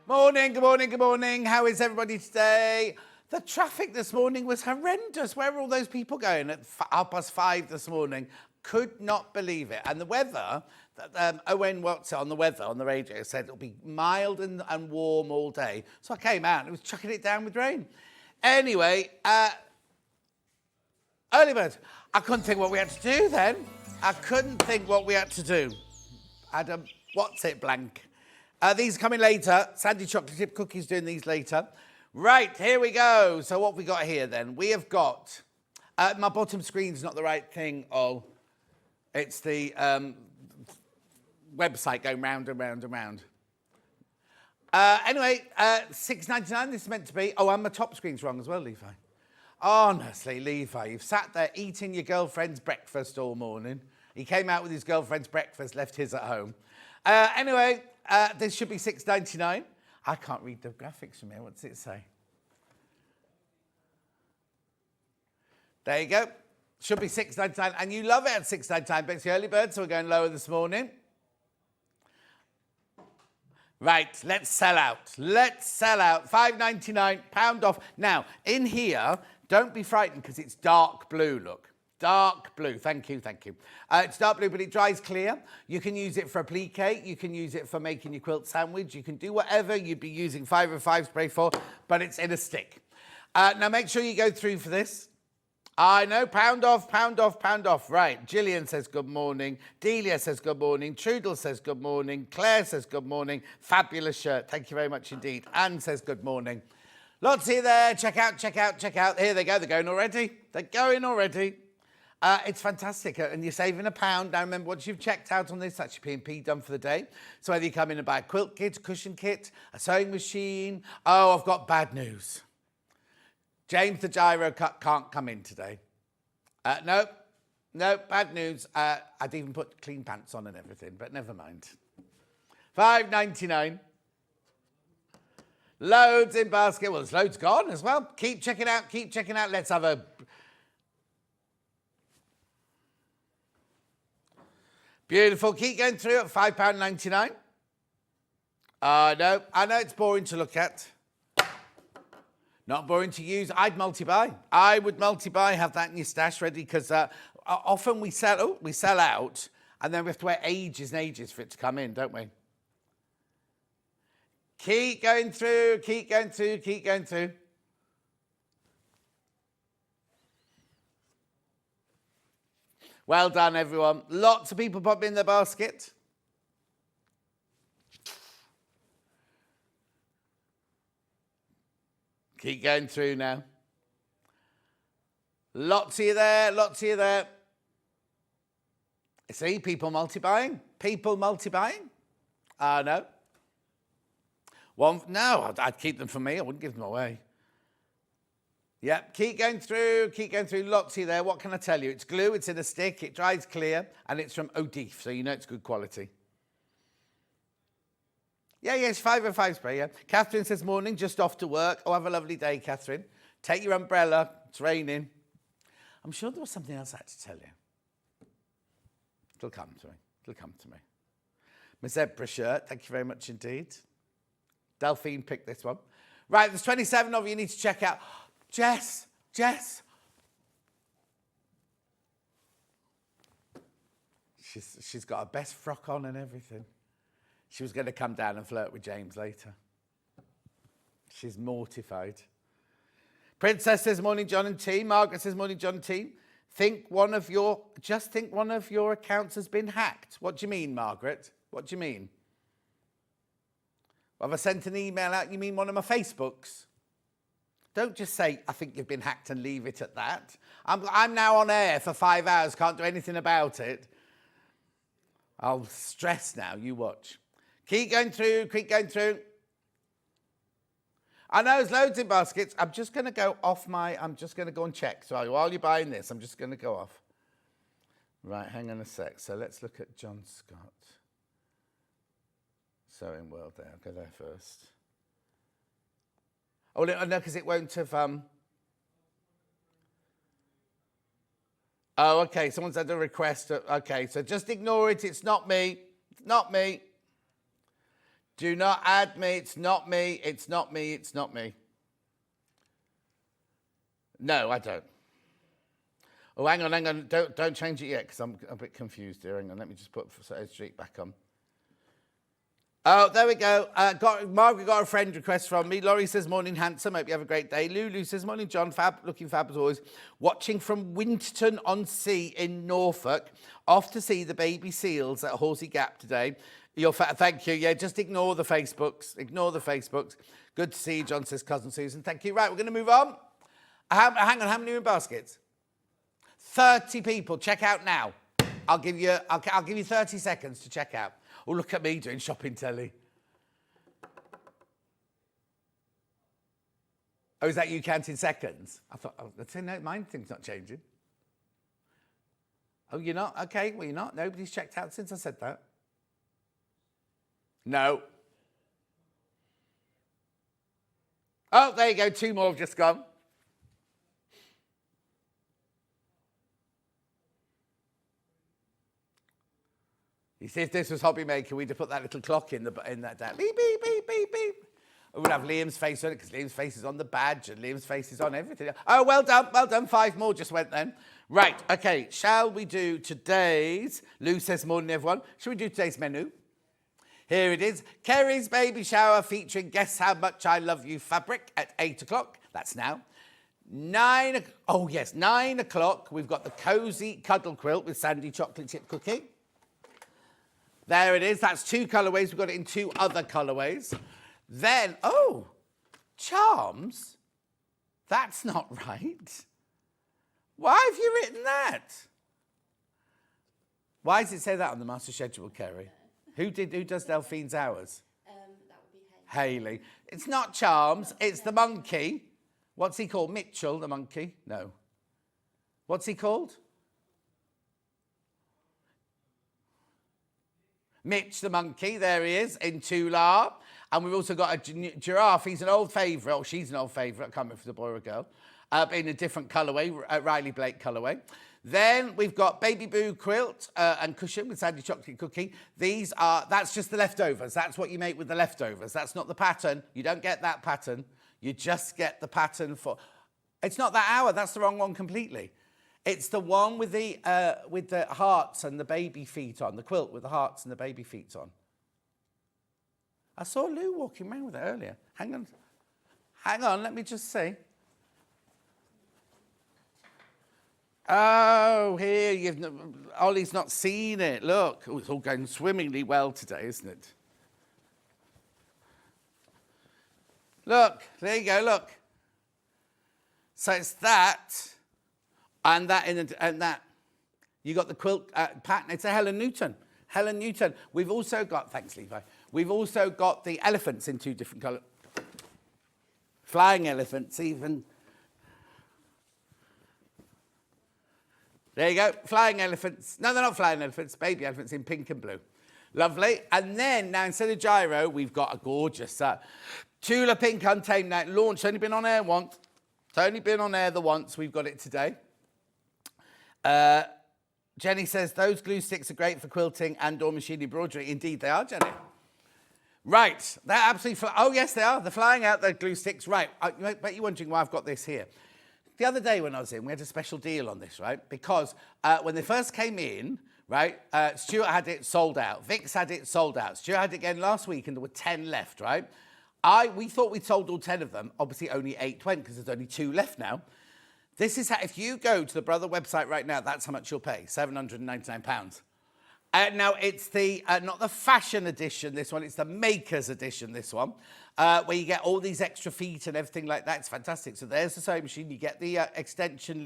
Morning, good morning, good morning. How is everybody today? The traffic this morning was horrendous. Where were all those people going at 5:30 this morning? Could not believe it. And the weather, Owen Watts on the weather on the radio said it'll be mild and warm all day. So I came out and it was chucking it down with rain. Anyway, early bird. I couldn't think what we had to do then. I couldn't think what we had to do. Adam, what's it, blank? These are coming later. Sandi chocolate chip cookies doing these later. Right, here we go. So what have we got here then? We have got... my bottom screen's not the right thing. Oh, it's the website going round and round and round. Anyway, $6.99 this is meant to be. Oh, and my top screen's wrong as well, Levi. Honestly, Levi, you've sat there eating your girlfriend's breakfast all morning. He came out with his girlfriend's breakfast, left his at home. Anyway... this should be $6.99. I can't read the graphics from here. What does it say? There you go. Should be $6.99. And you love it at $6.99, but it's the early bird, so we're going lower this morning. Right, let's sell out. Let's sell out. $5.99, pound off. Now, in here, don't be frightened because it's dark blue, look. Dark blue, thank you, thank you. It's dark blue, but it dries clear. You can use it for applique, you can use it for making your quilt sandwich, you can do whatever you'd be using 505 spray for, but it's in a stick. Now make sure you go through for this. I know, pound off, pound off, pound off. Right, Gillian says good morning, Delia says good morning, Trudel says good morning, Claire says good morning, fabulous shirt, thank you very much indeed. Anne says good morning. Lots here there, check out, check out, check out. Here they go, they're going already. They're going already. It's fantastic, and you're saving £1. Now, remember, once you've checked out on this, that's your P&P done for the day. So whether you come in and buy a quilt kit, a cushion kit, a sewing machine... Oh, I've got bad news. James the gyro can't come in today. No, bad news. I'd even put clean pants on and everything, but never mind. $5.99. Loads in basket. Well, there's loads gone as well. Keep checking out, keep checking out. Let's have a... Beautiful. Keep going through at £5.99. I know it's boring to look at. Not boring to use. I'd multi-buy. I would multi-buy, have that in your stash ready, because often we sell out, and then we have to wait ages and ages for it to come in, don't we? Keep going through, keep going through, keep going through. Well done, everyone. Lots of people popping in their basket. Keep going through now. Lots of you there, lots of you there. See, people multi-buying. People multi-buying. No. No, I'd keep them for me. I wouldn't give them away. Yep, keep going through, lots here there. What can I tell you? It's glue, it's in a stick, it dries clear, and it's from O'Deef, so you know it's good quality. Yeah, it's 505 spray, yeah. Catherine says, morning, just off to work. Oh, have a lovely day, Catherine. Take your umbrella, it's raining. I'm sure there was something else I had to tell you. It'll come to me, it'll come to me. My zebra shirt, thank you very much indeed. Delphine picked this one. Right, there's 27 of you need to check out. Jess. She's got her best frock on and everything. She was going to come down and flirt with James later. She's mortified. Princess says, morning, John and team. Margaret says, morning, John and team. Think one of your accounts has been hacked. What do you mean, Margaret? What do you mean? Have I sent an email out? You mean one of my Facebooks? Don't just say, I think you've been hacked and leave it at that. I'm now on air for 5 hours, can't do anything about it. I'll stress now, you watch. Keep going through, keep going through. I know there's loads in baskets. I'm just going to go and check. So while you're buying this, I'm just going to go off. Right, hang on a sec. So let's look at John Scott. Sewing World there. I'll go there first. Oh, no, because it won't have... Oh, okay, someone's had a request. Okay, so just ignore it. It's not me. Not me. Do not add me. It's not me. It's not me. It's not me. No, I don't. Oh, hang on. Don't change it yet because I'm a bit confused here. Hang on. Let me just put Ed Street back on. Oh, there we go. Margaret got a friend request from me. Laurie says, morning, handsome. Hope you have a great day. Lulu says, morning, John. Fab, looking fab as always. Watching from Winterton-on-Sea in Norfolk. Off to see the baby seals at Horsey Gap today. Thank you. Yeah, just ignore the Facebooks. Ignore the Facebooks. Good to see you, John, says Cousin Susan. Thank you. Right, we're going to move on. Hang on, how many are in baskets? 30 people. Check out now. I'll give you 30 seconds to check out. Oh, look at me doing shopping telly. Oh, is that you counting seconds? I thought, no, mine thing's not changing. Oh, you're not? Okay, well, you're not. Nobody's checked out since I said that. No. Oh, there you go. 2 more have just gone. You see, if this was Hobby Maker, we'd have put that little clock in that down. Beep, beep, beep, beep, beep. We would have Liam's face on it because Liam's face is on the badge and Liam's face is on everything. Oh, well done, well done. 5 more just went then. Right, okay, shall we do today's... Lou says, morning, everyone. Shall we do today's menu? Here it is. Kerry's baby shower featuring Guess How Much I Love You fabric at 8 o'clock. That's now. 9 o'clock. We've got the Cosy Cuddle Quilt with Sandi chocolate chip cookie. There it is. That's 2 colourways. We've got it in 2 other colourways. Then, oh, charms? That's not right. Why have you written that? Why does it say that on the master schedule, Kerry? Who does Delphine's hours? That would be Haley. Haley. It's not charms. It's the monkey. What's he called? Mitchell, the monkey? No. What's he called? Mitch the monkey, there he is, in Tula. And we've also got a giraffe. He's an old favourite. Oh, she's an old favourite. I can't remember if it's a boy or a girl. In a different colourway, Riley Blake colourway. Then we've got Baby Boo quilt and cushion with Sandi chocolate cookie. That's just the leftovers. That's what you make with the leftovers. That's not the pattern. You don't get that pattern. You just get the pattern for... It's not that hour. That's the wrong one completely. It's the one with the hearts and the baby feet on, the quilt with the hearts and the baby feet on. I saw Lou walking around with it earlier. Hang on, let me just see. Oh, here, Ollie's not seen it. Look, oh, it's all going swimmingly well today, isn't it? Look, there you go, look. So it's that... And that, you got the quilt pattern. It's a Helen Newton. Helen Newton. We've also got, thanks, Levi. We've also got the elephants in 2 different colours. Flying elephants, even. There you go. Flying elephants. No, they're not flying elephants. Baby elephants in pink and blue. Lovely. And then, now instead of gyro, we've got a gorgeous Tula Pink Untamed Night launch. Only been on air once. It's only been on air the once. We've got it today. Jenny says, those glue sticks are great for quilting and or machine embroidery. Indeed, they are, Jenny. Right, they're absolutely... Oh, yes, they are. They're flying out, the glue sticks. Right, I bet you're wondering why I've got this here. The other day when I was in, we had a special deal on this, right? Because when they first came in, right, Stuart had it sold out. Vix had it sold out. Stuart had it again last week, and there were 10 left, right? We thought we'd sold all 10 of them. Obviously, only 8 went because there's only 2 left now. This is how, if you go to the Brother website right now, that's how much you'll pay, £799. Now, it's the not the fashion edition, this one, it's the maker's edition, this one, where you get all these extra feet and everything like that. It's fantastic. So there's the sewing machine. You get the extension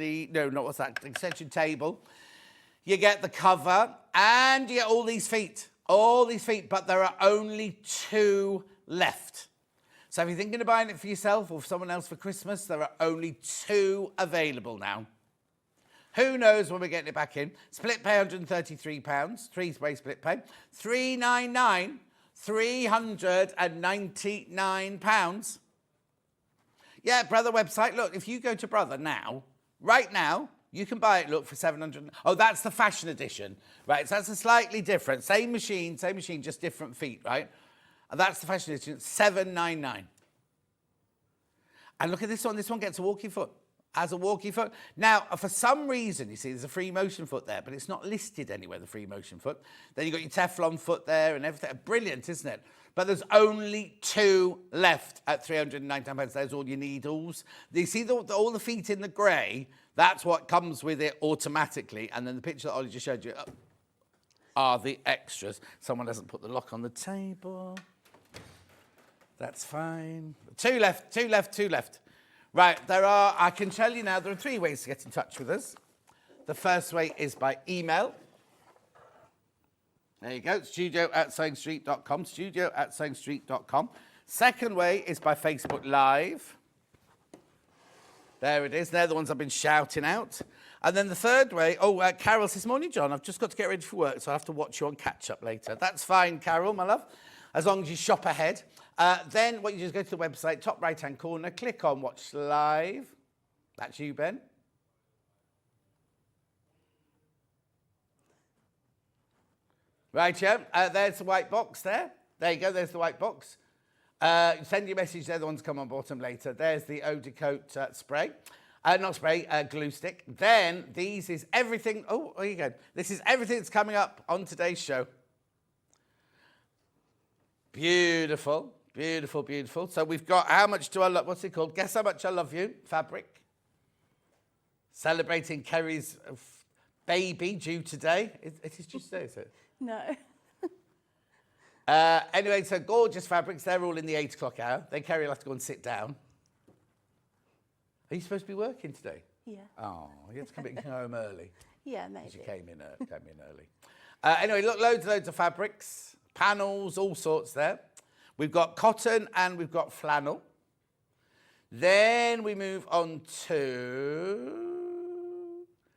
table. You get the cover, and you get all these feet, but there are only 2 left. So if you're thinking of buying it for yourself or for someone else for Christmas, there are only 2 available now. Who knows when we're getting it back in? Split pay £133, 3-way split pay. £399, £399. Yeah, Brother website. Look, if you go to Brother now, right now, you can buy it, look, for 700. Oh, that's the fashion edition, right? So that's a slightly different. Same machine, just different feet, right? And that's the fashion edition, $7.99. And look at this one. This one gets a walking foot. Has a walking foot. Now, for some reason, you see, there's a free motion foot there, but it's not listed anywhere, the free motion foot. Then you've got your Teflon foot there and everything. Brilliant, isn't it? But there's only 2 left at £399. There's all your needles. You see all the feet in the grey? That's what comes with it automatically. And then the picture that Ollie just showed you are the extras. Someone hasn't put the lock on the table. That's fine. 2 left, 2 left, 2 left. Right, I can tell you now, there are 3 ways to get in touch with us. The first way is by email. There you go, studio@sewingstreet.com, studio@sewingstreet.com. Second way is by Facebook Live. There it is, they're the ones I've been shouting out. And then the third way, Carol says, morning, John, I've just got to get ready for work, so I have to watch you on catch-up later. That's fine, Carol, my love, as long as you shop ahead. Then what you do is go to the website, top right-hand corner, click on Watch Live. That's you, Ben. Right, yeah. There's the white box there. There you go, there's the white box. Send your message, they're the ones come on bottom later. There's the Eau de Coat spray. Not spray, glue stick. Then these is everything. Oh, there you go. This is everything that's coming up on today's show. Beautiful, beautiful, beautiful. So we've got How Much Do I Love, what's it called? Guess How Much I Love You, fabric. Celebrating Kerry's baby due today. It is due today, is it? No. Anyway, so gorgeous fabrics. They're all in the 8 o'clock hour. Then Kerry will have to go and sit down. Are you supposed to be working today? Yeah. Oh, you have to come home early. Yeah, maybe. You came in early. Anyway, look, loads of fabrics. Panels, all sorts there. We've got cotton and we've got flannel. Then we move on to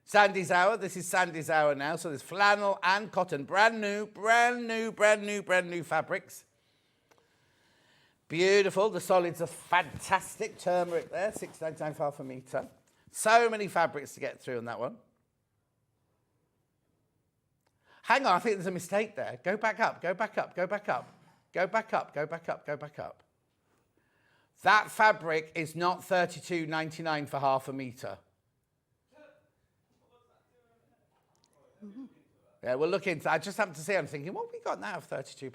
Sandy's Hour. This is Sandy's Hour now. So there's flannel and cotton. Brand new fabrics. Beautiful. The solids are fantastic. Turmeric there, £6.99 for half a metre. So many fabrics to get through on that one. Hang on, I think there's a mistake there. Go back up, go back up, go back up. Go back up, go back up, go back up. That fabric is not $32.99 for half a metre. Mm-hmm. Yeah, we'll look into it. I just happened to see, I'm thinking, what have we got now for £32?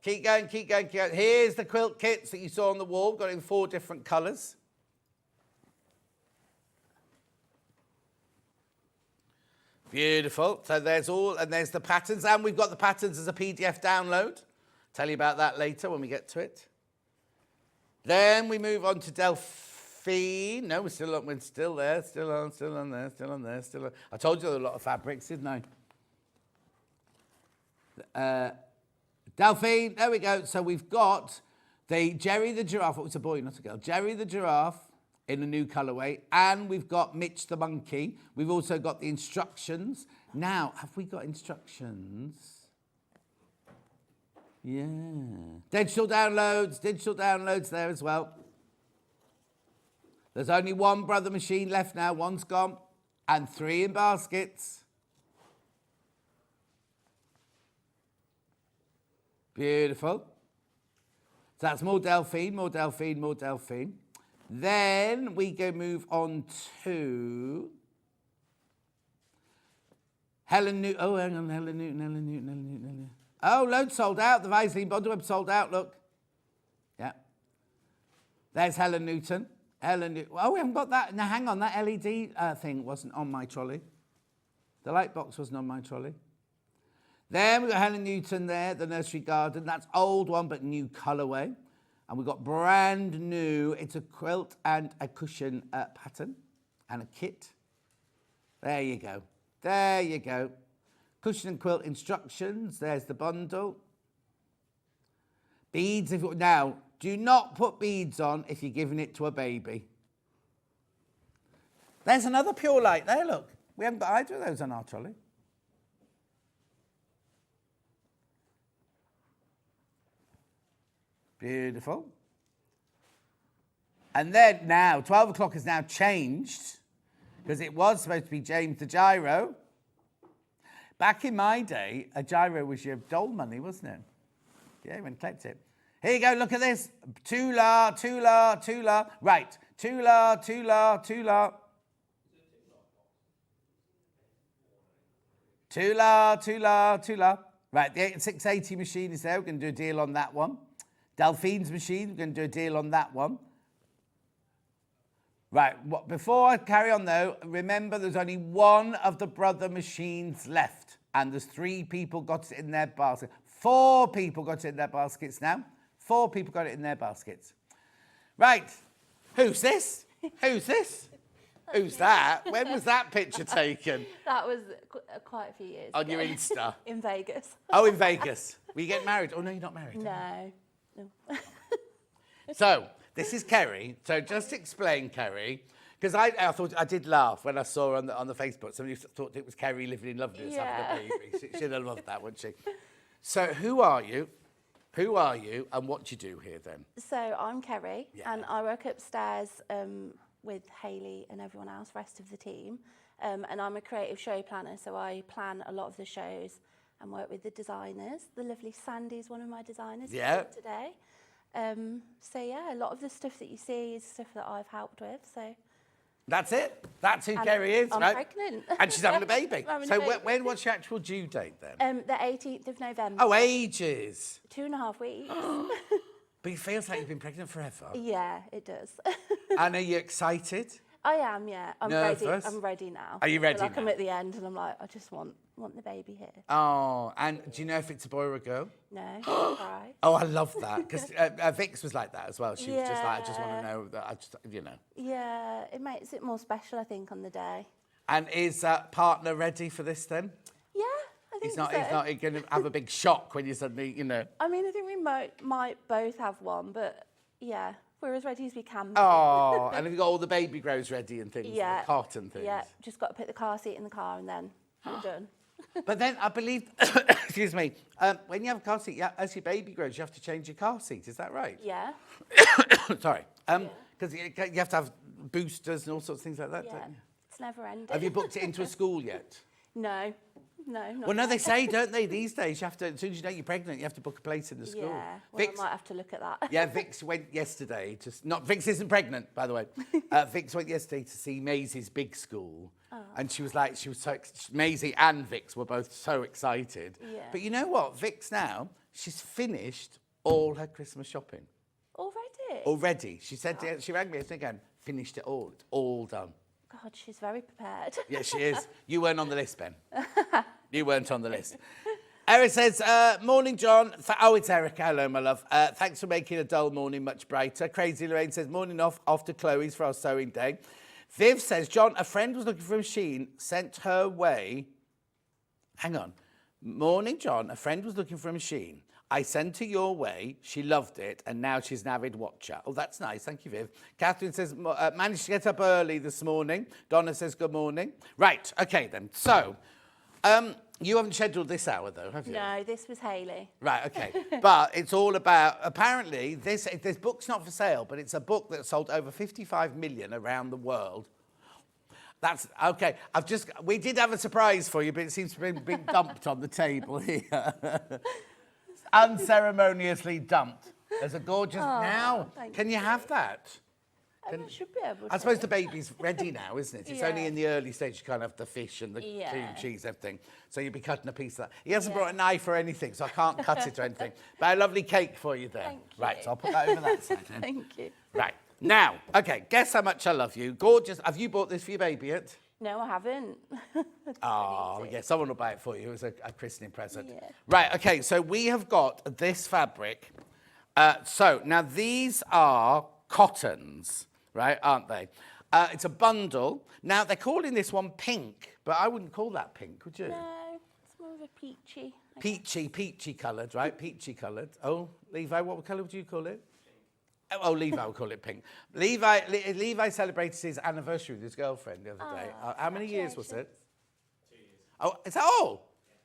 Keep going, keep going, keep going. Here's the quilt kits that you saw on the wall. Got it in 4 different colours. Beautiful. So there's there's the patterns. And we've got the patterns as a PDF download. Tell you about that later when we get to it. Then we move on to Delphine. No, we're still there. Still on there. I told you there were a lot of fabrics, didn't I? Delphine, there we go. So we've got the Jerry the Giraffe. Oh, it's a boy, not a girl. Jerry the Giraffe in a new colourway. And we've got Mitch the Monkey. We've also got the instructions. Now, have we got instructions? Yeah. Digital downloads there as well. There's only 1 Brother machine left now. 1's gone. And 3 in baskets. Beautiful. So that's more Delphine. Then we go move on to Helen Newton. Oh, hang on, Helen Newton. Oh, loads sold out. The Vaseline bundle web sold out, look. Yeah. There's Helen Newton. Oh, we haven't got that. Now, hang on, that LED thing wasn't on my trolley. The light box wasn't on my trolley. Then we've got Helen Newton there, the Nursery Garden. That's old one, but new colourway. And we've got brand new. It's a quilt and a cushion pattern and a kit. There you go. Cushion and quilt instructions. There's the bundle. Beads. Now, do not put beads on if you're giving it to a baby. There's another Pure Light there, look. We haven't got either of those on our trolley. Beautiful. And then now, 12 o'clock has now changed because it was supposed to be James the Gyro. Back in my day, a gyro was your doll money, wasn't it? Yeah, you went and collect it. Here you go, look at this. Tula. Right, Tula. Tula. Right, the 680 machine is there. We're going to do a deal on that one. Delphine's machine, we're going to do a deal on that one. Right, before I carry on though, remember there's only one of the brother machines left. And there's 3 people got it in their basket. 4 people got it in their baskets now. 4 people got it in their baskets. Right, who's this? Who's this? Who's that? When was that picture taken? That was quite a few years On ago. your Insta? In Vegas. Oh, in Vegas. Will you get married? Oh, no, you're not married. No. So, this is Kerry. So just explain, Kerry, because I thought I did laugh when I saw her on the Facebook. Somebody thought it was Kerry living in Loveliness having a baby. She'd have loved that, wouldn't she? So who are you? Who are you and what do you do here then? So I'm Kerry, Yeah. and I work upstairs with Hayley and everyone else, rest of the team. And I'm a creative show planner, so I plan a lot of the shows and work with the designers. The lovely Sandi is one of my designers today. So yeah, a lot of the stuff that you see is stuff that I've helped with. So that's it. That's who Kerry is, I'm right? pregnant. And she's having a baby. Having So a baby. what's your actual due date then? The 18th of November. Oh, ages. 2.5 weeks. But it feels like you've been pregnant forever. Yeah, it does. And are you excited? I am, yeah. I'm Nervous? ready. I'm ready now. Are you ready Like I'm now? at the end and I'm like, I just want the baby here. Oh, and do you know if it's a boy or a girl? No, surprise. Oh, I love that because Vix was like that as well. She was just like, I just want to know that I just, you know. Yeah, it makes it more special, I think, on the day. And is partner ready for this then? Yeah, I think He's not so. going to have a big shock when you suddenly, you know. I mean, I think we might both have one, but yeah, we're as ready as we can be. Oh, and have you got all the baby grows ready and things? Yeah. The cot and things? Yeah, just got to put the car seat in the car and then we're done. But then I believe, excuse me, when you have a car seat, as your baby grows, you have to change your car seat. Is that right? Yeah. Sorry. Because you have to have boosters and all sorts of things like that, Yeah. don't you? It's never ending. Have you booked it into a school yet? No, not Well, no, yet. they say, don't they, these days, you have to, as soon as you know you're pregnant, you have to book a place in the school. Yeah, well, Vix, I might have to look at that. yeah, Vix went yesterday Vix isn't pregnant, by the way. Vix went yesterday to see Maisie's big school. Oh. And she was so, Maisie and Vix were both so excited. Yeah. But you know what? Vix now, she's finished all her Christmas shopping. Already? Already. She said, she rang me again, finished it all. It's all done. God, she's very prepared. Yeah, she is. You weren't on the list, Ben. You weren't on the list. Eric says, morning, John. It's Erica. Hello, my love. Thanks for making a dull morning much brighter. Crazy Lorraine says, morning off to Chloe's for our sewing day. Viv says, John, a friend was looking for a machine, sent her way. Hang on. Morning, John. A friend was looking for a machine. I sent her your way. She loved it, and now she's an avid watcher. Oh, that's nice. Thank you, Viv. Catherine says, managed to get up early this morning. Donna says, good morning. Right, okay then. So, you haven't scheduled this hour, though, have you? No, this was Hayley. Right, okay. But it's all about, apparently, this book's not for sale, but it's a book that sold over 55 million around the world. That's, okay, we did have a surprise for you, but it seems to be being dumped on the table here. Unceremoniously dumped. There's a gorgeous, now, can you have that? I should be able to. I suppose the baby's ready now, isn't it? It's only Yeah. in the early stage you can't have the fish and the Yeah. cream cheese, everything. So you'll be cutting a piece of that. He hasn't brought a knife or anything, so I can't cut it or anything. But a lovely cake for you there. Thank you. Right, so I'll put that over that side then. Thank you. Right, now, okay, guess how much I love you. Gorgeous. Have you bought this for your baby yet? No, I haven't. Oh, yeah, someone will buy it for you as a christening present. Yeah. Right, okay, so we have got this fabric. So now these are cottons, right, aren't they? It's a bundle. Now, they're calling this one pink, but I wouldn't call that pink, would you? No, it's more of a peachy. Peachy coloured, right? Peachy coloured. Oh, Levi, what colour would you call it? Oh, Levi would call it pink. Levi celebrated his anniversary with his girlfriend the other day. How many years was it? 2 years. Oh, is that all? Yeah.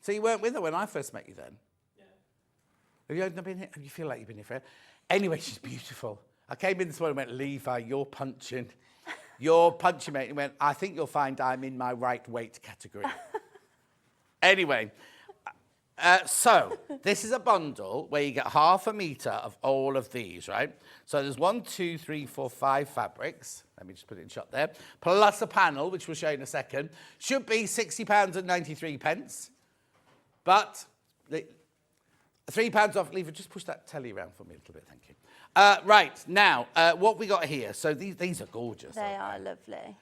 So you weren't with her when I first met you then? Yeah. Have you been here? You feel like you've been here forever? Anyway, she's beautiful. I came in this morning and went, Levi, you're punching. You're punching, mate. And he went, I think you'll find I'm in my right weight category. Anyway, So this is a bundle where you get half a metre of all of these, right? So there's 1, 2, 3, 4, 5 fabrics. Let me just put it in shot there. Plus a panel, which we'll show you in a second. Should be £60.93. But £3 off. Lever, just push that telly around for me a little bit, thank you. Right, now, what we got here. So these are gorgeous. They are lovely.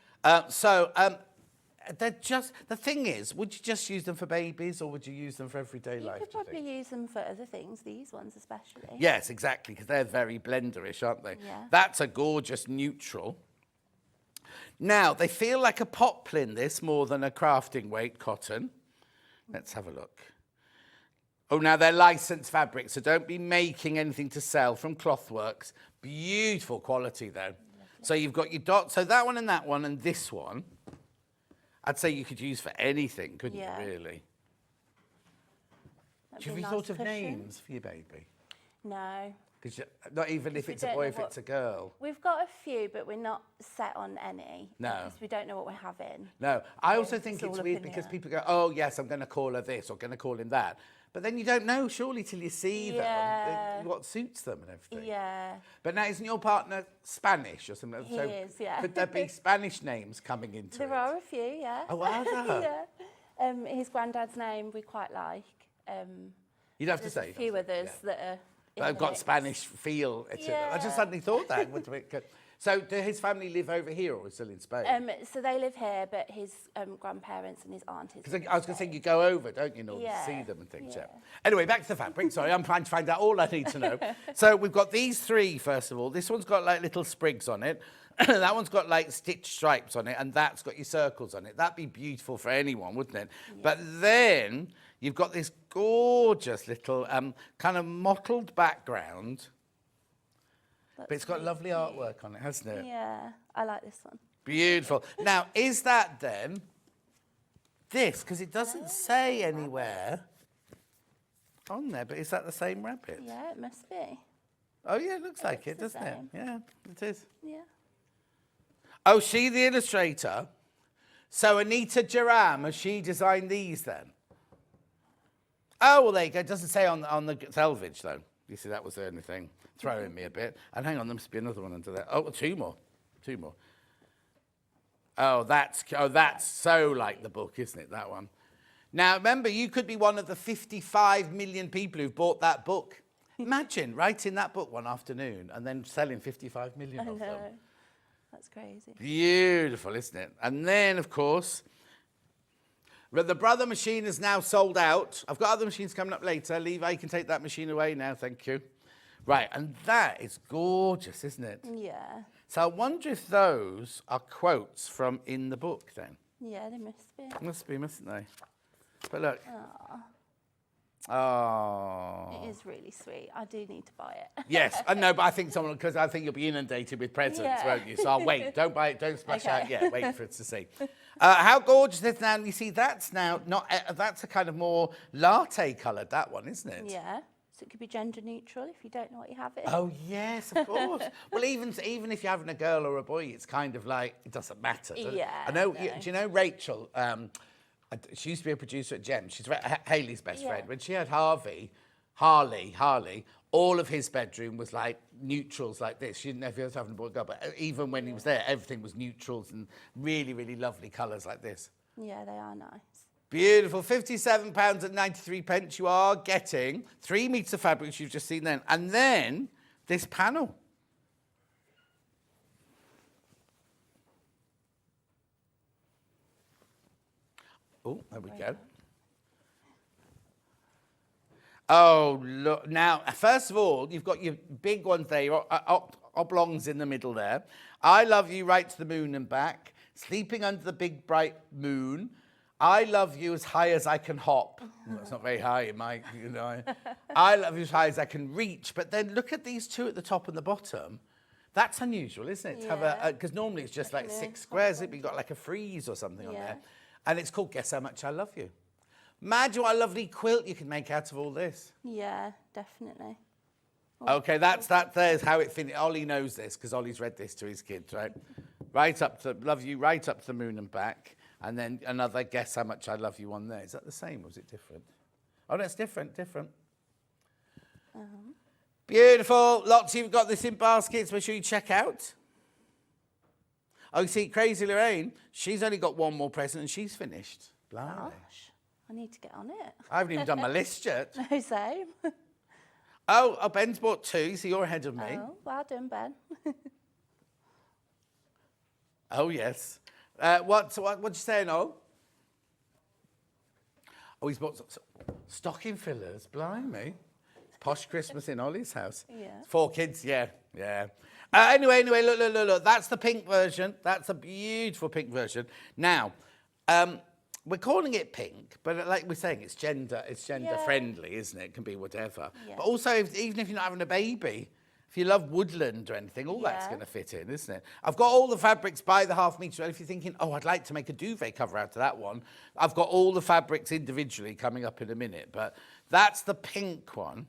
They're just, the thing is, would you just use them for babies or would you use them for everyday life? You could probably use them for other things, these ones especially. Yes, exactly, because they're very blenderish, aren't they? Yeah. That's a gorgeous neutral. Now, they feel like a poplin, this, more than a crafting weight cotton. Let's have a look. Oh, now they're licensed fabrics, so don't be making anything to sell from Clothworks. Beautiful quality, though. Lovely. So you've got your dots. So that one and this one, I'd say you could use for anything, couldn't you, really? Have you thought of names for your baby? No. Because not even if it's a boy, if it's a girl. We've got a few, but we're not set on any. No. Because we don't know what we're having. No. I also think it's weird because people go, oh, yes, I'm going to call her this or going to call him that. But then you don't know, surely, till you see them, what suits them and everything. Yeah. But now, isn't your partner Spanish or something? He is, yeah. Could there be Spanish names coming into it? There are a few, yeah. Oh, are there? Yeah. His granddad's name we quite like. You'd have to say. A few others that are But I've got Spanish feel to them. I just suddenly thought that. So do his family live over here or is still in Spain? So they live here, but his grandparents and his aunt is. Because I was going to say, you go over, don't you, in order to see them and things. Yeah. Anyway, back to the fabric. Sorry, I'm trying to find out all I need to know. So we've got these three, first of all. This one's got like little sprigs on it. That one's got like stitched stripes on it, and that's got your circles on it. That'd be beautiful for anyone, wouldn't it? Yeah. But then you've got this gorgeous little kind of mottled background. But it's got lovely artwork on it, hasn't it? Yeah, I like this one. Beautiful. Now, is that then this? Because it doesn't say anywhere on there, but is that the same rabbit? Yeah, it must be. Oh, yeah, it looks like it, doesn't it? Yeah, it is. Yeah. Oh, she the illustrator? So Anita Jaram, has she designed these then? Oh, well, there you go. It doesn't say on the selvage, though. You see, that was the only thing throwing me a bit. And hang on, there must be another one under there. Oh, two more. Oh, that's so like the book, isn't it, that one? Now, remember, you could be one of the 55 million people who've bought that book. Imagine writing that book one afternoon and then selling 55 million of them. That's crazy. Beautiful, isn't it? And then, of course, the Brother machine is now sold out. I've got other machines coming up later. Levi, you can take that machine away now, thank you. Right, and that is gorgeous, isn't it? Yeah. So I wonder if those are quotes from in the book then. Yeah, they must be. Must be, mustn't they? But look. Aww. Oh. It is really sweet. I do need to buy it. Yes, I know, but I think because I think you'll be inundated with presents, won't you? So I'll wait. Don't buy it. Don't splash out yet. Wait for it to see. How gorgeous is now? You see, that's now not. That's a kind of more latte coloured. That one, isn't it? Yeah. So it could be gender neutral if you don't know what you have it. Oh yes, of course. Well, even if you're having a girl or a boy, it's kind of like it doesn't matter. Does it? I know. Do you know Rachel? She used to be a producer at Gem. She's Hayley's best friend. When she had Harley, all of his bedroom was like neutrals like this. She didn't know if he was having a boy or girl, but even when he was there, everything was neutrals and really, really lovely colours like this. Yeah, they are nice. Beautiful. £57.93. You are getting 3 metres of fabric, which you've just seen then. And then this panel. Oh, there we go. Oh, look. Now, first of all, you've got your big ones there, your oblongs in the middle there. I love you right to the moon and back. Sleeping under the big bright moon. I love you as high as I can hop. Well, it's not very high, Mike. You know. I love you as high as I can reach. But then look at these two at the top and the bottom. That's unusual, isn't it? Yeah. Because normally it's just like 6 squares. You've got like a frieze or something on there. And it's called Guess How Much I Love You. Imagine what a lovely quilt you can make out of all this. Yeah, definitely. Okay, there's how it finished. Ollie knows this because Ollie's read this to his kids, right? Right up to love you, right up to the moon and back. And then another Guess How Much I Love You one there. Is that the same or is it different? Oh, that's different. Beautiful. Lots you've got this in baskets. Make sure you check out. Oh, you see, Crazy Lorraine, she's only got one more present and she's finished. Blimey. Gosh, I need to get on it. I haven't even done my list yet. No, same. Oh, Ben's bought 2, so you're ahead of me. Oh, well done, Ben. Oh, yes. What'd you say, Noel? Oh, he's bought stocking fillers. Blimey. Posh Christmas in Ollie's house. Yeah. 4 kids, yeah. Anyway, look. That's the pink version. That's a beautiful pink version. Now, we're calling it pink, but like we're saying, it's gender friendly, isn't it? It can be whatever. Yeah. But also, even if you're not having a baby, if you love woodland or anything, all that's going to fit in, isn't it? I've got all the fabrics by the half metre. If you're thinking, oh, I'd like to make a duvet cover out of that one, I've got all the fabrics individually coming up in a minute. But that's the pink one.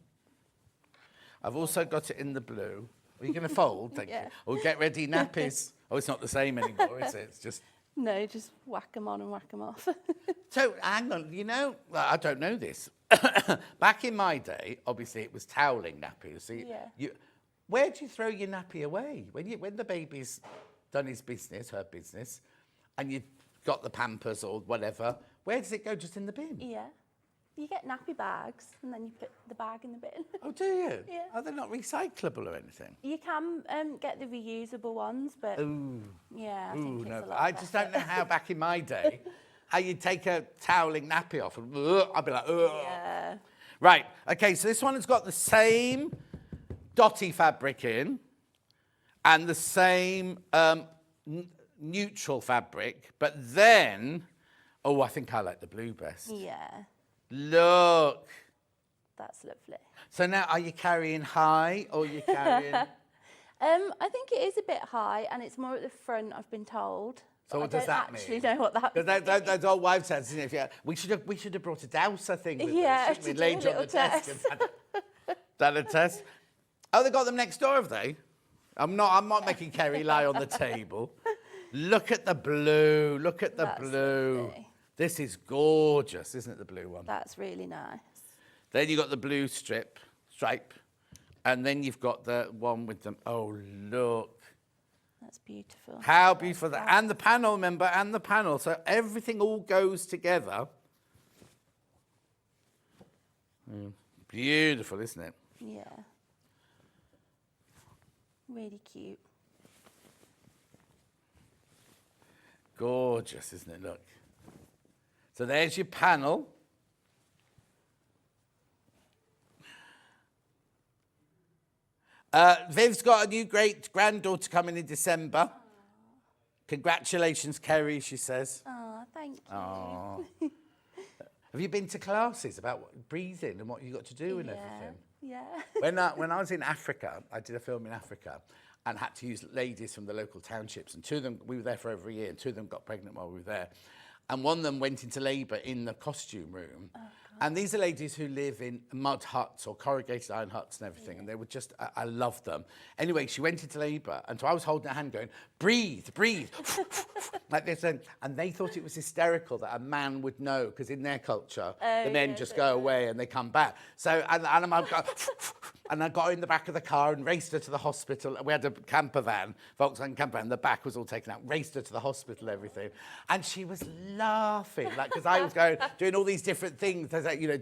I've also got it in the blue. Are you going to fold? Thank you. Or get ready nappies. Oh, it's not the same anymore, is it? It's just... No, just whack them on and whack them off. So, hang on, well, I don't know this. Back in my day, obviously, it was toweling nappies. So where do you throw your nappy away? When the baby's done his business, her business, and you've got the Pampers or whatever, where does it go? Just in the bin? Yeah. You get nappy bags and then you put the bag in the bin. Oh, do you? Yeah. Are they not recyclable or anything? You can get the reusable ones, but yeah, I think it's a lot I just don't know how back in my day, how you'd take a toweling nappy off and I'd be like, ugh. Yeah. Right, okay, so this one has got the same dotty fabric in and the same neutral fabric, but then, oh, I think I like the blue best. Yeah. Look. That's lovely. So now, are you carrying high or are you carrying... I think it is a bit high and it's more at the front, I've been told. So what does that mean? I don't actually know what that means. That's all wives said, isn't it? Yeah. We should have brought a dowser thing with us, shouldn't we? to do Laid a on the little desk test. and done a test. Oh, they got them next door, have they? I'm not making Kerry lie on the table. Look at the blue. Look at the blue. Lovely. This is gorgeous, isn't it, the blue one? That's really nice. Then you've got the blue stripe, and then you've got the one with them. Oh, look. That's beautiful. How beautiful. And the panel, remember, and the panel. So everything all goes together. Beautiful, isn't it? Yeah. Really cute. Gorgeous, isn't it? Look. So there's your panel. Viv's got a new great-granddaughter coming in December. Aww. Congratulations, Kerry, she says. Oh, thank you. Aww. Have you been to classes about breathing and what you got to do and everything? Yeah. When I was in Africa, I did a film in Africa and had to use ladies from the local townships. And 2 of them, we were there for over a year, and 2 of them got pregnant while we were there. And one of them went into labour in the costume room. Oh, and these are ladies who live in mud huts or corrugated iron huts and everything. Yeah. And they were just, I loved them. Anyway, she went into labour. And so I was holding her hand going, breathe, breathe, like this. And they thought it was hysterical that a man would know, because in their culture, the men just go away and they come back. So, and I got her in the back of the car and raced her to the hospital. We had a camper van, Volkswagen camper van. The back was all taken out. Raced her to the hospital, everything. And she was laughing, like, because I was doing all these different things, like, you know,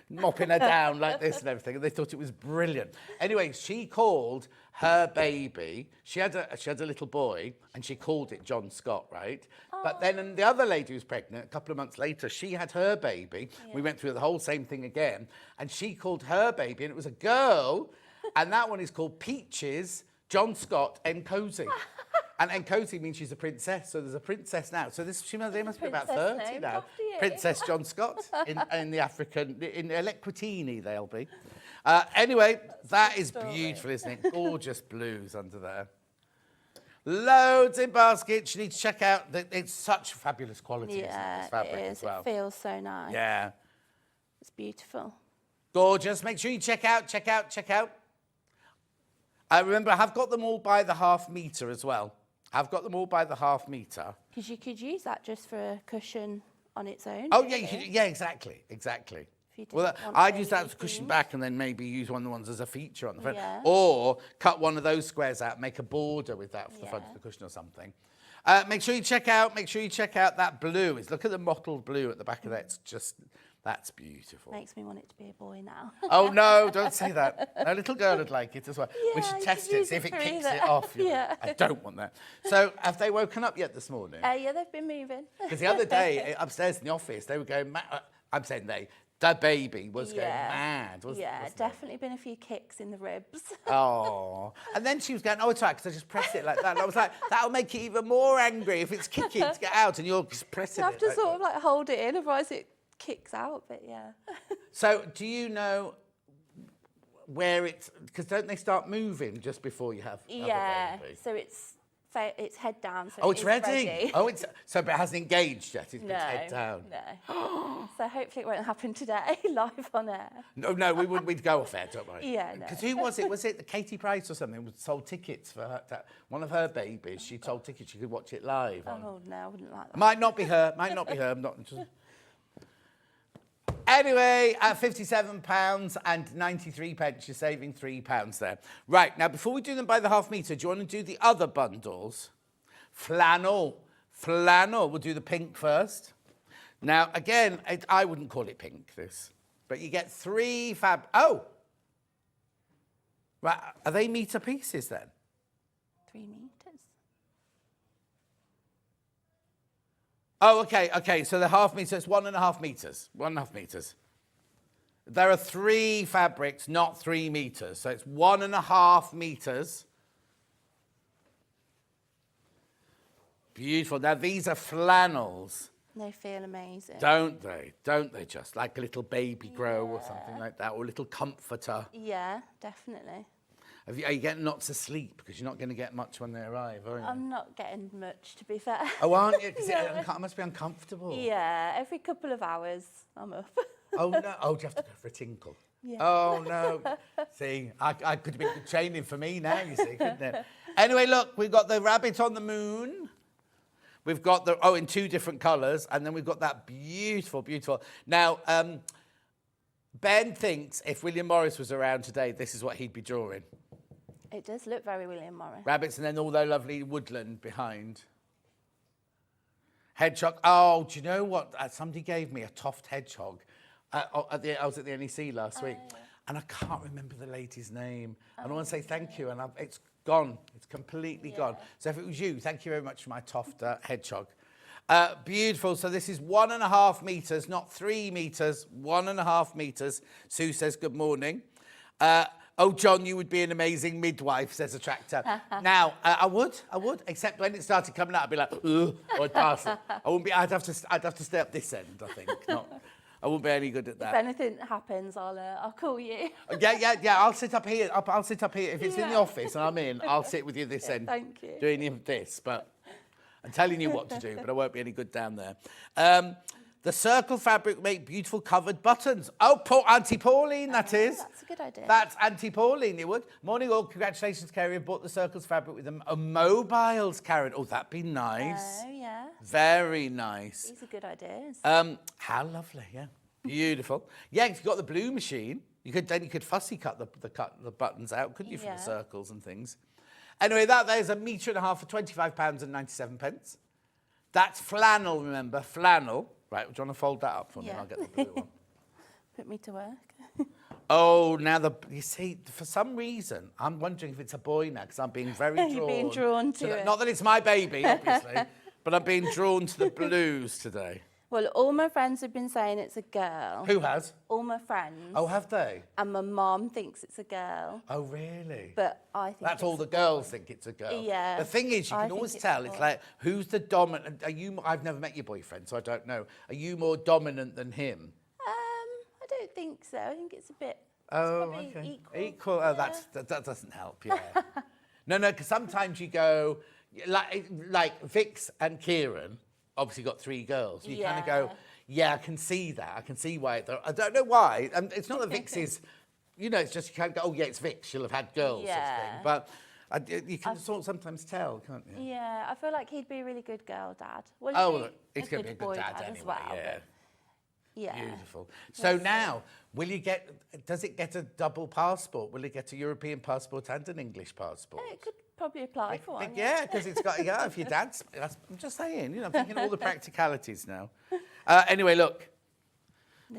mopping her down like this and everything, and they thought it was brilliant. Anyway, she called her baby. She had a little boy, and she called it John Scott, right? Oh. But then the other lady who was pregnant, a couple of months later, she had her baby. Yeah. We went through the whole same thing again, and she called her baby, and it was a girl, and that one is called Peaches, John Scott, and Cosy. And Cosy means she's a princess, so there's a princess now. So they must be about 30 now. Princess John Scott in the African, in Equitini they'll be. Anyway, that is beautiful, isn't it? Gorgeous blues under there. Loads in baskets. You need to check out. It's such fabulous quality, isn't it, this fabric as well. It feels so nice. Yeah. It's beautiful. Gorgeous. Make sure you check out. Remember, I have got them all by the half metre as well. I've got them all by the half metre. Because you could use that just for a cushion on its own. Oh, yeah, exactly. For you didn't Well, want I'd use that Hayley as a cushion themed. back and then maybe use one of the ones as a feature on the front. Yeah. Or cut one of those squares out, make a border with that for the front of Yeah. the cushion or something. Make sure you check out that blue. Look at the mottled blue at the back of that. It's just, that's beautiful. Makes me want it to be a boy now. Oh, no, don't say that. A little girl would like it as well. We Yeah, should you test should it, use see if it it for kicks either. it off. Yeah. I don't want that. So have they woken up yet this morning? Yeah, they've been moving. Because the other day, upstairs in the office, they were going mad. I'm saying the baby was going mad. Wasn't Definitely been a few kicks in the ribs. Oh. And then she was going, oh, it's right, because I just press it like that. And I was like, that'll make it even more angry if it's kicking to get out and you're just pressing You have it. to like sort that. of like hold it in, otherwise it kicks out, but yeah. So do you know where it's, because don't they start moving just before you have Yeah, a baby? so it's head down. So Oh, it it's is ready. Oh, so but it hasn't engaged yet. It's No, head down. no. So hopefully it won't happen today, live on air. No, we wouldn't. We'd go off air, don't worry. Yeah, no. Because who was it? Was it Katie Price or something? Who sold tickets for her, one of her babies. She sold tickets. You could watch it live. Oh no, I wouldn't like that. Might not be her. Might not be her. I'm not. Just... Anyway, at £57 and 93 pence, you're saving £3 there. Right, now before we do them by the half metre, do you want to do the other bundles? Flannel. We'll do the pink first. Now, again, I wouldn't call it pink, this. But you get 3 Oh! Right, are they metre pieces then? 3 meters. Oh, okay, so the half metre, it's 1.5 metres. 1.5 metres. There are 3 fabrics, not 3 metres. So it's 1.5 metres. Beautiful. Now, these are flannels. They feel amazing. Don't they? Don't they just? Like a little baby grow or something like that, or a little comforter. Yeah, definitely. Are you getting lots of sleep? Because you're not going to get much when they arrive, are you? I'm not getting much, to be fair. Oh, aren't you? Because No. it must be uncomfortable. Yeah, every couple of hours I'm up. Oh, no. Oh, do you have to go for a tinkle? Yeah. Oh, no. See, I could have been good training for me now, you see, couldn't it? Anyway, look, we've got the rabbit on the moon. We've got in 2 different colours. And then we've got that beautiful, beautiful. Now, Ben thinks if William Morris was around today, this is what he'd be drawing. It does look very William Morris. Rabbits and then all their lovely woodland behind. Hedgehog. Oh, do you know what? Somebody gave me a Toft hedgehog. I was at the NEC last week. Yeah. And I can't remember the lady's name. And I want to say thank you. And it's gone. It's completely gone. So if it was you, thank you very much for my Toft hedgehog. Beautiful. So this is 1.5 metres, not 3 metres. 1.5 metres. Sue says good morning. Oh, John, you would be an amazing midwife, says a tractor. Now, I would, except when it started coming out, I'd be like, ugh, or I'd pass it. I'd have to stay up this end, I think. I wouldn't be any good at that. If anything happens, I'll call you. Yeah, I'll sit up here. I'll sit up here. If it's in the office and I'm in, I'll sit with you this end. Thank you. Doing this, but I'm telling you what to do, but I won't be any good down there. The circle fabric make beautiful covered buttons. Oh, Auntie Pauline, that is. That's a good idea. That's Auntie Pauline, you would. Morning all, congratulations, Kerry. I've bought the circles fabric with a mobiles, Karen. Oh, that'd be nice. Oh, yeah. Very nice. These are good ideas. How lovely, yeah. Beautiful. Yeah, you've got the blue machine. You could fussy cut the buttons out, couldn't you, for the circles and things. Anyway, there's 1.5 metres for £25 and 97 pence. That's flannel, remember, flannel. Right, do you want to fold that up for me? Yeah. I'll get the blue one. Put me to work. Oh, now you see, for some reason, I'm wondering if it's a boy now, because I'm being very drawn. You're being drawn to it. Not that it's my baby, obviously, but I'm being drawn to the blues today. Well, all my friends have been saying it's a girl. Who has? All my friends. Oh, have they? And my mum thinks it's a girl. Oh, really? But I think That's all the girls think it's a girl. Yeah. The thing is, you I can think always it's tell. a It's boy. like, who's the dominant? I've never met your boyfriend, so I don't know. Are you more dominant than him? I don't think so. I think it's a bit. Oh, probably okay. equal. Oh, Yeah. that doesn't help. Yeah. no, because sometimes you go like Vix and Kieran. Obviously, got 3 girls. You kind of go. Yeah, I can see that. I can see why. I don't know why. It's not that Vix is, it's just you can't go, oh, yeah, it's Vix. She'll have had girls, sort of thing. But you can sometimes tell, can't you? Yeah, I feel like he'd be a really good girl dad. Well, Oh, he'd well, be he's going to be a good boy dad as anyway, well, yeah. but Yeah. Beautiful. So now, does it get a double passport? Will it get a European passport and an English passport? It could probably apply for one. Yeah, because it's got, if your dad's, I'm just saying, I'm thinking all the practicalities now. Anyway, look.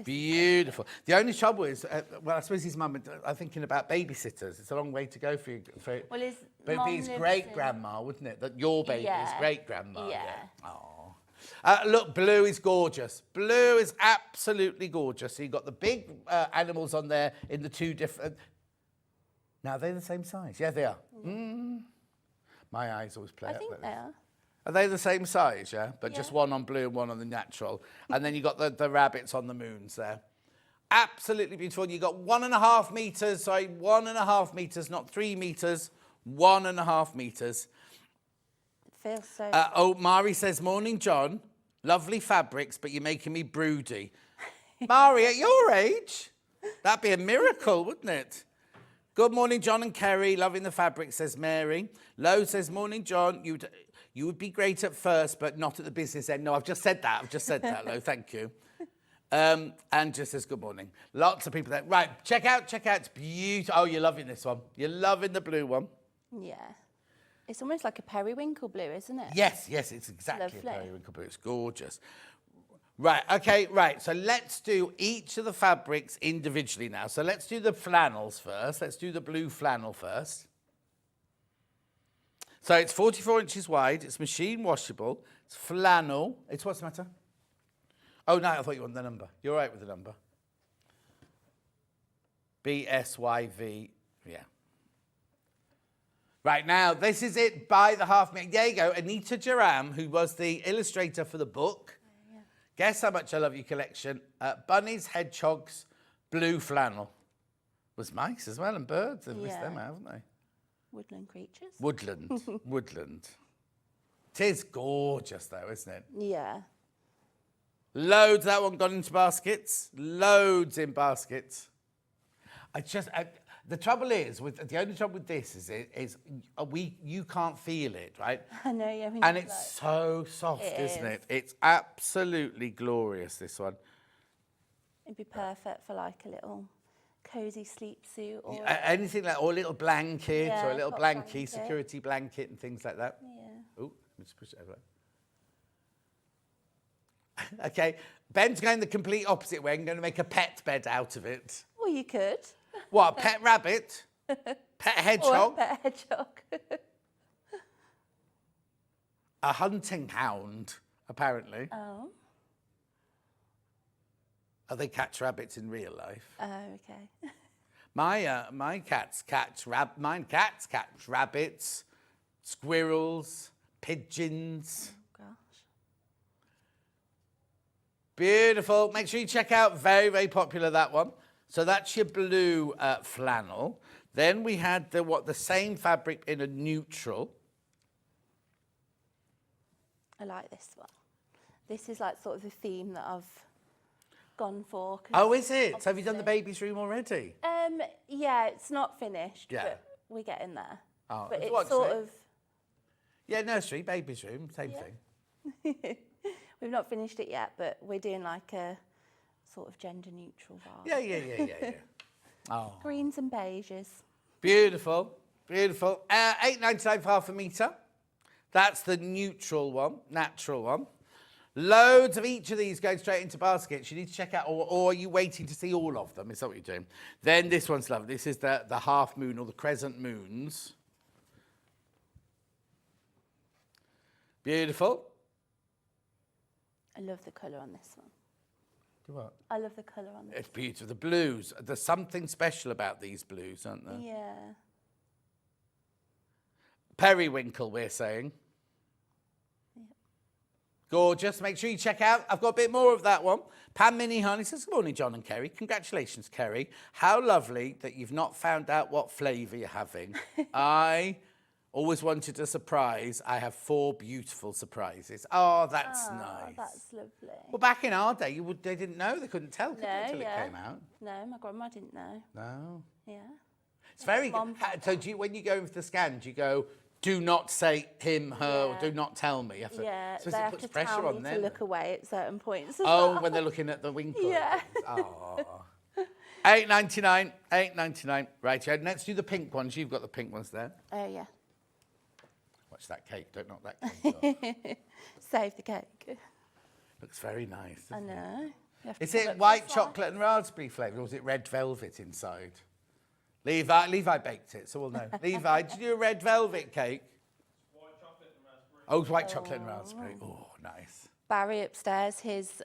Beautiful. The only trouble is, well, I suppose his mum are thinking about babysitters. It's a long way to go for you. Well, his but it'd be his great-grandma, wouldn't it? That your baby's great-grandma. Yeah. Aw. Look, blue is gorgeous. Blue is absolutely gorgeous. So you've got the big animals on there in the two different... Now, they're the same size. Yeah, they are. My eyes always play I up think like they this. are. Are they the same size, yeah? But just one on blue and one on the natural. And then you got the rabbits on the moons there. Absolutely beautiful. You got 1.5 meters, 1.5 meters, not 3 meters, 1.5 meters. It feels so... Mari says, morning, John. Lovely fabrics, but you're making me broody. Mari, at your age, that'd be a miracle, wouldn't it? Good morning, John and Kerry. Loving the fabric, says Mary. Lo says, morning, John. You would be great at first, but not at the business end. No, I've just said that, Lo. Thank you. And just says, good morning. Lots of people there. Right, check out. It's beautiful. Oh, you're loving this one. You're loving the blue one. Yeah. It's almost like a periwinkle blue, isn't it? Yes, it's exactly Lovely. a periwinkle blue. It's gorgeous. Right, okay, right. So let's do each of the fabrics individually now. So let's do the flannels first. Let's do the blue flannel first. So it's 44 inches wide, it's machine washable, it's flannel. It's what's the matter? Oh, no, I thought you wanted the number. You're right with the number. BSYV, yeah. Right, now, this is it by the half meter. There you go, Anita Jaram, who was the illustrator for the book. Yeah. Guess how much I love your collection. Bunnies, hedgehogs, blue flannel. Was mice as well, and birds. They've missed them out, haven't they? Woodland creatures. Woodland. Tis gorgeous though, isn't it? Yeah. Loads of that one gone into baskets. Loads in baskets. The trouble is, the only trouble with this is you can't feel it, right? I know, yeah. And it's so soft, isn't it? It's absolutely glorious, this one. It'd be perfect for like a little cozy sleep suit or anything like, or a little blanket, or a little blankie, blanket. security blanket and things like that. Yeah. Oh, let me just push it over. Okay, Ben's going the complete opposite way. I'm going to make a pet bed out of it. Well, you could. What, a pet rabbit? Pet hedgehog? Or a pet hedgehog. A hunting hound, apparently. Oh. Oh, they catch rabbits in real life. Oh, okay. My cats catch rabbits, squirrels, pigeons. Oh, gosh. Beautiful. Make sure you check out, very, very popular, that one. So that's your blue flannel. Then we had the same fabric in a neutral. I like this one. This is like sort of the theme that I've gone for. Oh, is it? So have you done the baby's room already? Yeah, it's not finished, Yeah. but we're getting there. Oh, but what, it's sort of... Yeah, nursery, baby's room, same thing. We've not finished it yet, but we're doing like a sort of gender neutral vibe. Yeah. Oh. Greens and beiges. Beautiful. £8.99 for half a metre. That's the neutral one, natural one. Loads of each of these going straight into baskets. You need to check out, or are you waiting to see all of them? Is that what you're doing? Then this one's lovely. This is the half moon or the crescent moons. Beautiful. I love the colour on this one. Do what? I love the colour on this. It's beautiful. The blues. There's something special about these blues, aren't there? Yeah. Periwinkle, we're saying. Gorgeous. Make sure you check out. I've got a bit more of that one. Pam Minnie Honey says, good morning, John and Kerry. Congratulations, Kerry. How lovely that you've not found out what flavour you're having. I always wanted a surprise. I have 4 beautiful surprises. Oh, that's nice. That's lovely. Well, back in our day, they didn't know. They couldn't tell, could they, until it came out? No, my grandma didn't know. No. Yeah. It's very good. So when you go in for the scan, do you go do not say him, her, or Yeah. do not tell me. You have to, Yeah, suppose they it have puts to pressure tell on me them. to look away at certain points as Oh, well. when they're looking at the winkle. Yeah. Oh. £8.99, £8.99. Right, yeah, let's do the pink ones. You've got the pink ones there. Oh, yeah. Watch that cake. Don't knock that cake off. Save the cake. Looks very nice. I Doesn't it? know. You have to Is put it up white the flag. chocolate and raspberry flavour, or is it red velvet inside? Levi baked it, so we'll know. Levi, did you do a red velvet cake? White chocolate and raspberry. Oh, it's white chocolate and raspberry. Oh, nice. Barry upstairs, his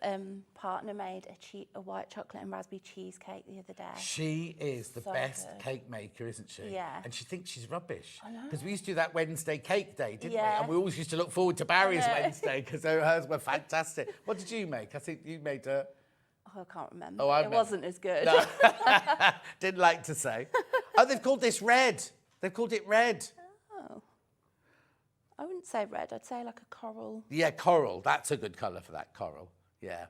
partner made a white chocolate and raspberry cheesecake the other day. She is the So best good. cake maker, isn't she? Yeah. And she thinks she's rubbish. I know. Because we used to do that Wednesday cake day, didn't we? Yeah. And we always used to look forward to Barry's know. Wednesday because hers were fantastic. What did you make? I think you made a... Oh, I can't remember. Oh, I it remember. wasn't as good. No. Didn't like to say. Oh, they've called this red. They've called it red. Oh. I wouldn't say red. I'd say like a coral. Yeah, coral. That's a good colour for that, coral. Yeah.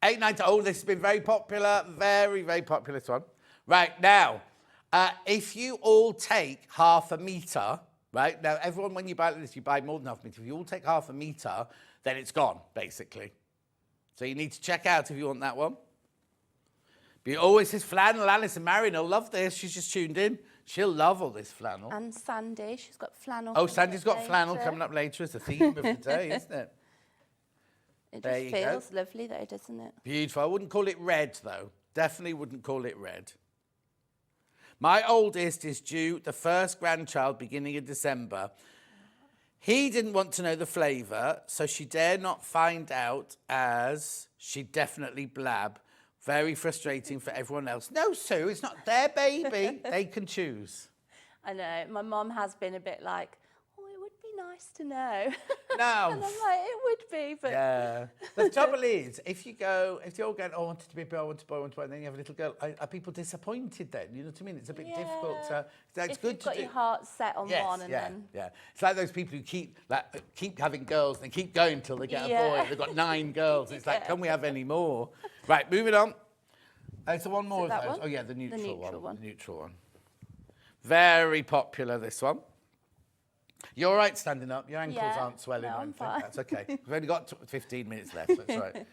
8.90. Oh, this has been very popular. Very, very popular, this one. Right, now, if you all take half a metre, right? Now, everyone, when you buy this, you buy more than half a metre. If you all take half a metre, then it's gone, basically. So you need to check out if you want that one. But it always says flannel. Alison Marion will love this. She's just tuned in. She'll love all this flannel. And Sandy, she's got flannel. Oh, coming Sandy's up got flannel later. coming up later as the theme of the day, isn't it? It There just you go. feels lovely though, doesn't it? Beautiful. I wouldn't call it red, though. Definitely wouldn't call it red. My oldest is due the first grandchild beginning of December. He didn't want to know the flavour, so she dare not find out, as she'd definitely blab. Very frustrating for everyone else. No, Sue, it's not their baby. They can choose. I know. My mum has been a bit like, oh, it would be nice to know. No. And I'm like, it would be, but Yeah. The trouble is, if you're all going, oh, I wanted to be a boy, I want to be a boy, I want to be a boy, and then you have a little girl, are people disappointed then? You know what I mean? It's a bit difficult to... It's if good you've to got do. your heart set on Yes, one and yeah, then... yeah. It's like those people who keep having girls and keep going till they get a Yeah. boy. They've got 9 girls. It's like, Yeah. can we have any more? Right, moving on. So one more of that those. one? Oh, yeah, the neutral, neutral one. The neutral one. Very popular, this one. You're all right standing up? Your ankles Yeah. aren't swelling No, or I'm anything? fine. That's okay. We've only got 15 minutes left. That's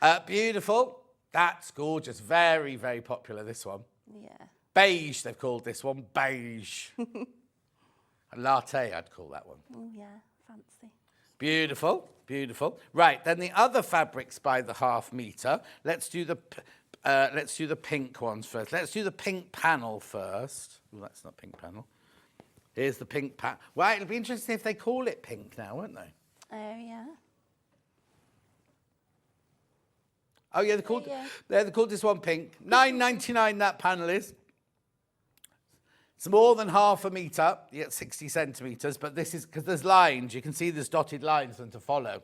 right. Beautiful. That's gorgeous. Very, very popular, this one. Yeah. Beige, they've called this one. Beige. A latte, I'd call that one. Oh, yeah. Fancy. Beautiful, beautiful. Right, then the other fabrics by the half metre. Let's do the pink ones first. Let's do the pink panel first. Oh, that's not pink panel. Here's the pink panel. Right, it'll be interesting if they call it pink now, won't they? Oh, yeah. Oh yeah, Yeah. they called this one pink. $9.99 that panel is. It's more than half a metre. You get 60 centimetres, but this is because there's lines. You can see there's dotted lines and to follow.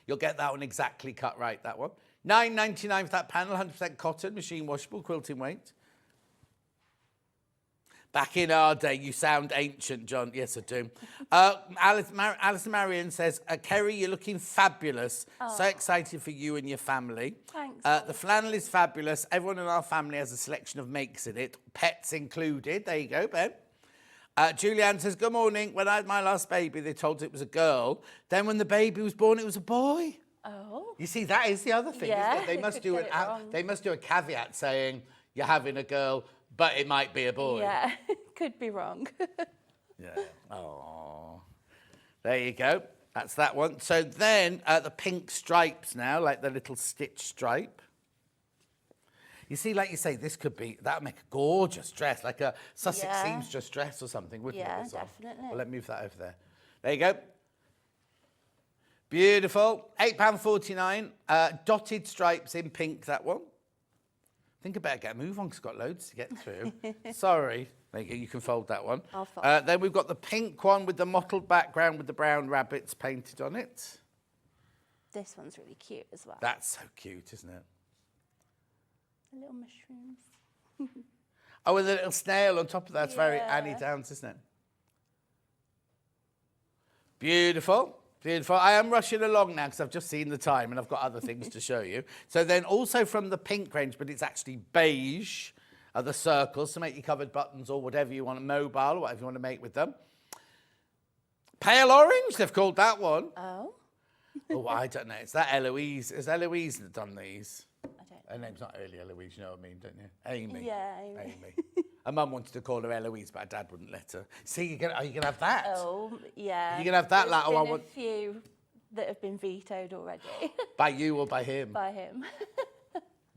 You'll get that one exactly cut right, that one. $9.99 for that panel, 100% cotton, machine washable, quilting weight. Back in our day, you sound ancient, John. Yes, I do. Alison Marion says, Kerry, you're looking fabulous. So excited for you and your family. Thanks, The flannel is fabulous. Everyone in our family has a selection of makes in it, pets included. There you go, Ben. Julianne says, good morning. When I had my last baby, they told it was a girl. Then when the baby was born, it was a boy. Oh. You see, that is the other thing, Yeah, isn't it? They must do a caveat saying you're having a girl, but it might be a boy. Yeah. Could be wrong. Yeah. Oh. There you go. That's that one. So then the pink stripes now, like the little stitch stripe. You see, like you say, that would make a gorgeous dress, like a Sussex seamstress dress or something, wouldn't it? Yeah, this one? definitely. Well, let me move that over there. There you go. Beautiful. £8.49. Dotted stripes in pink, that one. I think I better get a move on because I've got loads to get through. Sorry. There you go, you can fold that one. I'll fold. Then we've got the pink one with the mottled background with the brown rabbits painted on it. This one's really cute as well. That's so cute, isn't it? The little mushrooms. Oh, with a little snail on top of that. It's very Yeah. Annie Downs, isn't it? Beautiful. Beautiful. I am rushing along now because I've just seen the time and I've got other things to show you. So then also from the pink range, but it's actually beige, are the circles to make your covered buttons or whatever you want, mobile or whatever you want to make with them. Pale orange, they've called that one. Oh, Oh, I don't know. It's that Eloise. Is Eloise that done these? I don't. Her name's not really Eloise, you know what I mean, don't you? Amy. Yeah, Amy. Her mum wanted to call her Eloise, but her dad wouldn't let her. See, are you gonna have that? Oh, yeah. You can have that, There's like, oh, I been want- a few that have been vetoed already By you or by him? by him.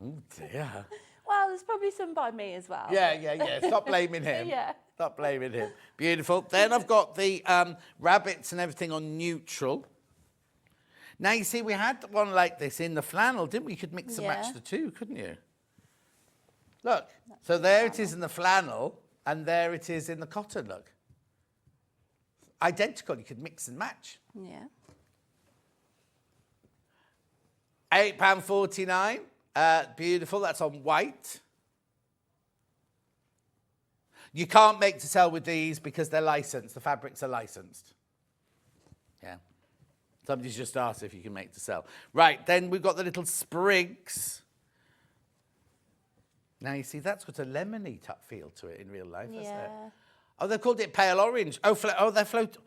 Oh dear. Well, there's probably some by me as well. Yeah. Stop blaming him. Yeah. Stop blaming him. Beautiful. Then I've got the rabbits and everything on neutral. Now, you see, we had one like this in the flannel, didn't we? You could mix and match Yeah. the two, couldn't you? Look. So there it is in the flannel, and there it is in the cotton, look. Identical. You could mix and match. Yeah. £8.49. Beautiful. That's on white. You can't make to sell with these because they're licensed. The fabrics are licensed. Yeah. Somebody's just asked if you can make to sell. Right, then we've got the little sprigs. Now, you see, that's got a lemony feel to it in real life, hasn't it? Yeah. Oh, they've called it pale orange. Oh, they're floating.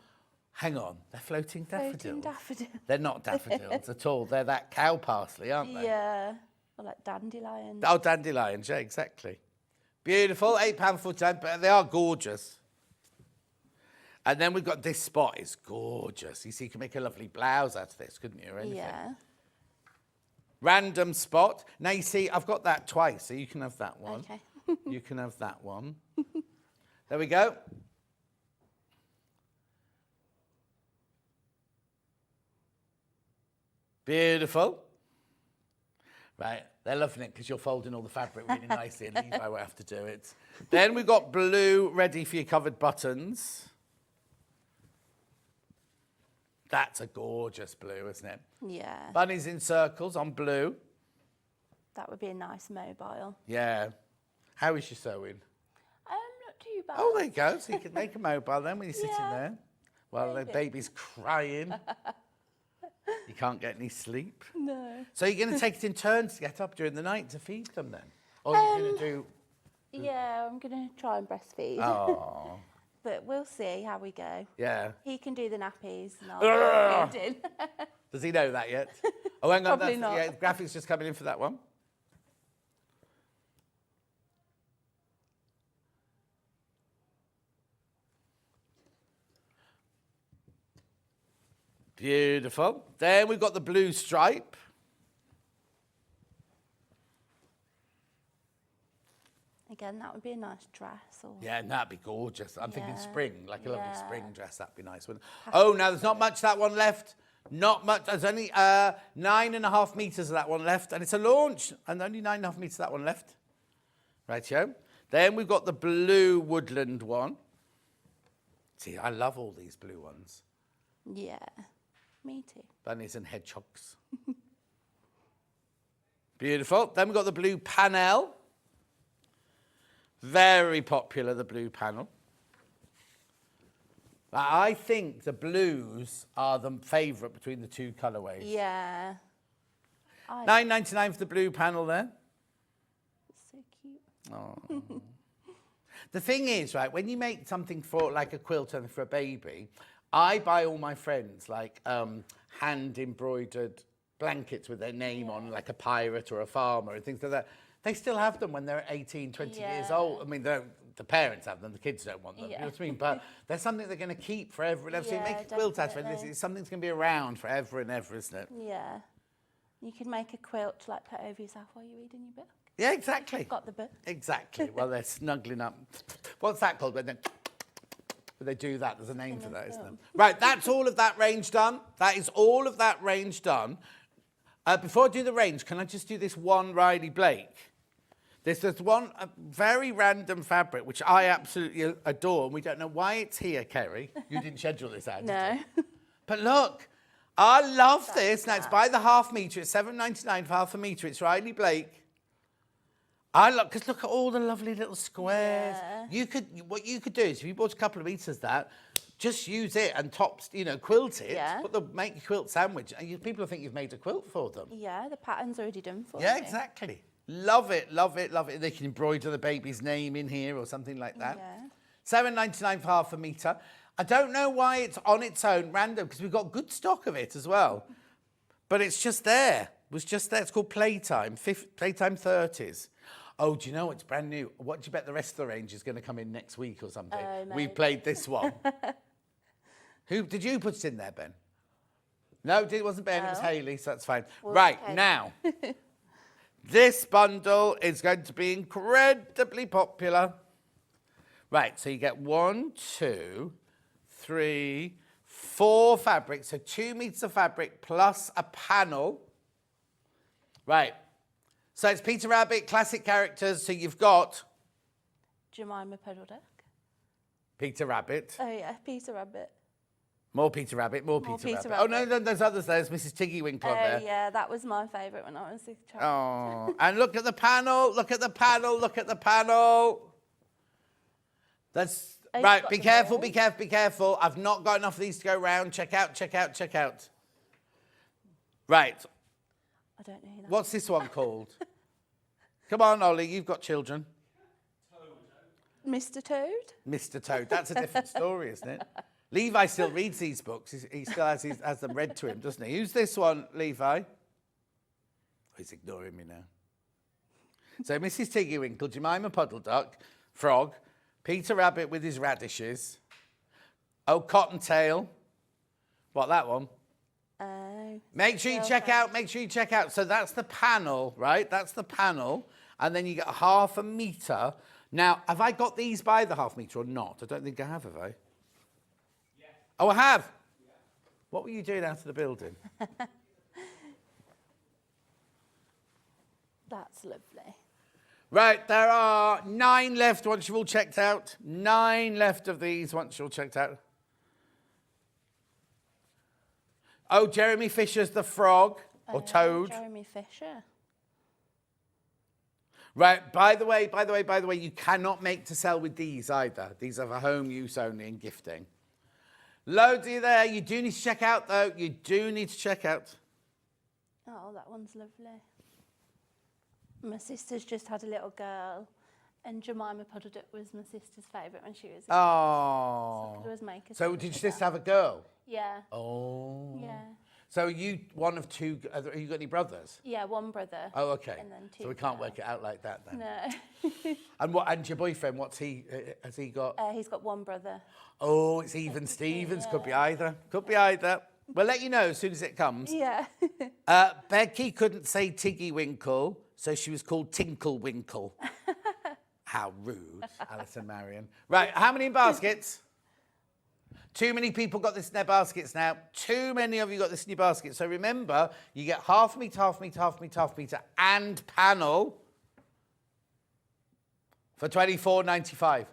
Hang on, they're floating daffodils. Floating daffodil. They're not daffodils at all. They're that cow parsley, aren't they? Yeah. Or like dandelions. Oh, dandelions, yeah, exactly. Beautiful, £8.49, but they are gorgeous. And then we've got this spot. It's gorgeous. You see, you can make a lovely blouse out of this, couldn't you, or anything? Yeah. Random spot. Now, you see, I've got that twice, so you can have that one. Okay. You can have that one. There we go. Beautiful. Right, they're loving it because you're folding all the fabric really nicely and Levi won't have to do it. Then we've got blue ready for your covered buttons. That's a gorgeous blue, isn't it? Yeah. Bunnies in circles on blue. That would be a nice mobile. Yeah. How is your sewing? Not too bad. Oh, there you go. So you can make a mobile then when you're sitting Yeah. there. While the Maybe. baby's crying. You can't get any sleep. No. So you're going to take it in turns to get up during the night to feed them then? Or you're going to do... Yeah, I'm going to try and breastfeed. Oh, But we'll see how we go. yeah. He can do the nappies and I'll do the feeding. Does he know that yet? Oh, hang on. Probably not. Yeah, graphics just coming in for that one. Beautiful. Then we've got the blue stripe. Again, that would be a nice dress. Or Yeah, and that'd be gorgeous. I'm thinking Yeah. spring, like a lovely Yeah. spring dress. That'd be nice, wouldn't it? Oh, now there's not much of that one left. Not much. There's only 9.5 metres of that one left. And it's a launch. And only 9.5 metres of that one left. Rightio. Then we've got the blue woodland one. See, I love all these blue ones. Yeah, me too. Bunnies and hedgehogs. Beautiful. Then we've got the blue panel. Very popular, the blue panel. I think the blues are the favourite between the two colourways. Yeah. $9.99 for the blue panel there. It's so cute. Oh. The thing is, right, when you make something for like a quilt and for a baby, I buy all my friends like hand embroidered blankets with their name on, like a pirate or a farmer and things like that. They still have them when they're 18, 20 years Yeah. old. I mean, the parents have them, the kids don't want them. You know what I mean? But they're something they're going to keep forever and ever. So you Yeah, make a quilt out of it. definitely. It's something that's going to be around forever and ever, isn't it? Yeah. You could make a quilt to like put over yourself while you're reading your book. Yeah, exactly. Got the book. Exactly. Well, they're snuggling up. What's that called? When they do that, there's a name for that, isn't there? Right, that's all of that range done. That is all of that range done. Before I do the range, can I just do this one Riley Blake? There's one very random fabric, which I absolutely adore, and we don't know why it's here, Kerry. You didn't schedule this out, did No. you? But look, I love this. Now, it's by the half metre. It's $7.99 for half a metre. It's Riley Blake. I love, because look at all the lovely little squares. Yeah. What you could do is, if you bought a couple of meters of that, just use it and quilt it. Yeah. Make your quilt sandwich. And people think you've made a quilt for them. Yeah, the pattern's already done for Yeah, you. exactly. Love it, love it, love it. They can embroider the baby's name in here or something like that. Yeah. $7.99 for half a metre. I don't know why it's on its own random, because we've got good stock of it as well. But it's just there. It was just there. It's called Playtime, Playtime 30s. Oh, do you know it's brand new? What do you bet the rest of the range is going to come in next week or something? We've played this one. Who did you put it in there, Ben? No, it wasn't Ben. It was Hayley, so that's fine. Well, right, okay. Now, this bundle is going to be incredibly popular. Right, so you get 1, 2, 3, 4 fabrics. So 2 meters of fabric plus a panel. Right. So it's Peter Rabbit, classic characters. So you've got... Jemima Puddle Duck. Peter Rabbit. Oh, yeah, Peter Rabbit. More Peter Rabbit, more Peter Rabbit. Oh, no, there's others. There's Mrs. Tiggy Winkle there. Oh, yeah, that was my favourite when I was a child. Oh, and look at the panel, look at the panel, look at the panel. That's... Right, be careful, be careful, be careful. I've not got enough of these to go round. Check out, check out, check out. Right. I don't know. What's this one called? Come on, Ollie, you've got children. Toad. Mr. Toad? Mr. Toad. That's a different story, isn't it? Levi still reads these books. He still has them read to him, doesn't he? Who's this one, Levi? Oh, he's ignoring me now. So Mrs. Tiggy Winkle, Jemima Puddle Duck, Frog, Peter Rabbit with his radishes. Oh, Cottontail. What, that one? Make sure you check out, make sure you check out. So that's the panel, right? That's the panel. And then you get 1/2 metre. Now, have I got these by the 1/2 metre or not? I don't think I have I? Yeah. Oh, I have? Yeah. What were you doing out of the building? That's lovely. Right, there are 9 left once you've all checked out. 9 left of these once you're all checked out. Oh, Jeremy Fisher's the frog, or toad. Jeremy Fisher. Right, by the way, you cannot make to sell with these either. These are for home use only and gifting. Loads of you there. You do need to check out, though. You do need to check out. Oh, that one's lovely. My sister's just had a little girl, and Jemima Puddle Duck was my sister's favourite when she was a Oh. So did your sister have a girl? Yeah. Oh. Yeah. So are you one of 2, have you got any brothers? Yeah, 1 brother. Oh, okay. And then 2 so we can't work it out like that then. No. And your boyfriend, what's he, has he got? He's got 1 brother. Oh, it's even Stevens. Yeah. Could be either. Could be either. We'll let you know as soon as it comes. Yeah. Becky couldn't say Tiggy Winkle, so she was called Tinkle Winkle. How rude, Alison Marion. Right, how many in baskets? Too many people got this in their baskets now. Too many of you got this in your basket. So remember, you get 1/2 metre, 1/2 metre, 1/2 metre, 1/2 metre, and panel for £24.95.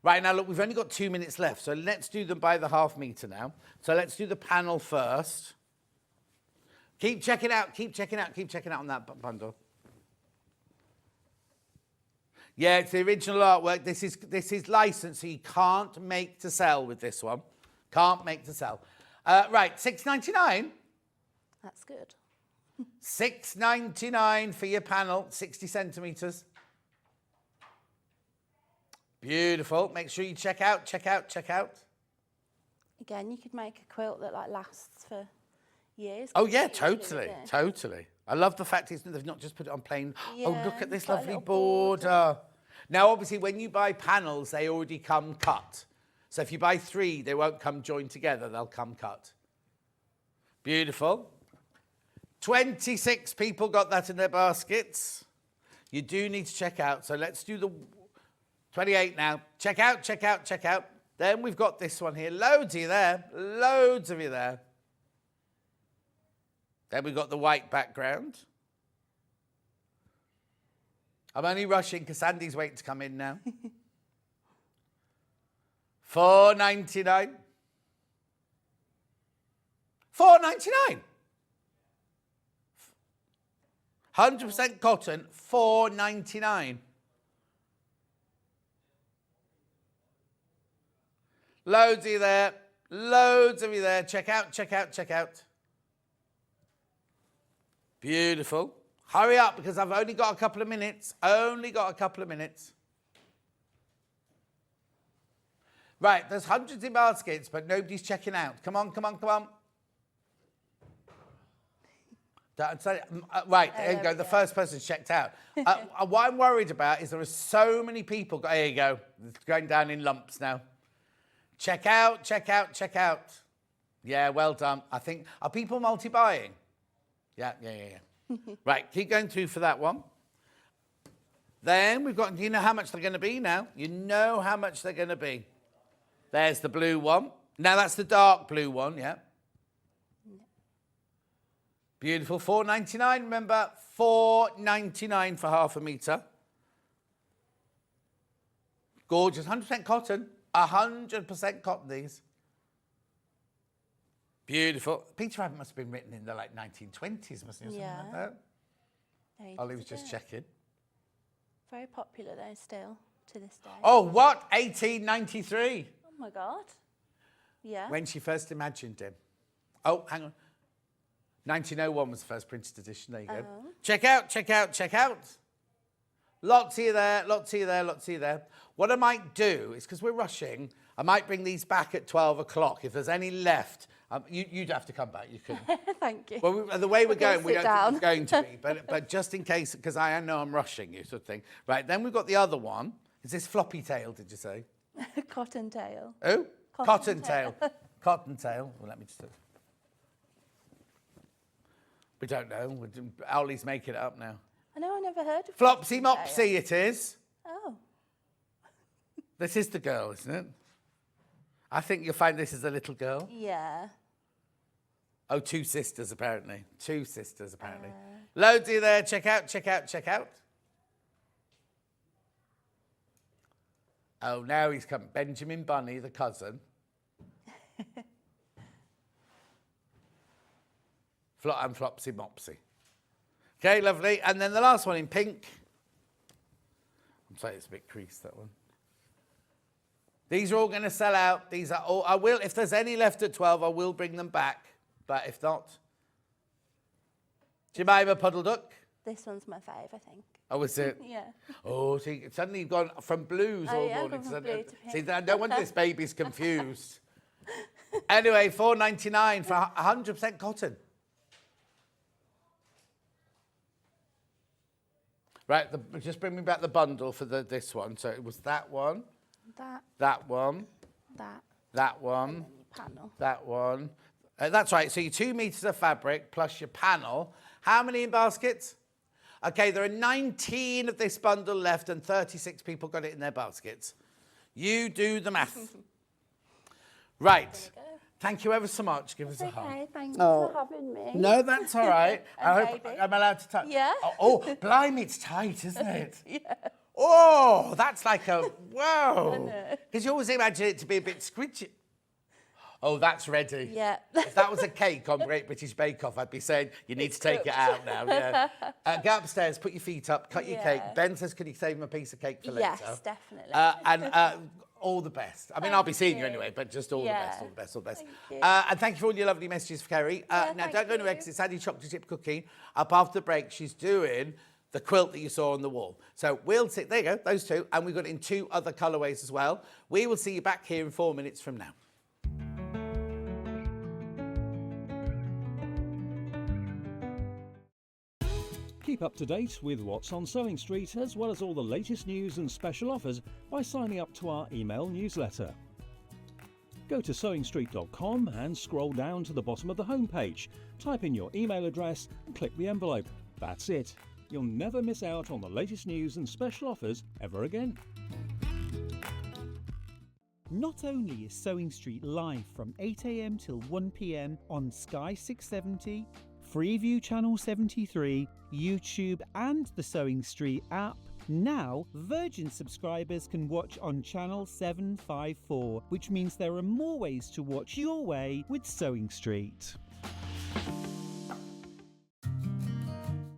Right, now look, we've only got 2 minutes left, so let's do them by the 1/2 metre now. So let's do the panel first. Keep checking out, keep checking out, keep checking out on that bundle. Yeah, it's the original artwork. This is licensed, so you can't make to sell with this one. Can't make to sell. Right, £6.99. That's good. £6.99 for your panel, 60 centimetres. Beautiful. Make sure you check out, check out, check out. Again, you could make a quilt that lasts for years. Oh yeah, totally, totally. I love the fact they've not just put it on plain. Yeah, oh, look at this lovely border. Now, obviously, when you buy panels, they already come cut. So if you buy 3, they won't come joined together. They'll come cut. Beautiful. 26 people got that in their baskets. You do need to check out. So let's do the 28 now. Check out, check out, check out. Then we've got this one here. Loads of you there. Loads of you there. Then we've got the white background. I'm only rushing because Sandy's waiting to come in now. $4.99. $4.99. 100% cotton, $4.99. Loads of you there. Loads of you there. Check out, check out, check out. Beautiful. Hurry up because I've only got a couple of minutes. Only got a couple of minutes. Right, there's hundreds in baskets, but nobody's checking out. Come on, come on, come on. Right, there you go. The first person's checked out. What I'm worried about is there are so many people. There you go. It's going down in lumps now. Check out, check out, check out. Yeah, well done. I think, are people multi-buying? Yeah. Right, keep going through for that one. Then we've got, you know how much they're going to be now? You know how much they're going to be. There's the blue one. Now that's the dark blue one, yeah. Beautiful, $4.99, remember, $4.99 for half a metre. Gorgeous, 100% cotton, 100% cotton these. Beautiful. Peter Rabbit must have been written in the 1920s, mustn't it? Yeah. Something like that. Ollie was just checking. Very popular though still, to this day. Oh, what? 1893. Oh my God. Yeah. When she first imagined him. Oh, hang on. 1901 was the first printed edition. There you go. Check out, check out, check out. Lots of you there, lots of you there, lots of you there. What I might do is, because we're rushing, I might bring these back at 12 o'clock. If there's any left, you'd have to come back. You couldn't. Thank you. Well, the way we're going, we don't think it's going to be. down. But just in case, because I know I'm rushing you, sort of thing. Right, then we've got the other one. Is this floppy tail, did you say? Cottontail. Oh? Cottontail. Cottontail. Well, let me just... We don't know. Owlie's making it up now. I know, I never heard of Flopsy Cottontail. Mopsy it is. Oh. This is the girl, isn't it? I think you'll find this is a little girl. Yeah. Oh, two sisters, apparently. Two sisters, apparently. Loads of you there. Check out, check out, check out. Oh, now he's come. Benjamin Bunny, the cousin. And Flopsy Mopsy. Okay, lovely. And then the last one in pink. I'm sorry, it's a bit creased, that one. These are all going to sell out. These are all, I will, if there's any left at 12, I will bring them back. But if not, Jemima Puddle Duck. This one's my fave, I think. Oh, is it? Yeah. Oh, see, suddenly you've gone from blues all yeah, morning. from blue to pink. See, no wonder this baby's confused. Anyway, $4.99 for 100% cotton. Right, just bring me back the bundle for this one. So it was that one, that one, that one, panel. that one. That's right, so your 2 meters of fabric plus your panel. How many in baskets? Okay, there are 19 of this bundle left and 36 people got it in their baskets. You do the math. Right. Thank you ever so much. Give us a hug. Okay, thanks for having me. No, that's all right. I hope baby. I'm allowed to touch. Yeah. Oh, blimey, it's tight, isn't it? Yeah. Oh, that's like a, whoa. Because you always imagine it to be a bit squidgy. Oh, that's ready. Yeah. If that was a cake on Great British Bake Off, I'd be saying, you need to take it out now. Yeah. Go upstairs, put your feet up, cut your cake. Ben says, could you save him a piece of cake for later? Yes, definitely. And all the best. I mean, I'll be seeing you anyway, but just all the best, all the best, all the best. Thank you. And thank you for all your lovely messages for Kerry. Now, thank don't go anywhere you. because it's Sandy chocolate chip cookie. Up after the break, she's doing the quilt that you saw on the wall. So we'll see. There you go, those two. And we've got it in 2 other colourways as well. We will see you back here in 4 minutes from now. Keep up to date with what's on Sewing Street, as well as all the latest news and special offers by signing up to our email newsletter. Go to sewingstreet.com and scroll down to the bottom of the homepage. Type in your email address and click the envelope. That's it. You'll never miss out on the latest news and special offers ever again. Not only is Sewing Street live from 8 AM till 1 PM on Sky 670, Freeview Channel 73, YouTube and the Sewing Street app, now Virgin subscribers can watch on Channel 754, which means there are more ways to watch your way with Sewing Street.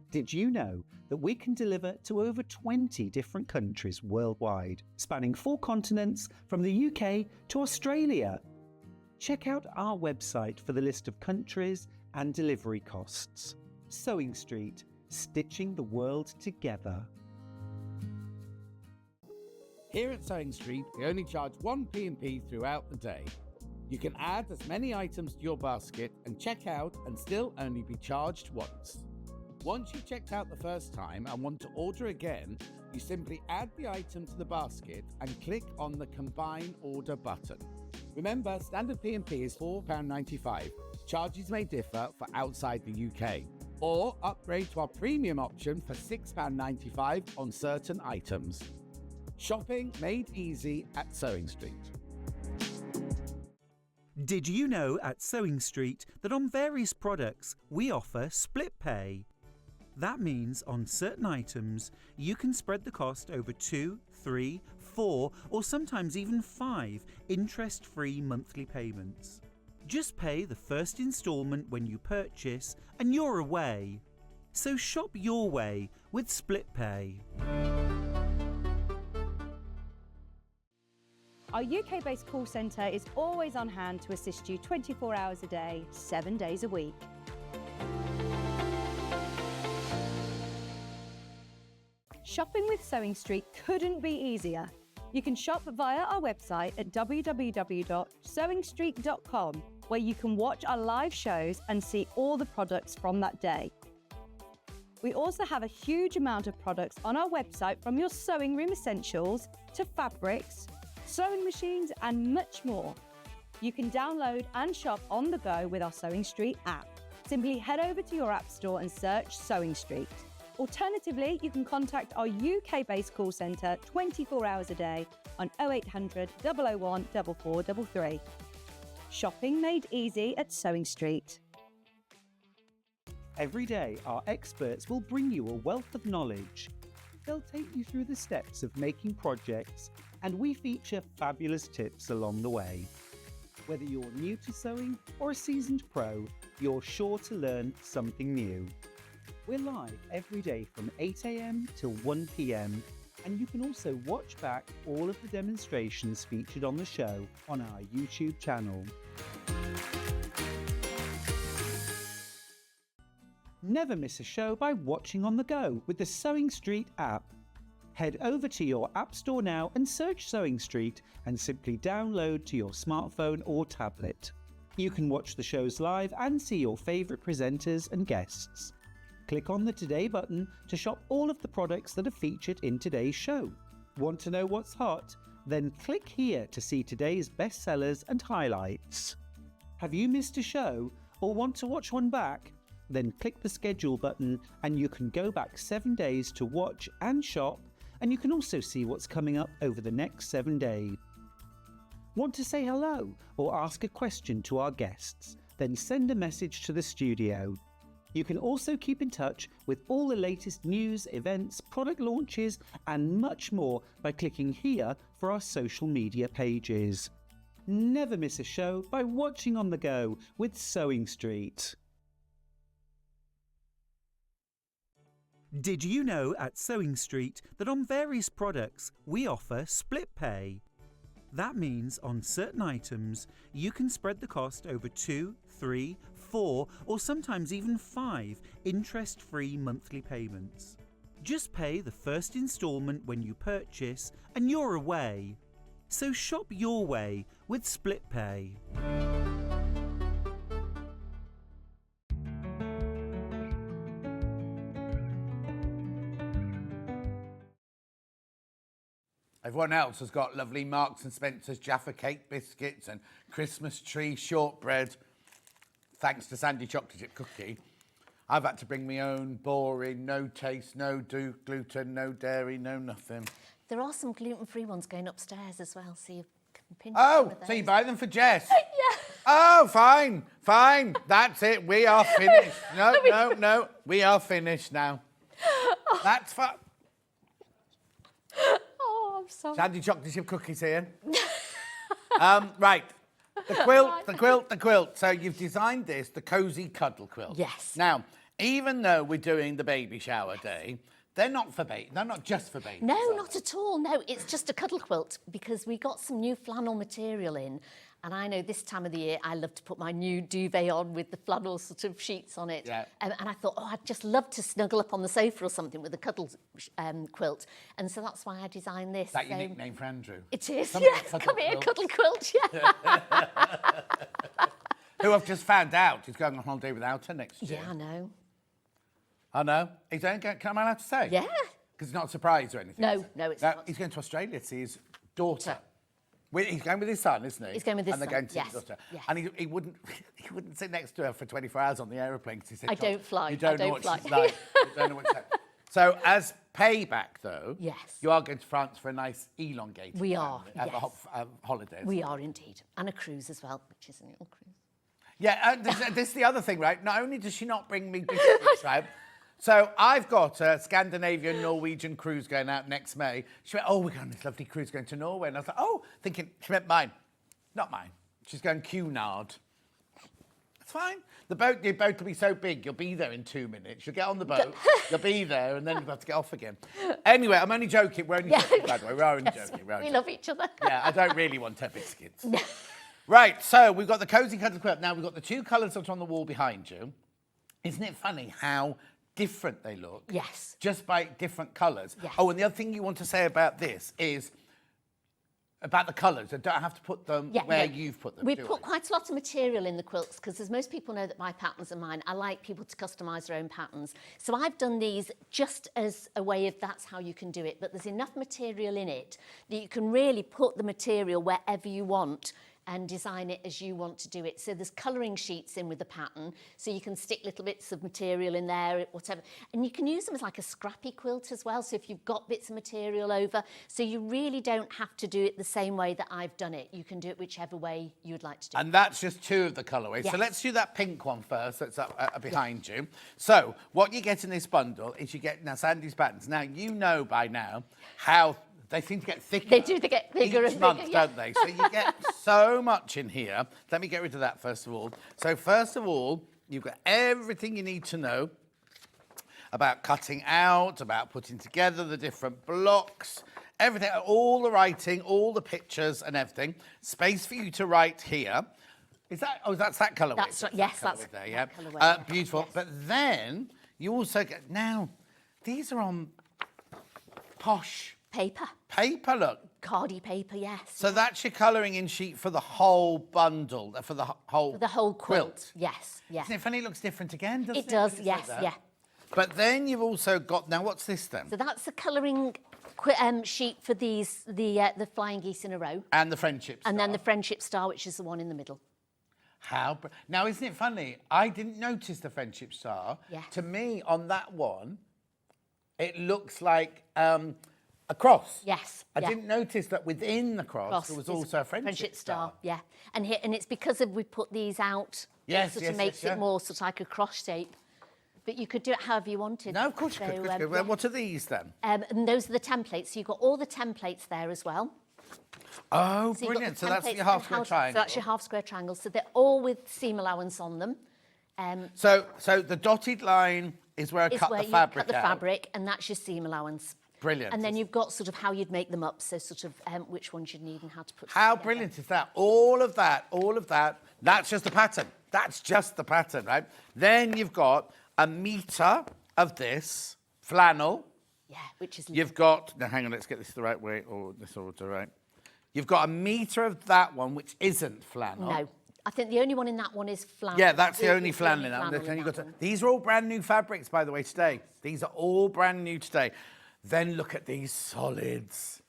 Did you know that we can deliver to over 20 different countries worldwide, spanning 4 continents from the UK to Australia? Check out our website for the list of countries and delivery costs. Sewing Street, stitching the world together. Here at Sewing Street, we only charge one P&P throughout the day. You can add as many items to your basket and check out and still only be charged once. Once you've checked out the first time and want to order again, you simply add the item to the basket and click on the Combine Order button. Remember, standard P&P is £4.95. Charges may differ for outside the UK. Or upgrade to our premium option for £6.95 on certain items. Shopping made easy at Sewing Street. Did you know at Sewing Street that on various products we offer split pay? That means on certain items you can spread the cost over 2, 3, 4 or sometimes even 5 interest-free monthly payments. Just pay the first instalment when you purchase and you're away. So shop your way with split pay. Our UK-based call centre is always on hand to assist you 24 hours a day, 7 days a week. Shopping with Sewing Street couldn't be easier. You can shop via our website at www.sewingstreet.com, where you can watch our live shows and see all the products from that day. We also have a huge amount of products on our website, from your sewing room essentials to fabrics, sewing machines and much more. You can download and shop on the go with our Sewing Street app. Simply head over to your app store and search Sewing Street. Alternatively, you can contact our UK-based call centre 24 hours a day on 0800 001 4433. Shopping made easy at Sewing Street. Every day, our experts will bring you a wealth of knowledge. They'll take you through the steps of making projects, and we feature fabulous tips along the way. Whether you're new to sewing or a seasoned pro, you're sure to learn something new. We're live every day from 8 AM till 1 PM, and you can also watch back all of the demonstrations featured on the show on our YouTube channel. Never miss a show by watching on the go with the Sewing Street app. Head over to your app store now and search Sewing Street and simply download to your smartphone or tablet. You can watch the shows live and see your favourite presenters and guests. Click on the Today button to shop all of the products that are featured in today's show. Want to know what's hot? Then click here to see today's bestsellers and highlights. Have you missed a show or want to watch one back? Then click the schedule button and you can go back 7 days to watch and shop, and you can also see what's coming up over the next 7 days. Want to say hello or ask a question to our guests? Then send a message to the studio. You can also keep in touch with all the latest news, events, product launches and much more by clicking here for our social media pages. Never miss a show by watching on the go with Sewing Street. Did you know at Sewing Street that on various products we offer split pay? That means on certain items you can spread the cost over 2, 3, 4 or sometimes even 5 interest-free monthly payments. Just pay the first instalment when you purchase and you're away. So shop your way with split pay. Everyone else has got lovely Marks and Spencer's Jaffa cake biscuits and Christmas tree shortbread. Thanks to Sandi chocolate chip cookie. I've had to bring my own boring, no taste, no gluten, no dairy, no nothing. There are some gluten-free ones going upstairs as well, so you can pinch Oh, some of those. so you buy them for Jess? Yeah. Oh, fine, fine. That's it. We are finished. No. We are finished now. That's fine. Oh, I'm sorry. Sandi chocolate chip cookies here. Right. The quilt. So you've designed this, the Cosy Cuddle quilt. Yes. Now, even though we're doing the baby shower day, they're not just for babies. No, are not at all. No, it's just a cuddle quilt because we got some new flannel material in And I know this time of the year, I love to put my new duvet on with the flannel sort of sheets on it. Yeah. And I thought, oh, I'd just love to snuggle up on the sofa or something with a Cuddle quilt. And so that's why I designed this. Is that your nickname for Andrew? It is, Somebody yes. Cuddle Come here, quilt. Cuddle quilt, yeah. Who I've just found out is going on holiday without her next year. Yeah, I know. I know. He's going, am I allowed to say? Yeah. Because it's not a surprise or anything. No, no, it's not. He's going to Australia to see his daughter. He's going with his son, isn't he? He's going with his and they're son, going to see yes, his daughter. yes. And he wouldn't sit next to her for 24 hours on the aeroplane because he said, I don't fly, You don't I know don't what fly." she's like. You don't know what she's like. So as payback, though, Yes. you are going to France for a nice elongated We are, family, yes. holiday. We are indeed. And a cruise as well, which is a little cruise. Yeah, this is the other thing, right? Not only does she not bring me biscuits, right? So I've got a Scandinavian Norwegian cruise going out next May. She went, oh, we're going on this lovely cruise going to Norway. And I was like, oh, thinking, she meant mine. Not mine. She's going Cunard. It's fine. The boat will be so big, you'll be there in 2 minutes. You'll get on the boat, you'll be there, and then you'll have to get off again. Anyway, I'm only joking. We're only joking, by the way. We are only joking. We love each other. Yeah, I don't really want her biscuits. Right, so we've got the Cosy Cuddle Quilt. Now, we've got the two colours that's on the wall behind you. Isn't it funny how different they look? Yes. Just by different colours. Yes. Oh, and the other thing you want to say about this is about the colours. I don't have to put them where you've put them, We do put I? quite a lot of material in the quilts because as most people know that my patterns are mine, I like people to customise their own patterns. So I've done these just as a way of that's how you can do it. But there's enough material in it that you can really put the material wherever you want and design it as you want to do it. So there's colouring sheets in with the pattern, so you can stick little bits of material in there, whatever. And you can use them as like a scrappy quilt as well, so if you've got bits of material over. So you really don't have to do it the same way that I've done it. You can do it whichever way you would like to do it. And that's just two of the colourways. Yes. So let's do that pink one first that's up behind you. So what you get in this bundle is you get, now Sandi's patterns. Now, you know by now how they seem to get thicker. They do, they get bigger each and month, bigger, yeah. don't they? So you get so much in here. Let me get rid of that first of all. So first of all, you've got everything you need to know about cutting out, about putting together the different blocks, everything, all the writing, all the pictures and everything. Space for you to write here. Is that, oh, that's that colourway? That's right, yes, that's there, yeah. that colourway, yeah. Beautiful. Yes. But then you also get, now, these are on posh Paper, look. cardy paper, yes. So that's your colouring in sheet for the whole bundle, for the whole The whole quilt. Yes, yes. Isn't it funny? It looks different again, doesn't it? It does, when you say yes, that? yeah. But then you've also got, now what's this then? So that's the colouring sheet for these, the flying geese in a row. And the friendship star. And then the friendship star, which is the one in the middle. Now, isn't it funny? I didn't notice the friendship star. Yeah. To me, on that one, it looks like a cross. Yes. I didn't notice that within the cross there was is also a friendship star. Yeah. And it's because of we put these out. Yes, It yes, makes yes, it more sort of like a cross shape. But you could do it however you wanted. No, of course you could. yeah. Well, what are these then? And those are the templates. So you've got all the templates there as well. Oh, So you've got brilliant. the So that's templates your half and square how to- triangle. So that's your half square triangle. So they're all with seam allowance on them. So the dotted line is where I Is cut where the you fabric cut the out. fabric, and that's your seam allowance. Brilliant. And then you've got sort of how you'd make them up, so sort of which ones you'd need and how to put them How together. brilliant is that? All of that, that's just the pattern. That's just the pattern, right? Then you've got a metre of this flannel. Yeah, which is... You've got, now hang on, let's get this the right way, or this order right. You've got a metre of that one, which isn't flannel. No. I think the only one in that one is flannel. Yeah, that's the It's only flannel in that one. Then you've got these are all brand new fabrics, by the way, today. These are all brand new today. Then look at these solids.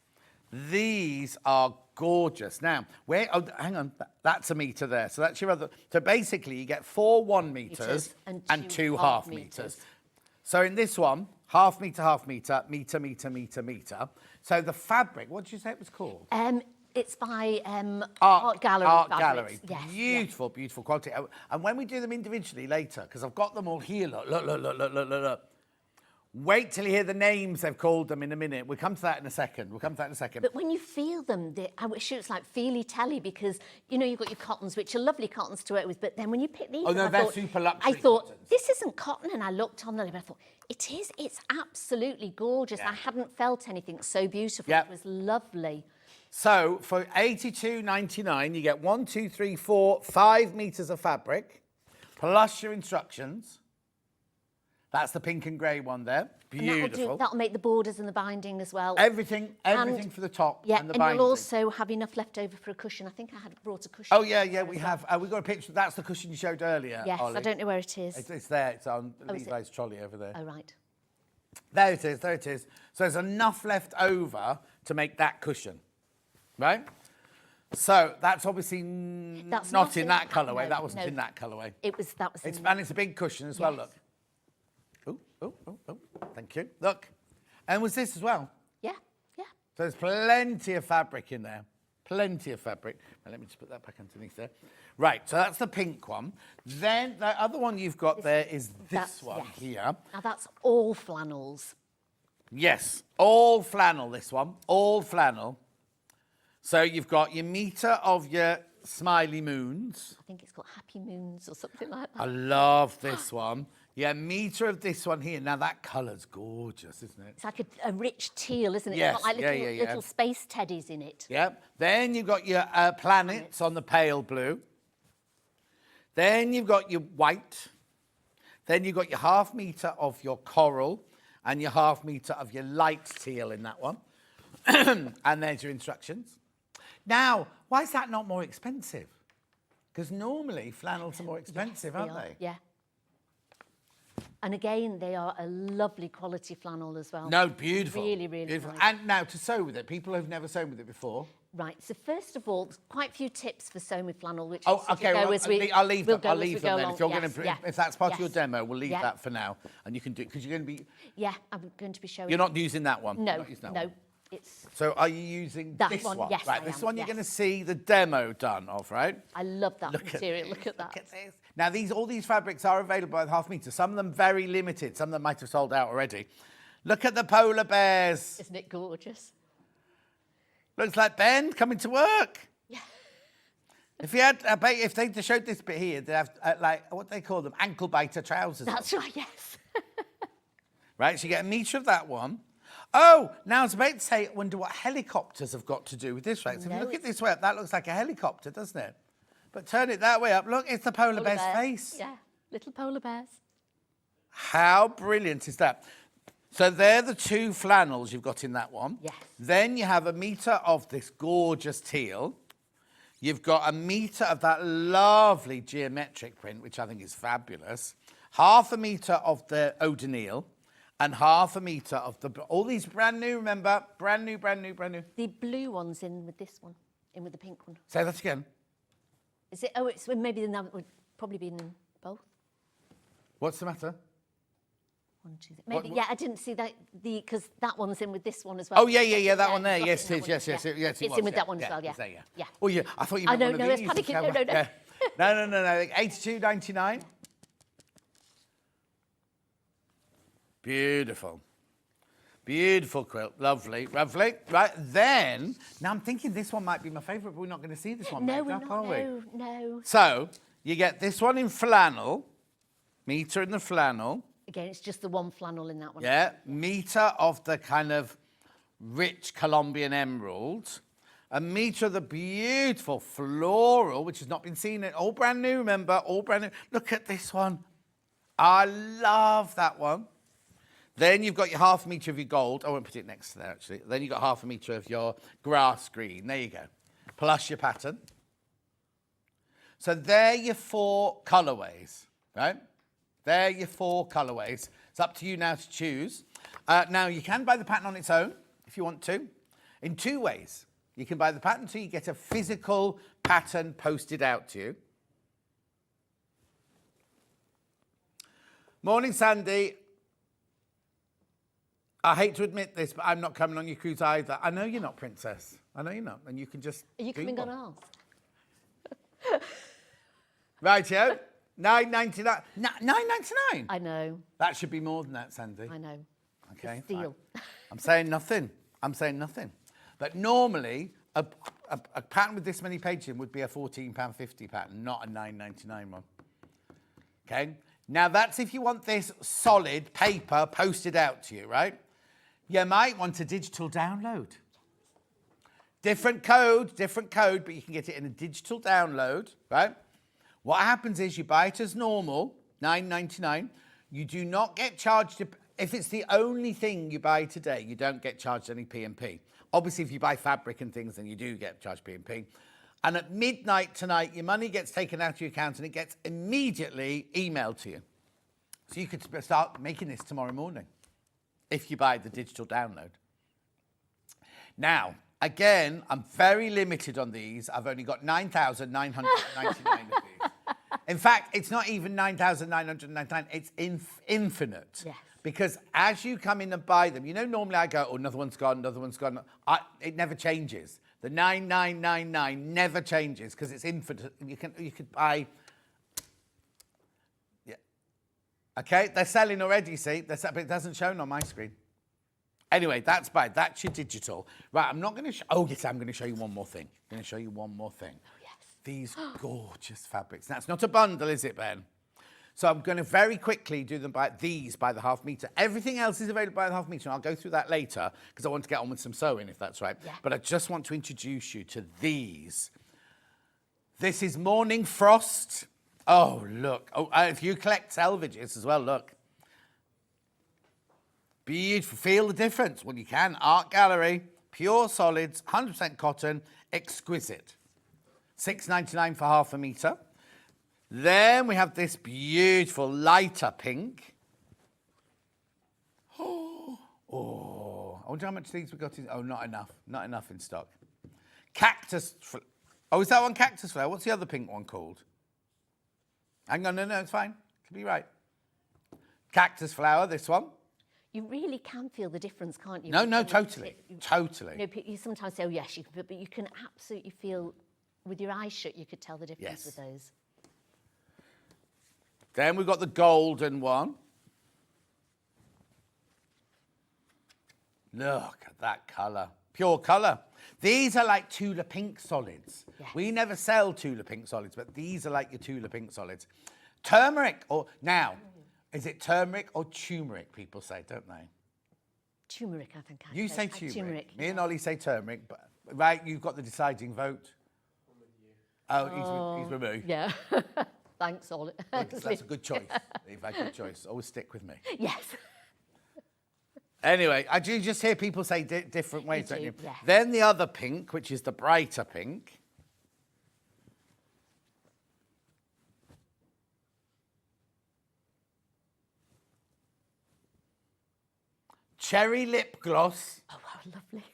These are gorgeous. Now, oh, hang on, that's a metre there. So that's your other, so basically you get 4 1 metres and 2 half metres. So in this one, half metre, metre, metre, metre, metre. So the fabric, what did you say it was called? It's by Art Gallery. Art Fabrics. Gallery. Yes, Beautiful, beautiful quality. And when we do them individually later, because I've got them all here, look. Wait till you hear the names they've called them in a minute. We'll come to that in a second. But when you feel them, I'm sure it's like feely telly because, you know, you've got your cottons, which are lovely cottons to work with, but then when you pick these Oh, no, up, they're super luxury I thought, cottons. this isn't cotton, and I looked on them and I thought, it is, it's absolutely gorgeous. Yeah. I hadn't felt anything so beautiful. Yeah. It was lovely. So for £82.99, you get 1, 2, 3, 4, 5 metres of fabric, plus your instructions. That's the pink and grey one there. Beautiful. That'll make the borders and the binding as well. Everything for the top yeah, and the and binding. you'll also have enough left over for a cushion. I think I had brought a cushion. Oh, yeah, we have. We've got a picture. That's the cushion you showed earlier, Yes, Ollie. I don't know where it is. It's there. It's on is it? Levi's trolley over there. Oh, right. There it is. There it is. So there's enough left over to make that cushion, right? So that's obviously not in that colourway. No, That wasn't no. in that colourway. That was. And it's a big cushion as well. Yes. Look. Oh. Thank you. Look. And was this as well? Yeah. So there's plenty of fabric in there. Plenty of fabric. Now, let me just put that back underneath there. Right, so that's the pink one. Then the other one you've got there is this one here. Now that's all flannels. Yes, all flannel, this one. All flannel. So you've got your metre of your smiley moons. I think it's called Happy Moons or something like that. I love this one. Yeah, metre of this one here. Now, that colour's gorgeous, isn't it? It's like a rich teal, isn't it? Yes, It's got like yeah. little space teddies in it. Yeah. Then you've got your planets on the pale blue. Then you've got your white. Then you've got your half metre of your coral and your half metre of your light teal in that one. And there's your instructions. Now, why is that not more expensive? Because normally flannels are more expensive, aren't they? Yeah. And again, they are a lovely quality flannel as well. No, beautiful. Really, really beautiful. nice. And now to sew with it, people who've never sewn with it before. Right, so first of all, there's quite a few tips for sewing with flannel, which Oh, okay. Well, I'll leave them. I'll leave them then. If you're going to, if that's part of your demo, we'll leave that for now, and you can do because you're going to be. Yeah, I'm going to be showing. You're not using that one. No, You're not using that no, one. it's. So are you using That this one, one? yes, Right, I this am, one you're yes. going to see the demo done of, right? I love that material. Look at that. Look at this. Now all these fabrics are available at half metre. Some of them very limited. Some of them might have sold out already. Look at the polar bears. Isn't it gorgeous? Looks like Ben coming to work. Yeah. If you had, I bet if they showed this bit here, they'd have like what they call them, ankle biter trousers. That's right. Yes. Right, so you get a metre of that one. Oh, now I was about to say, I wonder what helicopters have got to do with this, right? So if you look at this way up, that looks like a helicopter, doesn't it? But turn it that way up. Look, it's the polar bear's face. Yeah, little polar bears. How brilliant is that? So they're the two flannels you've got in that one. Yes. Then you have a metre of this gorgeous teal. You've got a metre of that lovely geometric print, which I think is fabulous. Half a metre of the O'Donnell. And half a metre of all these brand new, remember? Brand new. The blue one's in with this one, in with the pink one. Say that again. Is it? Oh, it's maybe that would probably be in both. What's the matter? 1, 2, 3. Maybe, yeah, I didn't see that, because that one's in with this one as well. Oh, yeah, that one there. it's Yes, got it is. Yes, It's was, in with that one as well, yeah. It's there, yeah. Yeah. Oh, yeah, I thought you I meant know, one of no, these. it's panicking. No. Yeah. No. £82.99. Beautiful. Beautiful quilt. Lovely. Right, then, now I'm thinking this one might be my favourite, but we're not going to see this one No, made we're up, not. are we? No. So, you get this one in flannel, metre in the flannel. Again, it's just the one flannel in that one. Yeah, metre of the kind of rich Colombian emerald. A metre of the beautiful floral, which has not been seen. All brand new, remember? All brand new. Look at this one. I love that one. Then you've got your half metre of your gold. I won't put it next to there, actually. Then you've got half a metre of your grass green. There you go. Plus your pattern. So they're your 4 colourways, right? They're your 4 colourways. It's up to you now to choose. Now, you can buy the pattern on its own, if you want to, in 2 ways. You can buy the pattern so you get a physical pattern posted out to you. Morning, Sandy. I hate to admit this, but I'm not coming on your cruise either. I know you're not, Princess. I know you're not. And you can just... Are you coming on ours? Rightio. £9.99. £9.99? I know. That should be more than that, Sandy. I know. Okay. Steal. Fine. I'm saying nothing. But normally, a pattern with this many pages in would be a £14.50 pattern, not a £9.99 one. Okay? Now, that's if you want this solid paper posted out to you, right? You might want a digital download. Different code, but you can get it in a digital download, right? What happens is you buy it as normal, $9.99. You do not get charged, if it's the only thing you buy today, you don't get charged any P&P. Obviously, if you buy fabric and things, then you do get charged P&P. And at midnight tonight, your money gets taken out of your account and it gets immediately emailed to you. So you could start making this tomorrow morning if you buy the digital download. Now, again, I'm very limited on these. I've only got 9,999 of these. In fact, it's not even 9,999. It's infinite. Yes. Because as you come in and buy them, you know, normally I go, oh, another one's gone, another one's gone. It never changes. The 9,999 never changes because it's infinite. You could buy. Yeah. Okay, they're selling already. See, but it doesn't show on my screen. Anyway, that's bad. That's your digital. Right, I'm not going to show... Oh, yes, I'm going to show you one more thing. I'm going to show you one more thing. Oh, yes. These gorgeous fabrics. Now, it's not a bundle, is it, Ben? So I'm going to very quickly do them by the half metre. Everything else is available by the half metre, and I'll go through that later because I want to get on with some sewing, if that's right. Yeah. But I just want to introduce you to these. This is Morning Frost. Oh, look. Oh, if you collect selvages as well, look. Beautiful. Feel the difference. Well, you can. Art Gallery, pure solids, 100% cotton, exquisite. $6.99 for half a metre. Then we have this beautiful lighter pink. Oh, I wonder how much these we got in. Oh, not enough. Not enough in stock. Cactus. Oh, is that one cactus flower? What's the other pink one called? Hang on, no, it's fine. Could be right. Cactus flower, this one. You really can feel the difference, can't you? No, totally. Totally. You know, you sometimes say, oh, yes, you can, but you can absolutely feel, with your eyes shut, you could tell the difference with those. Then we've got the golden one. Look at that colour. Pure colour. These are like Tula Pink solids. Yes. We never sell Tula Pink solids, but these are like your Tula Pink solids. Turmeric, or now, is it turmeric or turmeric, people say, don't they? Turmeric, I think. You say turmeric. Turmeric. Me and Ollie say turmeric, but right, you've got the deciding vote. Oh, he's with me. Yeah. Thanks, Ollie. That's a good choice. You've had a good choice. Always stick with me. Yes. Anyway, I do just hear people say different ways, don't you? Yeah. Then the other pink, which is the brighter pink. Cherry lip gloss. Oh, wow, lovely.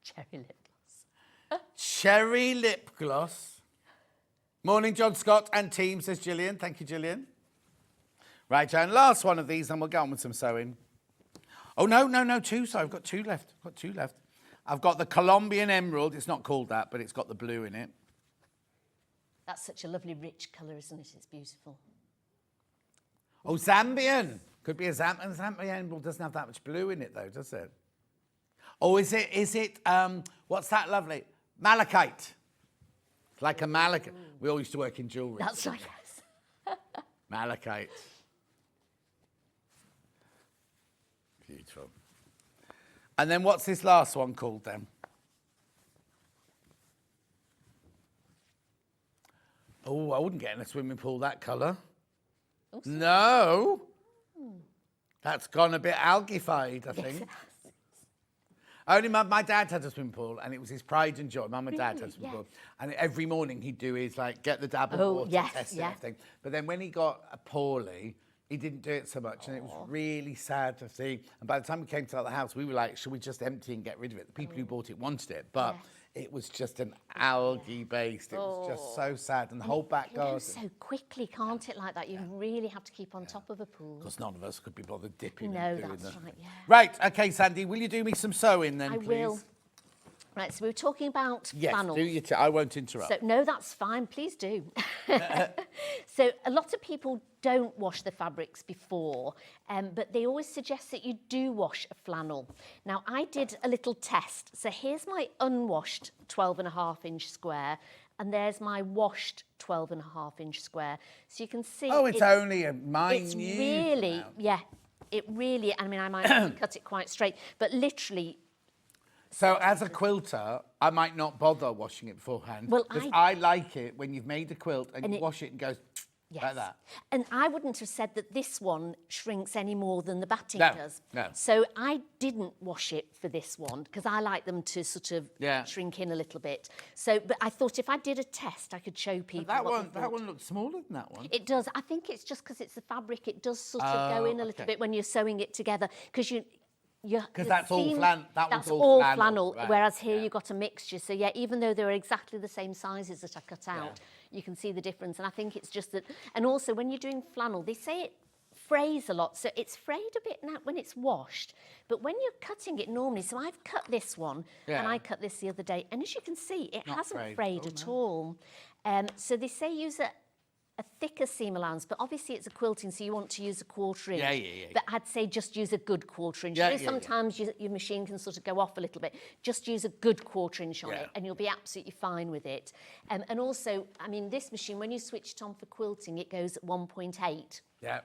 Cherry lip gloss. Cherry lip gloss. Morning, John Scott and team, says Gillian. Thank you, Gillian. Right, and last one of these, and we'll go on with some sewing. Oh, no, two. So I've got two left. I've got the Colombian emerald. It's not called that, but it's got the blue in it. That's such a lovely, rich colour, isn't it? It's beautiful. Oh, Zambian. Could be a Zambian. Zambian emerald doesn't have that much blue in it, though, does it? Oh, is it, what's that lovely? Malachite. It's like a malachite. We all used to work in jewellery. That's right, yes. Malachite. Beautiful. And then what's this last one called then? Oh, I wouldn't get in a swimming pool that colour. Oh, no. That's gone a bit algaeified, I think. Only my dad had a swimming pool, and it was his pride and joy. Mum and dad had a swimming pool. And every morning he'd do his, like, get the dab of water, test it, everything. But then when he got poorly, he didn't do it so much, and it was really sad to see. And by the time we came to the house, we were like, should we just empty and get rid of it? The people who bought it wanted it, but it was just an algae-based. It was just so sad, and the whole back garden. So quickly, can't it, like that? You really have to keep on top of a pool. Because none of us could be bothered dipping No, and doing that's that. right, yeah. Right, okay, Sandy, will you do me some sewing then, I please? will. Right, so we were talking about flannels. Yes, do I won't interrupt. So, no, that's fine. Please do. So a lot of people don't wash the fabrics before, but they always suggest that you do wash a flannel. Now, I did a little test. So here's my unwashed 12.5-inch square, and there's my washed 12.5-inch square. So you can see... Oh, it's only a minute. It's really, amount. yeah, it really... I mean, I might have to cut it quite straight, but literally... So as a quilter, I might not bother washing it beforehand. Well, because I like it when you've made a quilt and you it- wash it and goes like that. And I wouldn't have said that this one shrinks any more than the batting No, does. no. So I didn't wash it for this one because I like them to sort of Yeah. shrink in a little bit. So, but I thought if I did a test, I could show people That what one, they that thought. one looks smaller than that one. It does. I think it's just because it's the fabric. It does sort of go in a little okay. bit when you're sewing it together because you're 'Cause the that's all seam- that was that's all all flannel, right, whereas here yeah. you've got a mixture. So yeah, even though they're exactly the same sizes that I cut out, you can see the difference. And I think it's just that. And also when you're doing flannel, they say it frays a lot, so it's frayed a bit now when it's washed. But when you're cutting it normally, so I've cut this one and Yeah. I cut this the other day, and as you can see, it Not hasn't frayed. frayed Oh, at no. all. So they say use a thicker seam allowance, but obviously it's a quilting, so you want to use a 1/4 inch. Yeah. But I'd say just use a good 1/4 inch. Yeah, You know, yeah. sometimes your machine can sort of go off a little bit. Just use a good 1/4 inch on Yeah. it, and you'll be absolutely fine with it. And also, I mean, this machine, when you switch it on for quilting, it goes at 1.8. Yeah.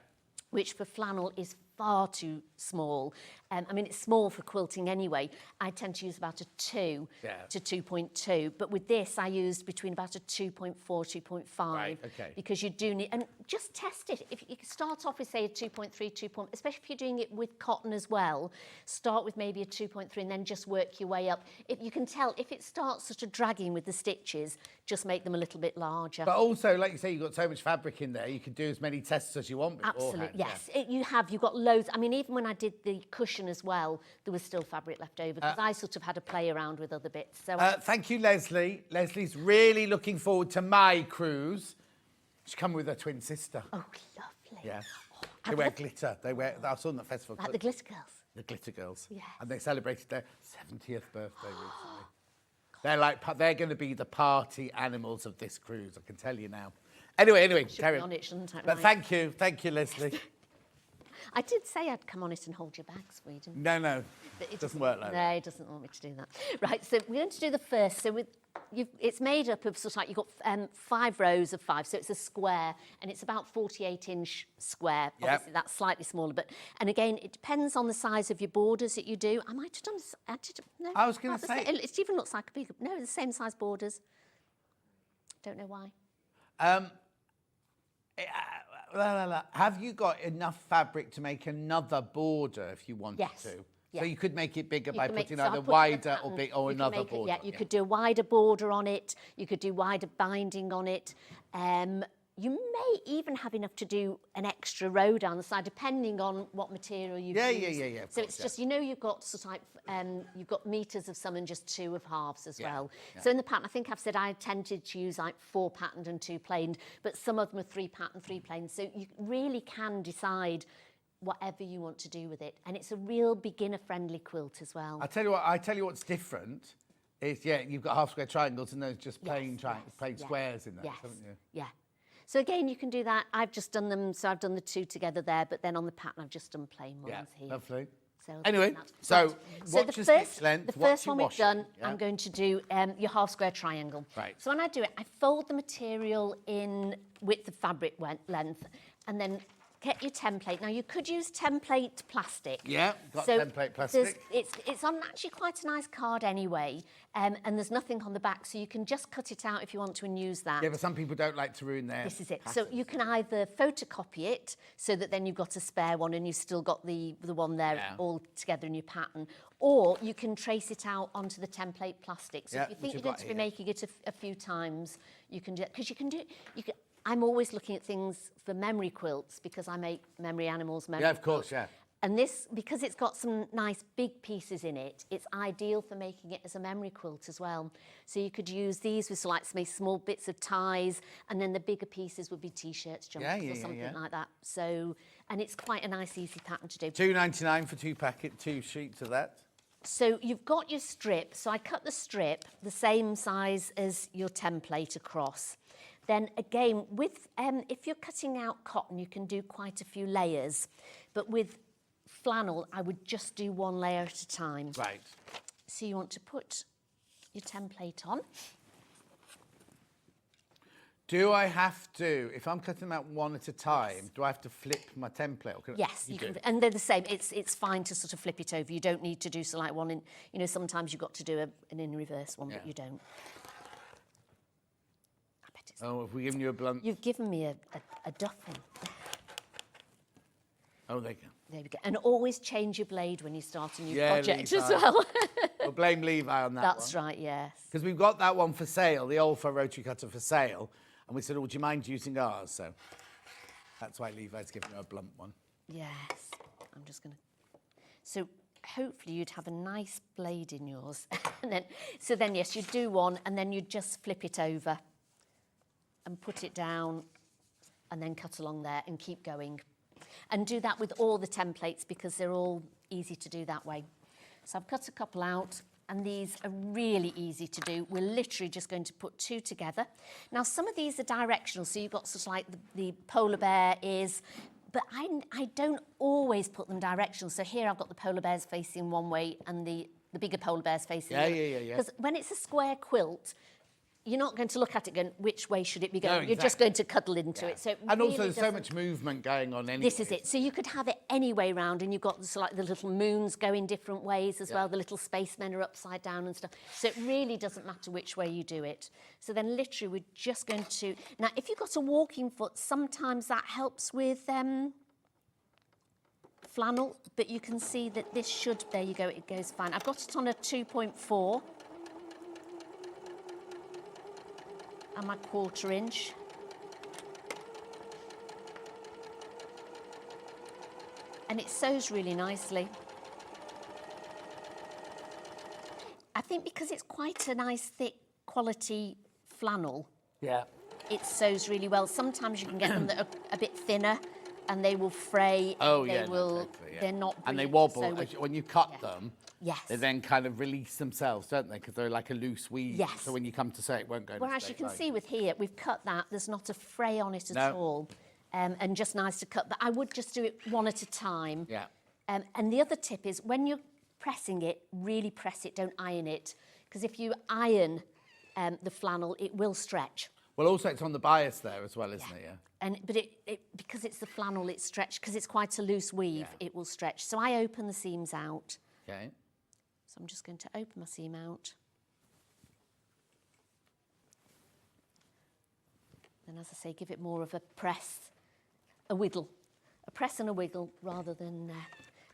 Which for flannel is far too small. I mean, it's small for quilting anyway. I tend to use about a 2 to 2.2. But with this, I used between about a 2.4, 2.5. Right, okay. Because you do need, and just test it. If you start off with, say, a 2.3, especially if you're doing it with cotton as well, start with maybe a 2.3 and then just work your way up. If you can tell, if it starts sort of dragging with the stitches, just make them a little bit larger. But also, like you say, you've got so much fabric in there, you can do as many tests as you want beforehand. Absolutely, yes. You've got loads. I mean, even when I did the cushion as well, there was still fabric left over because I sort of had to play around with other bits. So Thank you, Leslie. Leslie's really looking forward to my cruise. She's coming with her twin sister. oh, lovely. Yeah. Oh, They I'd wear love- glitter. I saw them at festival. like the glitter girls. The Glitter Girls. Yes. And they celebrated their 70th birthday recently. They're going to be the party animals of this cruise, I can tell you now. Anyway, Should carry be on. on it, shouldn't I? But Right. thank you, Leslie. I did say I'd come on it and hold your bags for you, didn't No, But it doesn't work like No, that. it doesn't want me to do that. Right, so we're going to do the first. So it's made up of sort of like you've got 5 rows of 5, so it's a square, and it's about 48-inch square. Yep. Obviously, that's slightly smaller, but and again, it depends on the size of your borders that you do. I might have done. No, I was gonna not the say- same. It even looks like a big. No, the same size borders. Don't know why. Have you got enough fabric to make another border if you wanted Yes. to? Yeah. So you could make it bigger by putting so I either put in the wider or pattern, big or you can another make it- border. Yeah, you could do a wider border on it. You could do wider binding on it. You may even have enough to do an extra row down the side, depending on what material you Yeah, use. yeah, of So course, it's just you've got sort of like you've got meters of some and just 2 of halves as Yeah, well. yeah. So in the pattern, I think I've said I tended to use like 4 patterned and 2 planed, but some of them are 3 patterned, 3 planed. So you really can decide whatever you want to do with it, and it's a real beginner-friendly quilt as well. I tell you what's different is you've got half square triangles and there's just plain plain yeah. squares in there, Yes, haven't you? yeah. So again, you can do that. I've just done them, so I've done the 2 together there, but then on the pattern, I've just done plain ones Yeah, here. lovely. So Anyway, that's- so right. what's your stitch length? The What's first your one we've washing? done, Yeah. I'm going to do your half square triangle. Right. So when I do it, I fold the material in width of fabric length, and then get your template. Now you could use template plastic. Yeah, got So template plastic. it's on actually quite a nice card anyway, and there's nothing on the back, so you can just cut it out if you want to and use that. Yeah, but some people don't like to ruin their This is it. So you can either photocopy it so that then you've got a spare one and you've still got the one there Yeah. all together in your pattern, or you can trace it out onto the template plastic. So Yeah, if you which think you've you're going got to be here. making it a few times, you can do it because you can do it. I'm always looking at things for memory quilts because I make memory animals. Memory Yeah, of course, quilts. yeah. And this, because it's got some nice big pieces in it, it's ideal for making it as a memory quilt as well. So you could use these with like some small bits of ties, and then the bigger pieces would be t-shirts, jumpers, Yeah, or something yeah. like that. So, and it's quite a nice, easy pattern to do. £2.99 for 2 sheets of that. So you've got your strip. So I cut the strip the same size as your template across. Then again, with if you're cutting out cotton, you can do quite a few layers. But with flannel, I would just do 1 layer at a time. Right. So you want to put your template on. Do I have to, if I'm cutting them out one at a time, do I have to flip my template? Or Yes, you you can, do? and they're the same. It's fine to sort of flip it over. You don't need to do so like one in, you know, sometimes you've got to do an in reverse one, but Yeah. you don't. I bet it's... Oh, have we given you a blunt? You've given me a duffel. Oh, there you go. There we go. And always change your blade when you start a new Yeah, project Levi. as well. We'll blame Levi on that That's one. right, yes. Because we've got that one for sale, the old rotary cutter for sale, and we said, oh, would you mind using ours? So that's why Levi's giving you a blunt one. Yes. I'm just going to... So hopefully you'd have a nice blade in yours. And then, yes, you'd do one, and then you'd just flip it over and put it down, and then cut along there and keep going. And do that with all the templates because they're all easy to do that way. So I've cut a couple out, and these are really easy to do. We're literally just going to put 2 together. Now, some of these are directional, so you've got sort of like the polar bear is, but I don't always put them directional. So here I've got the polar bears facing one way and the bigger polar bears facing the other. Yeah. Because when it's a square quilt, you're not going to look at it going, which way should it be going? No, You're just going to cuddle into it. So it And also really there's so doesn't- much movement going on anyway. This is it. So you could have it any way round, and you've got sort of like the little moons going different ways as well. The little spacemen are upside down and stuff. So it really doesn't matter which way you do it. So then literally we're just going to... Now, if you've got a walking foot, sometimes that helps with flannel, but you can see that this should... There you go, it goes fine. I've got it on a 2.4. And my 1/4 inch. And it sews really nicely. I think because it's quite a nice thick quality flannel, Yeah. it sews really well. Sometimes you can get them that are a bit thinner and they will fray. Oh, and yeah. they will, totally, yeah. they're not And they brilliant to wobble. sew with. When you cut them, Yes. they then kind of release themselves, don't they? Because they're like a loose weave. Yes. So when you come to sew, it won't go in a Whereas you straight can line. see with here, we've cut that. There's not a fray on it at No. all. And just nice to cut. But I would just do it one at a time. Yeah. And the other tip is when you're pressing it, really press it, don't iron it. Because if you iron the flannel, it will stretch. Well, also it's on the bias there as well, isn't it? Yeah. But it because it's the flannel, it's stretched. Because it's quite a loose weave, it will stretch. So I open the seams out. Okay. So I'm just going to open my seam out. Then, as I say, give it more of a press, a wiggle. A press and a wiggle rather than...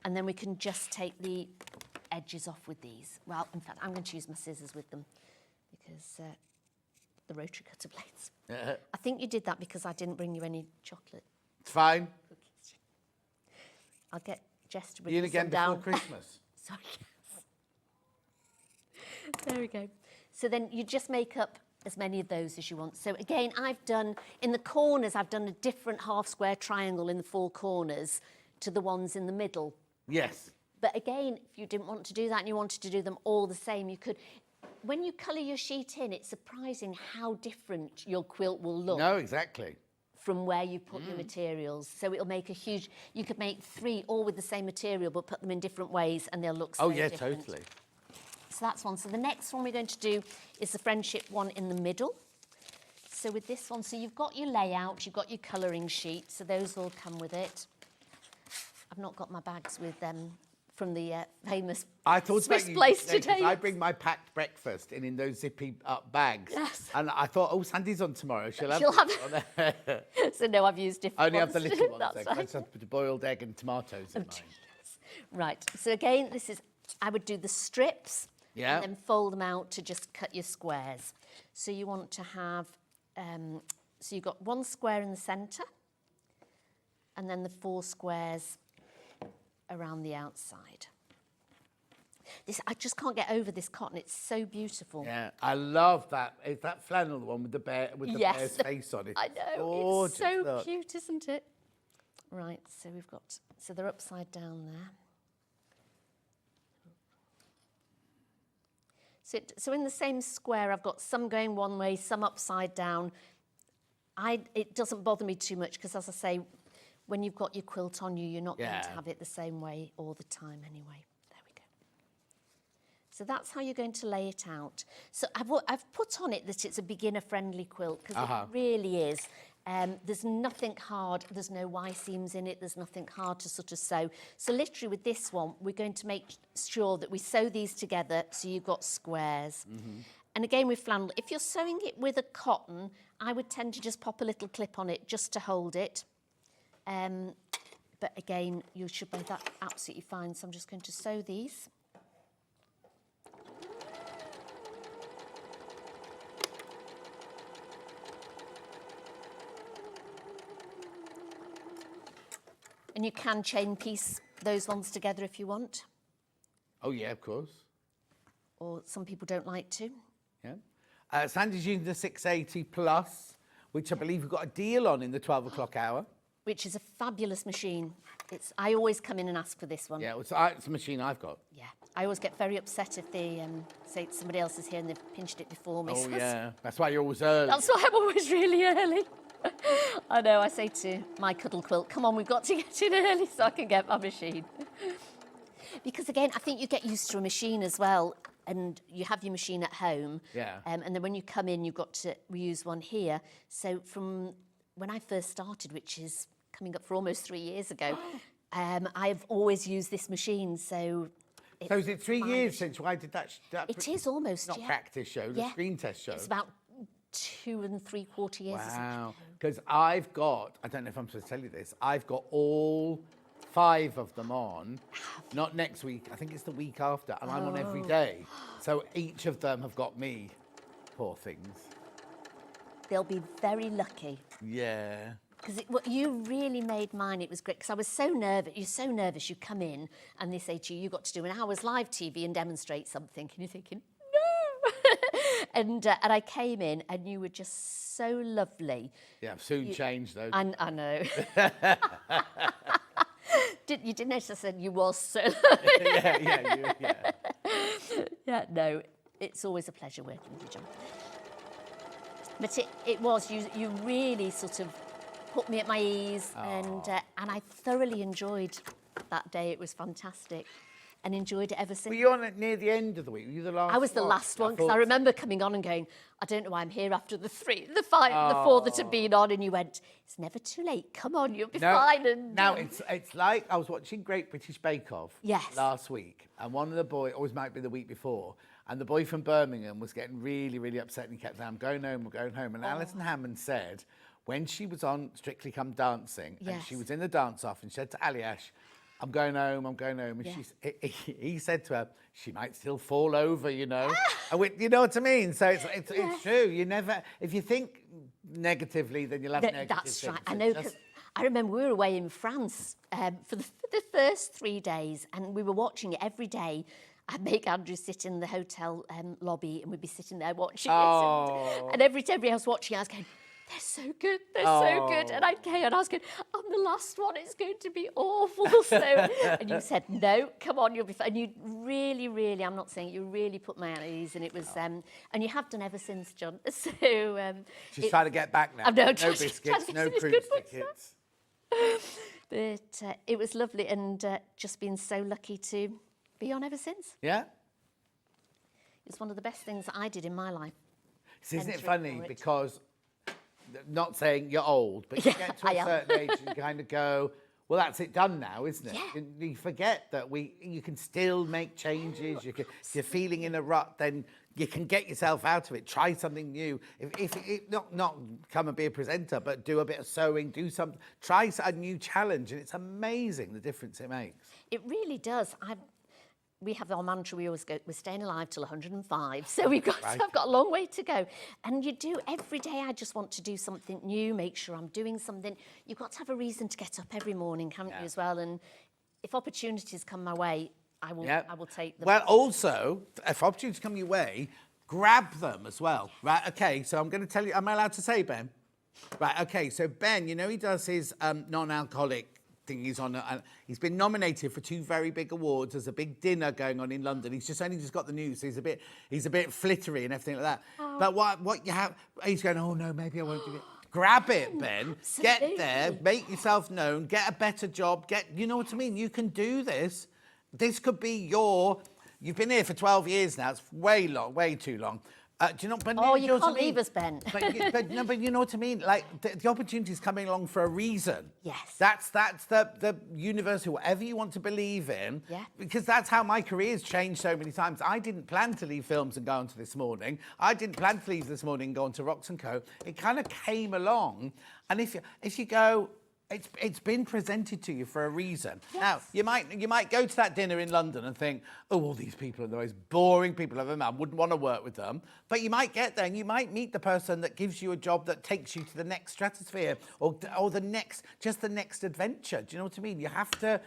and then we can just take the edges off with these. Well, in fact, I'm going to use my scissors with them because the rotary cutter blades. I think you did that because I didn't bring you any chocolate It's fine. cookies. I'll get Jess to bring Ian you again some before down. Christmas. Sorry. There we go. So then you just make up as many of those as you want. So again, I've done, in the corners, I've done a different half square triangle in the 4 corners to the ones in the middle. Yes. But again, if you didn't want to do that and you wanted to do them all the same, you could. When you colour your sheet in, it's surprising how different your quilt will look No, exactly. from where you put your materials. So it'll make a huge... You could make 3 all with the same material, but put them in different ways and they'll look so Oh, yeah, different. totally. So that's one. So the next one we're going to do is the friendship one in the middle. So with this one, so you've got your layout, you've got your colouring sheet, so those all come with it. I've not got my bags with them from the famous I thought Swiss about you place today, 'cause today. I bring my packed breakfast in those zippy up bags. Yes. And I thought, oh, Sandy's on tomorrow. She'll have She'll it. So no, I've used different I only ones. have the little ones. That's There, 'cause I right. just have to put a boiled egg and tomatoes in mine. Right. So again, this is, I would do the strips Yeah. and then fold them out to just cut your squares. So you want to have, so you've got 1 square in the centre and then the 4 squares around the outside. This, I just can't get over this cotton. It's so beautiful. Yeah, I love that. Is that flannel the one with the bear with the Yes. bear's face on it? I know, Gorgeous, it's so look. cute, isn't it? Right, so we've got, so they're upside down there. So in the same square, I've got some going one way, some upside down. It doesn't bother me too much because, as I say, when you've got your quilt on you, you're not going to Yeah. have it the same way all the time anyway. There we go. So that's how you're going to lay it out. So I've put on it that it's a beginner-friendly quilt, because it really is. There's nothing hard, there's no Y seams in it, there's nothing hard to sort of sew. So literally with this one, we're going to make sure that we sew these together so you've got squares. And again with flannel, if you're sewing it with a cotton, I would tend to just pop a little clip on it just to hold it. But again, you should make that absolutely fine. So I'm just going to sew these. And you can chain piece those ones together if you want. Oh, yeah, of course. Or some people don't like to. Yeah. Sandy's using the 680 Plus, which I believe we've got a deal on in the 12 o'clock hour. Which is a fabulous machine. I always come in and ask for this one. Yeah, it's a machine I've got. Yeah. I always get very upset if they say somebody else is here and they've pinched it before me. Oh, yeah. That's why you're always early. That's why I'm always really early. I know, I say to my Cuddle quilt, come on, we've got to get in early so I can get my machine. Because again, I think you get used to a machine as well, and you have your machine at home. Yeah. And then when you come in, you've got to reuse one here. So from when I first started, which is coming up for almost 3 years ago, I've always used this machine, so... So is it 3 years since I did that? It is almost, not practice show, the screen test show. It's about 2 3/4 years. Wow. Because I've got, I don't know if I'm supposed to tell you this, I've got all 5 of them on. Not next week, I think it's the week after, and I'm on every day. So each of them have got me. Poor things. They'll be very lucky. Yeah. Because you really made mine. It was great because I was so nervous. You're so nervous. You come in and they say to you, you've got to do an hour's live TV and demonstrate something. And you're thinking, no. and I came in and you were just so lovely. Yeah, I've soon changed though. And I know. You didn't notice I said you was so yeah. Yeah, no, it's always a pleasure working with you, John. But it was, you really sort of put me at my ease, and I thoroughly enjoyed that day. It was fantastic, and enjoyed it ever since. Were you on it near the end of the week? Were you the last? I was the last one, because I remember coming on and going, I don't know why I'm here after the 4 that had been on, and you went, it's never too late. Come on, you'll be fine. And now it's like I was watching Great British Bake Off last week, and one of the boys, always might be the week before, and the boy from Birmingham was getting really, really upset, and he kept saying, I'm going home. And Alison Hammond said, when she was on Strictly Come Dancing, and she was in the dance-off, and she said to Aliash, I'm going home. And he said to her, she might still fall over, you know. And you know what I mean? So it's true. You never, if you think negatively, then you'll have negative That's things. right. I know, because I remember we were away in France for the first 3 days, and we were watching it every day. I'd make Andrew sit in the hotel lobby, and we'd be sitting there watching it. And every time I was watching, I was going, they're so good, so good. And I'd go and I was going, I'm the last one, it's going to be awful. So, and you said, no, come on, you'll be fine. And you really, really, I'm not saying, you really put me at ease, and it was, and you have done ever since, John. So, just trying to get back now. No biscuits, no cruise tickets. But it was lovely, and just been so lucky to be on ever since. Yeah? It's one of the best things that I did in my life. Isn't it funny? Because, not saying you're old, but you get to a certain age and you kind of go, well, that's it done now, isn't it? Yeah. You forget that you can still make changes. If you're feeling in a rut, then you can get yourself out of it. Try something new. If not come and be a presenter, but do a bit of sewing, try a new challenge, and it's amazing the difference it makes. It really does. We have our mantra, we always go, we're staying alive till 105. So I've got a long way to go. And you do, every day I just want to do something new, make sure I'm doing something. You've got to have a reason to get up every morning, haven't you, as well? And if opportunities come my way, I will take them. Well, also, if opportunities come your way, grab them as well. Right, okay, so I'm going to tell you, am I allowed to say, Ben? Right, okay, so Ben, you know he does his non-alcoholic thing. He's been nominated for 2 very big awards. There's a big dinner going on in London. He's only just got the news, so he's a bit flittery and everything like that. Oh. But what you have, he's going, oh no, maybe I won't do it. Grab it, Ben. Absolutely. Get there, make yourself known, get a better job, you know what I mean? You can do this. This could be your You've been here for 12 years now. It's way long, way too long. Do you know? But Oh, you know you what I can't mean? leave us, Ben. But you know what I mean. Like the opportunity's coming along for a reason. Yes. That's the universe, whatever you want to believe in. Yeah. Because that's how my career's changed so many times. I didn't plan to leave films and go on to This Morning. I didn't plan to leave This Morning and go on to Rox & Co. It kind of came along, and if you go. It's been presented to you for a reason. Yes. Now, you might go to that dinner in London and think, oh, all these people are the most boring people I've ever met. I wouldn't want to work with them. But you might get there and you might meet the person that gives you a job that takes you to the next stratosphere or the next adventure. Do you know what I mean? You have to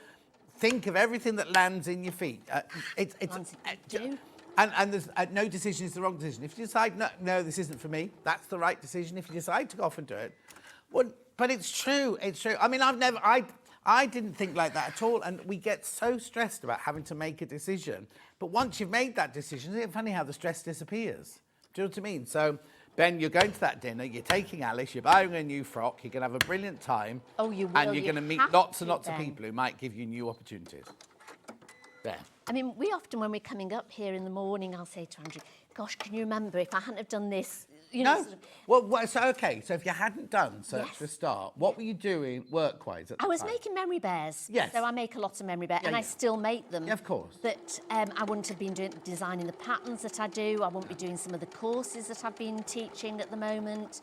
think of everything that lands in your feet. And there's no decision is the wrong decision. If you decide, no, this isn't for me, that's the right decision. If you decide to go off and do it, well, but it's true. It's true. I mean, I didn't think like that at all. And we get so stressed about having to make a decision. But once you've made that decision, isn't it funny how the stress disappears? Do you know what I mean? So, Ben, you're going to that dinner, you're taking Alice, you're buying a new frock, you're going to have a brilliant time. Oh, you will. And you're going to meet lots and lots of people who might give you new opportunities. There. I mean, we often, when we're coming up here in the morning, I'll say to Andrew, gosh, can you remember if I hadn't have done this? You know, No. sort of, Well, so, OK, so if you hadn't done Search Yes. for a Start, what were you doing work-wise at the I was time? making memory bears. Yes. So I make a lot of memory bears, Yeah, and I yeah. still make them. Yeah, of course. But I wouldn't have been designing the patterns that I do. I wouldn't be doing some of the courses that I've been teaching at the moment.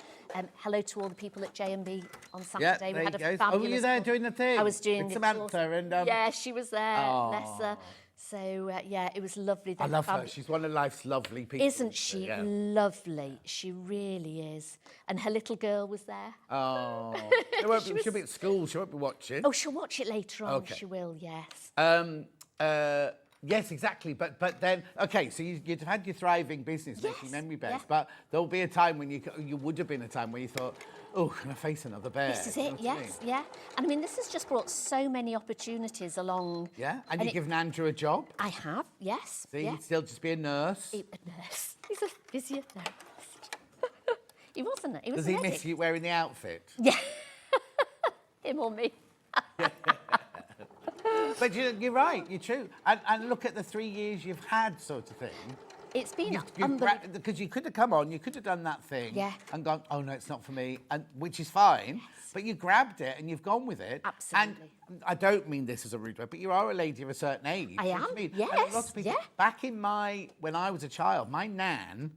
Hello to all the people at J&B on Yeah, Saturday. there we had you a go. fabulous. Oh, were you there course. doing the thing? I was doing with the Samantha course. and Yeah, she was there. Oh. Bless her. So yeah, it was lovely. I love her. She's one of life's lovely people. Isn't she Yeah. lovely? She really is. And her little girl was there. Oh, she'll be at school. She won't be watching. Oh, she'll watch it later on. Okay. She will, yes. Yes, exactly. But then, okay, so you'd have had your thriving business making Yes, memory bears, yeah. but there'll be a time when you would have been a time where you thought, oh, can I face another bear? This is You know it, what I mean? yes, yeah. And I mean, this has just brought so many opportunities along. Yeah, and you've given Andrew a job. I have, yes. So yeah. he'd still just be a nurse. A nurse. He's a physiotherapist. He wasn't. He was Does a he medic. miss you wearing the outfit? Yeah. Him or me. But you're right, you're true. And look at the 3 years you've had, sort of thing. It's been You've unbelievable. because you could have come on, you could have done that thing Yeah. and gone, oh no, it's not for me, and which is fine. But you grabbed it and you've gone with it. Absolutely. And I don't mean this as a rude way, but you are a lady of a certain age. I you know what am, mean? yes, And lots of people, yeah. back in when I was a child, my nan,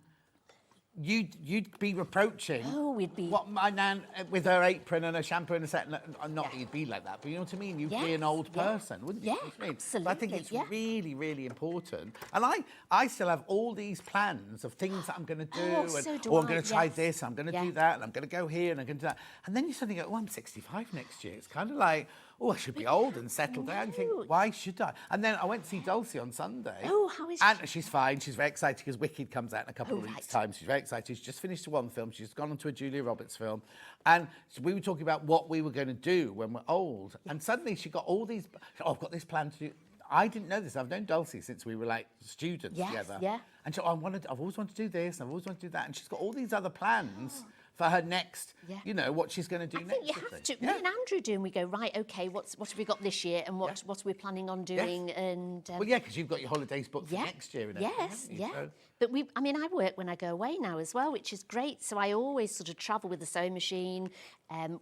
you'd be reproaching. Oh, we'd be- What my nan with her apron and her shampoo and a set. Not that you'd be like that, but you know what I mean. You'd be an Yes, old yeah. person, wouldn't you? Yeah, You know what I mean? absolutely, But I think it's yeah. really, really important. And I still have all these plans of things that I'm going to do, Oh, and so do or I'm I, going to try yes. this, I'm going to Yeah. do that, and I'm going to go here, and I'm going to do that. And then you suddenly go, oh, I'm 65 next year. It's kind of like, oh, I should be old and settled down. You think, why should I? And then I went to see Dulcie on Sunday. Oh, how is And she's fine. She's very excited because Wicked comes out in a couple of Oh, weeks' right. time. She's very excited. She's just finished one film. She's gone on to a Julia Roberts film. And so we were talking about what we were going to do when we're old. And suddenly she got all these, oh, I've got this plan to do. I didn't know this. I've known Dulcie since we were like students Yes, together. yeah. And so I've always wanted to do this, and I've always wanted to do that. And she's got all these other plans for her next, Yeah. you know, what she's going to do I next. think you sort of have thing. to. Me and Andrew do, and we go, right, OK, what have we got this year and what are we planning on doing? And Well, yeah, because you've got your holidays booked for yeah, next year and everything, yes, haven't you? yeah. So- But I mean, I work when I go away now as well, which is great. So I always sort of travel with the sewing machine.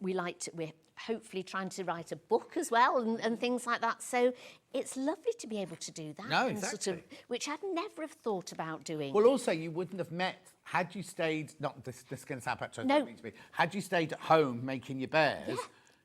We're hopefully trying to write a book as well and things like that. So it's lovely to be able to do that. No, and sort of, exactly. which I'd never have thought about doing. Well, also, you wouldn't have met, had you stayed, not this is going to sound patronising, No. I don't mean to be, had you stayed at home making your bears,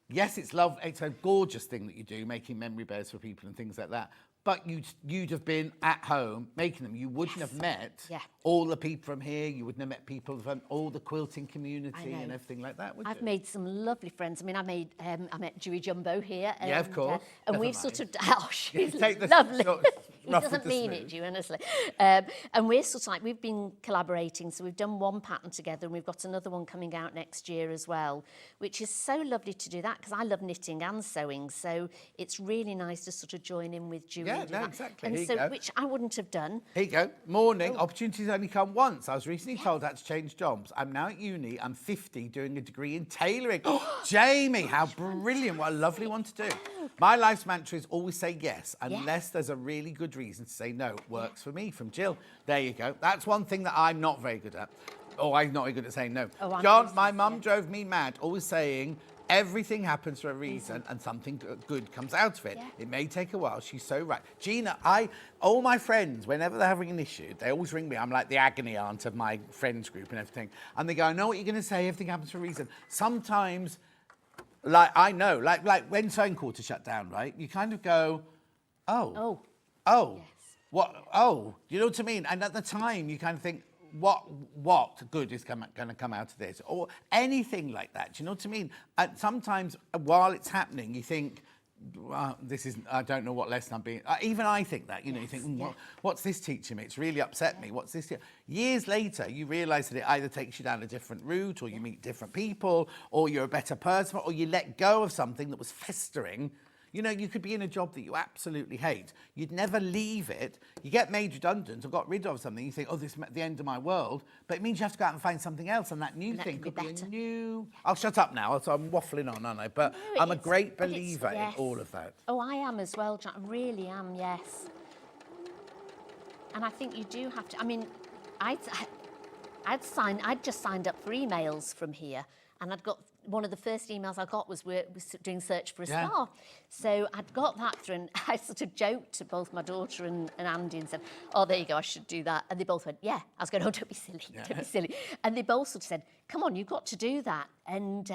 yes, it's a gorgeous thing that you do, making memory bears for people and things like that, but you'd have been at home making them. You wouldn't have met all the people from here, you wouldn't have met people from all the quilting community and everything like that, would I've you? made some lovely friends. I mean, I met Dewey Jumbo here. Yeah, of course. And Never we've mind. sort of, oh, she's take the lovely. sort- He rough with doesn't the mean smooth. it, Dewey, honestly. And we're sort of like, we've been collaborating. So we've done one pattern together and we've got another one coming out next year as well, which is so lovely to do that because I love knitting and sewing. So it's really nice to sort of join in with Dewey. Yeah, and do no, that. exactly. And Here you so, go. which I wouldn't have done. Here you go. Morning. Opportunities only come once. I was recently told I had to change jobs. I'm now at uni. I'm 50, doing a degree in tailoring. Jamie, how brilliant. What a lovely one to do. My life's mantra is always say yes, unless there's a really good reason to say no. Works for me, from Jill. There you go. That's one thing that I'm not very good at. Oh, I'm not very good at saying no. Oh, John, my mum drove me mad, always saying, everything happens for a reason and something good comes out of it. Yeah. It may take a while. She's so right. Gina, all my friends, whenever they're having an issue, they always ring me. I'm like the agony aunt of my friends group and everything. And they go, I know what you're going to say. Everything happens for a reason. Sometimes, I know, like when Sewing Quarter shut down, right? You kind of go, oh. Yes. What? Oh, you know what I mean? And at the time, you kind of think, what good is going to come out of this, or anything like that? Do you know what I mean? And sometimes while it's happening, you think, well, this is, I don't know what lesson I'm being. Even I think that, you think, what's this teaching me? It's really upset me. What's this? Years later, you realise that it either takes you down a different route, or you meet different people, or you're a better person, or you let go of something that was festering. You could be in a job that you absolutely hate. You'd never leave it. You get made redundant or got rid of something. You think, oh, this is the end of my world. But it means you have to go out and find something else. And that new thing could be a new... I'll shut up now. So I'm waffling on, aren't I? But no, I'm a great believer in all of that. Oh, I am as well, John. I really am, yes. And I think you do have to... I mean, I'd just signed up for emails from here. And I'd got... One of the first emails I got was we're doing search for a spa. So I'd got that through, and I sort of joked to both my daughter and Andy and said, oh, there you go, I should do that. And they both went, yeah. I was going, oh, don't be silly, don't be silly. And they both sort of said, come on, you've got to do that. And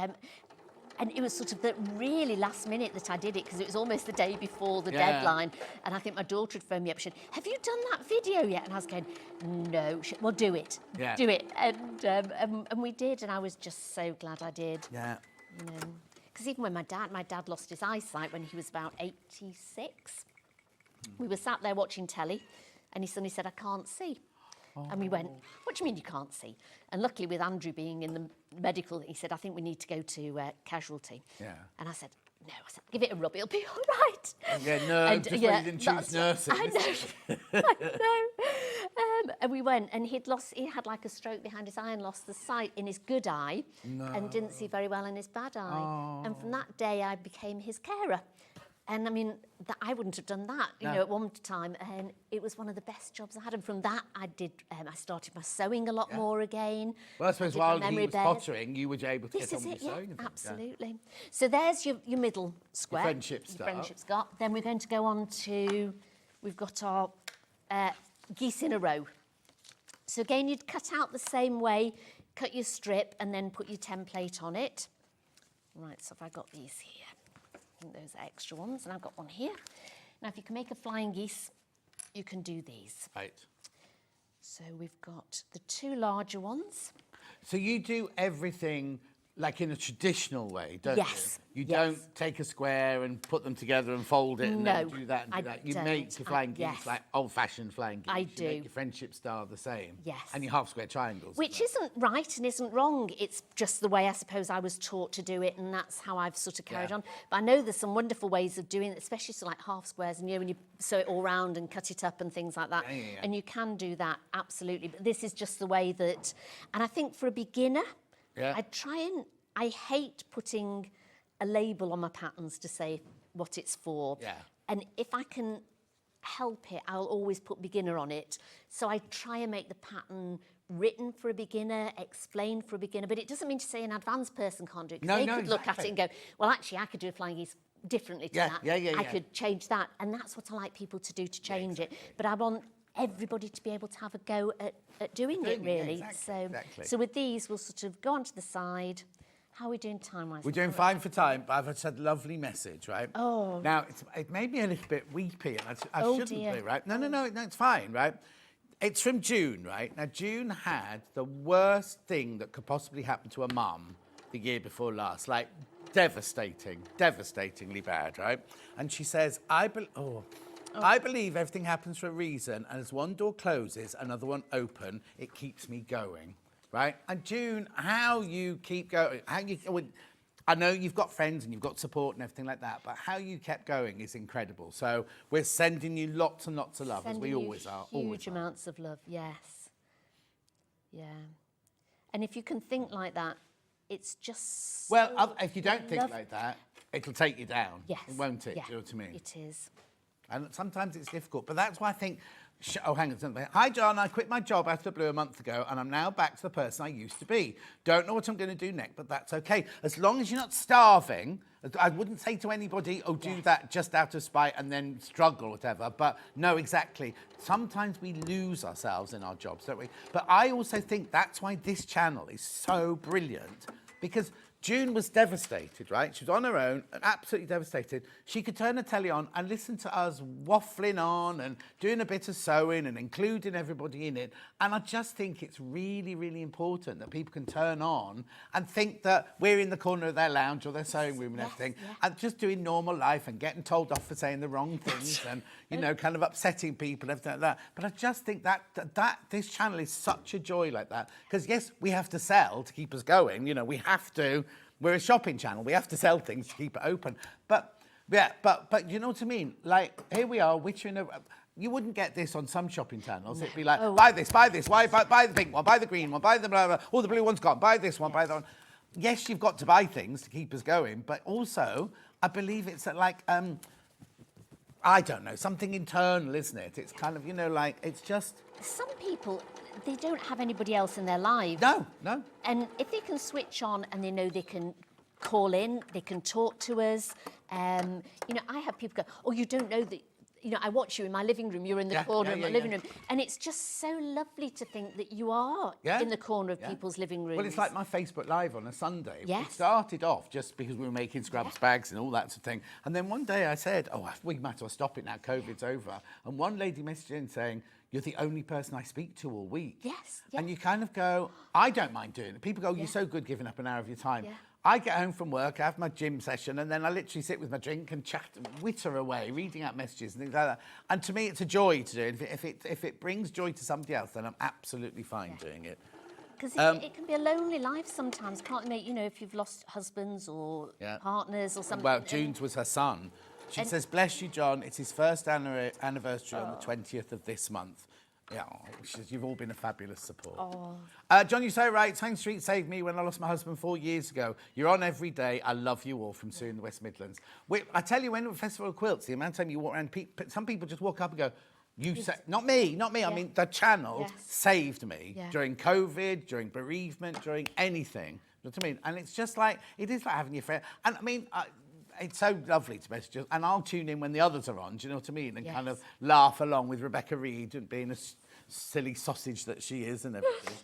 it was sort of the really last minute that I did it, because it was almost the day before the deadline. And I think my daughter had phoned me up. She said, have you done that video yet? And I was going, no. She said, well, do it. Yeah. Do it. And we did. And I was just so glad I did. Yeah. Because even when my dad lost his eyesight when he was about 86. We were sat there watching telly, and he suddenly said, I can't see. Oh. And we went, what do you mean you can't see? And luckily, with Andrew being in the medical, he said, I think we need to go to casualty. Yeah. And I said, no. I said, give it a rub, it'll be all right. Yeah, no, just when you didn't choose nursing. I know. I know. And we went, and he had like a stroke behind his eye and lost the sight in his good eye and didn't see very well in his bad eye. Oh. And from that day, I became his carer. And I mean, I wouldn't have done that, at one time. And it was one of the best jobs I had. And from that, I started my sewing a lot more again. Well, I suppose while he was pottering, you were able to get on with your sewing. Absolutely. Yeah. So there's your middle square. Your friendship start. Then we're going to go on to, we've got our geese in a row. So again, you'd cut out the same way, cut your strip, and then put your template on it. Right, so if I got these here. Those are extra ones, and I've got one here. Now, if you can make a flying geese, you can do these. Right. So we've got the two larger ones. So you do everything like in a traditional way, don't you? You don't take a square and put them together and fold it and then do that and do that. You make your flying geese like old-fashioned flying geese. I do. You make your friendship star the same. Yes. And your half-square triangles. Which isn't right and isn't wrong. It's just the way I suppose I was taught to do it, and that's how I've sort of carried on. But I know there's some wonderful ways of doing it, especially so like half squares, and when you sew it all round and cut it up and things like that. And you can do that, absolutely. But this is just the way that... And I think for a beginner, I hate putting a label on my patterns to say what it's for. Yeah. And if I can help it, I'll always put beginner on it. So I try and make the pattern written for a beginner, explained for a beginner, but it doesn't mean to say an advanced person can't do it. They could look at it and go, well, actually, I could do a flying geese differently to that. I could change that. And that's what I like people to do, to change it. But I want everybody to be able to have a go at doing it, really. So with these, we'll sort of go onto the side. How are we doing time-wise? We're doing fine for time, but I've had a lovely message, right? Oh. Now, it made me a little bit weepy, and I shouldn't be, right? No, it's fine, right? It's from June, right? Now, June had the worst thing that could possibly happen to a mum the year before last, like devastatingly bad, right? And she says, I believe everything happens for a reason, and as one door closes, another one open, it keeps me going. Right? And June, how you keep going, I know you've got friends and you've got support and everything like that, but how you kept going is incredible. So we're sending you lots and lots of love, as we always are. Huge amounts of love, yes. Yeah. And if you can think like that, it's just well, if you don't think like that, it'll take you down. Yes. Won't it? Yeah, Do you know what I mean? it is. And sometimes it's difficult, but that's why I think. Oh, hang on. Something. Hi, John. I quit my job out of the blue a month ago, and I'm now back to the person I used to be. Don't know what I'm going to do next, but that's okay. As long as you're not starving, I wouldn't say to anybody, oh, do that just out of spite and then struggle, whatever. But no, exactly. Sometimes we lose ourselves in our jobs, don't we? But I also think that's why this channel is so brilliant, because June was devastated, right? She was on her own and absolutely devastated. She could turn the telly on and listen to us waffling on and doing a bit of sewing and including everybody in it. And I just think it's really, really important that people can turn on and think that we're in the corner of their lounge or their sewing room and everything, and just doing normal life and getting told off for saying the wrong things and, you know, kind of upsetting people and everything like that. But I just think that this channel is such a joy like that. Because, yes, we have to sell to keep us going. You know, we have to. We're a shopping channel. We have to sell things to keep it open. But you know what I mean? Like, here we are, witching over. You wouldn't get this on some shopping channels. It'd be like, buy this, buy the pink one, buy the green one, buy the blah, blah, oh, the blue one's gone, buy this one, buy that one. Yes, you've got to buy things to keep us going, but also, I believe it's like, I don't know, something internal, isn't it? It's kind of, you know, like, it's just... Some people, they don't have anybody else in their lives. No. And if they can switch on and they know they can call in, they can talk to us. You know, I have people go, oh, you don't know that, you know, I watch you in my living room, you're in the corner of my living room. And it's just so lovely to think that you are in the corner of people's living rooms. Well, it's like my Facebook Live on a Sunday. Yes. It started off just because we were making scrubs bags and all that sort of thing. And then one day I said, oh, we might as well stop it now, COVID's over. And one lady messaged in saying, you're the only person I speak to all week. Yes. And you kind of go, I don't mind doing it. People go, you're so good giving up an hour of your time. I get home from work, I have my gym session, and then I literally sit with my drink and chat, witter away, reading out messages and things like that. And to me, it's a joy to do it. If it brings joy to somebody else, then I'm absolutely fine doing it. Because it can be a lonely life sometimes, can't it? You know, if you've lost husbands or partners or something. Well, June's was her son. She says, bless you, John. It's his first anniversary on the 20th of this month. Yeah, she says, you've all been a fabulous support. John, you're so right. Sewing Street saved me when I lost my husband 4 years ago. You're on every day. I love you all from Sue in the West Midlands. I tell you, when at Festival of Quilts, the amount of time you walk around, some people just walk up and go, not me. I mean, the channel saved me during COVID, during bereavement, during anything. You know what I mean? And it's just like, it is like having your friend. And I mean, it's so lovely to message us, and I'll tune in when the others are on, do you know what I mean? And kind of laugh along with Rebecca Reed and being a silly sausage that she is and everything.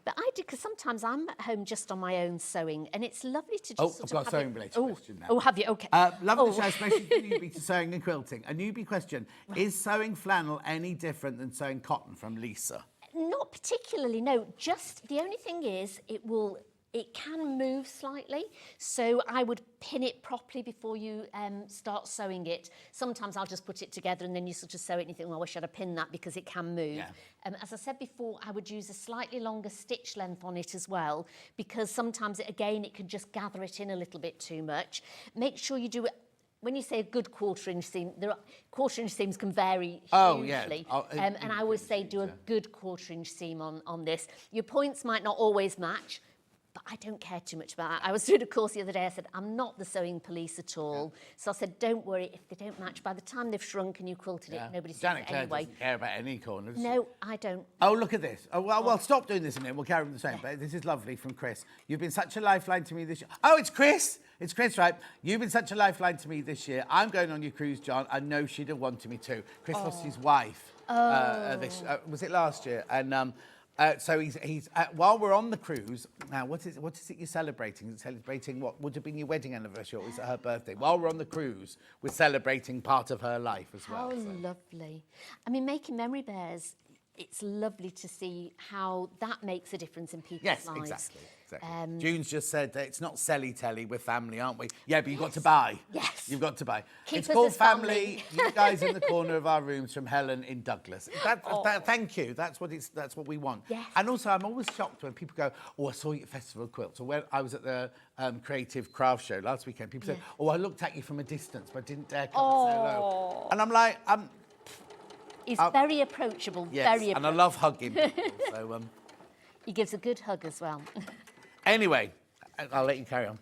But I do, because sometimes I'm at home just on my own sewing, and it's lovely to just I've got a sewing-related question now. Oh, have you? OK. Lovely to show, especially for newbie to sewing and quilting. A newbie question, is sewing flannel any different than sewing cotton, from Lisa? Not particularly, no. Just, the only thing is, it can move slightly, so I would pin it properly before you start sewing it. Sometimes I'll just put it together and then you sort of sew it and you think, well, I should have pinned that because it can move. As I said before, I would use a slightly longer stitch length on it as well, because sometimes, it can just gather it in a little bit too much. Make sure you do it. When you say a good quarter-inch seam, quarter-inch seams can vary hugely. And I always say do a good quarter-inch seam on this. Your points might not always match, but I don't care too much about that. I was doing a course the other day. I said, I'm not the sewing police at all. So I said, don't worry if they don't match. By the time they've shrunk and you quilted it, nobody sees it anyway. Doesn't care about any corners. No, I don't. Oh, look at this. Oh, well, stop doing this a minute. We'll carry on the same. But this is lovely from Chris. You've been such a lifeline to me this year. Oh, it's Chris. It's Chris, right? You've been such a lifeline to me this year. I'm going on your cruise, John. I know she'd have wanted me to. Chris lost his wife. Was it last year? And so he's while we're on the cruise now. What is it you're celebrating? Is it celebrating what would have been your wedding anniversary, or is it her birthday? While we're on the cruise, we're celebrating part of her life as well. How lovely! I mean, making memory bears. It's lovely to see how that makes a difference in people's lives. Yes, exactly. June's just said that it's not selly telly, we're family, aren't we? Yeah, but you've got to buy. Yes. You've got to buy. Keep it's us called as Family. You guys in the corner of our rooms, from Helen in Douglas. Thank you. That's what we want. Yes. And also, I'm always shocked when people go, oh, I saw you at Festival of Quilts. Or when I was at the Creative Craft Show last weekend, people said, oh, I looked at you from a distance, but didn't dare come and say hello. And I'm like, he's very approachable, yes, very approachable. And I love hugging people, so... He gives a good hug as well. Anyway, I'll let you carry on.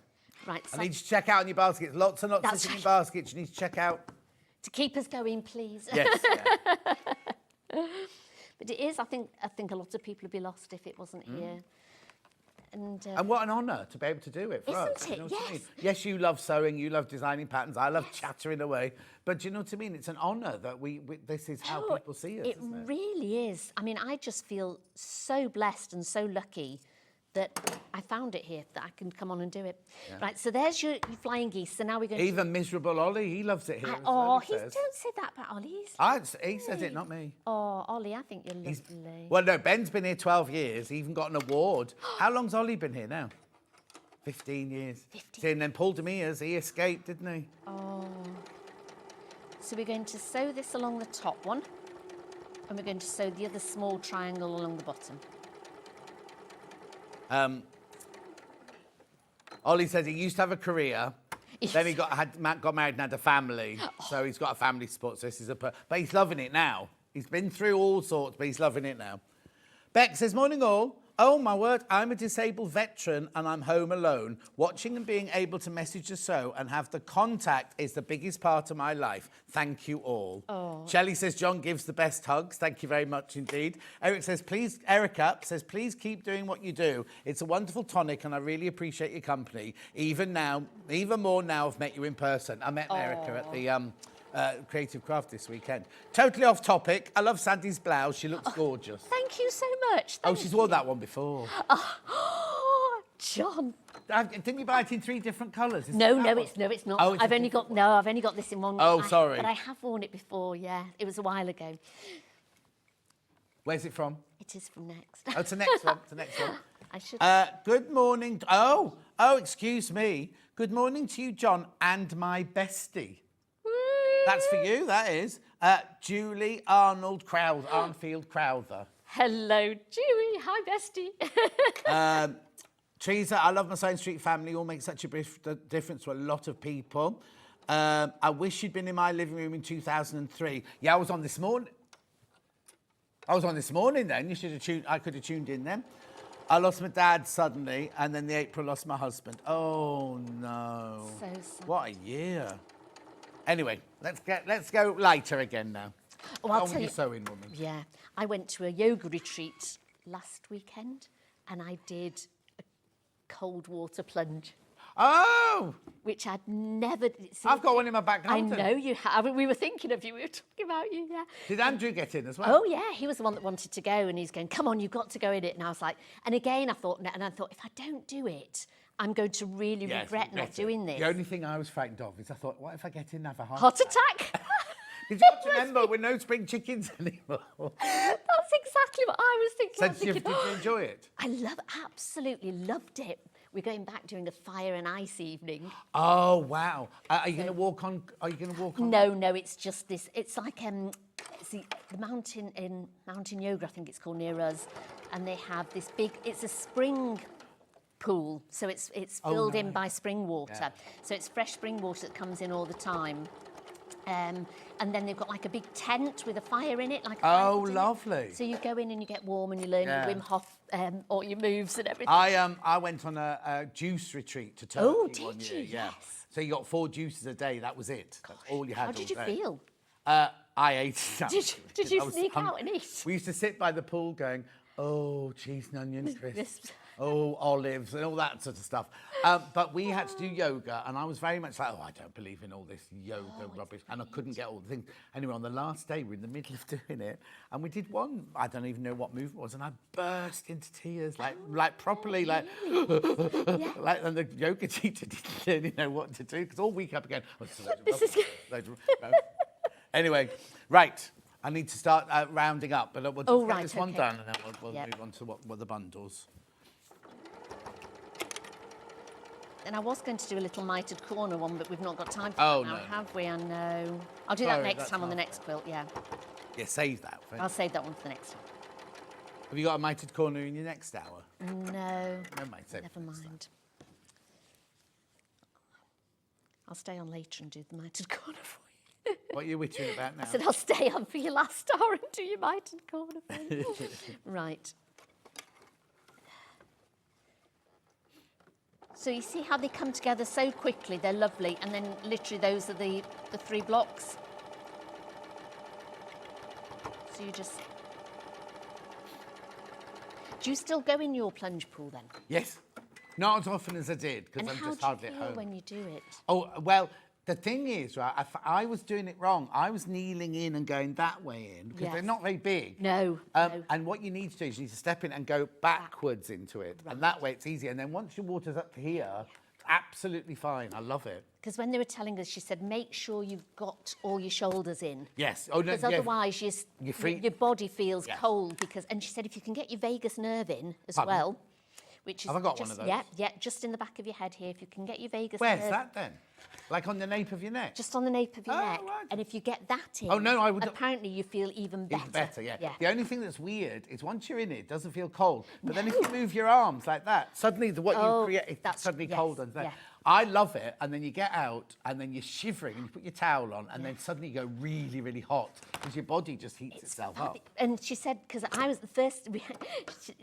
Right, I so need you to check out on your baskets. Lots and lots That's sitting in right. baskets. You need to check out. to keep us going, please. Yes. Yeah. But it is, I think a lot of people would be lost if it wasn't here. And what an honour to be able to do it for us. Isn't it? You know what I mean? Yes. Yes, you love sewing, you love designing patterns. I love chattering away. But do you know what I mean? It's an honour that we this is how Oh, people see us, it isn't it? really is. I mean, I just feel so blessed and so lucky that I found it here, that I can come on and do it. Right, so there's your flying geese. So now we're going Even miserable Ollie, he loves it here. as Oh, well, he says. don't say that about Ollie. He says it, not me. Oh, Ollie, I think you're lovely. Well, no, Ben's been here 12 years. He even got an award. How long's Ollie been here now? 15 years. 15. See, and then Paul Demirs, he escaped, didn't he? Oh. So we're going to sew this along the top one, and we're going to sew the other small triangle along the bottom. Ollie says he used to have a career. Then he got married and had a family. So he's got a family support. So this is but he's loving it now. He's been through all sorts, but he's loving it now. Beck says, morning all. Oh, my word, I'm a disabled veteran and I'm home alone. Watching and being able to message the show and have the contact is the biggest part of my life. Thank you all. Oh. Shelley says, John gives the best hugs. Thank you very much indeed. Erica says, please keep doing what you do. It's a wonderful tonic and I really appreciate your company. Even more now I've met you in person. I met Erica at the Creative Craft this weekend. Totally off topic. I love Sandy's blouse. She looks gorgeous. Thank you so much. Oh, she's worn that one before. Oh, John. Didn't you buy it in 3 different colours? No, it's not. Oh, it's I've only got this in one. Oh, sorry. But I have worn it before. Yeah, it was a while ago. Where's it from? It is from Next. Oh, it's the next one. It's the next one. I should. Good morning. Oh, excuse me. Good morning to you, John, and my bestie. That's for you, that is. Julie Arnfield Crowther. Hello, Julie. Hi, bestie. Teresa, I love my Science Street family. All make such a difference to a lot of people. I wish you'd been in my living room in 2003. Yeah, I was on this morning. Then. You should have tuned. I could have tuned in then. I lost my dad suddenly, and then the April lost my husband. Oh no! So sad. What a year. Anyway, let's go lighter again now. Oh, I'll Go tell with you. your sewing, woman. Yeah, I went to a yoga retreat last weekend, and I did a cold water plunge, Oh, which I'd never. I've got one in my back I garden. know you have. We were thinking of you. We were talking about you. Yeah. Did Andrew get in as well? Oh yeah, he was the one that wanted to go, and he's going, "Come on, you've got to go in it." And I was like, and again, I thought, if I don't do it, I'm going to really Yes, regret not it. doing this. The only thing I was frightened of is I thought, what if I get in and have a heart Heart attack. Because you have to remember, we're no spring chickens anymore. That's exactly what I was thinking. I was Did thinking, you enjoy it? I absolutely loved it. We're going back doing a fire and ice evening. Oh, wow. Are you going to walk on? No, it's just this. It's like it's the mountain yoga, I think it's called, near us, and they have this big. It's a spring pool, so it's filled in by spring water. Yeah. So it's fresh spring water that comes in all the time. And then they've got like a big tent with a fire in it. Oh, lovely. So you go in and you get warm and you learn Yeah. your Wim Hof, all your moves and everything. I went on a juice retreat to Turkey Oh, one did year. you? Yeah. Yes. So you got 4 juices a day. That was it. That's all you had. How did you all day. feel? I ate it. Did you I was sneak hungry. out and eat? We used to sit by the pool going, oh, cheese and onions crisps. Crisps. Oh, olives and all that sort of stuff. But we had to do yoga, and I was very much like, oh, I don't believe in all this yoga rubbish. And I couldn't get all the things. Anyway, on the last day, we're in the middle of doing it, and we did one, I don't even know what movement it was, and I burst into tears, like properly, like, like, and the yoga teacher didn't really know what to do, because all week I've been going, Anyway, right. I need to start rounding up, but we'll just get this one done, and then we'll move on to what the bundles. And I was going to do a little mitered corner one, but we've not got time for Oh, that now, no. have we? I know. I'll do that Sorry, next that's time on the not- next quilt, yeah. Yeah, save that. I'll save that one for the next time. Have you got a mitered corner in your next hour? No, Never mind, save it never for next time. mind. I'll stay on later and do the mitered corner for you. What are you wittering about now? I said I'll stay on for your last hour and do your mitered corner for you. Right. So you see how they come together so quickly, they're lovely, and then literally those are the 3 blocks. So you just... Do you still go in your plunge pool then? Yes. Not as often as I did, because And I'm how just do you hardly at feel home. when you do it? Oh, well, the thing is, right, I was doing it wrong. I was kneeling in and going that way in, because they're Yes. not very big. No, no. And what you need to do is you need to step in and go backwards into it. And that way it's easy. And then once your water's up to here, it's absolutely fine. I love it. Because when they were telling us, she said, make sure you've got all your shoulders in. Yes. Oh, no, Because yeah. otherwise your body feels Yes. cold. And she said, if you can get your vagus nerve in as Pardon? well, which is Have I got just, one of those? Yeah, just in the back of your head here. If you can get your vagus Where's nerve... that then? Like on the nape of your neck? Just on the nape of your Oh, neck. right. And if you get that in, Oh, no, I would- apparently you feel even better. Even better, yeah. Yeah. The only thing that's weird is once you're in it doesn't feel cold. But then if you move your arms like that, suddenly what Oh, you create is that's- suddenly yes, cold under there. yeah. I love it. And then you get out and then you're shivering and you put your towel on and then suddenly you go really, really hot because your body just heats itself up. And she said, because I was the first,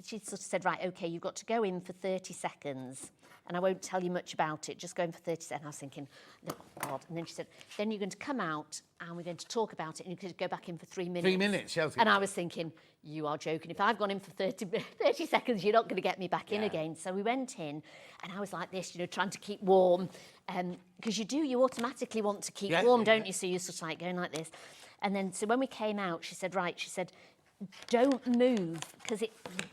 she sort of said, right, OK, you've got to go in for 30 seconds. And I won't tell you much about it, just go in for 30 seconds. I was thinking, oh, God. And then she said, then you're going to come out and we're going to talk about it and you're going to go back in for 3 minutes. 3 minutes, Chelsea. And I was thinking, you are joking. If I've gone in for 30 seconds, you're not going to get me back in again. So we went in and I was like this, you know, trying to keep warm. Because you automatically want to keep warm, don't you? So you're sort of like going like this. And then, so when we came out, she said, don't move, because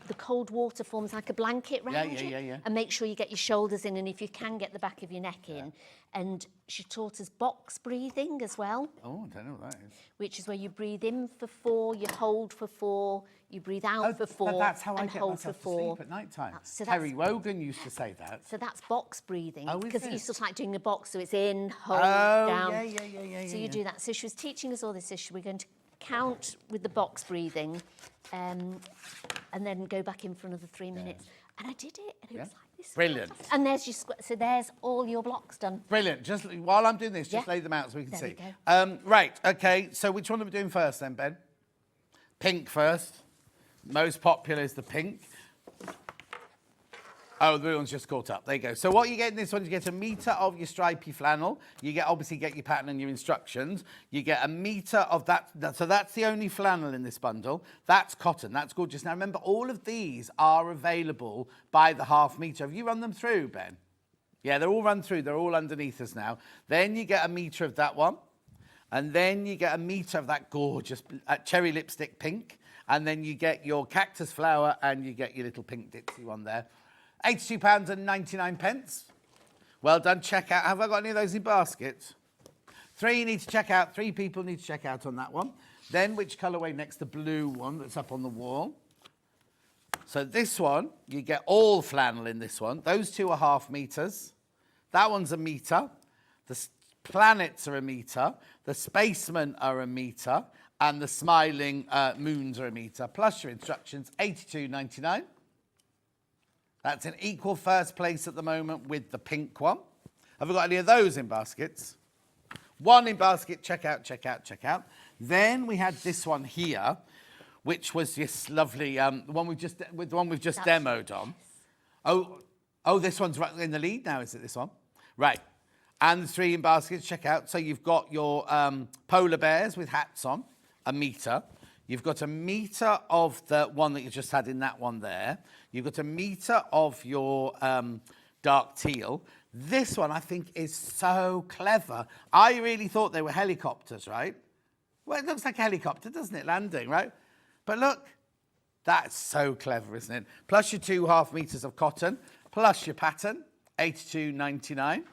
the cold water forms like a blanket round you. Yeah. And make sure you get your shoulders in, and if you can, get the back of your neck in. And she taught us box breathing as well. Oh, I don't know what that is. Which is where you breathe in for 4, you hold for 4, you breathe out for 4, but that's how I and get hold for myself to 4. sleep at night time. So Terry Wogan used to say that. So that's box breathing. Oh, is because it? it's sort of like doing a box, so it's in, hold, Oh, down. yeah. So you do that. So she was teaching us all this. So we're going to count with the box breathing and then go back in for another 3 minutes. And I did it, and it was like this. Brilliant. And there's your so there's all your blocks done. Brilliant. Just while I'm doing this, just Yeah. lay them out so we can There see. we go. Right, okay. So which one are we doing first then, Ben? Pink first. Most popular is the pink. Oh, the blue one's just caught up. There you go. So what you get in this one is you get a metre of your stripy flannel. You obviously get your pattern and your instructions. You get a metre of that. So that's the only flannel in this bundle. That's cotton. That's gorgeous. Now remember, all of these are available by the half metre. Have you run them through, Ben? Yeah, they're all run through. They're all underneath us now. Then you get a metre of that one. And then you get a metre of that gorgeous cherry lipstick pink. And then you get your cactus flower and you get your little pink ditzy one there. £82.99. Well done. Check out. Have I got any of those in baskets? 3 you need to check out. 3 people need to check out on that one. Then which colourway next? The blue one that's up on the wall. So this one, you get all flannel in this one. Those 2 are half metres. That one's a metre. The planets are a metre. The spacemen are a metre. And the smiling moons are a metre. Plus your instructions, £82.99. That's in equal first place at the moment with the pink one. Have we got any of those in baskets? 1 in basket. Check out. Then we had this one here, which was this lovely the one we've just demoed on. Oh, this one's right in the lead now. Is it this one? Right. And the 3 in baskets. Check out. So you've got your polar bears with hats on, a metre. You've got a metre of the one that you just had in that one there. You've got a metre of your dark teal. This one, I think, is so clever. I really thought they were helicopters, right? Well, it looks like a helicopter, doesn't it, landing, right? But look, that's so clever, isn't it? Plus your 2 half metres of cotton, plus your pattern, £82.99.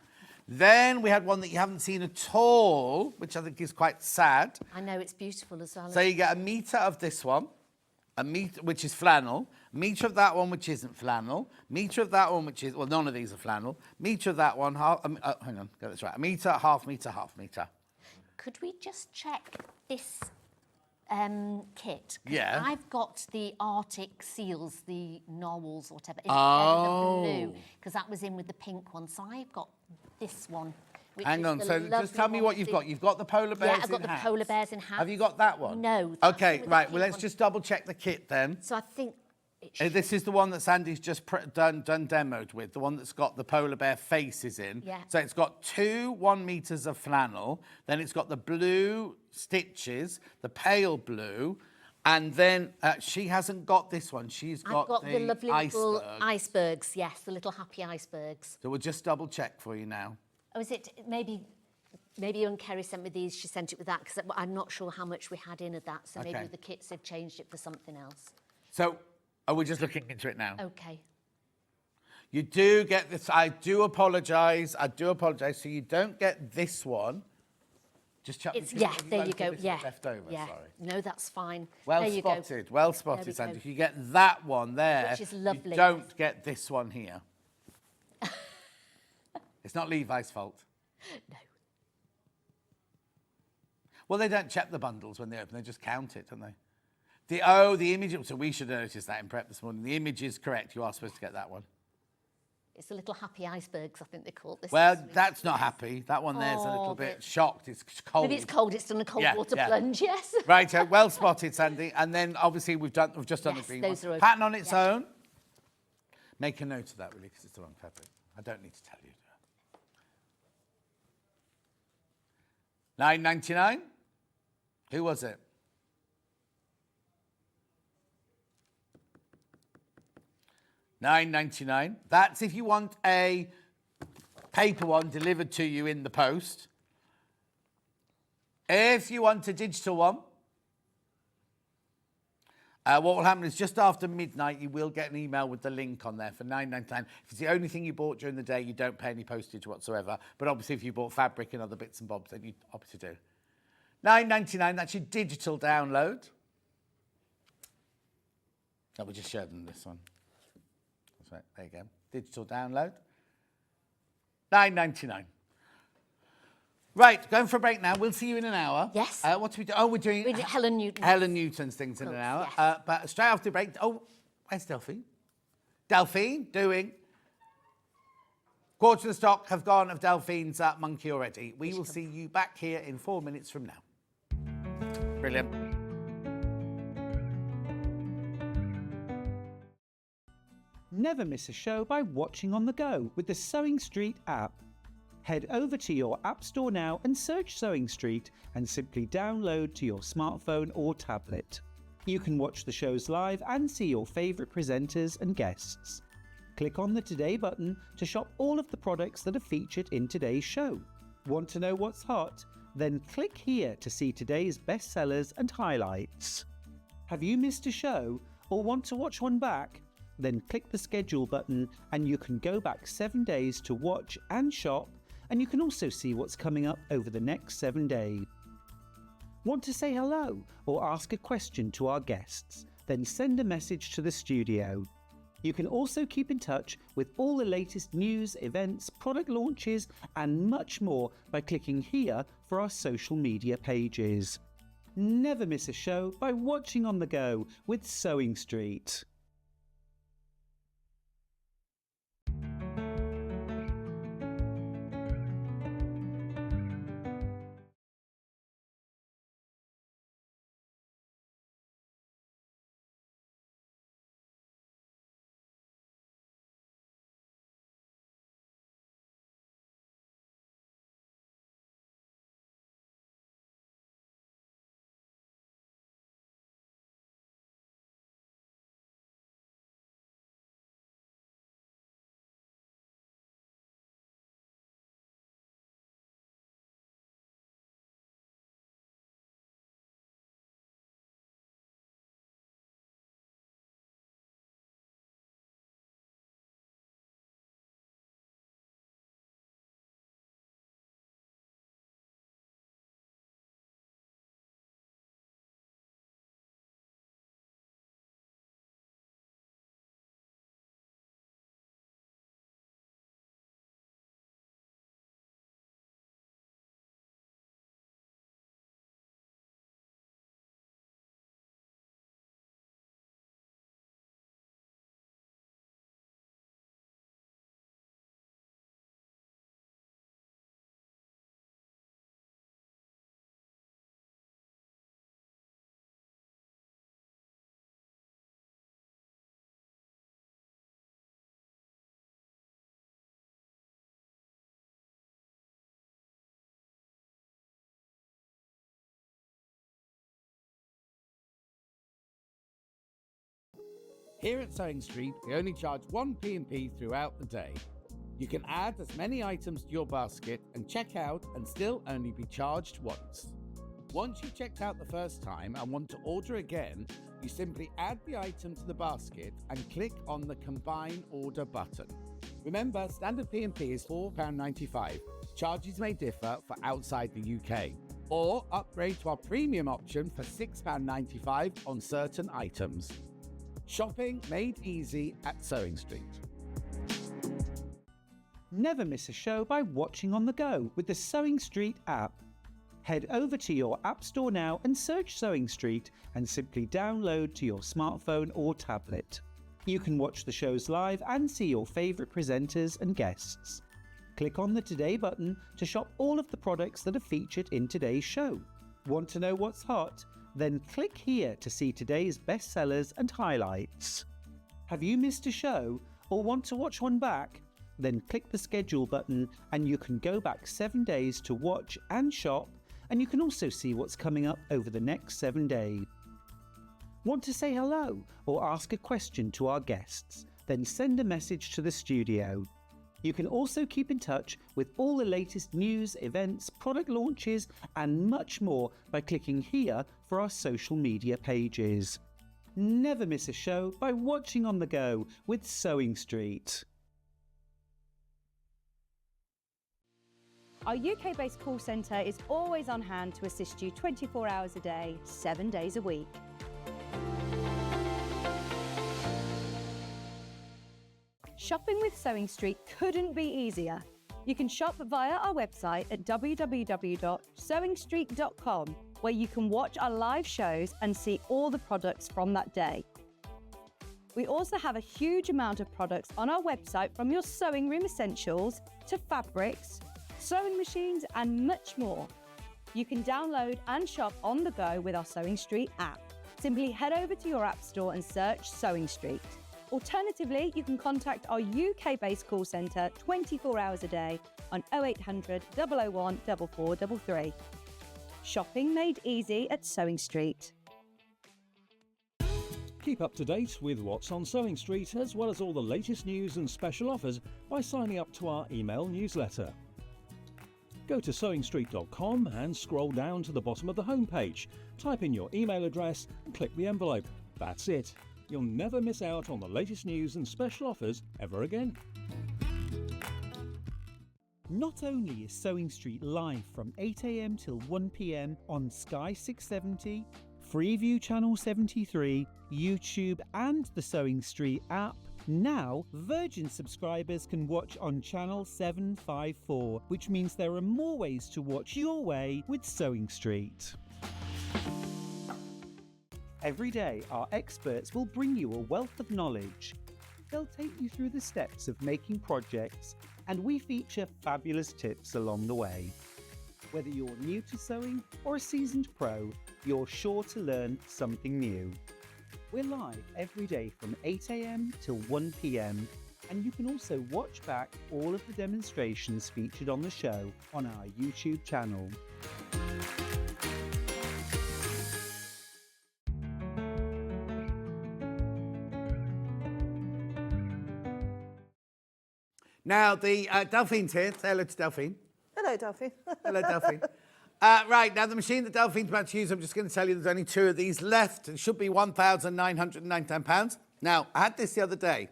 Then we had one that you haven't seen at all, which I think is quite sad. I know, it's beautiful as well. So you get a metre of this one, a metre which is flannel, metre of that one which isn't flannel, metre of that one which is, well, none of these are flannel, metre of that one, hang on, get this right, a metre, half metre, half metre. Could we just check this kit? 'Cause Yeah. I've got the Arctic seals, the narwhals or whatever, instead Oh. of the blue, because that was in with the pink one. So I've got this one. Which Hang is on, the so just lovely tell me one what you've with got. You've got the polar bears Yeah, I've got in the hats. polar bears in hats. Have you got that one? No, that's Okay, with the right, pink well, let's one. just double check the kit then. So I think This is the one that Sandy's just done demoed with, the one that's got the polar bear faces in. Yeah. So it's got 2 1 meters of flannel, then it's got the blue stitches, the pale blue, and then she hasn't got this one. She's got, I've got the lovely little iceberg. icebergs, yes, the little happy icebergs. So we'll just double check for you now. Oh, is it maybe when Kerry sent me these, she sent it with that, because I'm not sure how much we had in of that, so Okay. maybe the kits have changed it for something else. So are we just looking into it now? Okay. You do get this. I do apologise. So you don't get this one. Just check. Yeah, there you go. Yeah. Left over. Yeah. Sorry. No, that's fine. Well there you spotted. Go. Well There spotted, we Sandy. go. You get that one there. Which is lovely. You don't get this one here. It's not Levi's fault. No. Well, they don't check the bundles when they open. They just count it, don't they? The image. So we should have noticed that in prep this morning. The image is correct. You are supposed to get that one. It's the little happy icebergs, I think they call it. This Well, is really that's not nice. happy. That one there's a little Oh, bit but- shocked. It's cold. Maybe it's cold. It's done a cold Yeah, water yeah. plunge. Yes. Right, well spotted, Sandy. And then obviously we've just done Yes, the green those one. are okay. Pattern on its Yeah. own. Make a note of that, really, because it's the wrong fabric. I don't need to tell you. $9.99. Who was it? $9.99. That's if you want a paper one delivered to you in the post. If you want a digital one, what will happen is just after midnight, you will get an email with the link on there for $9.99. If it's the only thing you bought during the day, you don't pay any postage whatsoever. But obviously, if you bought fabric and other bits and bobs, then you obviously do. $9.99, that's your digital download. Oh, we just showed them this one. That's right, there you go. Digital download. $9.99. Right, going for a break now. We'll see you in an hour. Yes. What do we do? Oh, we're doing We're doing Helen Newton. Helen Newton's things in an Quilts, hour. yes. But straight after the break, where's Delphine? Delphine doing. Quarter of the stock have gone of Delphine's monkey already. We will see you back here in 4 minutes from now. Brilliant. Never miss a show by watching on the go with the Sewing Street app. Head over to your app store now and search Sewing Street and simply download to your smartphone or tablet. You can watch the shows live and see your favourite presenters and guests. Click on the Today button to shop all of the products that are featured in today's show. Want to know what's hot? Then click here to see today's bestsellers and highlights. Have you missed a show or want to watch one back? Then click the schedule button and you can go back 7 days to watch and shop, and you can also see what's coming up over the next 7 days. Want to say hello or ask a question to our guests? Then send a message to the studio. You can also keep in touch with all the latest news, events, product launches, and much more by clicking here for our social media pages. Never miss a show by watching on the go with Sewing Street. Here at Sewing Street, we only charge 1 P&P throughout the day. You can add as many items to your basket and check out and still only be charged once. Once you've checked out the first time and want to order again, you simply add the item to the basket and click on the Combine Order button. Remember, standard P&P is £4.95. Charges may differ for outside the UK. Or upgrade to our premium option for £6.95 on certain items. Shopping made easy at Sewing Street. Never miss a show by watching on the go with the Sewing Street app. Head over to your App Store now and search Sewing Street and simply download to your smartphone or tablet. You can watch the shows live and see your favourite presenters and guests. Click on the Today button to shop all of the products that are featured in today's show. Want to know what's hot? Then click here to see today's bestsellers and highlights. Have you missed a show or want to watch one back? Then click the schedule button and you can go back 7 days to watch and shop, and you can also see what's coming up over the next 7 days. Want to say hello or ask a question to our guests? Then send a message to the studio. You can also keep in touch with all the latest news, events, product launches and much more by clicking here for our social media pages. Never miss a show by watching on the go with Sewing Street. Our UK-based call centre is always on hand to assist you 24 hours a day, 7 days a week. Shopping with Sewing Street couldn't be easier. You can shop via our website at www.sewingstreet.com, where you can watch our live shows and see all the products from that day. We also have a huge amount of products on our website, from your sewing room essentials to fabrics, sewing machines and much more. You can download and shop on the go with our Sewing Street app. Simply head over to your app store and search Sewing Street. Alternatively, you can contact our UK-based call centre 24 hours a day on 0800 001 4433. Shopping made easy at Sewing Street. Keep up to date with what's on Sewing Street, as well as all the latest news and special offers by signing up to our email newsletter. Go to sewingstreet.com and scroll down to the bottom of the homepage. Type in your email address and click the envelope. That's it. You'll never miss out on the latest news and special offers ever again. Not only is Sewing Street live from 8 AM till 1 PM on Sky 670, Freeview Channel 73, YouTube and the Sewing Street app, now Virgin subscribers can watch on Channel 754, which means there are more ways to watch your way with Sewing Street. Every day, our experts will bring you a wealth of knowledge. They'll take you through the steps of making projects, and we feature fabulous tips along the way. Whether you're new to sewing or a seasoned pro, you're sure to learn something new. We're live every day from 8 AM till 1 PM, and you can also watch back all of the demonstrations featured on the show on our YouTube channel. Now, the Delphine's here. Say hello to Delphine. Hello, Delphine. Hello, Delphine. Right, now the machine that Delphine's about to use, I'm just going to tell you there's only 2 of these left. It should be £1,999. Now, I had this the other day,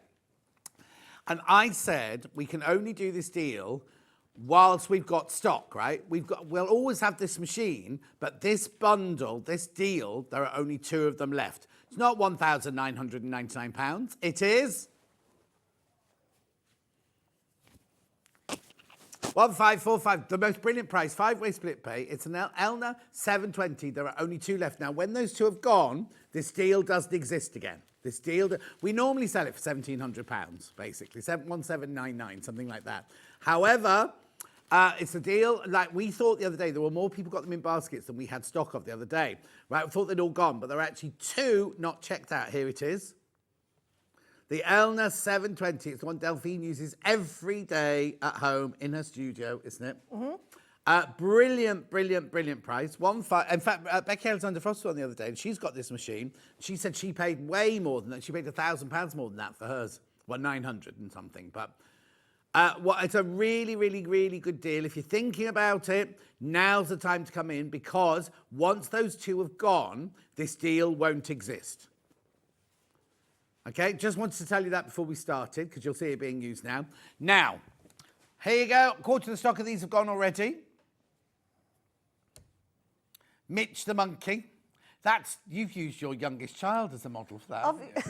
and I said we can only do this deal whilst we've got stock, right? We'll always have this machine, but this bundle, this deal, there are only 2 of them left. It's not £1,999. It is 1545, the most brilliant price, 5-way split pay. It's an Elna 720. There are only 2 left. Now, when those 2 have gone, this deal doesn't exist again. This deal, we normally sell it for £1,700, basically, 1799, something like that. However, it's a deal, like we thought the other day, there were more people got them in baskets than we had stock of the other day. Right, we thought they'd all gone, but there are actually 2 not checked out. Here it is. The Elna 720, it's the one Delphine uses every day at home in her studio, isn't it? Mm-hmm. Brilliant price. In fact, Becky Alexander Frost was on the other day, and she's got this machine. She said she paid way more than that. She paid £1,000 more than that for hers. Well, 900 and something. But it's a really good deal. If you're thinking about it, now's the time to come in, because once those two have gone, this deal won't exist. Okay, just wanted to tell you that before we started, because you'll see it being used now. Now, here you go. A quarter of the stock of these have gone already. Mitch the monkey. You've used your youngest child as a model for that, haven't you?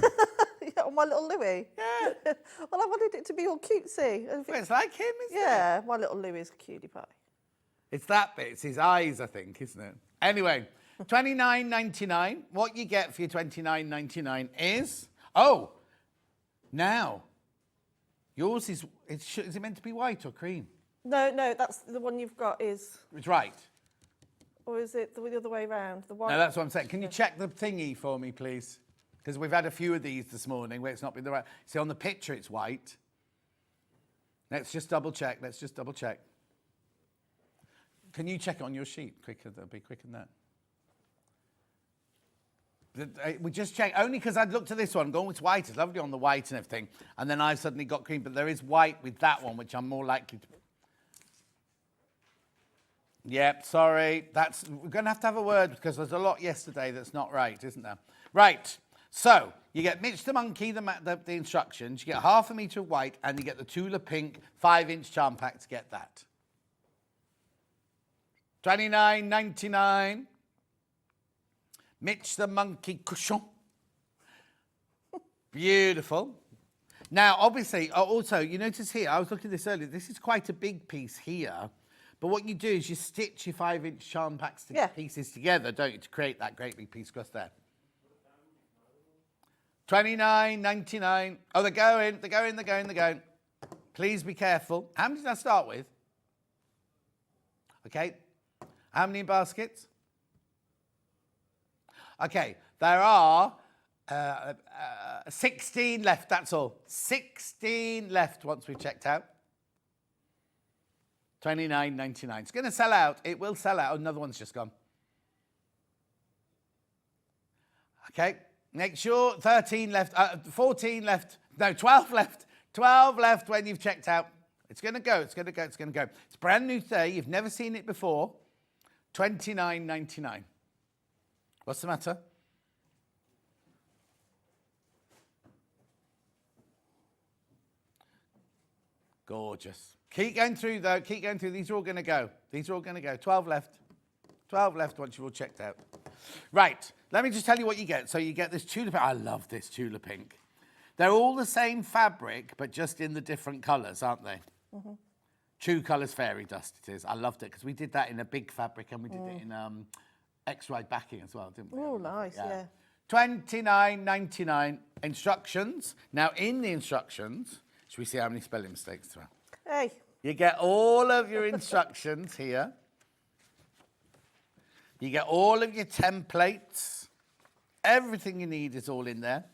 Yeah, my little Louis. Yeah. Well, I wanted it to be all cutesy. Well, it's like him, isn't it? Yeah, my little Louis is a cutie pie. It's that bit. It's his eyes, I think, isn't it? Anyway, $29.99. What you get for your $29.99 is... Oh, now, yours is it meant to be white or cream? No, that's the one you've got is... It's right. Or is it the other way round? The white? No, that's what I'm saying. Can you check the thingy for me, please? Because we've had a few of these this morning where it's not been the right... See, on the picture, it's white. Let's just double check. Can you check it on your sheet quicker? That'll be quicker than that. We just check, only because I'd looked at this one, going, it's white, it's lovely on the white and everything, and then I've suddenly got cream, but there is white with that one, which I'm more likely to... Yep, sorry, we're going to have a word, because there's a lot yesterday that's not right, isn't there? Right, so, you get Mitch the monkey, the instructions, you get half a metre of white, and you get the Tula Pink 5-inch charm pack to get that. $29.99. Mitch the monkey cushion. Beautiful. Now, obviously, also, you notice here, I was looking at this earlier, this is quite a big piece here. But what you do is you stitch your 5-inch charm packs pieces together, don't you, to create that great big piece across there. $29.99. Oh, they're going. Please be careful. How many did I start with? Okay. How many baskets? Okay, there are 16 left, that's all. 16 left once we've checked out. $29.99. It's going to sell out. It will sell out. Another one's just gone. Okay, make sure 13 left, 14 left. No, 12 left. 12 left when you've checked out. It's going to go. It's brand new today. You've never seen it before. $29.99. What's the matter? Gorgeous. Keep going through, though. These are all going to go. 12 left. 12 left once you've all checked out. Right. Let me just tell you what you get. So you get this Tula Pink. I love this Tula Pink. They're all the same fabric, but just in the different colours, aren't they? Mm-hmm. True Colours Fairy Dust it is. I loved it because we did that in a big fabric and we did it in X-ride backing as well, didn't we? Oh, nice, yeah. $29.99 instructions. Now, in the instructions, should we see how many spelling mistakes there are? Hey. You get all of your instructions here. You get all of your templates. Everything you need is all in there.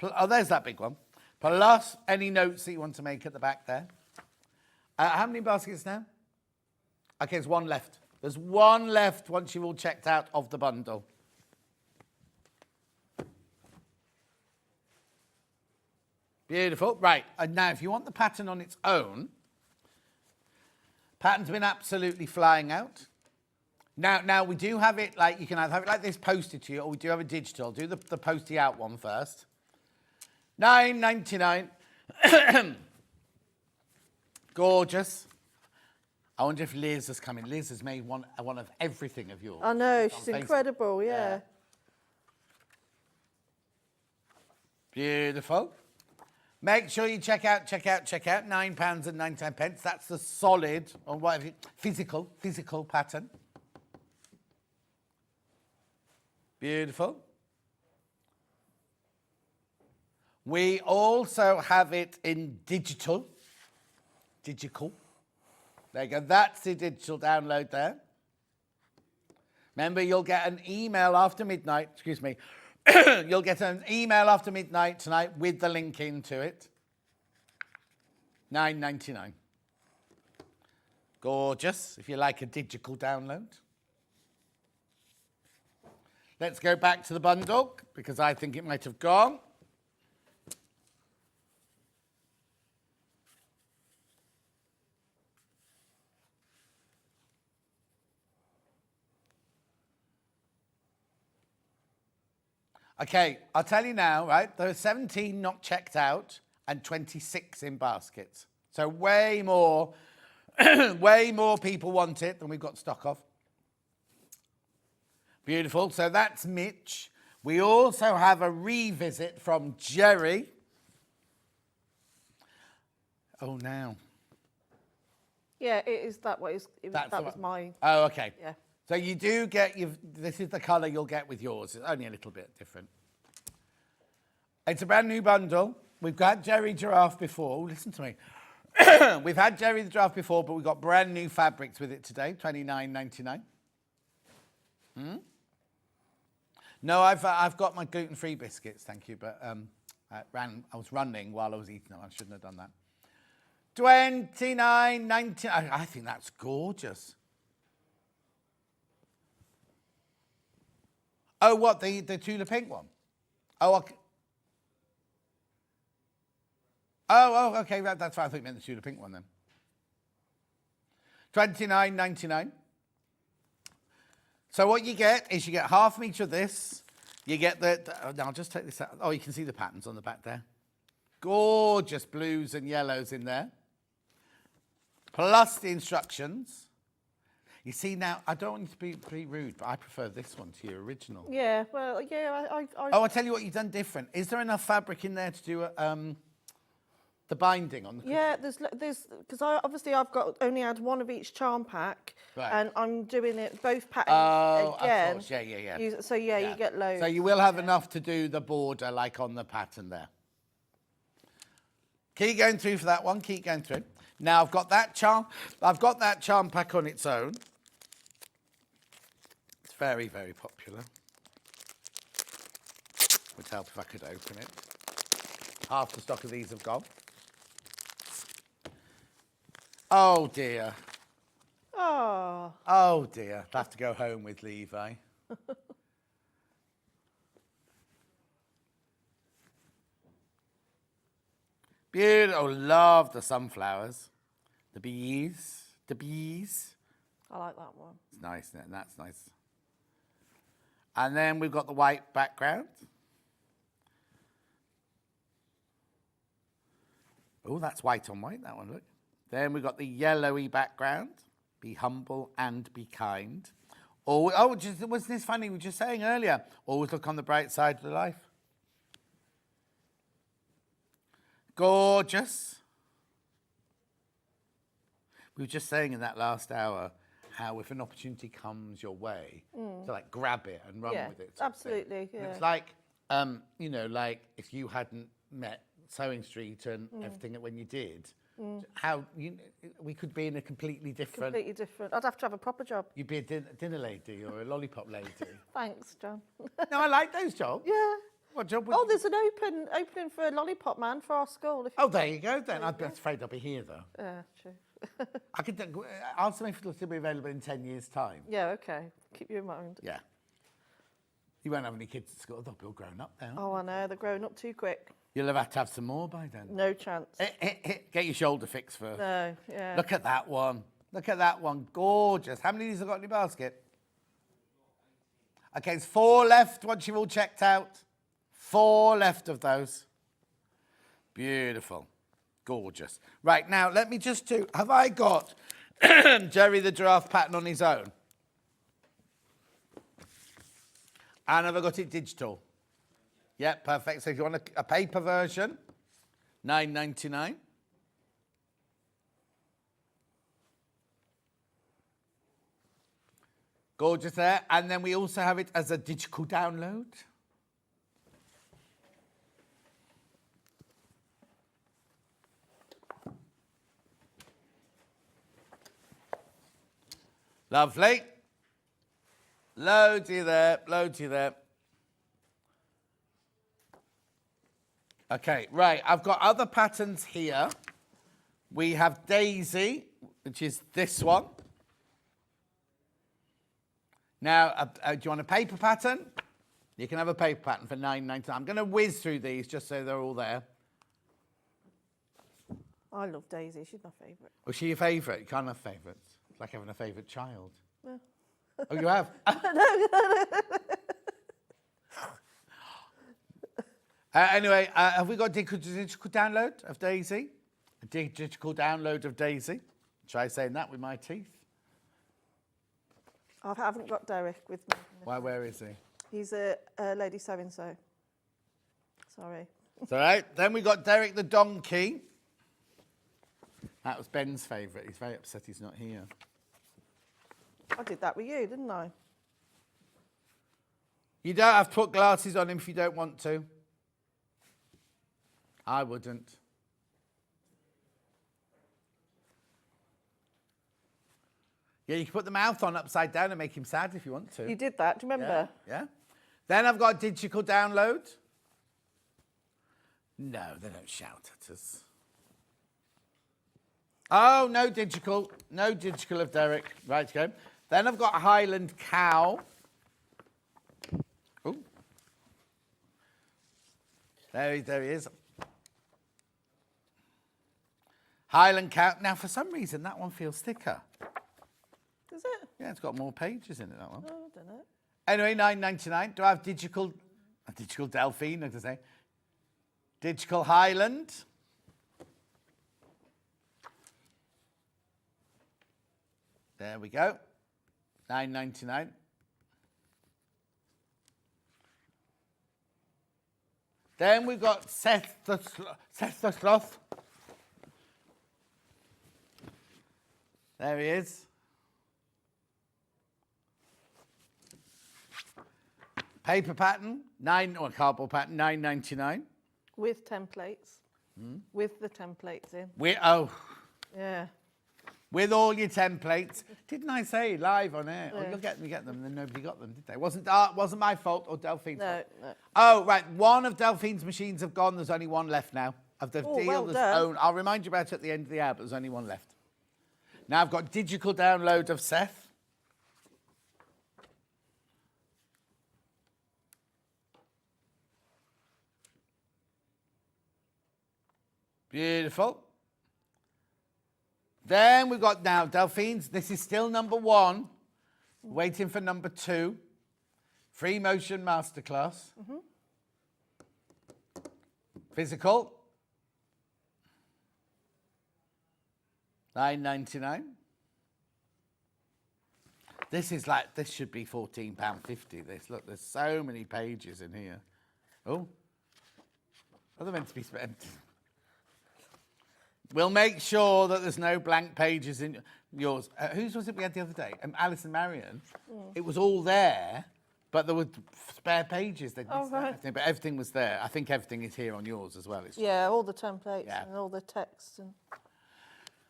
Oh, there's that big one. Plus any notes that you want to make at the back there. How many baskets now? Okay, there's one left. There's one left once you've all checked out of the bundle. Beautiful. Right, and now if you want the pattern on its own, pattern's been absolutely flying out. Now we do have it, like, you can either have it like this posted to you, or we do have a digital. Do the posty out one first. $9.99. Gorgeous. I wonder if Liz has come in. Liz has made one of everything of yours. I know, she's incredible, yeah. Beautiful. Make sure you check out. £9.99. That's the solid, or whatever, physical pattern. Beautiful. We also have it in digital. There you go. That's the digital download there. Remember, you'll get an email after midnight. Excuse me. You'll get an email after midnight tonight with the link into it. $9.99. Gorgeous, if you like a digital download. Let's go back to the bundle, because I think it might have gone. Okay, I'll tell you now, right? There are 17 not checked out and 26 in baskets. So way more, way more people want it than we've got stock of. Beautiful. So that's Mitch. We also have a revisit from Jerry. Oh, now. Yeah, it is that way. That was my... Oh, okay. Yeah. So you do get, this is the colour you'll get with yours. It's only a little bit different. It's a brand new bundle. We've had Jerry Giraffe before. Oh, listen to me. We've had Jerry the Giraffe before, but we've got brand new fabrics with it today, $29.99. No, I've got my gluten-free biscuits, thank you, but I was running while I was eating them. I shouldn't have done that. $29.99. I think that's gorgeous. Oh, what, the Tula Pink one? Oh, okay. Oh, okay, that's right. I think you meant the Tula Pink one then. $29.99. So what you get is you get half each of this. You get now I'll just take this out. Oh, you can see the patterns on the back there. Gorgeous blues and yellows in there. Plus the instructions. You see now, I don't want you to be rude, but I prefer this one to your original. Yeah, well, yeah, Oh, I'll tell you what you've done different. Is there enough fabric in there to do the binding on the... Yeah, there's because obviously I've got only had one of each charm pack, Right. and I'm doing it both patterns again. Of course, yeah. You get loads. So you will have enough to do the border like on the pattern there. Keep going through for that one. Keep going through. Now I've got that charm pack on its own. It's very, very popular. Would help if I could open it. Half the stock of these have gone. Oh dear. Oh. Oh dear. I'll have to go home with Levi. Beautiful. Oh, love the sunflowers. The bees. The bees. I like that one. It's nice, isn't it? That's nice. And then we've got the white background. Oh, that's white on white, that one, look. Then we've got the yellowy background. Be humble and be kind. Wasn't this funny? We were just saying earlier, always look on the bright side of the life. Gorgeous. We were just saying in that last hour how if an opportunity comes your way, to like grab it and run with it. Absolutely, yeah. It's like, you know, like if you hadn't met Sewing Street and everything when you did, how we could be in a completely different... Completely different. I'd have to have a proper job. You'd be a dinner lady or a lollipop lady. Thanks, John. No, I like those jobs. Yeah. What job would Oh, there's an opening for a lollipop man for our school. If Oh, there you go then. I'm afraid I'll be here though. Yeah, true. I could ask them if it'll still be available in 10 years' time. Yeah, okay. Keep you in mind. Yeah. You won't have any kids at school. They'll be all grown up now. Oh, I know. They're growing up too quick. You'll have to have some more by then. No chance. Get your shoulder fixed first. No, yeah. Look at that one. Look at that one. Gorgeous. How many of these have got in your basket? Okay, it's 4 left once you've all checked out. 4 left of those. Beautiful. Gorgeous. Right, now let me just do... Have I got Jerry the Giraffe pattern on his own? And have I got it digital? Yeah, perfect. So if you want a paper version, $9.99. Gorgeous there. And then we also have it as a digital download. Lovely. Loads you there, loads you there. Okay, right, I've got other patterns here. We have Daisy. which is this one. Now, do you want a paper pattern? You can have a paper pattern for $9.99. I'm going to whiz through these just so they're all there. I love Daisy. She's my favourite. Was she your favourite? You can't have favourites. It's like having a favourite child. No. Oh, you have? Anyway, have we got a digital download of Daisy? A digital download of Daisy? Try saying that with my teeth. I haven't got Derek with me. Why, where is he? He's a lady so-and-so. Sorry. It's all right. Then we got Derek the donkey. That was Ben's favourite. He's very upset he's not here. I did that with you, didn't I? You don't have to put glasses on him if you don't want to. I wouldn't. Yeah, you can put the mouth on upside down and make him sad if you want to. You did that, do you remember? Yeah. Then I've got digital download. No, they don't shout at us. Oh, no digital. No digital of Derek. Right, go. Then I've got Highland Cow. Ooh. There he is. Highland Cow. Now, for some reason, that one feels thicker. Is it? Yeah, it's got more pages in it, that one. Oh, I don't know. Anyway, $9.99. Do I have digital Delphine, as I say? Digital Highland. There we go. $9.99. Then we've got Seth the Sloth. There he is. Paper pattern, cardboard pattern, $9.99. With templates. With the templates in. Yeah. Yeah. With all your templates. Didn't I say live on air? Oh, you'll get them, and then nobody got them, did they? Wasn't my fault or Delphine's fault? No. Oh, right. One of Delphine's machines have gone. There's only one left now. Of the deal well that's done. owned. I'll remind you about it at the end of the hour, but there's only one left. Now I've got digital download of Seth. Beautiful. Then we've got now Delphine's. This is still number 1. Waiting for number 2. Free motion masterclass. Physical. $9.99. This should be £14.50. This, look, there's so many pages in here. Oh, are they meant to be spent? We'll make sure that there's no blank pages in yours. Whose was it we had the other day? Alice and Marion. It was all there, but there were spare pages. They'd missed everything, but everything was there. I think everything is here on yours as well. Yeah, all the templates and all the text.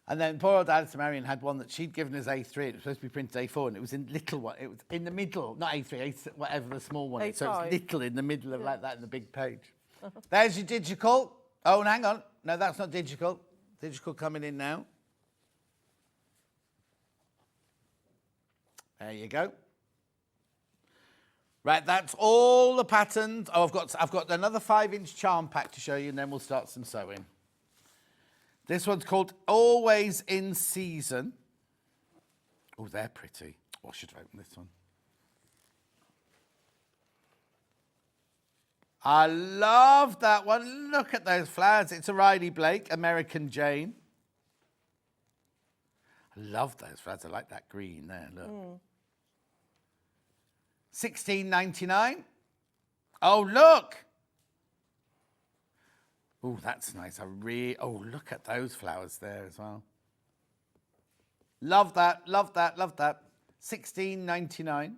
And then poor old Alice and Marion had one that she'd given us A3. It was supposed to be printed A4, and it was in little one. It was in the middle, not A3, whatever the small one is. So it's little in the middle of like that in the big page. There's your digital. Oh, and hang on. No, that's not digital. Digital coming in now. There you go. Right, that's all the patterns. Oh, I've got another 5-inch charm pack to show you, and then we'll start some sewing. This one's called Always in Season. Oh, they're pretty. Oh, I should have opened this one. I love that one. Look at those flowers. It's a Riley Blake, American Jane. I love those flowers. I like that green there. Look. $16.99. Oh, look. Oh, that's nice. Oh, look at those flowers there as well. Love that, love that, love that. $16.99.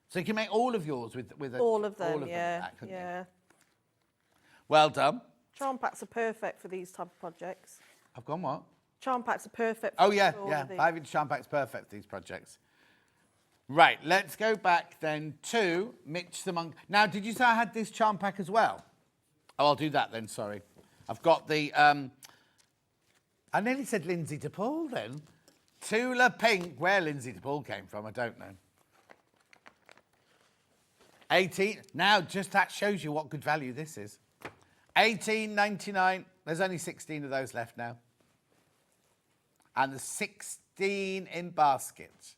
So you can make all of yours with all of them, yeah. Well done. Charm packs are perfect for these type of projects. I've gone what? Charm packs are perfect. Oh yeah. 5-inch charm packs perfect for these projects. Right, let's go back then to Mitch the Monk. Now, did you say I had this charm pack as well? Oh, I'll do that then. Sorry, I've got the I nearly said Lindsay DePaul then. Tula Pink. Where Lindsay DePaul came from, I don't know. 18. Now, just that shows you what good value this is. 18.99. There's only 16 of those left now. And there's 16 in baskets.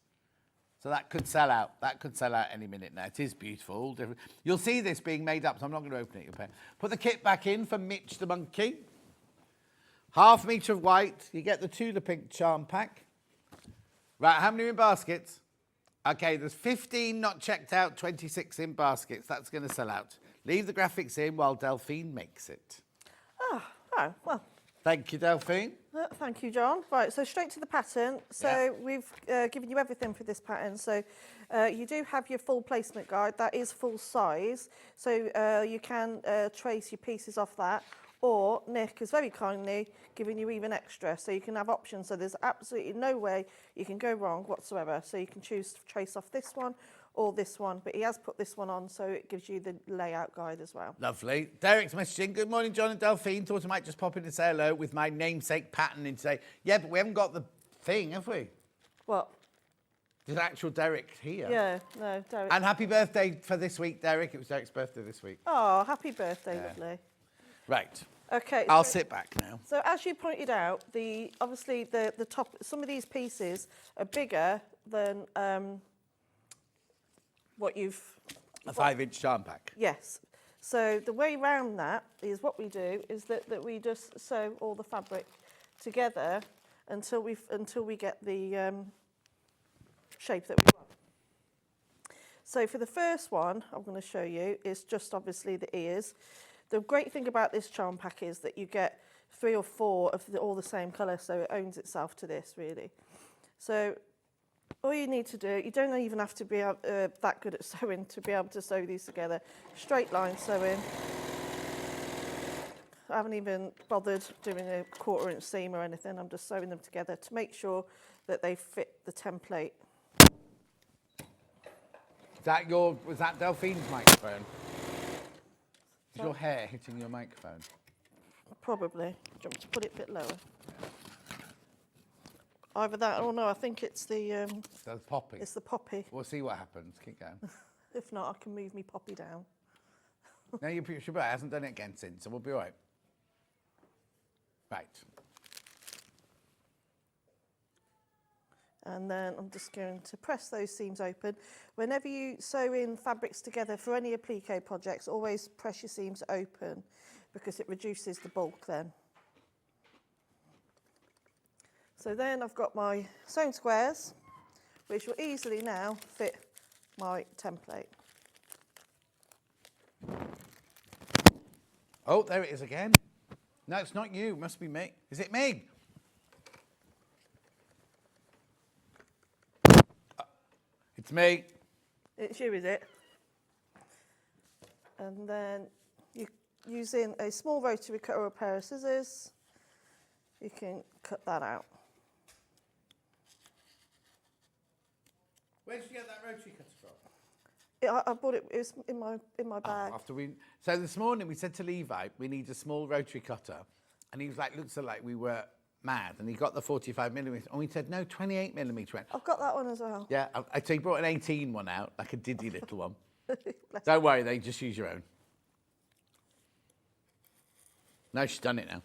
So that could sell out. That could sell out any minute now. It is beautiful. All different. You'll see this being made up, so I'm not going to open it. You'll pay. Put the kit back in for Mitch the monkey. Half metre of white. You get the Tula Pink charm pack. Right, how many are in baskets? Okay, there's 15 not checked out, 26 in baskets. That's going to sell out. Leave the graphics in while Delphine makes it. Oh, well. Thank you, Delphine. Thank you, John. Right, so straight to the pattern. So Yeah. we've given you everything for this pattern. So you do have your full placement guide. That is full size. So you can trace your pieces off that. Or Nick has very kindly given you even extra, so you can have options. So there's absolutely no way you can go wrong whatsoever. So you can choose to trace off this one or this one, but he has put this one on, so it gives you the layout guide as well. Lovely. Derek's messaging. Good morning, John and Delphine. Thought I might just pop in and say hello with my namesake pattern in today. Yeah, but we haven't got the thing, have we? What? There's actual Derek here. Yeah, no, Derek. And happy birthday for this week, Derek. It was Derek's birthday this week. Oh, happy birthday, lovely. Right. Okay. I'll sit back now. So as you pointed out, obviously the top, some of these pieces are bigger than what you've... A 5-inch charm pack. Yes. So the way around that is what we do is that we just sew all the fabric together until we get the shape that we want. So for the first one I'm going to show you is just obviously the ears. The great thing about this charm pack is that you get 3 or 4 of all the same colour, so it owns itself to this really. So all you need to do, you don't even have to be that good at sewing to be able to sew these together. Straight line sewing. I haven't even bothered doing a 1/4 inch seam or anything. I'm just sewing them together to make sure that they fit the template. Was that Delphine's microphone? Is your hair hitting your microphone? Probably. Do you want me to put it a bit lower? Either that or no, I think it's the poppy. It's the poppy. We'll see what happens. Keep going. If not, I can move me poppy down. No, you should be. I hasn't done it again since, so we'll be all right. Right. And then I'm just going to press those seams open. Whenever you sew in fabrics together for any applique projects, always press your seams open because it reduces the bulk then. So then I've got my sewn squares, which will easily now fit my template. Oh, there it is again. No, it's not you. It must be me. Is it me? It's me. It's you, is it? And then you using a small rotary cutter or a pair of scissors, you can cut that out. Where did you get that rotary cutter from? I bought it. It was in my bag. So this morning we said to Levi, we need a small rotary cutter, and he was like, looks like we were mad, and he got the 45mm, and we said no, 28mm. I've got that one as well. Yeah, so he brought an 18 one out, like a diddy little one. Don't worry, they just use your own. No, she's done it now.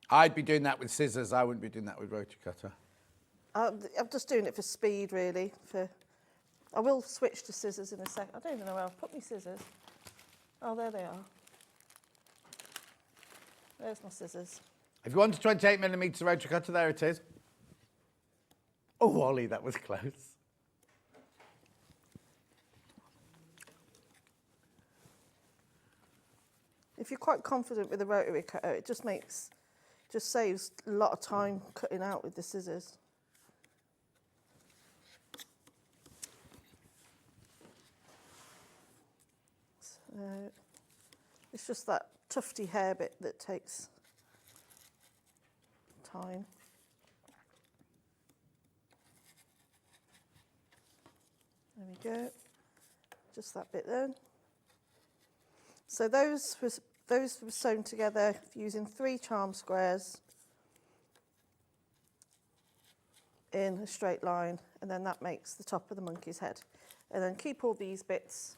I'd be doing that with scissors. I wouldn't be doing that with rotary cutter. I'm just doing it for speed, really. I will switch to scissors in a sec. I don't even know where I've put my scissors. Oh, there they are. There's my scissors. If you want a 28mm rotary cutter, there it is. Oh, Ollie, that was close. If you're quite confident with the rotary cutter, it just saves a lot of time cutting out with the scissors. So it's just that tufty hair bit that takes time. There we go. Just that bit then. So those were sewn together using 3 charm squares in a straight line, and then that makes the top of the monkey's head. And then keep all these bits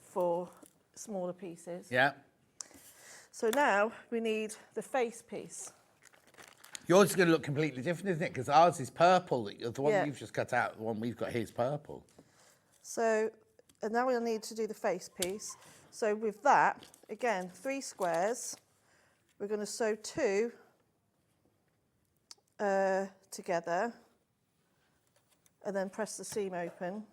for smaller pieces. Yeah. So now we need the face piece. Yours is going to look completely different, isn't it? Because ours is purple. The one Yeah. you've just cut out, the one we've got here is purple. So, and now we'll need to do the face piece. So with that, again, 3 squares. We're going to sew 2 together, and then press the seam open.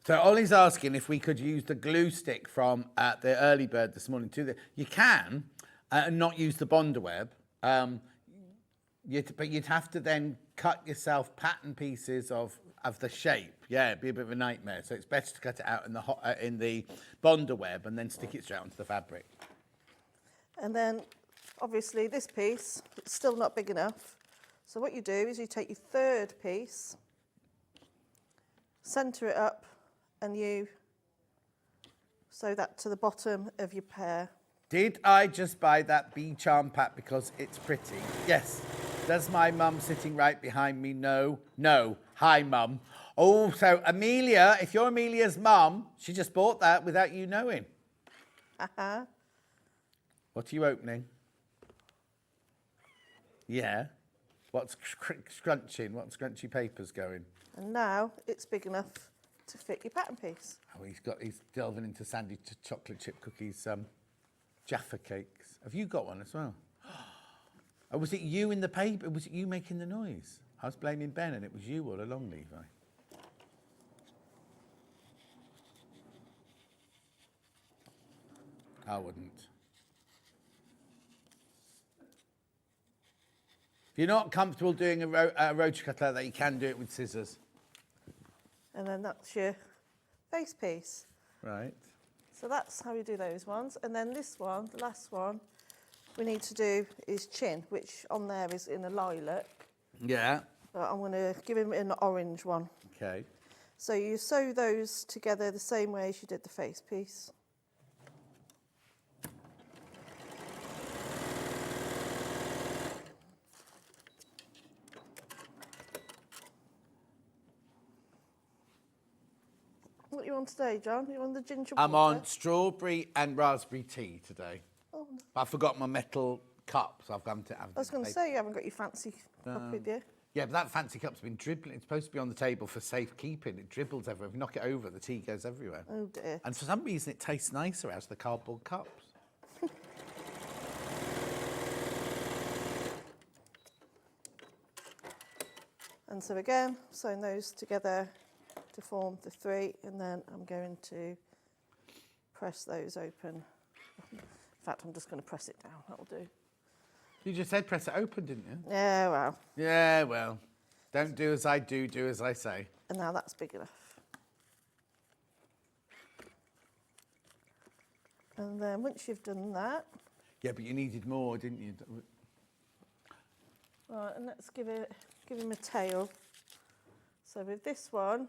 So Ollie's asking if we could use the glue stick from the early bird this morning to the. You can, and not use the Bonder web. But you'd have to then cut yourself pattern pieces of the shape. Yeah, it'd be a bit of a nightmare. So it's better to cut it out in the Bonder web and then stick it straight onto the fabric. And then, obviously, this piece, it's still not big enough. So what you do is you take your 3rd piece, centre it up, and you sew that to the bottom of your pair. Did I just buy that bee charm pack because it's pretty? Yes. Does my mum sitting right behind me know? No. Hi, mum. Oh, so Amelia, if you're Amelia's mum, she just bought that without you knowing. Uh-huh. What are you opening? Yeah. What's scrunching? What scrunchy paper's going? And now it's big enough to fit your pattern piece. Oh, he's delving into Sandi chocolate chip cookies, Jaffa cakes. Have you got one as well? Oh, was it you in the paper? Was it you making the noise? I was blaming Ben and it was you all along, Levi. I wouldn't. If you're not comfortable doing a roach cut like that, you can do it with scissors. And then that's your face piece. Right. So that's how we do those ones. And then this one, the last one, we need to do is chin, which on there is in a lilac. Yeah. But I'm going to give him an orange one. Okay. So you sew those together the same way as you did the face piece. What are you on today, John? You on the ginger water? I'm on strawberry and raspberry tea today. Oh, no. But I forgot my metal cup, so I've gone to have I was going to say you haven't got your fancy cup with you. Yeah, but that fancy cup's been dribbling. It's supposed to be on the table for safekeeping. It dribbles everywhere. If you knock it over, the tea goes everywhere. Oh dear. And for some reason, it tastes nicer out of the cardboard cups. And so again, sewing those together to form the 3, and then I'm going to press those open. In fact, I'm just going to press it down. That'll do. You just said press it open, didn't you? Yeah, well. Yeah, well. Don't do as I do, do as I say. And now that's big enough. And then once you've done that, Yeah, but you needed more, didn't you? right, and let's give him a tail. So with this one,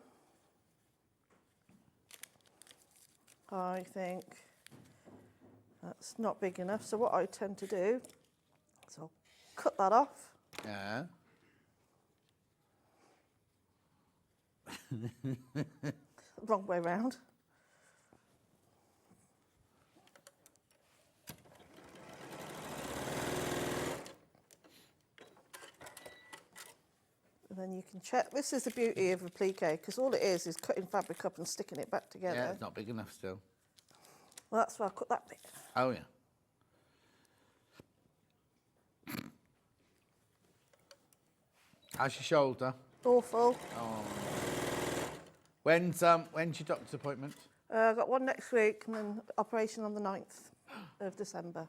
I think that's not big enough. So what I tend to do is I'll cut that off. Yeah. Wrong way round. And then you can check. This is the beauty of applique, because all it is cutting fabric up and sticking it back together. Yeah, it's not big enough still. Well, that's why I cut that bit. Oh, yeah. How's your shoulder? Awful. When's your doctor's appointment? I've got one next week and then operation on the 9th of December.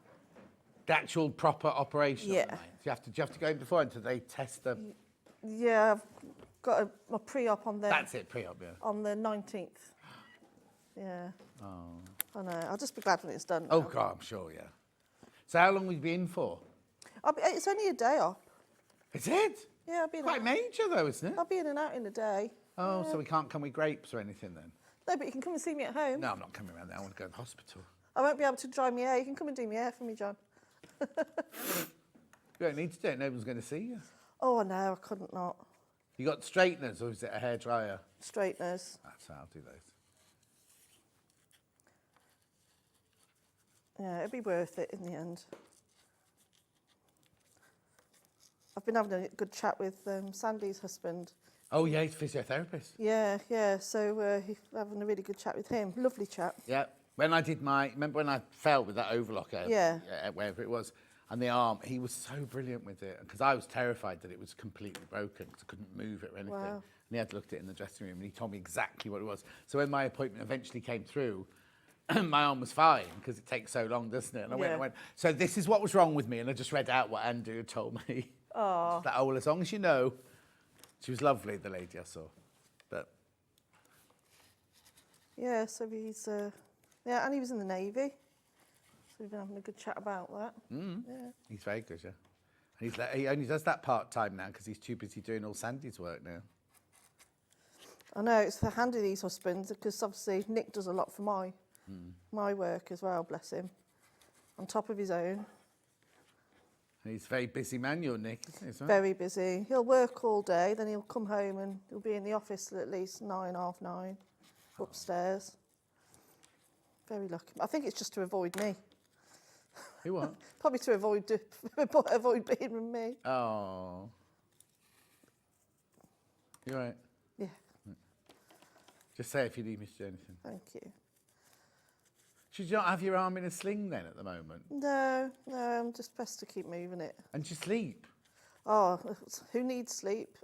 The actual proper operation? on the Yeah. night? Do you have to go in before until they test the... Yeah, I've got a pre-op on That's it, pre-op, yeah. on the 19th. Yeah. Oh. I know. I'll just be glad when it's done. Oh, now. God, I'm sure, yeah. So how long will you be in for? It's only a day off. Is it? Yeah, I'll be in Quite and major, though, isn't it? I'll be in and out in a day. Oh, so we can't come with grapes or anything then? No, but you can come and see me at home. No, I'm not coming around there. I want to go to the hospital. I won't be able to dry my hair. You can come and do my hair for me, John. You don't need to do it. No one's going to see you. Oh, no, I couldn't not. You got straighteners or is it a hairdryer? Straighteners. That's how I'll do those. Yeah, it'd be worth it in the end. I've been having a good chat with Sandy's husband. Oh, yeah, he's a physiotherapist. Yeah, so he's having a really good chat with him. Lovely chat. Yeah. When I did remember when I fell with that overlocker? Yeah. Wherever it was, and the arm, he was so brilliant with it, because I was terrified that it was completely broken, because I couldn't move it or anything. Wow. And he had looked at it in the dressing room, and he told me exactly what it was. So when my appointment eventually came through, my arm was fine, because it takes so long, doesn't it? And I went, so this is what was wrong with me, and I just read out what Andrew had told me. Oh. That, oh, well, as long as you know. She was lovely, the lady I saw. But Yeah, so he's... yeah, and he was in the Navy. So we've been having a good chat about that. Yeah. he's very good, yeah. And he only does that part-time now, because he's too busy doing all Sandy's work now. I know, it's handy, these husbands, because obviously Nick does a lot for my work as well, bless him, on top of his own. And he's a very busy man, your Nick, isn't he? Isn't it? Very busy. He'll work all day, then he'll come home and he'll be in the office till at least 9, half 9, upstairs. Very lucky. I think it's just to avoid me. Who what? Probably to avoid being with me. Oh. You all right? Yeah, Just say if you need me to do anything. thank you. Should you not have your arm in a sling then at the moment? No, I'm just best to keep moving it. And just sleep? Oh, who needs sleep?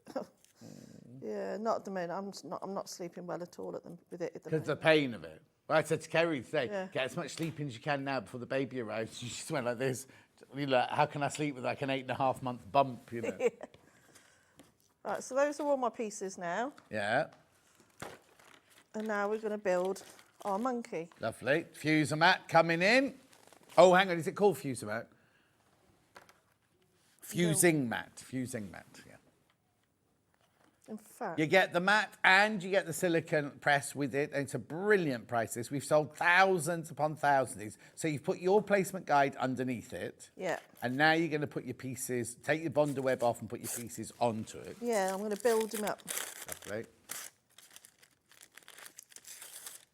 Yeah, not at the moment. I'm not sleeping well at all with it at the Because moment. the pain of it. Well, I said to Kerry today, Yeah. get as much sleep in as you can now before the baby arrives. She just went like this. You know, how can I sleep with like an 8.5-month bump, you know? Right, so those are all my pieces now. Yeah, And now we're going to build our monkey. lovely. Fuser mat coming in. Oh, hang on, is it called fuser mat? Fusing mat, yeah. In fact, You get the mat and you get the silicone press with it. And it's a brilliant price. This we've sold thousands upon thousands of these. So you've put your placement guide underneath it. yeah. And now you're going to put your pieces, take your bonder web off and put your pieces onto it. Yeah, I'm going to build him up. Lovely.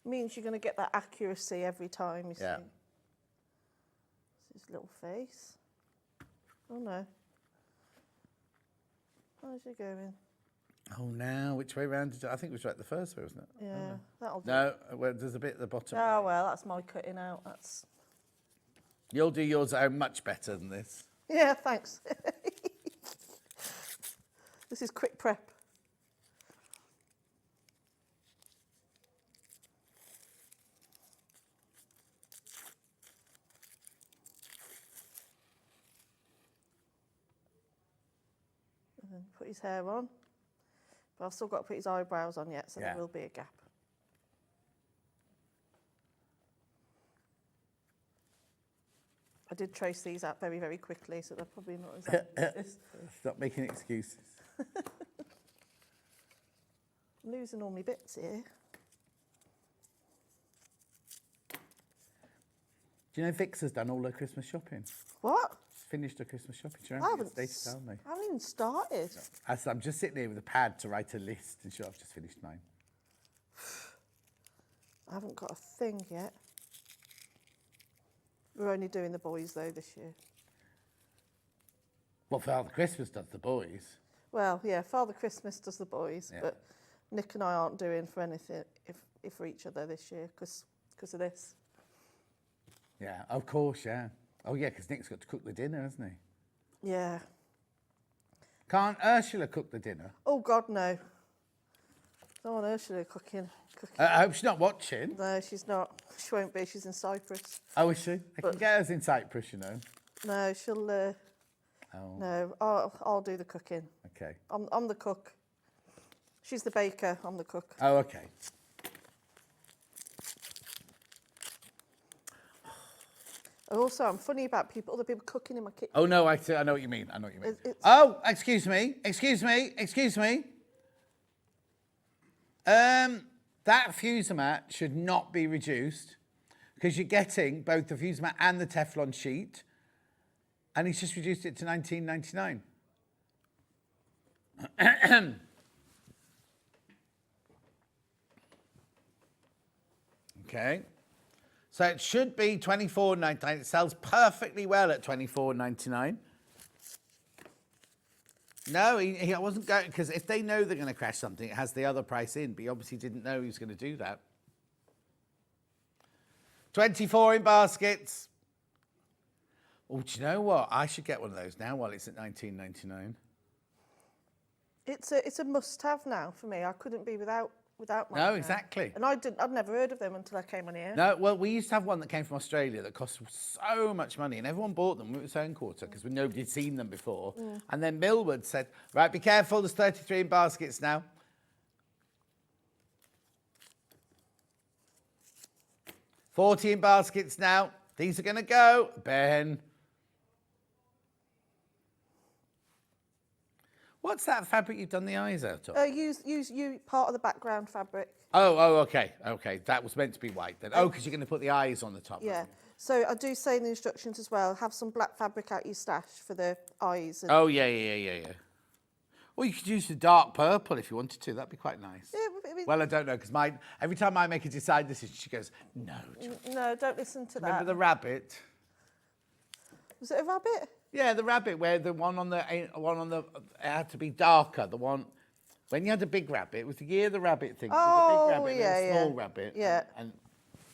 Means you're going to get that accuracy every time, you Yeah. see. This is his little face. Oh, no. How's it going? Oh, now, which way round did you... I think it was right the first way, wasn't it? Yeah, that'll do. No, well, there's a bit at the bottom. Oh, well, that's my cutting out. That's... You'll do yours at home much better than this. Yeah, thanks. This is quick prep. And then put his hair on. But I've still got to put his eyebrows on yet, so Yeah. there will be a gap. I did trace these out very, very quickly, so they're probably not exactly like this. Stop making excuses. I'm losing all my bits here. Do you know Vix has done all her Christmas shopping? What? Finished her Christmas shopping. She I hasn't haven't, stayed to tell me. I haven't even started. I'm just sitting here with a pad to write a list, and sure, I've just finished mine. I haven't got a thing yet. We're only doing the boys, though, this year. Well, Father Christmas does the boys. Well, yeah, Father Christmas does the boys, Yeah. but Nick and I aren't doing for anything if for each other this year because of this. Yeah, of course, yeah. Oh, yeah, because Nick's got to cook the dinner, hasn't he? Yeah. Can't Ursula cook the dinner? Oh, God, no. Don't want Ursula cooking. I hope she's not watching. No, she's not. She won't be. She's in Cyprus. Oh, is she? I can get us in Cyprus, you know. No, she'll... Oh, No, I'll do the cooking. okay. I'm the cook. She's the baker. I'm the cook. Oh, okay. And also, I'm funny about other people cooking in my kitchen. Oh, no, I know what you mean. I know what you mean. It's- Oh, excuse me. that fuser mat should not be reduced because you're getting both the fuser mat and the Teflon sheet, and he's just reduced it to $19.99. Okay. So it should be $24.99. It sells perfectly well at $24.99. No, he wasn't going, because if they know they're going to crash something, it has the other price in, but he obviously didn't know he was going to do that. 24 in baskets. Oh, do you know what? I should get one of those now while it's at $19.99. It's a must-have now for me. I couldn't be without mine. No, exactly. And I'd never heard of them until I came on here. No, well, we used to have one that came from Australia that cost so much money, and everyone bought them. We were Sewing Quarter because nobody had seen them before. And then Millward said, right, be careful, there's 33 in baskets now. $40 in baskets now. These are going to go. Ben. What's that fabric you've done the eyes out of? Use part of the background fabric. Oh, okay. Okay, that was meant to be white then. Oh, because you're going to put the eyes on the top. Yeah. So I do say in the instructions as well, have some black fabric out your stash for the eyes. And Oh, yeah. Or you could use the dark purple if you wanted to. That'd be quite nice. Yeah, I mean, Well, I don't know, because every time I make a decide decision, she goes, no. John." no, don't listen to Remember that. the rabbit? Was it a rabbit? Yeah, the rabbit where the one on the it had to be darker. The one when you had a big rabbit, it was the year of the rabbit thing. Oh, There was a big rabbit and a small yeah. rabbit. Yeah. And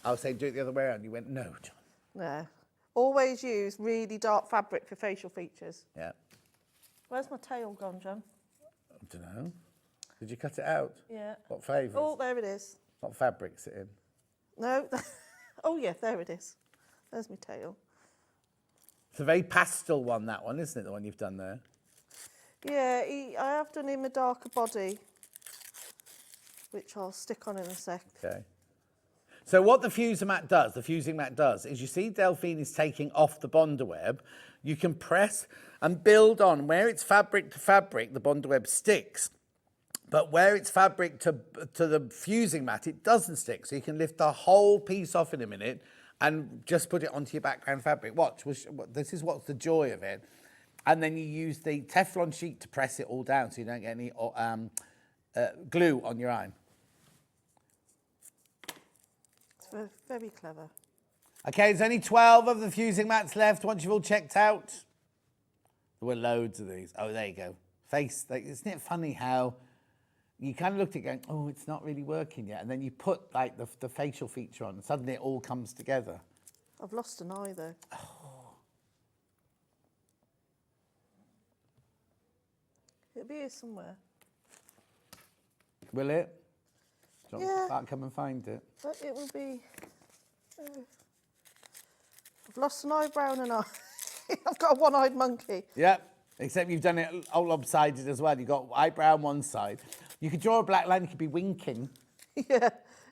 I was saying, do it the other way around. You went, no, John. No. Always use really dark fabric for facial features. Yeah. Where's my tail gone, John? I don't know. Did you cut it out? Yeah. What flavours? Oh, there it is. What fabric's it in? No. Oh, yeah, there it is. There's my tail. It's a very pastel one, that one, isn't it? The one you've done there. Yeah, I have done him a darker body, which I'll stick on in a sec. Okay. So what the fusing mat does, is you see Delphine is taking off the Bonder web. You can press and build on. Where it's fabric to fabric, the Bonder web sticks. But where it's fabric to the fusing mat, it doesn't stick. So you can lift the whole piece off in a minute and just put it onto your background fabric. Watch, this is what's the joy of it. And then you use the Teflon sheet to press it all down so you don't get any glue on your iron. It's very clever. Okay, there's only 12 of the fusing mats left once you've all checked out. There were loads of these. Oh, there you go. Isn't it funny how you kind of looked at it going, oh, it's not really working yet. And then you put like the facial feature on and suddenly it all comes together. I've lost an eye though. Oh. It'll be here somewhere. Will it? Yeah. I'll come and find it. But it will be... I've lost an eyebrow and an eye. I've got a one-eyed monkey. Yep, except you've done it all lopsided as well. You've got eyebrow on one side. You could draw a black line, you could be winking.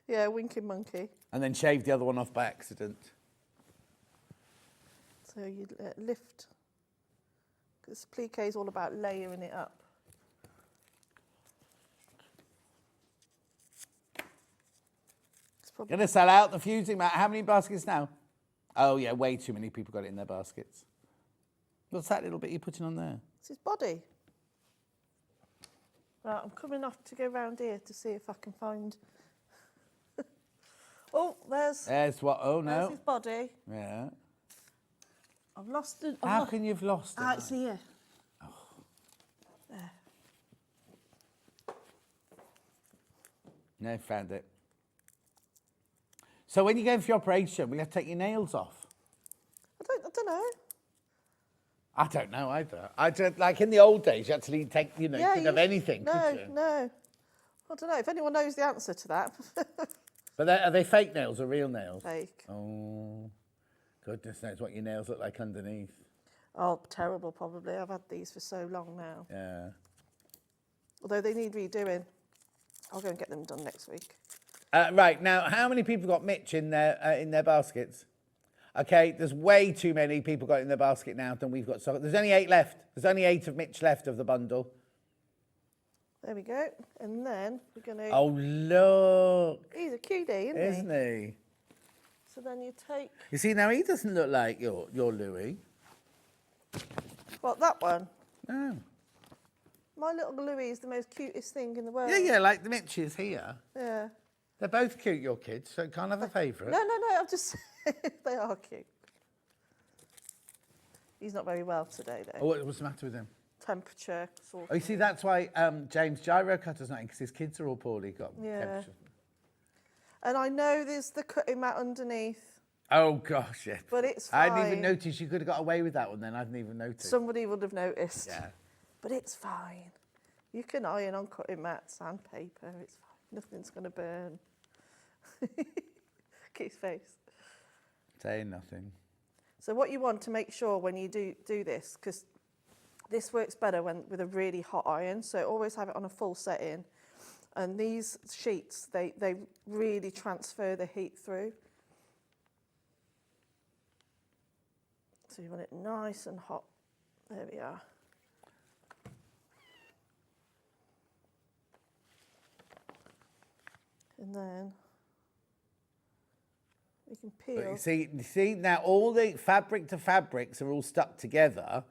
Yeah, winking monkey. And then shave the other one off by accident. So you lift. Because plique is all about layering it up. Going to sell out the fusing mat. How many baskets now? Oh, yeah, way too many people got it in their baskets. What's that little bit you're putting on there? It's his body. Right, I'm coming off to go round here to see if I can find... Oh, there's what? Oh, no. There's his body. Yeah. I've lost it. How can you have lost it? It's here. Oh. There. No, found it. So when you go for your operation, will you have to take your nails off? I don't know. I don't know either. Like in the old days, you actually take, you couldn't have anything, no, could you? No. I don't know. If anyone knows the answer to that. But are they fake nails or real nails? Fake. Oh, goodness knows what your nails look like underneath. Oh, terrible, probably. I've had these for so long now. Yeah. Although they need redoing. I'll go and get them done next week. Right, now, how many people got Mitch in their baskets? Okay, there's way too many people got in their basket now than we've got. So there's only 8 left. There's only 8 of Mitch left of the bundle. There we go. And then we're going to... Oh, look. He's a cutie, Isn't he? So then you take... You see, now he doesn't look like your Louis. What, that one? No. My little Louis is the most cutest thing in the world. Yeah, like the Mitches here. Yeah. They're both cute, your kids, so you can't have a favourite. No, I'm just... they are cute. He's not very well today, though. Oh, what's the matter with him? Temperature. Sort Oh, you see, that's why James Gyro Cutter's not in, because his kids are all poorly got temperature. And I know there's the cutting mat underneath, Oh, gosh, yeah. but it's I fine. didn't even notice you could have got away with that one then. I didn't even notice. Somebody would have noticed. Yeah. But it's fine. You can iron on cutting mats and paper. It's fine. Nothing's going to burn. Kiss face. Saying nothing. So what you want to make sure when you do this, because this works better with a really hot iron, so always have it on a full setting. And these sheets, they really transfer the heat through. So you want it nice and hot. There we are. And then we can peel. But you see now all the fabric to fabrics are all stuck together,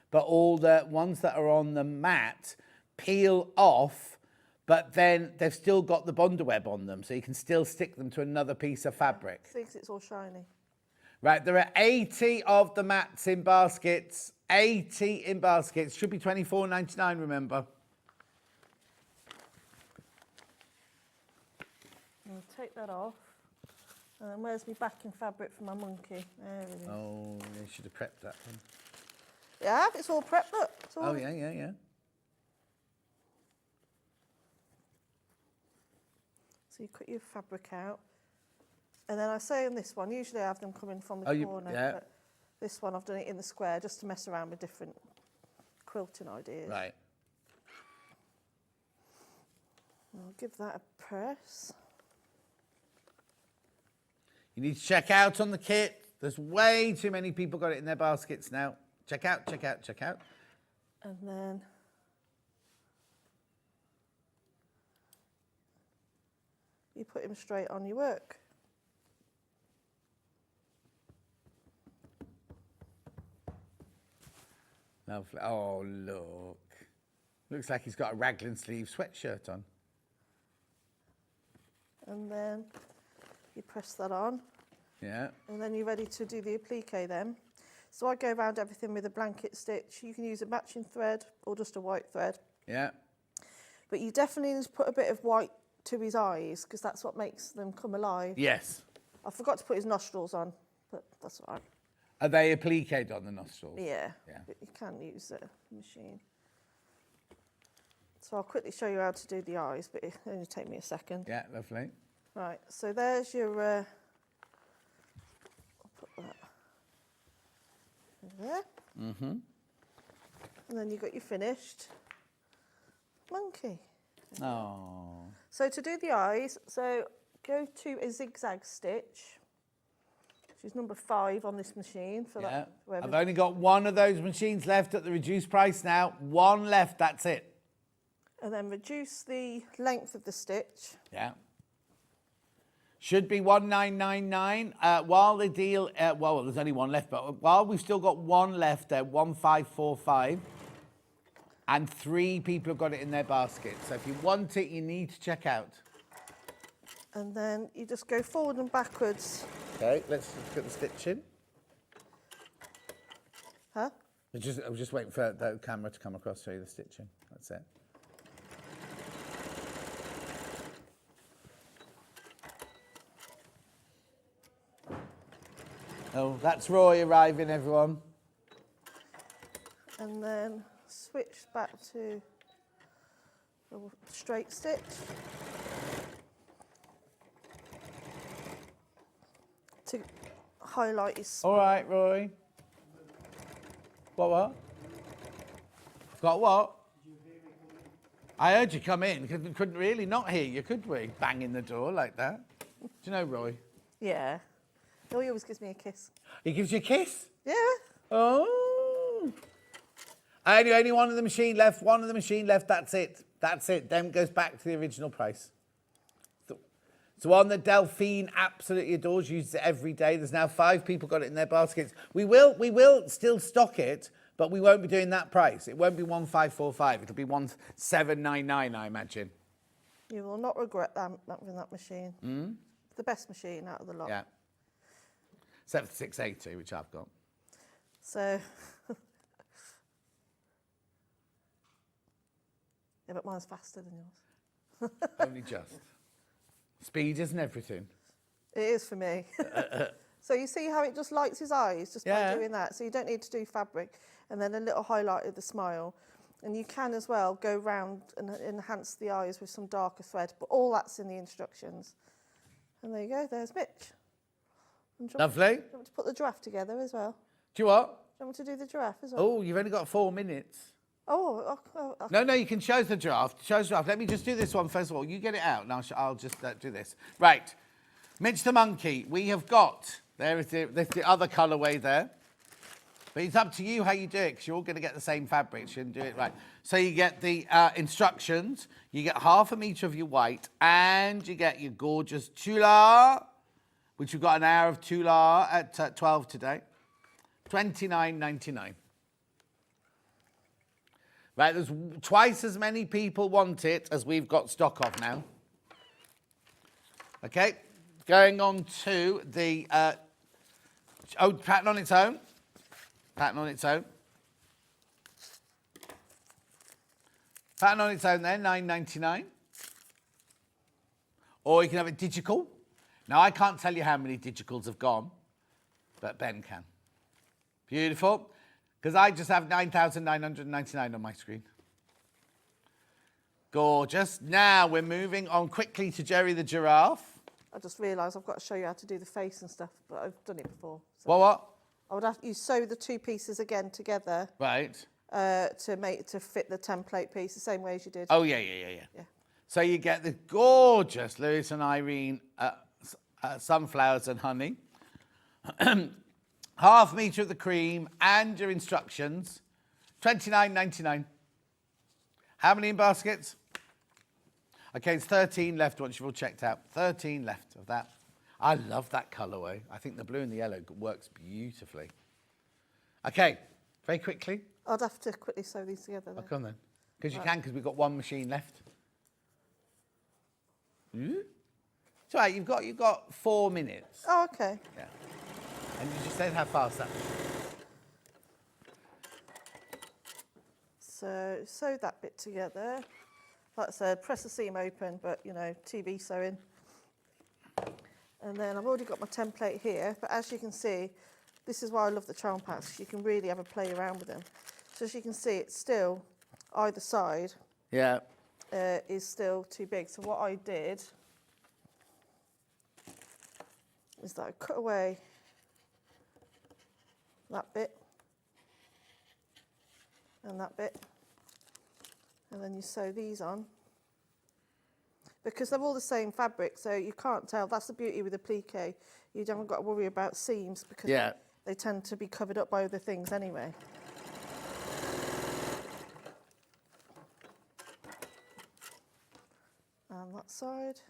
but all the ones that are on the mat peel off, but then they've still got the Bonder web on them, so you can still stick them to another piece of fabric. See, 'cause it's all shiny. Right, there are 80 of the mats in baskets. 80 in baskets. Should be £24.99, remember. I'll take that off. And then where's my backing fabric for my monkey? There it is. Oh, you should have prepped that one. Yeah, it's all prepped, look. It's all Oh, yeah. So you cut your fabric out. And then I say on this one, usually I have them coming from the corner. Yeah. But this one I've done it in the square just to mess around with different quilting ideas. Right. I'll give that a press. You need to check out on the kit. There's way too many people got it in their baskets now. Check out. And then you put him straight on your work. Lovely. Oh, look. Looks like he's got a raglan sleeve sweatshirt on. And then you press that on. Yeah. And then you're ready to do the applique then. So I go around everything with a blanket stitch. You can use a matching thread or just a white thread. Yeah. But you definitely need to put a bit of white to his eyes because that's what makes them come alive. Yes. I forgot to put his nostrils on, but that's all right. Are they appliqued on the nostrils? Yeah. But you can use a machine. So I'll quickly show you how to do the eyes, but it'll only take me a second. Yeah, lovely. Right, so there's your... I'll put that there. Mm-hmm. And then you've got your finished monkey. Oh. So to do the eyes, so go to a zigzag stitch, which is number 5 on this machine. For Yeah. that, I've only got one of those machines left at the reduced price now. One left, that's it. and then reduce the length of the stitch. Yeah. Should be 1999. While the deal, well, there's only one left, but while we've still got one left there, 1545. And 3 people have got it in their basket. So if you want it, you need to check out. And then you just go forward and backwards. Okay, let's just get the stitch in. Huh? I was just waiting for the camera to come across, show you the stitching. That's it. Oh, that's Roy arriving, everyone. And then switch back to the straight stitch. To highlight his... All right, Roy. What? Got what? I heard you come in, because we couldn't really not hear you, could we? Banging the door like that. Do you know Roy? Yeah. Oh, he always gives me a kiss. He gives you a kiss? Yeah. Oh. Only one of the machine left, that's it. That's it, then it goes back to the original price. So one that Delphine absolutely adores, uses it every day. There's now 5 people got it in their baskets. We will still stock it, but we won't be doing that price. It won't be 1545, it'll be 1799, I imagine. You will not regret that having that machine. It's the best machine out of the lot. Yeah. Except for 680, which I've got. So, yeah, but mine's faster than yours. Only just. Speed isn't everything. It is for me. So you see how it just lights his eyes just by doing that. So you don't need to do fabric. And then a little highlight of the smile. And you can as well go round and enhance the eyes with some darker thread. But all that's in the instructions. And there you go, there's Mitch. Lovely. Do you want to put the giraffe together as well? Do you what? Do you want to do the giraffe as well? Oh, you've only got 4 minutes. Oh. No, you can show the draft. Let me just do this one first of all. You get it out, and I'll just do this. Right. Mitch the monkey. We have got, there's the other colourway there. But it's up to you how you do it, because you're all going to get the same fabrics. You can do it right. So you get the instructions. You get 1/2 metre of your white, and you get your gorgeous Tula, which we've got an hour of Tula at 12 today. $29.99. Right, there's twice as many people want it as we've got stock of now. Okay, going on to the pattern on its own. Pattern on its own. Pattern on its own there, $9.99. Or you can have it digital. Now, I can't tell you how many digitals have gone, but Ben can. Beautiful. Because I just have 9,999 on my screen. Gorgeous. Now we're moving on quickly to Jerry the giraffe. I just realised I've got to show you how to do the face and stuff, but I've done it before. So What? I would have you sew the 2 pieces again together. Right. To fit the template piece the same way as you did. Oh, yeah. So you get the gorgeous Lewis and Irene sunflowers and honey. 1/2 metre of the cream and your instructions. $29.99. How many in baskets? Okay, it's 13 left once you've all checked out. 13 left of that. I love that colourway. I think the blue and the yellow works beautifully. Okay, very quickly. I'd have to quickly sew these together. Oh, come on then. Because you can, because we've got 1 machine left. It's all right, you've got 4 minutes. Oh, okay. Yeah. And you just said how fast that was. So sew that bit together. Like I said, press the seam open, but you know, TV sewing. And then I've already got my template here, but as you can see, this is why I love the charm packs. You can really have a play around with them. So as you can see, it's still either side. Yeah. Is still too big. So what I did is that I cut away that bit and that bit, and then you sew these on because they're all the same fabric, so you can't tell. That's the beauty with a plique. You haven't got to worry about seams because they tend to be covered up by other things anyway. And that side.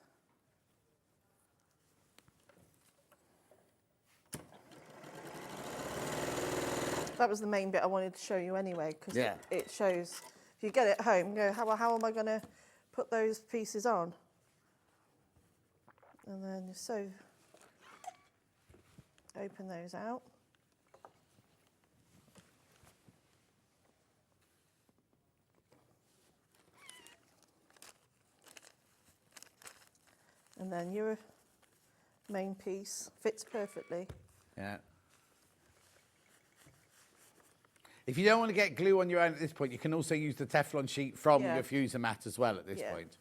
That was the main bit I wanted to show you anyway, because it shows, if you get it home, you go, how am I going to put those pieces on? And then you sew, open those out. And then your main piece fits perfectly. Yeah. If you don't want to get glue on your own at this point, you can also use the Teflon sheet from your fuser mat as well at this point.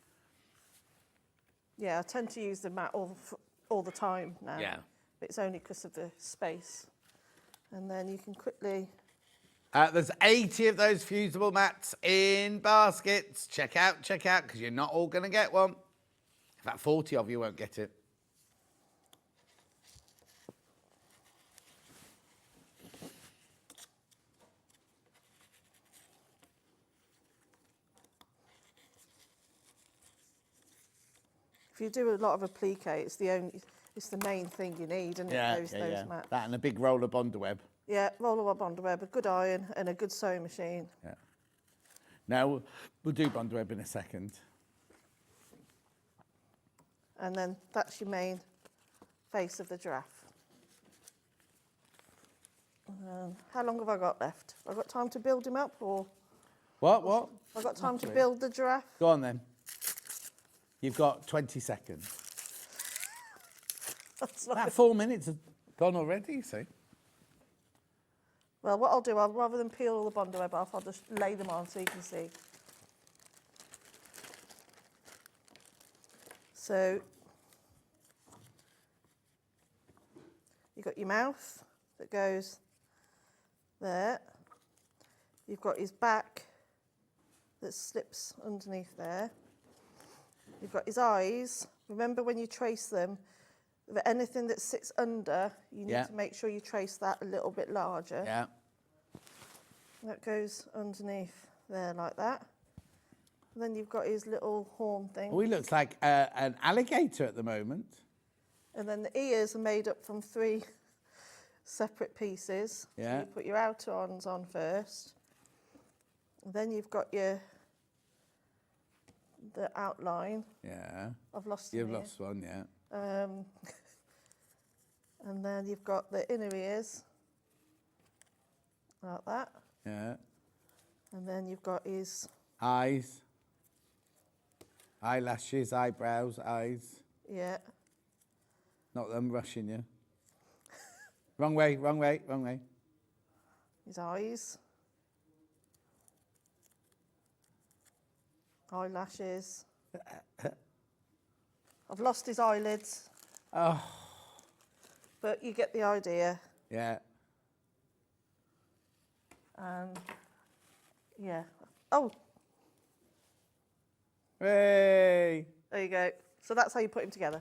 Yeah, I tend to use the mat all the time now. Yeah. But it's only because of the space. And then you can quickly... There's 80 of those fusible mats in baskets. Check out, because you're not all going to get one. In fact, 40 of you won't get it. you do a lot of applique, it's the main thing you need, and those mats. That and a big roll of Bondweb. Yeah, roller or Bondweb, a good iron and a good sewing machine. Yeah. Now, we'll do Bondweb in a second. And then that's your main face of the giraffe. How long have I got left? Have I got time to build him up, or? What? Have I got time to build the giraffe? Go on then. You've got 20 seconds. That's not That 4 minutes has gone already, you see. Well, what I'll do, rather than peel all the Bondweb off, I'll just lay them on so you can see. So, you've got your mouth that goes there. You've got his back that slips underneath there. You've got his eyes. Remember when you trace them, anything that sits under, you need to make sure you trace that a little bit larger. Yeah. That goes underneath there like that. And then you've got his little horn thing. Oh, he looks like an alligator at the moment. And then the ears are made up from 3 separate pieces. Yeah. So you put your outer ones on first. And then you've got the outline. Yeah. I've lost You've an ear. lost one, yeah. And then you've got the inner ears, like that. Yeah. And then you've got his... Eyes. Eyelashes, eyebrows, eyes. Yeah. Not them rushing you. Wrong way, wrong way, wrong way. His eyes. Eyelashes. I've lost his eyelids. Oh. But you get the idea. Yeah. And yeah. Oh, Hey. there you go. So that's how you put him together.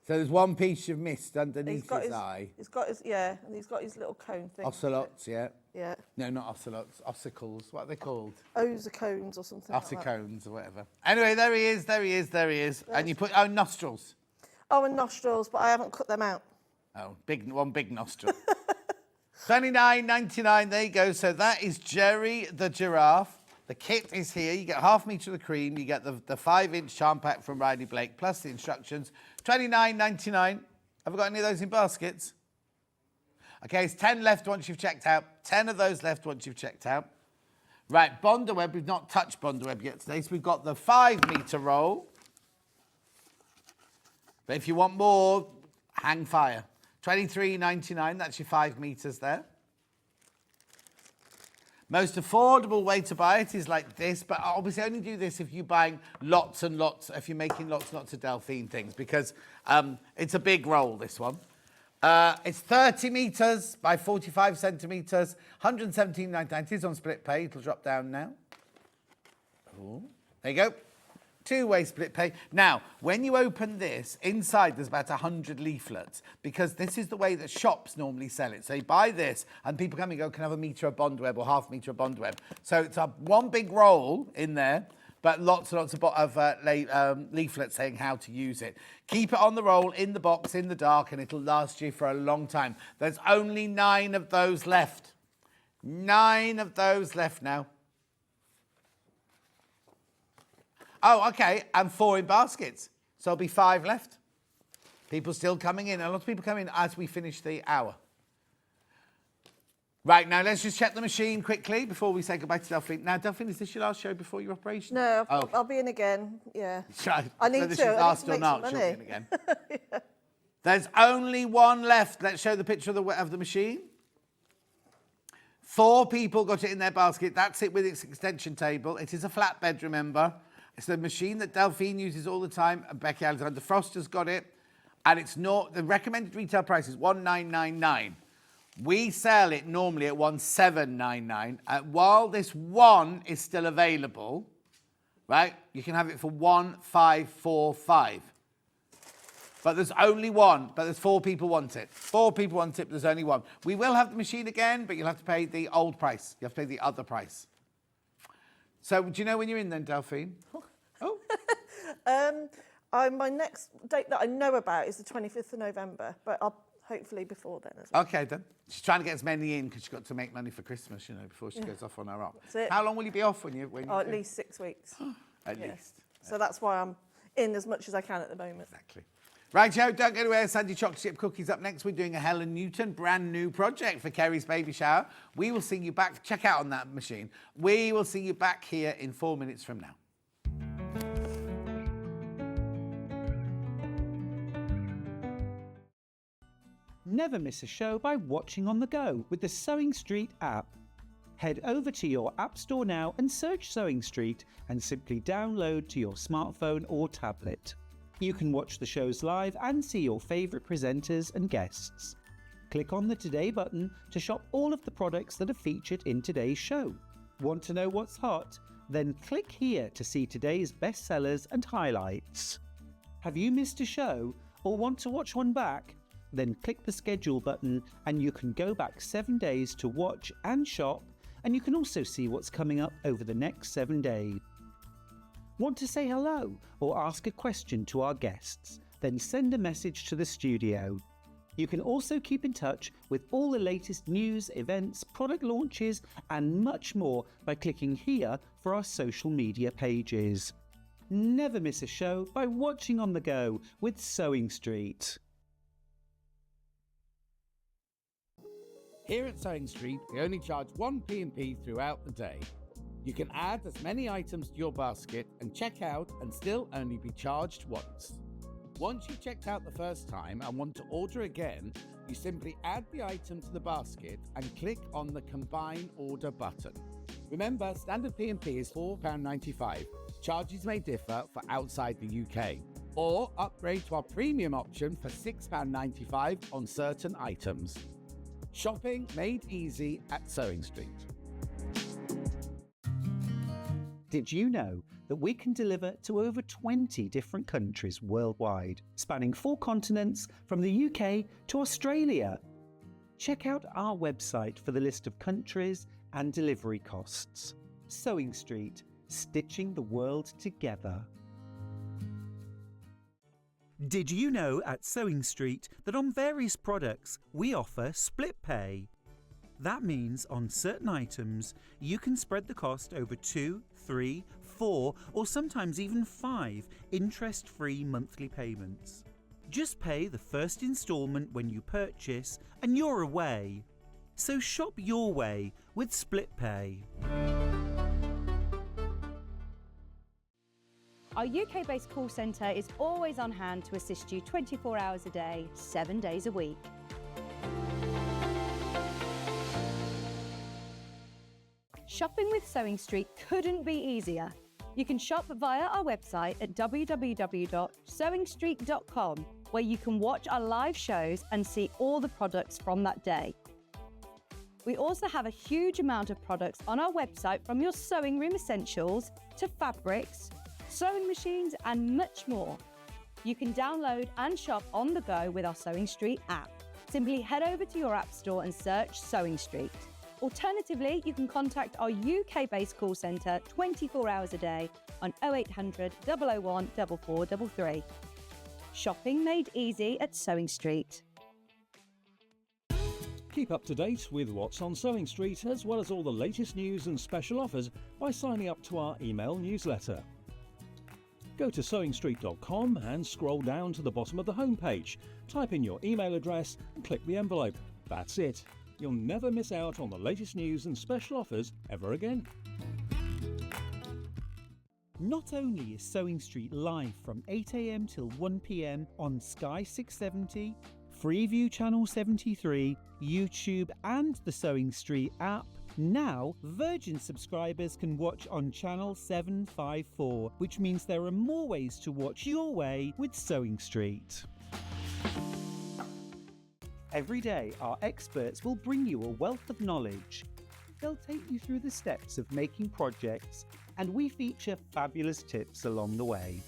So there's one piece you've missed underneath got his eye. He's got his, and he's got his little cone thing. Ocelots, yeah. Yeah. No, not ocelots. Ossicles. What are they called? Ossicones or something like that. Ossicones or whatever. Anyway, there he is, there he is, there he is. And you put, nostrils. Oh, and nostrils, but I haven't cut them out. Oh, one big nostril. $29.99, there you go. So that is Jerry the giraffe. The kit is here. You get ½ metre of the cream. You get the 5-inch charm pack from Riley Blake, plus the instructions. $29.99. Have I got any of those in baskets? Okay, it's 10 left once you've checked out. 10 of those left once you've checked out. Right, Bondweb. We've not touched Bondweb yet today. So we've got the 5-metre roll. But if you want more, hang fire. $23.99, that's your 5 metres there. Most affordable way to buy it is like this, but obviously only do this if you're buying lots and lots, if you're making lots and lots of Delphine things, because it's a big roll, this one. It's 30 metres by 45 centimetres, $117.99. It is on split pay. It'll drop down now. Ooh. There you go. 2-way split pay. Now, when you open this, inside there's about 100 leaflets, because this is the way that shops normally sell it. So you buy this, and people come and go, can I have a metre of Bondweb or ½ metre of Bondweb? So it's one big roll in there, but lots and lots of leaflets saying how to use it. Keep it on the roll, in the box, in the dark, and it'll last you for a long time. There's only 9 of those left. 9 of those left now. Oh, okay, and 4 in baskets. So there'll be 5 left. People still coming in. A lot of people come in as we finish the hour. Right, now let's just check the machine quickly before we say goodbye to Delphine. Now, Delphine, is this your last show before your operation? No, I'll be in again, yeah. I need this to. is last or make not, some she'll money. be in again. Yeah. There's only 1 left. Let's show the picture of the machine. 4 people got it in their basket. That's it with its extension table. It is a flatbed, remember. It's the machine that Delphine uses all the time. And Becky Alexander Froster's got it. And it's not, the recommended retail price is $1,999. We sell it normally at $1,799. While this one is still available, right, you can have it for $1,545. But there's only 1, but there's 4 people want it. 4 people want it, but there's only 1. We will have the machine again, but you'll have to pay the old price. You have to pay the other price. So do you know when you're in then, Delphine? Oh. My next date that I know about is the 25th of November, but I'll hopefully before then as well. Okay, then. She's trying to get as many in because she's got to make money for Christmas, you know, before she goes off on her own. That's it. How long will you be off when you At least 6 weeks. At least. So that's why I'm in as much as I can at the moment. Exactly. Right, Joe, don't go anywhere. Sandy chocolate chip cookies up next. We're doing a Helen Newton brand new project for Kerry's baby shower. We will see you back. Check out on that machine. We will see you back here in 4 minutes from now. Never miss a show by watching on the go with the Sewing Street app. Head over to your App Store now and search Sewing Street and simply download to your smartphone or tablet. You can watch the shows live and see your favourite presenters and guests. Click on the Today button to shop all of the products that are featured in today's show. Want to know what's hot? Then click here to see today's bestsellers and highlights. Have you missed a show or want to watch one back? Then click the schedule button and you can go back 7 days to watch and shop, and you can also see what's coming up over the next 7 days. Want to say hello or ask a question to our guests? Then send a message to the studio. You can also keep in touch with all the latest news, events, product launches and much more by clicking here for our social media pages. Never miss a show by watching on the go with Sewing Street. Here at Sewing Street, we only charge one P&P throughout the day. You can add as many items to your basket and check out and still only be charged once. Once you've checked out the first time and want to order again, you simply add the item to the basket and click on the Combine Order button. Remember, standard P&P is £4.95. Charges may differ for outside the UK. Or upgrade to our premium option for £6.95 on certain items. Shopping made easy at Sewing Street. Did you know that we can deliver to over 20 different countries worldwide, spanning 4 continents from the UK to Australia? Check out our website for the list of countries and delivery costs. Sewing Street, stitching the world together. Did you know at Sewing Street that on various products we offer split pay? That means on certain items you can spread the cost over 2, 3, 4 or sometimes even 5 interest-free monthly payments. Just pay the first instalment when you purchase and you're away. So shop your way with split pay. Our UK-based call centre is always on hand to assist you 24 hours a day, 7 days a week. Shopping with Sewing Street couldn't be easier. You can shop via our website at www.sewingstreet.com, where you can watch our live shows and see all the products from that day. We also have a huge amount of products on our website, from your sewing room essentials to fabrics, sewing machines and much more. You can download and shop on the go with our Sewing Street app. Simply head over to your app store and search Sewing Street. Alternatively, you can contact our UK-based call centre 24 hours a day on 0800 001 4433. Shopping made easy at Sewing Street. Keep up to date with what's on Sewing Street, as well as all the latest news and special offers by signing up to our email newsletter. Go to sewingstreet.com and scroll down to the bottom of the homepage. Type in your email address and click the envelope. That's it. You'll never miss out on the latest news and special offers ever again. Not only is Sewing Street live from 8 AM till 1 PM on Sky 670, Freeview Channel 73, YouTube and the Sewing Street app, now Virgin subscribers can watch on Channel 754, which means there are more ways to watch your way with Sewing Street. Every day, our experts will bring you a wealth of knowledge. They'll take you through the steps of making projects, and we feature fabulous tips along the way.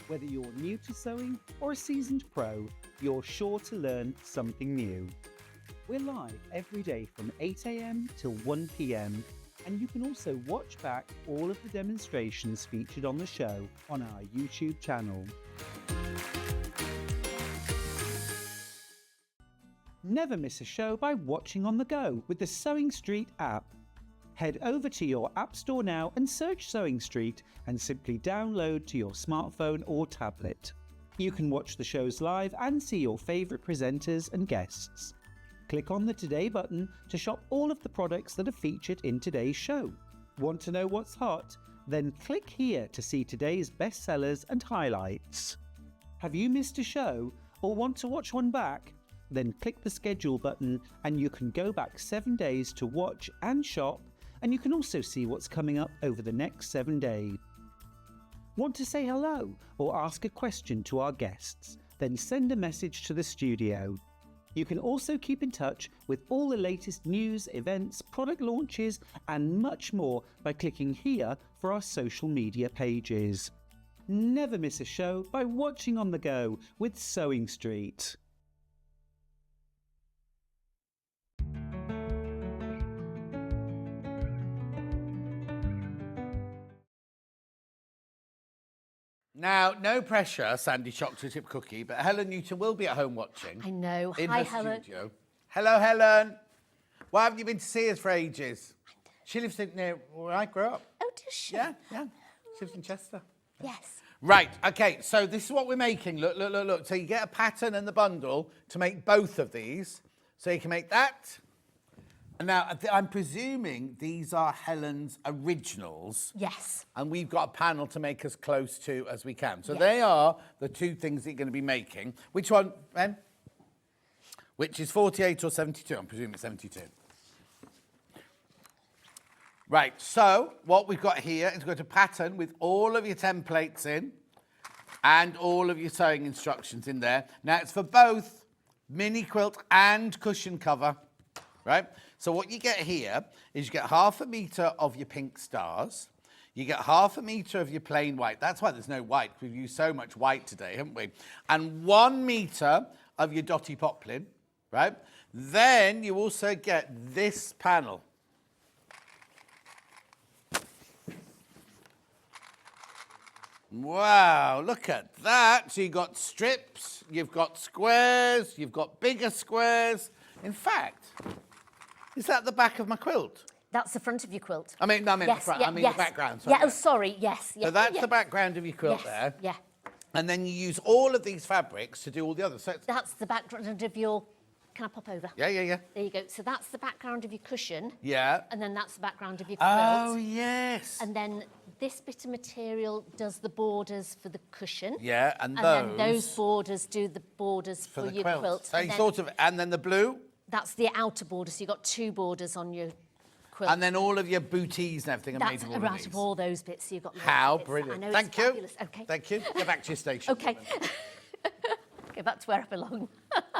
Whether you're new to sewing or a seasoned pro, you're sure to learn something new. We're live every day from 8 AM till 1 PM And you can also watch back all of the demonstrations featured on the show on our YouTube channel. Never miss a show by watching on the go with the Sewing Street app. Head over to your App Store now and search Sewing Street and simply download to your smartphone or tablet. You can watch the shows live and see your favourite presenters and guests. Click on the Today button to shop all of the products that are featured in today's show. Want to know what's hot? Then click here to see today's bestsellers and highlights. Have you missed a show or want to watch one back? Then click the schedule button and you can go back 7 days to watch and shop, and you can also see what's coming up over the next 7 days. Want to say hello or ask a question to our guests? Then send a message to the studio. You can also keep in touch with all the latest news, events, product launches and much more by clicking here for our social media pages. Never miss a show by watching on the go with Sewing Street. Now, no pressure, Sandy chocolate chip cookie, but Helen Newton will be at home watching. I know. In Hi, her Helen. studio. Hello, Helen. Why haven't you been to see us for ages? She lives near where I grew up. Oh, does she? Yeah. She lives in Chester. Yes. Right, okay, so this is what we're making. Look. So you get a pattern and the bundle to make both of these. So you can make that. And now, I'm presuming these are Helen's originals. Yes. And we've got a panel to make as close to as we can. So Yes. they are the two things that you're going to be making. Which one, Ben? Which is 48 or 72? I'm presuming it's 72. Right, so what we've got here is we've got a pattern with all of your templates in and all of your sewing instructions in there. Now, it's for both mini quilt and cushion cover, right? So what you get here is you get 1/2 metre of your pink stars. You get 1/2 metre of your plain white. That's why there's no white. We've used so much white today, haven't we? And 1 metre of your dotty poplin, right? Then you also get this panel. Wow, look at that. So you've got strips, you've got squares, you've got bigger squares. In fact, is that the back of my quilt? That's the front of your quilt. I mean, the front. Yeah, I mean yes. the background. Yeah, oh, sorry, yes. So that's the background of your quilt yes, there. Yeah. And then you use all of these fabrics to do all the others. So it's, That's the background of your... Can I pop over? yeah. There you go. So that's the background of your cushion. Yeah. And then that's the background of your quilt. Oh, yes. And then this bit of material does the borders for the cushion. Yeah, and then those borders do the borders for the your quilt. So And you then sort of, and then the blue, that's the outer border. So you've got 2 borders on your quilt. and then all of your booties and everything are made that's of all right of these. of all those bits. So you've got loads How of bits. brilliant. I know, Thank it's you. fabulous. Okay. Thank you. Go back to your station. Okay. Go back to where I belong.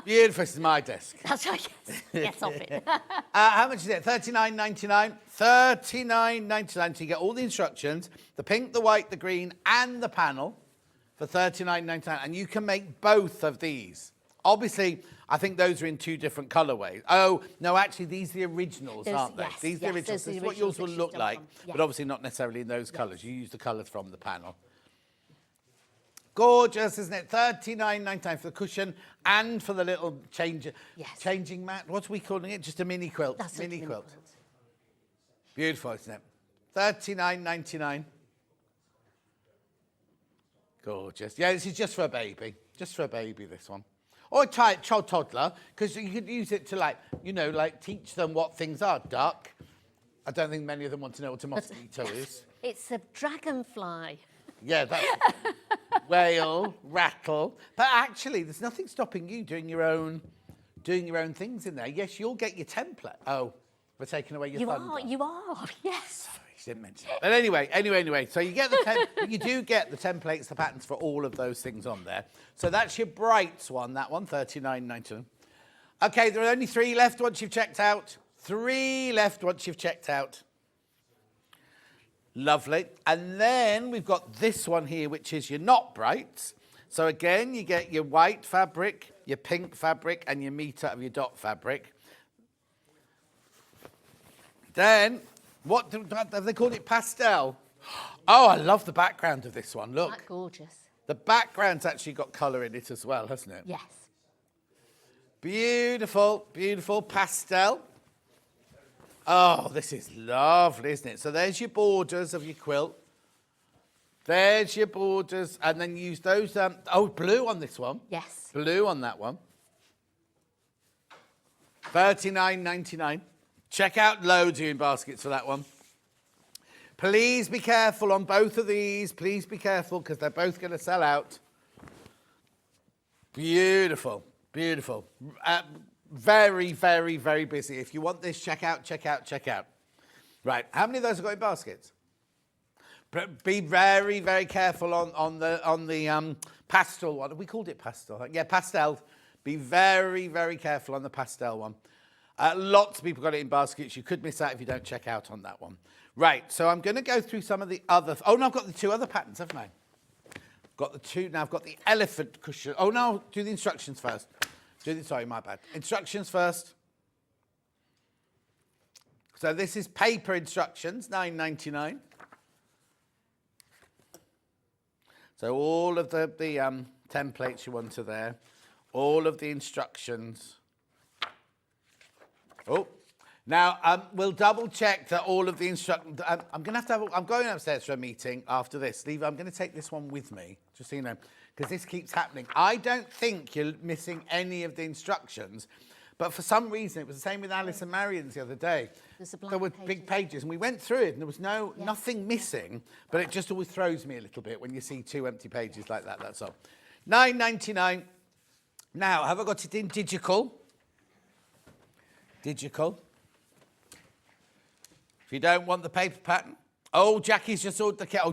Beautiful. This is my desk. That's right. Yes. Get off it. How much is it? $39.99. $39.99. So you get all the instructions, the pink, the white, the green, and the panel for $39.99. And you can make both of these. Obviously, I think those are in 2 different colourways. Oh, no, actually, these are the originals, aren't they? Yes, These are the originals. those are the This is what yours will originals that look she's done like, from. Yeah. but obviously not necessarily in those colours. You use the colours from the panel. Gorgeous, isn't it? $39.99 for the cushion and for the little changing mat. What are we calling it? Just a mini quilt. That's mini a mini quilt. Beautiful, isn't it? $39.99. Gorgeous. Yeah, this is just for a baby. Just for a baby, this one. Or a child toddler, because you could use it to, like teach them what things are. Duck. I don't think many of them want to know what a mosquito is. It's a dragonfly. Yeah, that's whale, rattle. But actually, there's nothing stopping you doing your own things in there. Yes, you'll get your template. Oh, we're taking away your thunder. You are, yes. Sorry, she didn't mention it. But anyway. So you get the you do get the templates, the patterns for all of those things on there. So that's your Brights one, that one, $39.99. Okay, there are only 3 left once you've checked out. 3 left once you've checked out. Lovely. And then we've got this one here, which is your Not Brights. So again, you get your white fabric, your pink fabric, and your metre of your dot fabric. Then Have they called it pastel? Oh, I love the background of this one. Look. That's gorgeous. The background's actually got colour in it as well, hasn't it? Yes. Beautiful, beautiful pastel. Oh, this is lovely, isn't it? So there's your borders of your quilt. There's your borders, and then use those. Blue on this one. Yes. Blue on that one. $39.99. Check out loads of baskets for that one. Please be careful on both of these. Please be careful because they're both going to sell out. Beautiful, beautiful. Very, very, very busy. If you want this, check out, check out, check out. Right, how many of those have got in baskets? Be very, very careful on the pastel one. We called it pastel. Yeah, pastel. Be very, very careful on the pastel one. Lots of people got it in baskets. You could miss out if you don't check out on that one. Right, so I'm going to go through some of the other... Oh, no, I've got the two other patterns, haven't I? Got the two. Now I've got the elephant cushion. Oh, no, do the instructions first. Sorry, my bad. Instructions first. So this is paper instructions, $9.99. So all of the templates you want are there. All of the instructions. Oh, now we'll double check that all of the instructions. I'm going upstairs for a meeting after this. Leave. I'm going to take this one with me, just so you know, because this keeps happening. I don't think you're missing any of the instructions, but for some reason it was the same with Alice and Marion's the other day. There were big pages, and we went through it, and there was nothing missing, but it just always throws me a little bit when you see two empty pages like that. That's all. $9.99. Now, have I got it in digital? Digital. If you don't want the paper pattern. Oh, Jackie's just ordered the kit. Oh,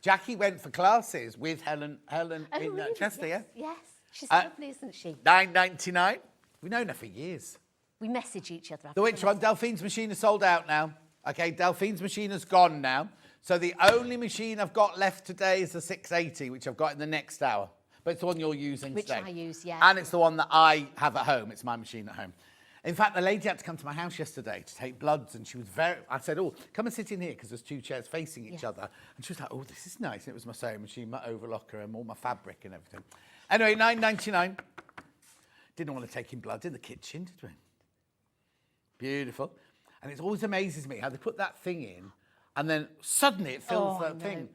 Jackie went for classes with Helen in really? Chester, Yes, yeah? yes. She's lovely, isn't she? $9.99. We've known her for years. We message each other. The which one? Delphine's machine is sold out now. Okay, Delphine's machine is gone now. So the only machine I've got left today is the 680, which I've got in the next hour. But it's the one you're using today. Which I use, yeah. And it's the one that I have at home. It's my machine at home. In fact, the lady had to come to my house yesterday to take bloods, and she was I said, oh, come and sit in here, because there's two chairs facing each other. And she was like, oh, this is nice. And it was my sewing machine, my overlocker, and all my fabric and everything. Anyway, $9.99. Didn't want to take in blood in the kitchen, did we? Beautiful. And it always amazes me how they put that thing in, and then suddenly it fills that thing.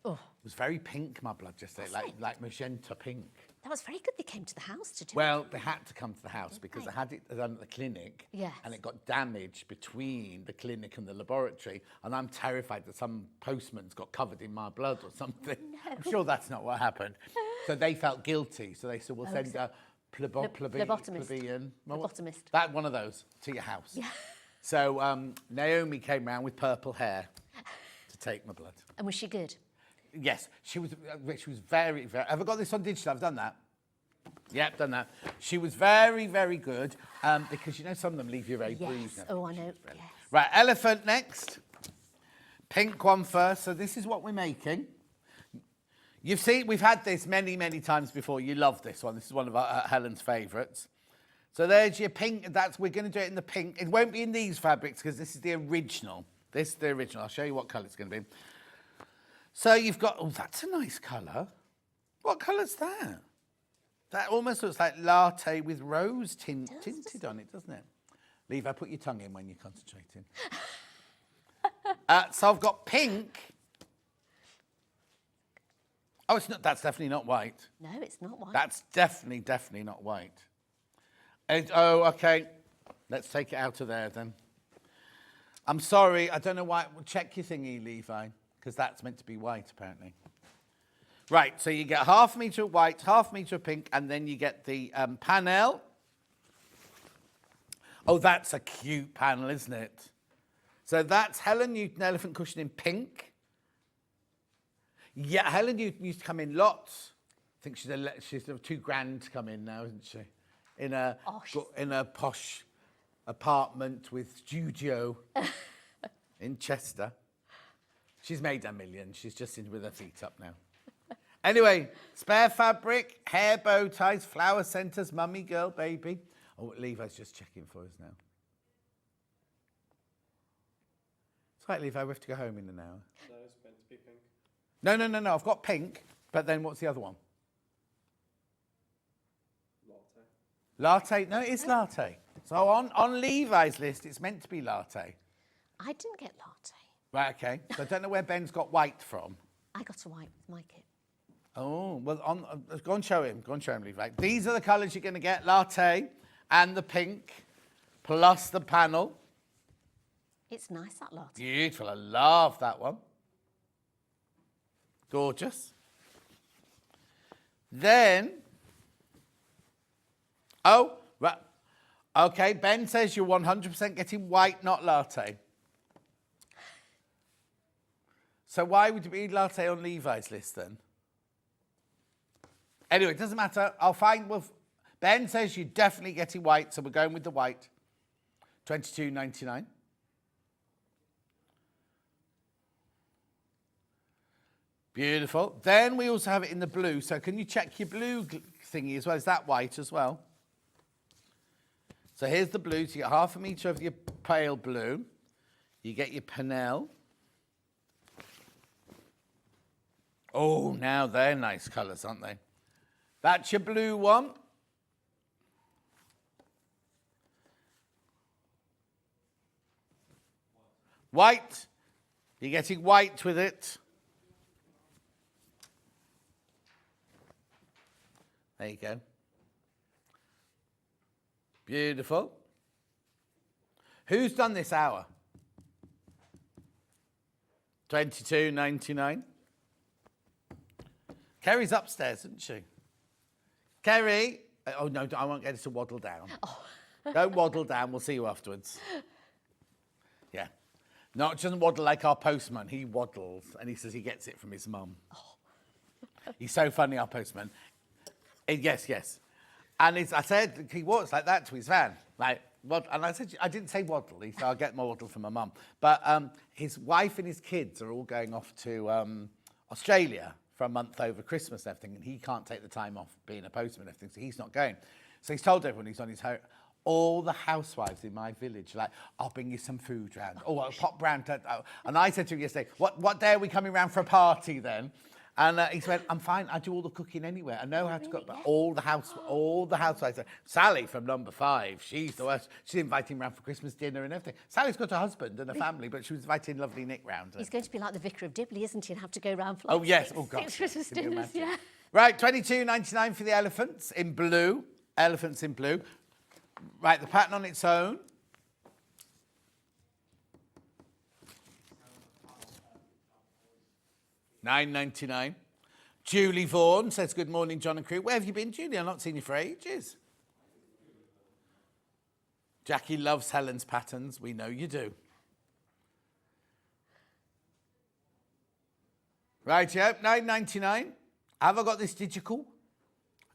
Oh. It was very pink, my blood yesterday, like magenta pink. That was very good they came to the house to do it. Well, they had to come to the house because I had it done at the clinic. Yes. And it got damaged between the clinic and the laboratory. And I'm terrified that some postman's got covered in my blood or something. No. I'm sure that's not what happened. So they felt guilty. So they said, we'll send a plebotomist. That one of those to your house. Yeah. So Naomi came round with purple hair to take my blood. And was she good? Yes, she was very, very... Have I got this on digital? I've done that. Yep, done that. She was very, very good because, you know, some of them leave you very bruised. Oh, I know, yes. Right, elephant next. Pink one first. So this is what we're making. You've seen, we've had this many, many times before. You love this one. This is one of Helen's favourites. So there's your pink. We're going to do it in the pink. It won't be in these fabrics because this is the original. This is the original. I'll show you what colour it's going to be. So you've got, oh, that's a nice colour. What colour's that? That almost looks like latte with rose tinted on it, doesn't it? Leave, put your tongue in when you're concentrating. So I've got pink. Oh, it's not. That's definitely not white. No, it's not white. That's definitely not white. Oh, okay. Let's take it out of there then. I'm sorry. I don't know why. Well, check your thingy, Levi, because that's meant to be white, apparently. Right, so you get 1/2 metre of white, 1/2 metre of pink, and then you get the panel. Oh, that's a cute panel, isn't it? So that's Helen Newton elephant cushion in pink. Yeah, Helen Newton used to come in lots. I think she's too grand to come in now, isn't she? In a posh apartment with studio in Chester. She's made a million. She's just in with her feet up now. Anyway, spare fabric, hair bow ties, flower centres, mummy, girl, baby. Oh, Levi's just checking for us now. It's right, Levi, we have to go home in an hour. No, it's meant to be pink. No. I've got pink, but then what's the other one? Latte. Latte? No, it's latte. So on Levi's list, it's meant to be latte. I didn't get latte. Right, okay. So I don't know where Ben's got white from. I got a white with my kit. Oh, well, go and show him. Go and show him, Levi. These are the colours you're going to get. Latte and the pink, plus the panel. It's nice, that latte. Beautiful. I love that one. Gorgeous. Then, oh, right. Okay, Ben says you're 100% getting white, not latte. So why would you be latte on Levi's list then? Anyway, it doesn't matter. I'll find. Well, Ben says you're definitely getting white, so we're going with the white. $22.99. Beautiful. Then we also have it in the blue. So can you check your blue thingy as well? Is that white as well? So here's the blue. So you get half a metre of your pale blue. You get your panel. Oh, now they're nice colours, aren't they? That's your blue one. White. You're getting white with it. There you go. Beautiful. Who's done this hour? $22.99. Kerry's upstairs, isn't she? Kerry. Oh, no, I won't get her to waddle down. Oh. Don't waddle down. We'll see you afterwards. Yeah. No, it doesn't waddle like our postman. He waddles, and he says he gets it from his mum. Oh. He's so funny, our postman. Yes. And I said he walks like that to his van. Like, and I said, I didn't say waddle. He said, I'll get my waddle from my mum. But his wife and his kids are all going off to Australia for a month over Christmas and everything, and he can't take the time off being a postman and everything, so he's not going. So he's told everyone he's on his own. All the housewives in my village are like, I'll bring you some food round. Oh, I'll pop round. And I said to him yesterday, what day are we coming round for a party then? And he said, I'm fine. I do all the cooking anyway. I know how to cook. But all the housewives. Sally from number 5, she's the worst. She's inviting round for Christmas dinner and everything. Sally's got a husband and a family, but she was inviting lovely Nick round. He's going to be like the Vicar of Dibley, isn't he? And have to go round for Oh, yes. Oh, God. six Christmas dinners, yeah. Right, $22.99 for the elephants in blue. Elephants in blue. Right, the pattern on its own. $9.99. Julie Vaughan says, good morning, John and crew. Where have you been, Julie? I've not seen you for ages. Jackie loves Helen's patterns. We know you do. Right, yeah, $9.99. Have I got this digital?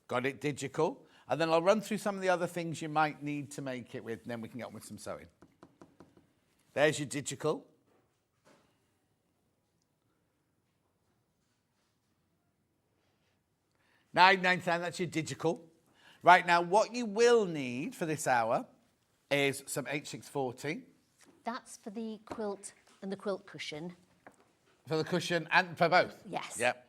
Got it digital. And then I'll run through some of the other things you might need to make it with, and then we can get on with some sewing. There's your digital. $9.99, that's your digital. Right, now what you will need for this hour is some H640. That's for the quilt and the quilt cushion. For the cushion and for both? Yes. Yep.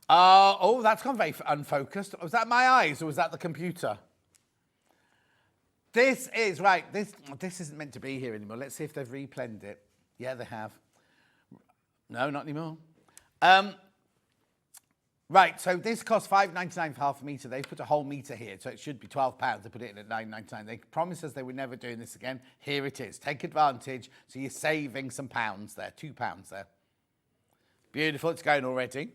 Oh, that's gone very unfocused. Was that my eyes or was that the computer? This is, right, this isn't meant to be here anymore. Let's see if they've replanned it. Yeah, they have. No, not anymore. Right, so this costs $5.99 for half a metre. They've put a whole metre here, so it should be £12. They put it in at $9.99. They promised us they were never doing this again. Here it is. Take advantage. So you're saving some pounds there, £2 there. Beautiful, it's going already.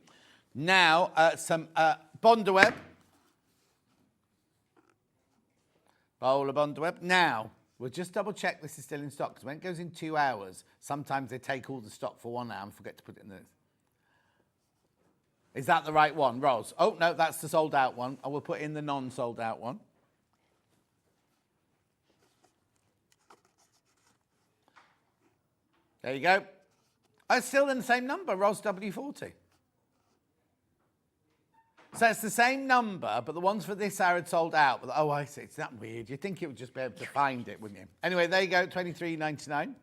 Now, some Bondaweb. Bowl of Bondaweb. Now, we'll just double check this is still in stock, because when it goes in 2 hours, sometimes they take all the stock for 1 hour and forget to put it in this. Is that the right one, Ros? Oh, no, that's the sold out one. I will put in the non-sold out one. There you go. Oh, it's still in the same number, Ros W40. So it's the same number, but the ones for this hour had sold out. But, oh, I see. It's that weird. You'd think it would just be able to find it, wouldn't you? Anyway, there you go, $23.99.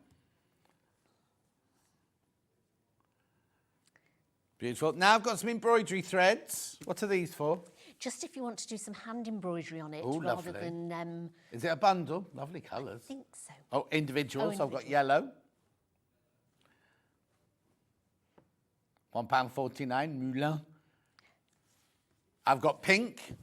Beautiful. Now I've got some embroidery threads. What are these for? Just if you want to do some hand embroidery on it, Oh, rather lovely. than... Is it a bundle? Lovely colours. I think so. Oh, individual. Oh, So I've got individual. yellow. £1.49, Moulin. I've got pink.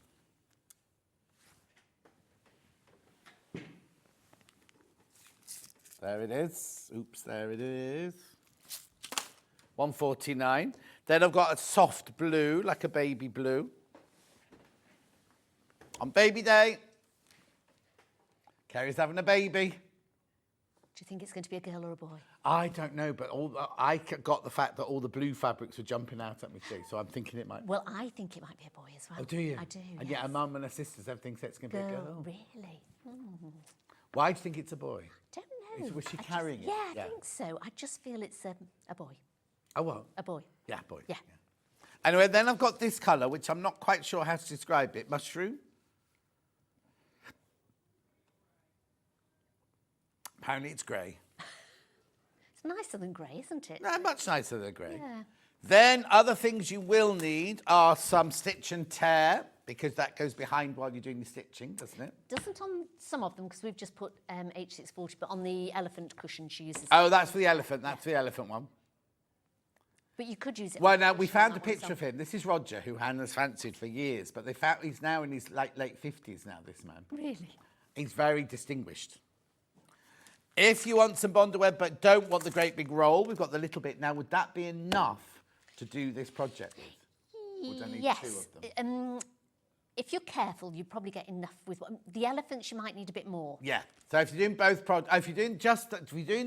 There it is. Oops, there it is. £1.49. Then I've got a soft blue, like a baby blue. On baby day. Kerry's having a baby. Do you think it's going to be a girl or a boy? I don't know, but got the fact that all the blue fabrics were jumping out at me too, so I'm thinking it might. Well, I think it might be a boy as well. Oh, do you? I do, And yes. yet, a mum and her sisters, everything says it's going to be a girl. Really? Why do you think it's a boy? Don't know. Was she I carrying it? Yeah, I think so. I just feel it's a boy. Oh, well. A boy. Yeah, boy. Yeah. Anyway, then I've got this colour, which I'm not quite sure how to describe it. Mushroom. Apparently it's grey. It's nicer than grey, isn't it? No, much nicer than grey. Yeah. Then other things you will need are some stitch and tear, because that goes behind while you're doing the stitching, doesn't it? Doesn't on some of them, because we've just put H640, but on the elephant cushion she uses. Oh, that's for the elephant. That's the elephant one. But you could use it. Well, now, we found a that one picture of him. This is Roger, who Hannah's fancied for years, but they found he's now in his late 50s now, this man. Really? He's very distinguished. If you want some Bonder web but don't want the great big roll, we've got the little bit. Now, would that be enough to do this project with? Would I need Yes. 2 of them? If you're careful, you probably get enough with one. The elephants, you might need a bit more. Yeah. So if you're doing both if you're doing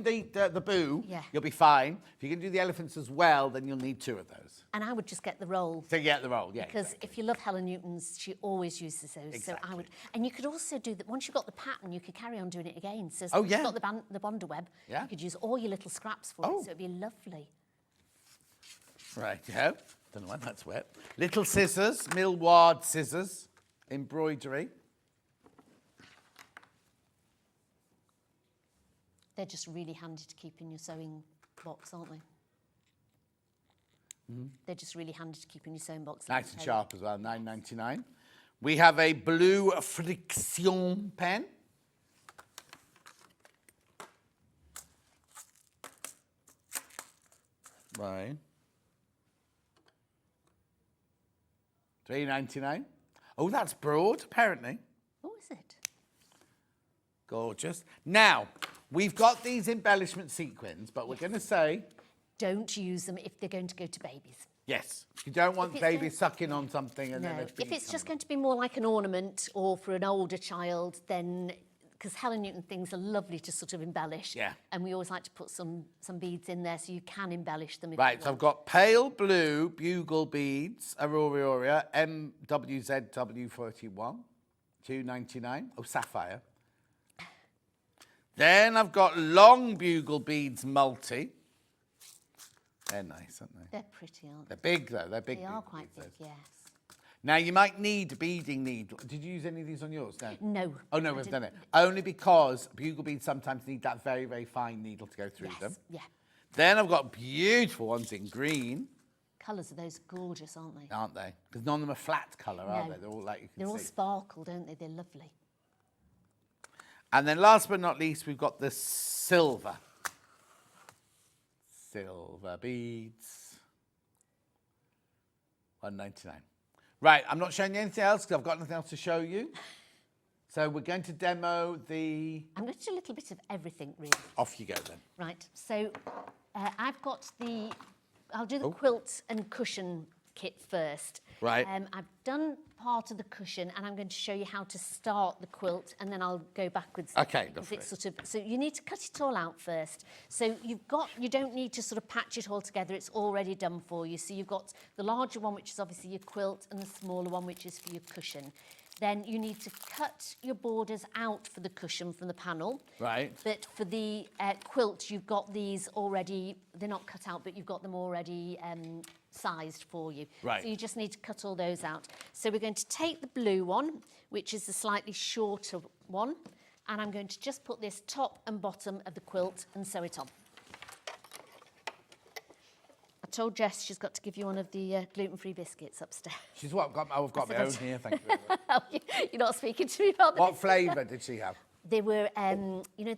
the boo, Yeah. you'll be fine. If you're going to do the elephants as well, then you'll need 2 of those. And I would just get the roll. So you get the roll, yeah. Because if you love Helen Newton's, she always uses those. So I would, and you could also do that. Once you've got the pattern, you could carry on doing it again. So Oh, once yeah. you've got the Bonder web, Yeah. you could use all your little scraps for Oh. it. So it'd be lovely. Right, yeah. Don't know why that's wet. Little scissors, Millward scissors, embroidery. They're just really handy to keep in your sewing box, aren't they? They're just really handy to keep in your sewing box. Nice and sharp as well, £9.99. We have a blue friction pen. Right. £3.99. Oh, that's broad, apparently. Oh, is it? Gorgeous. Now, we've got these embellishment sequins, but we're going to say, Don't use them if they're going to go to babies. yes, you don't want it's babies going- sucking on something and No, then a if bead it's just coming. going to be more like an ornament or for an older child, then because Helen Newton things are lovely to sort of embellish. Yeah. And we always like to put some beads in there so you can embellish them. If Right, you so I've want. got pale blue bugle beads, Aurora, MWZW41, £2.99. Oh, sapphire. Then I've got long bugle beads multi. They're nice, aren't they? They're pretty, aren't They're big, though. They're big. they? They are big quite beads, big, those. yes. Now, you might need a beading needle. Did you use any of these on yours? No. No. Oh, no, I we've didn't. done it. Only because bugle beads sometimes need that very, very fine needle to go through Yes, them. yeah. Then I've got beautiful ones in green, Colours of those gorgeous, aren't they? aren't they? Because none of them are flat colour, are No. they? They're all like you can They're all see. sparkle, don't they? They're lovely. And then last but not least, we've got the silver. Silver beads. £1.99. Right, I'm not showing you anything else because I've got nothing else to show you. So we're going to demo the... I'm going to do a little bit of everything, really. Off you go then. Right, so I've got the... I'll do the Oh. quilt and cushion kit first. Right. I've done part of the cushion and I'm going to show you how to start the quilt and then I'll go backwards. Okay, because lovely. it's sort of, so you need to cut it all out first. So you don't need to sort of patch it all together. It's already done for you. So you've got the larger one, which is obviously your quilt, and the smaller one, which is for your cushion. Then you need to cut your borders out for the cushion from the panel. Right. But for the quilt, you've got these already, they're not cut out, but you've got them already sized for you. Right. So you just need to cut all those out. So we're going to take the blue one, which is the slightly shorter one, and I'm going to just put this top and bottom of the quilt and sew it on. told Jess she's got to give you one of the gluten-free biscuits upstairs. She's what? I've got my own here, thank you. You're not speaking to me about the What biscuits. flavour did she have? They were, you know,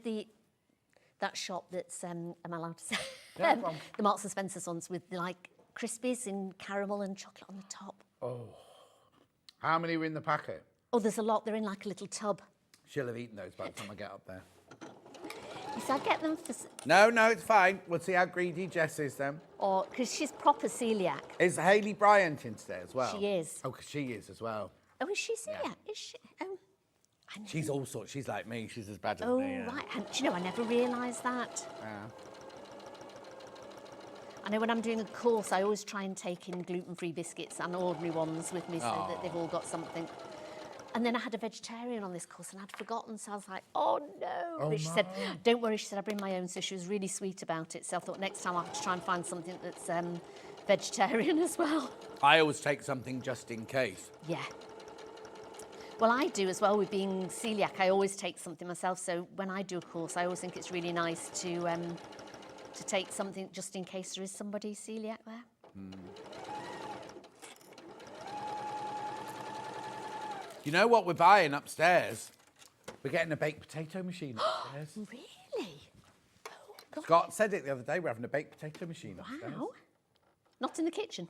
that shop that's, am I allowed to say? Yeah, go on. The Marks and Spencer's ones with like crispies and caramel and chocolate on the top. How many were in the packet? Oh, there's a lot. They're in like a little tub. She'll have eaten those by the time I get up there. You see, I get them for, No, it's fine. We'll see how greedy Jess is then. or because she's proper celiac. Is Hayley Bryant in today as well? She is. Oh, 'cause she is as well. Oh, is she celiac? Is she? Oh, I know. She's all sorts. She's like me. She's as bad as Oh, me. Yeah. right. And do you know, I never realised that. Yeah. I know when I'm doing a course, I always try and take in gluten-free biscuits and ordinary ones with me so that they've all got something. And then I had a vegetarian on this course and I'd forgotten, so I was like, oh no. But she said, don't worry, she said, I bring my own, so she was really sweet about it. So I thought next time I'll have to try and find something that's vegetarian as well. I always take something just in case. Yeah. Well, I do as well with being celiac. I always take something myself, so when I do a course, I always think it's really nice to take something just in case there is somebody celiac there. You know what we're buying upstairs? We're getting a baked potato machine upstairs. Really? Oh, God. Scott said it the other day, we're having a baked potato machine upstairs. Wow. Not in the kitchen.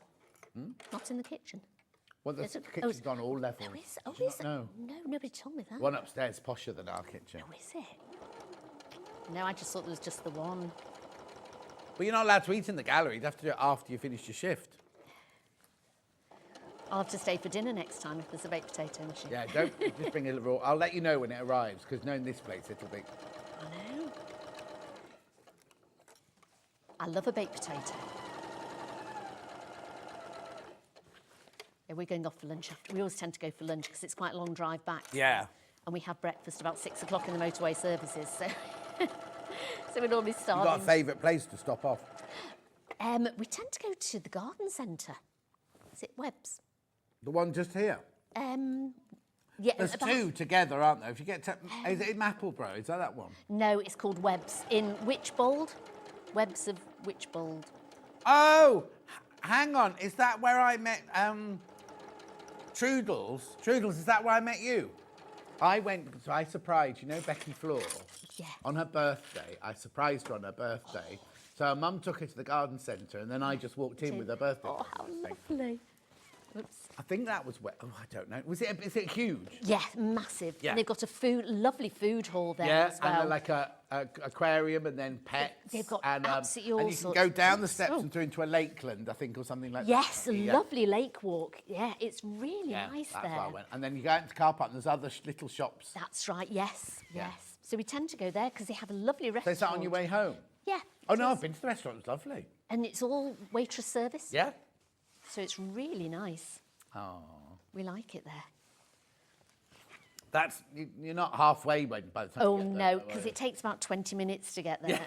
Not in the kitchen. Well, the Is it- kitchen's gone all level. Oh, is, oh, Did you is not know? No, nobody told me that. One upstairs posher than our kitchen. Oh, is it? No, I just thought there was just the one. But you're not allowed to eat in the gallery. You'd have to do it after you finish your shift. I'll have to stay for dinner next time if there's a baked potato machine. Yeah, don't just bring a little. I'll let you know when it arrives, because knowing this place, it'll be. I know. I love a baked potato. Yeah, we're going off for lunch after. We always tend to go for lunch because it's quite a long drive back. Yeah. And we have breakfast about 6 o'clock in the motorway services, so so we normally start. You've got a favourite place to stop off? We tend to go to the garden centre. Is it Webb's? The one just here. Yeah. There's about- two together, aren't there? If you get to, is it in Mapleborough? Is that one? No, it's called Webb's in Witchbold. Webb's of Witchbold. Oh, hang on. Is that where I met Trudels? Trudels, is that where I met you? I went, so I surprised, you know, Becky Floor? Yeah. On her birthday. I surprised her on her birthday. So her mum took her to the garden centre and then I just walked in with her birthday. Oh, how present. lovely. Oops. I think that was where, oh, I don't know. Is it huge? Yeah, massive. Yeah. And they've got a lovely food hall there Yeah, as well. and like a aquarium and then pets. They've got and, absolutely all and you can sorts go of down the things. steps Oh. and through into a lakeland, I think, or something like Yes, that. a lovely lake walk. Yeah, it's really Yeah, nice that's there. where I went. And then you go out into the car park and there's other little shops. That's right, yes, Yeah. yes. So we tend to go there because they have a lovely So restaurant. is that on your way home? Yeah. Oh, it no, is. I've been to the restaurant. It was lovely. And it's all waitress service. Yeah? So it's really nice. Oh. We like it there. You're not halfway by the time Oh, you get there, no, though, because are it takes about 20 minutes to get there.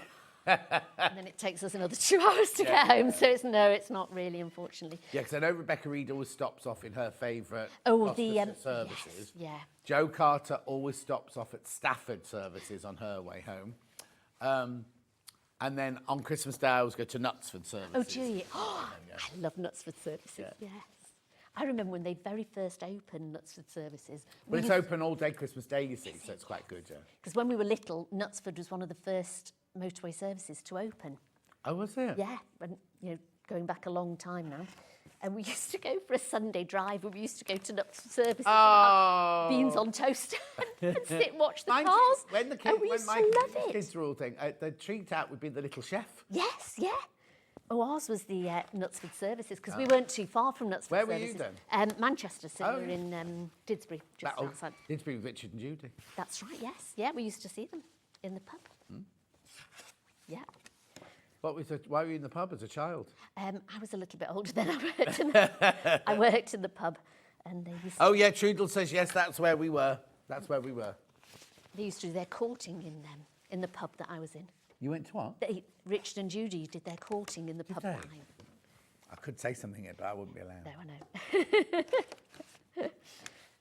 And then it takes us another 2 hours to get home. So it's not really, unfortunately. Yeah, because I know Rebecca Reed always stops off in her favourite Oh, hospice services. Yes, yeah. Jo Carter always stops off at Stafford services on her way home. And then on Christmas Day, I always go to Knutsford services. Oh, do you? Oh, I love Knutsford services, yes. I remember when they very first opened Knutsford services. But it's open all day Christmas Day, you see, so it's quite good, yeah. Because when we were little, Knutsford was one of the first motorway services to open. Oh, was it? Yeah, and, going back a long time now. And we used to go for a Sunday drive, and we used to go to Knutsford services and have beans on toast and sit and watch the Mind cars. you, when the kids, and we when used my to love it. kids were all thing, the treat out would be the little chef. Yes, yeah. Oh, ours was the Knutsford services, because we weren't too far from Knutsford Where were you services. then? Manchester, so Oh, we were yeah. in Didsbury, just outside. Didsbury with Richard and Judy. That's right, yes. Yeah, we used to see them in the pub. Yeah. Why were you in the pub as a child? I was a little bit older then. I worked in the pub, and they used to, Oh, yeah, Trudel says, yes, that's where we were. That's where we were. they used to do their courting in the pub that I was in. You went to what? Richard and Judy did their courting in the pub they? that I. I could say something here, but I wouldn't be allowed. No, I know.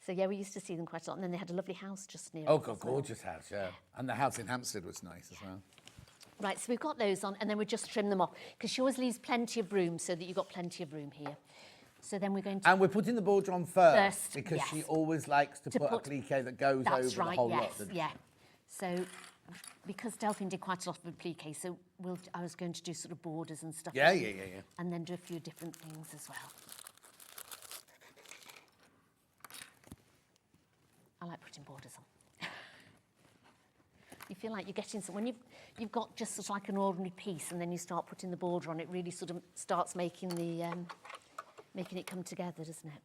So yeah, we used to see them quite a lot, and then they had a lovely house just near. Oh, us God, as well. gorgeous house, yeah. And the house in Hampstead was nice as well. Right, so we've got those on, and then we just trim them off, because she always leaves plenty of room, so that you've got plenty of room here. So then we're going to... And we're putting the border on first because yes. she always likes to put a plique that goes over That's right, the whole yes, lot. doesn't she? yeah. So, because Delphine did quite a lot of applique, so I was going to do sort of borders and stuff. Yeah. And then do a few different things as well. I like putting borders on. You feel like you're getting some... When you've got just sort of like an ordinary piece and then you start putting the border on, it really sort of starts making the... making it come together, doesn't it?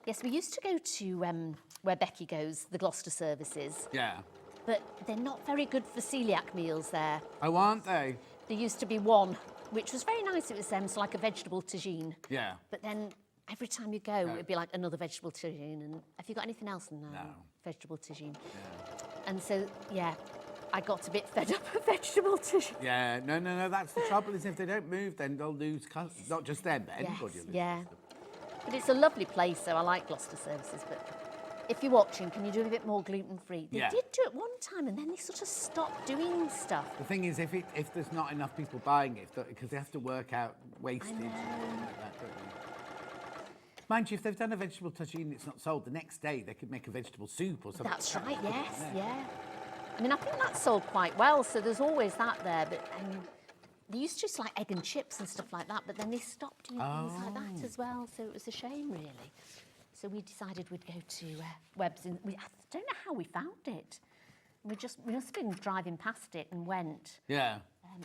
Yes, we used to go to where Becky goes, the Gloucester services, Yeah. but they're not very good for celiac meals there. Oh, aren't they? There used to be one, which was very nice. It was so like a vegetable tagine. Yeah. But then every time you go, it'd be like another vegetable tagine. And have you got anything else in there? No. Vegetable tagine. Yeah. And so, yeah, I got a bit fed up with vegetable tagine. Yeah, no, that's the trouble, is if they don't move, then they'll lose, not just them, but anybody will lose. Yeah. custom. But it's a lovely place, so I like Gloucester services. But if you're watching, can you do a bit more gluten-free? They Yeah. did do it one time, and then they sort of stopped doing stuff. The thing is, if there's not enough people buying it, because they have to work out wastage and things like that, don't they? Mind you, if they've done a vegetable tagine and it's not sold, the next day they could make a vegetable soup or something. That's right, yes, yeah. I mean, I think that sold quite well, so there's always that there. But they used to just like egg and chips and stuff like that, but then they stopped doing things like that as well, so it was a shame, really. So we decided we'd go to Webb's. I don't know how we found it. We must have been driving past it and went. Yeah.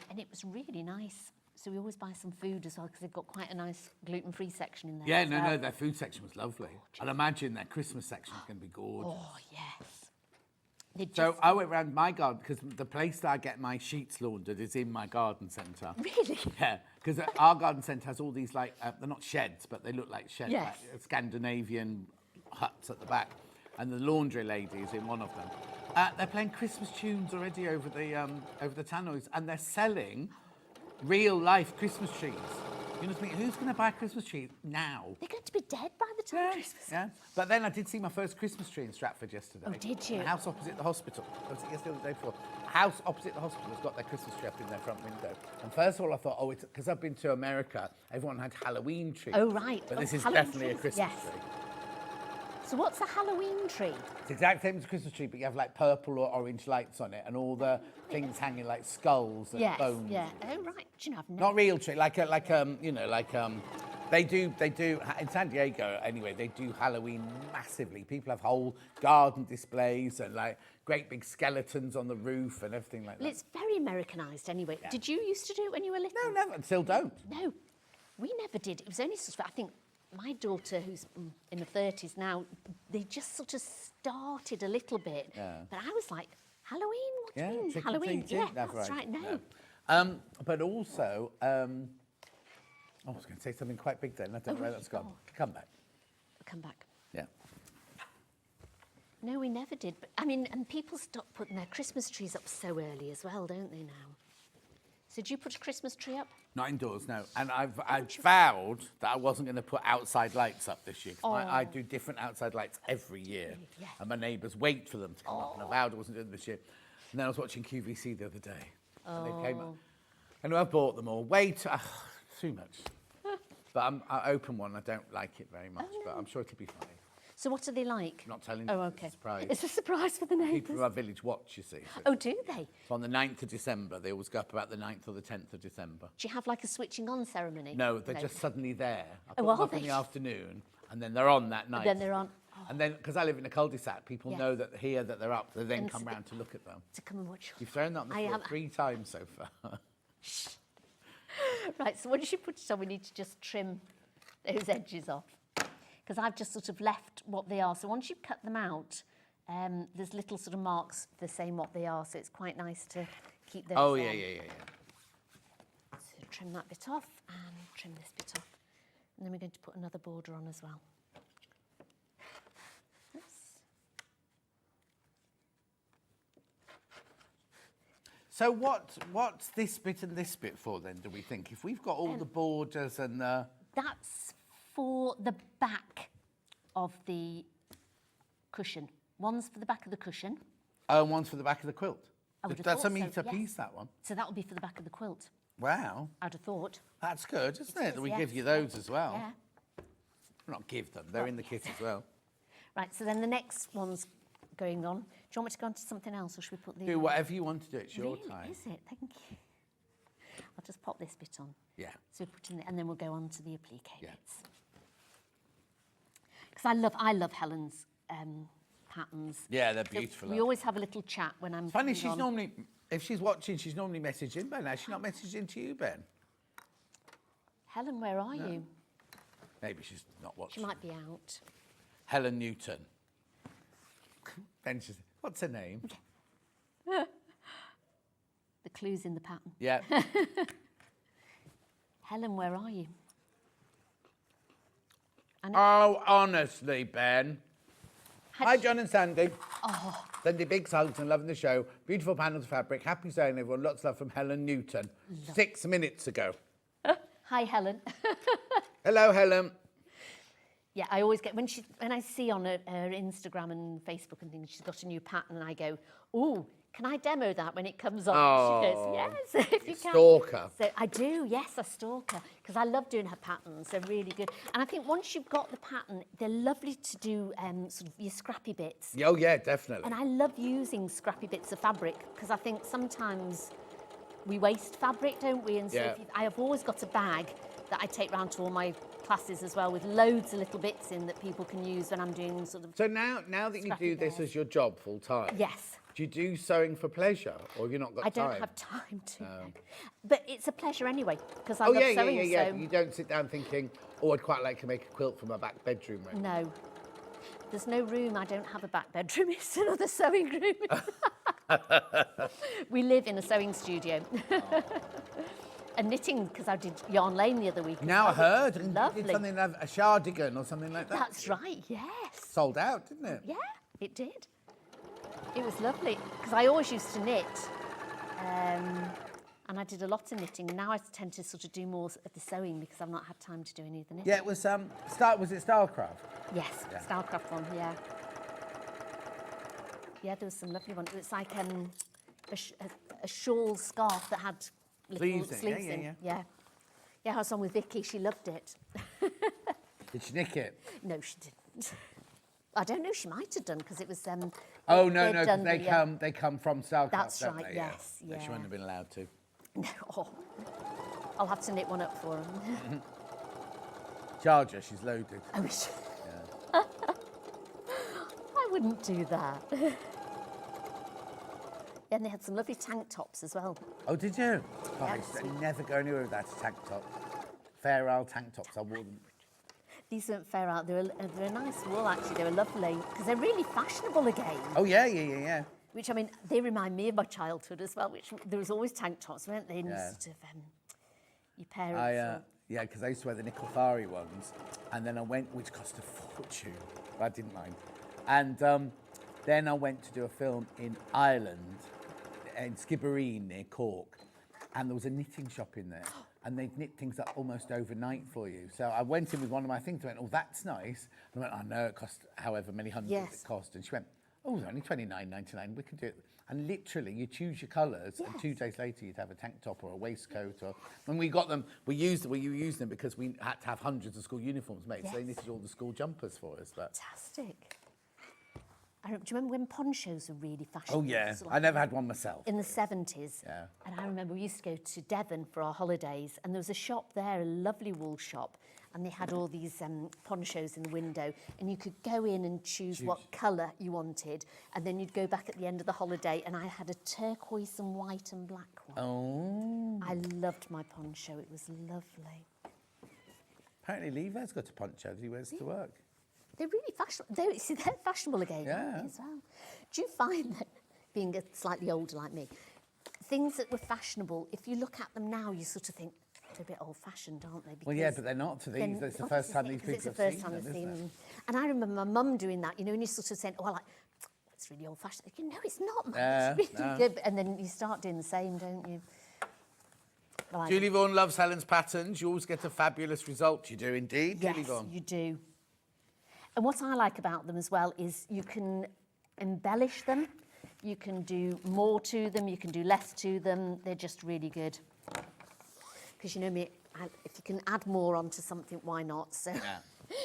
And it was really nice. So we always buy some food as well, because they've got quite a nice gluten-free section in there. Yeah, as no, well. their food section was lovely. I'd imagine their Christmas section is going to be gorgeous. Oh, yes. So I went round my garden, because the place that I get my sheets laundered is in my garden centre. Really? Yeah, because our garden centre has all these, like, they're not sheds, but they look like sheds, Yes. like Scandinavian huts at the back. And the laundry lady is in one of them. They're playing Christmas tunes already over the tannoys, and they're selling real-life Christmas trees. You know what I mean? Who's going to buy a Christmas tree now? They're going to be dead by the time Christmas. Yeah. But then I did see my first Christmas tree in Stratford yesterday. Oh, did you? The house opposite the hospital. Was it yesterday or the day before? House opposite the hospital has got their Christmas tree up in their front window. And first of all, I thought, oh, it's because I've been to America, everyone had Halloween trees. Oh, right. But this is Halloween definitely trees, a Christmas yes. tree. So what's a Halloween tree? It's the exact same as a Christmas tree, but you have like purple or orange lights on it, and all the things hanging like skulls and Yes, bones. yeah. Oh, right. Do you know, I've never... Not real tree, they do in San Diego anyway. They do Halloween massively. People have whole garden displays and like great big skeletons on the roof and everything like Well, that. it's very Americanised anyway. Yeah. Did you used to do it when you were little? No, never. Still don't. No, we never did. It was only sort of, I think, my daughter, who's in her 30s now, they just sort of started a little bit. Yeah. But I was like, Halloween? What do Yeah, you mean? trick or Halloween? treating? Yeah, Never that's had right. it, No. But also, I was going to say something quite big then. I don't know where that's gone. Come back. Come back. Yeah. No, we never did. But I mean, and people stop putting their Christmas trees up so early as well, don't they now? So did you put a Christmas tree up? Not indoors, no. And I vowed that I wasn't going to put outside lights up this year. 'Cause I do different outside lights every year. Yeah. And my neighbours wait for them to come up. And I vowed I wasn't doing it this year. And then I was watching QVC the other day. And they came up. And I've bought them all. Too much. But I open one. I don't like it very much. But I'm sure it'll be fine. So what are they like? I'm not telling you. Oh, It's a okay. surprise. It's a surprise for the neighbours. People from our village watch, you see. So Oh, do they? it's on the 9th of December. They always go up about the 9th or the 10th of December. Do you have like a switching on ceremony? No, they're just suddenly there. I put Oh, them are up in they? the afternoon, and then they're on that night. Then they're on. And then, because I live in a cul-de-sac, people Yes. know that they're up. They then And come so round to look at them. To come and watch. You've thrown that on the I floor have- 3 times so far. Right, so once you put it on, we need to just trim those edges off. Because I've just sort of left what they are. So once you've cut them out, there's little sort of marks for saying what they are. So it's quite nice to keep those Oh, on. yeah. So trim that bit off and trim this bit off. And then we're going to put another border on as well. Oops. So what's this bit and this bit for then, do we think? If we've got all the borders and the... That's for the back of the cushion. One's for the back of the cushion. Oh, and one's for the back of the quilt. I would have That's a thought so, metre yes. piece, that one. So that will be for the back of the quilt. Wow, I'd have thought. that's good, isn't it? is, That we yes. give you those as well. Yeah. Well, not give them, they're in the kit as well. Right, so then the next one's going on. Do you want me to go on to something else, or should we put the... Do whatever you want to do, it's your Really, time. is it? Thank you. I'll just pop this bit on. Yeah. So we put in, and then we'll go on to the applique Yeah. bits. Because I love Helen's patterns. Yeah, they're So beautiful. we always have a little chat when I'm... Funny, putting she's on. normally, if she's watching, she's normally messaging Ben. Has she not messaging to you, Ben? Helen, where are you? Maybe she's not She watching. might be out. Helen Newton. Ben says, what's her name? The clue's in the pattern. Yeah. Helen, where are you? Oh, honestly, Ben. Had Hi, she- John and Sandy. Oh. Sandy, big hugs and loving the show. Beautiful panels of fabric. Happy sewing, everyone. Lots of love from Helen Newton. 6 minutes ago. Hi, Helen. Hello, Helen. Yeah, I always get, when I see on her Instagram and Facebook and things, she's got a new pattern, and I go, ooh, can I demo that when it comes on? Oh, She goes, yes, if you can. stalker. So I do, yes, I stalk her, because I love doing her patterns. They're really good. And I think once you've got the pattern, they're lovely to do sort of your scrappy bits. Oh, yeah, definitely. And I love using scrappy bits of fabric, because I think sometimes we waste fabric, don't we? And so Yeah. I have always got a bag that I take round to all my classes as well, with loads of little bits in that people can use when I'm doing sort of... So now that you Scrappy do this bears. as your job full time, Yes. do you do sewing for pleasure, or have you not got I time? don't have time to. But it's a pleasure anyway, because I Oh love yeah, sewing. yeah. So You don't sit down thinking, oh, I'd quite like to make a quilt for my back bedroom room. no, there's no room. I don't have a back bedroom. It's another sewing room. We live in a sewing studio. And knitting, because I did Yarn Lane the other week. Now I heard, It was and you lovely. did something like a cardigan or something like that. That's right. Yes. Sold out, didn't it? Yeah, it did. It was lovely, because I always used to knit, and I did a lot of knitting. Now I tend to sort of do more of the sewing because I've not had time to do any of the knitting. Yeah, it was was it Stylecraft? Yes, Stylecraft one, yeah. Yeah, there was some lovely one. It's like a shawl scarf that had little Sleeves in it, sleeves yeah, in. yeah. Yeah, I was on with Vicky. She loved it. Did she nick it? No, she didn't. I don't know. She might have done because it was. Oh no, they'd no, 'cause done they come from Stylecraft. That's don't right, they? yes, Yeah. She yeah. wouldn't have been allowed to. No, oh, I'll have to knit one up for her. Charge her, she's loaded. I wish. I wouldn't do that. Yeah, and they had some lovely tank tops as well. Oh, did you? Oh, I Yeah, used to sweet. never go anywhere without a tank top. Fair Isle tank tops, I wore them. These weren't fair out. They're a nice wool, actually. They were lovely because they're really fashionable again. Oh, yeah. Which, I mean, they remind me of my childhood as well, which there was always tank tops, weren't they? And Yeah. sort of, your parents. Yeah, because I used to wear the Nickelfari ones, and then I went, which cost a fortune, but I didn't mind. And then I went to do a film in Ireland, in Skibbereen near Cork, and there was a knitting shop in there, and they'd knit things up almost overnight for you. So I went in with one of my things, and went, oh, that's nice. And I went, I know it cost however many hundreds Yes. it cost. And she went, oh, they're only $29.99, we can do it. And literally, you choose your colours, and 2 days later, you'd have a tank top or a waistcoat. Or when we got them, we used them because we had to have hundreds of school uniforms made. So they Yes. knitted all the school jumpers for us. But Fantastic. Do you remember when ponchos were really fashionable? oh yeah, Sort of I never had one myself. in the 70s. Yeah. And I remember we used to go to Devon for our holidays, and there was a shop there, a lovely wool shop, and they had all these ponchos in the window, and you could go in and choose what colour you wanted, and then you'd go back at the end of the holiday, and I had a turquoise and white and black one. Oh. I loved my poncho. It was lovely. Apparently, Levi's got a poncho that he wears to work. They're really fashionable. They're fashionable again, aren't Yeah. they, as well? Do you find that, being slightly older like me, things that were fashionable, if you look at them now, you sort of think, they're a bit old-fashioned, aren't they? Well, yeah, Because but they're not to then- these. It's the well, first this is time it, these 'cause it's people the have first seen time them, they've isn't seen it? them. And I remember my mum doing that, and you sort of saying, oh, I like, it's really old-fashioned. You know, it's not, man. It's really good. And then you start doing the same, don't you? Well, I- Julie Vaughan loves Helen's patterns. You always get a fabulous result. You do indeed, Julie Yes, Vaughan. you do. And what I like about them as well is you can embellish them, you can do more to them, you can do less to them. They're just really good. Because you know me, if you can add more onto something, why not? So,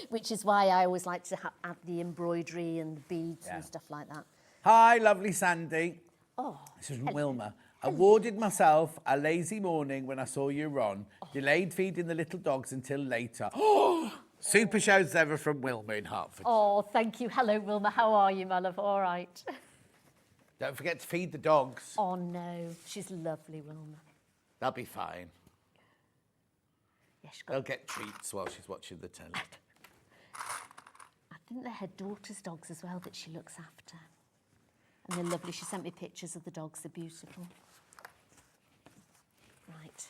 which is why I always like to add the embroidery and the beads and stuff like that. Hi, lovely Sandy. Oh, This is from Wilma. Awarded myself a lazy morning when I saw you on. Delayed feeding the little dogs until later. Super shows ever from Wilma in Hertford. oh, thank you. Hello, Wilma. How are you, my love? All right. Don't forget to feed the dogs. Oh, no. She's lovely, Wilma. They'll be fine. Yeah, They'll get treats while she's watching the telly. I think they're her daughter's dogs as well that she looks after. And they're lovely. She sent me pictures of the dogs. They're beautiful. Right.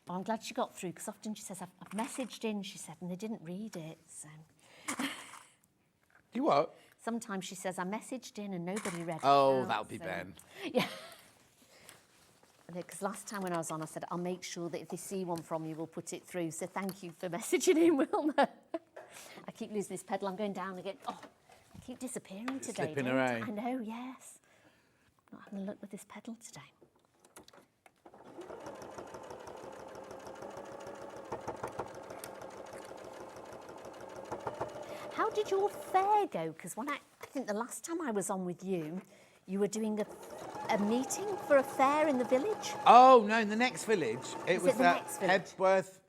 Oh, I'm glad she got through, because often she says, I've messaged in, she said, and they didn't read it. So You what? sometimes she says, I messaged in and nobody read it. Oh, out, that'll be so- Ben. Yeah. Because last time when I was on, I said, I'll make sure that if they see one from you, we'll put it through. So thank you for messaging in, Wilma. I keep losing this pedal. I'm going down again. Oh, I keep disappearing today. slipping don't away. I know, yes. Not having a look with this pedal today. How did your fair go? Because I think the last time I was on with you, you were doing a meeting for a fair in the village. Oh, no, in the next village. It Is was it the that next village? Hebsworth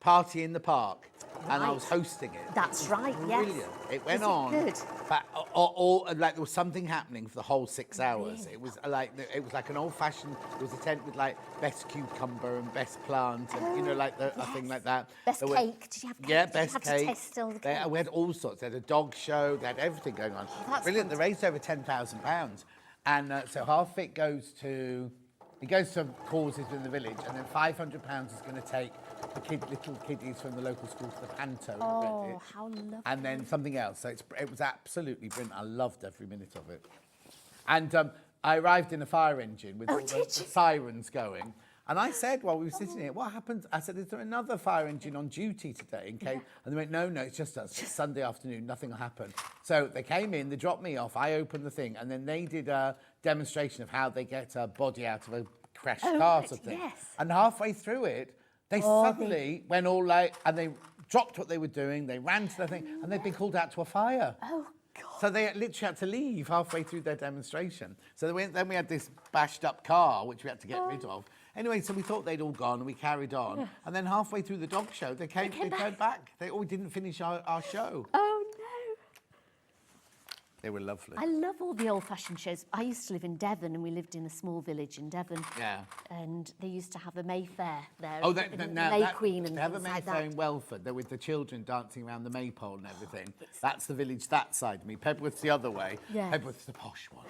party in the park. And I was Right. hosting it. That's right, yes. Brilliant. It went Was it on. good? But, like there was something happening for the whole 6 hours. Really? It was like an old-fashioned. There was a tent with like best cucumber and best plant, and you know, like a thing like that. Best There were- cake. Did you have cake? Yeah, Did best you have cake. to taste all the cake? We had all sorts. They had a dog show. They had everything going on. that's Brilliant. They raised over £10,000, and so half of it goes to causes in the village, and then £500 is going to take the little kiddies from the local school to the panto. Oh, how lovely. And then something else. So it was absolutely brilliant. I loved every minute of it. And I arrived in a fire engine with all the sirens going. And I said, while we were sitting here, what happened? I said, is there another fire engine on duty today? In case? And they went, no, it's just us. It's Sunday afternoon. Nothing will happen. So they came in, they dropped me off. I opened the thing. And then they did a demonstration of how they get a body out of a crashed car sort of thing. yes. And halfway through it, they suddenly went all like, and they dropped what they were doing. They ran to the thing, and they'd been called out to a fire. Oh, God. So they literally had to leave halfway through their demonstration. So then we had this bashed up car, which we had to get rid of. Anyway, so we thought they'd all gone, and we carried on. Yeah. And then halfway through the dog show, they turned back. They all didn't finish our show. Oh, no. They were lovely. I love all the old-fashioned shows. I used to live in Devon, and we lived in a small village in Devon. Yeah. And they used to have a Mayfair there. Oh, May Queen and they have a things like Mayfair that. in Welford. They're with the children dancing around the maypole and everything. That's the village that side of me. Pebworth's the other way. Yes. Pebworth's the posh one.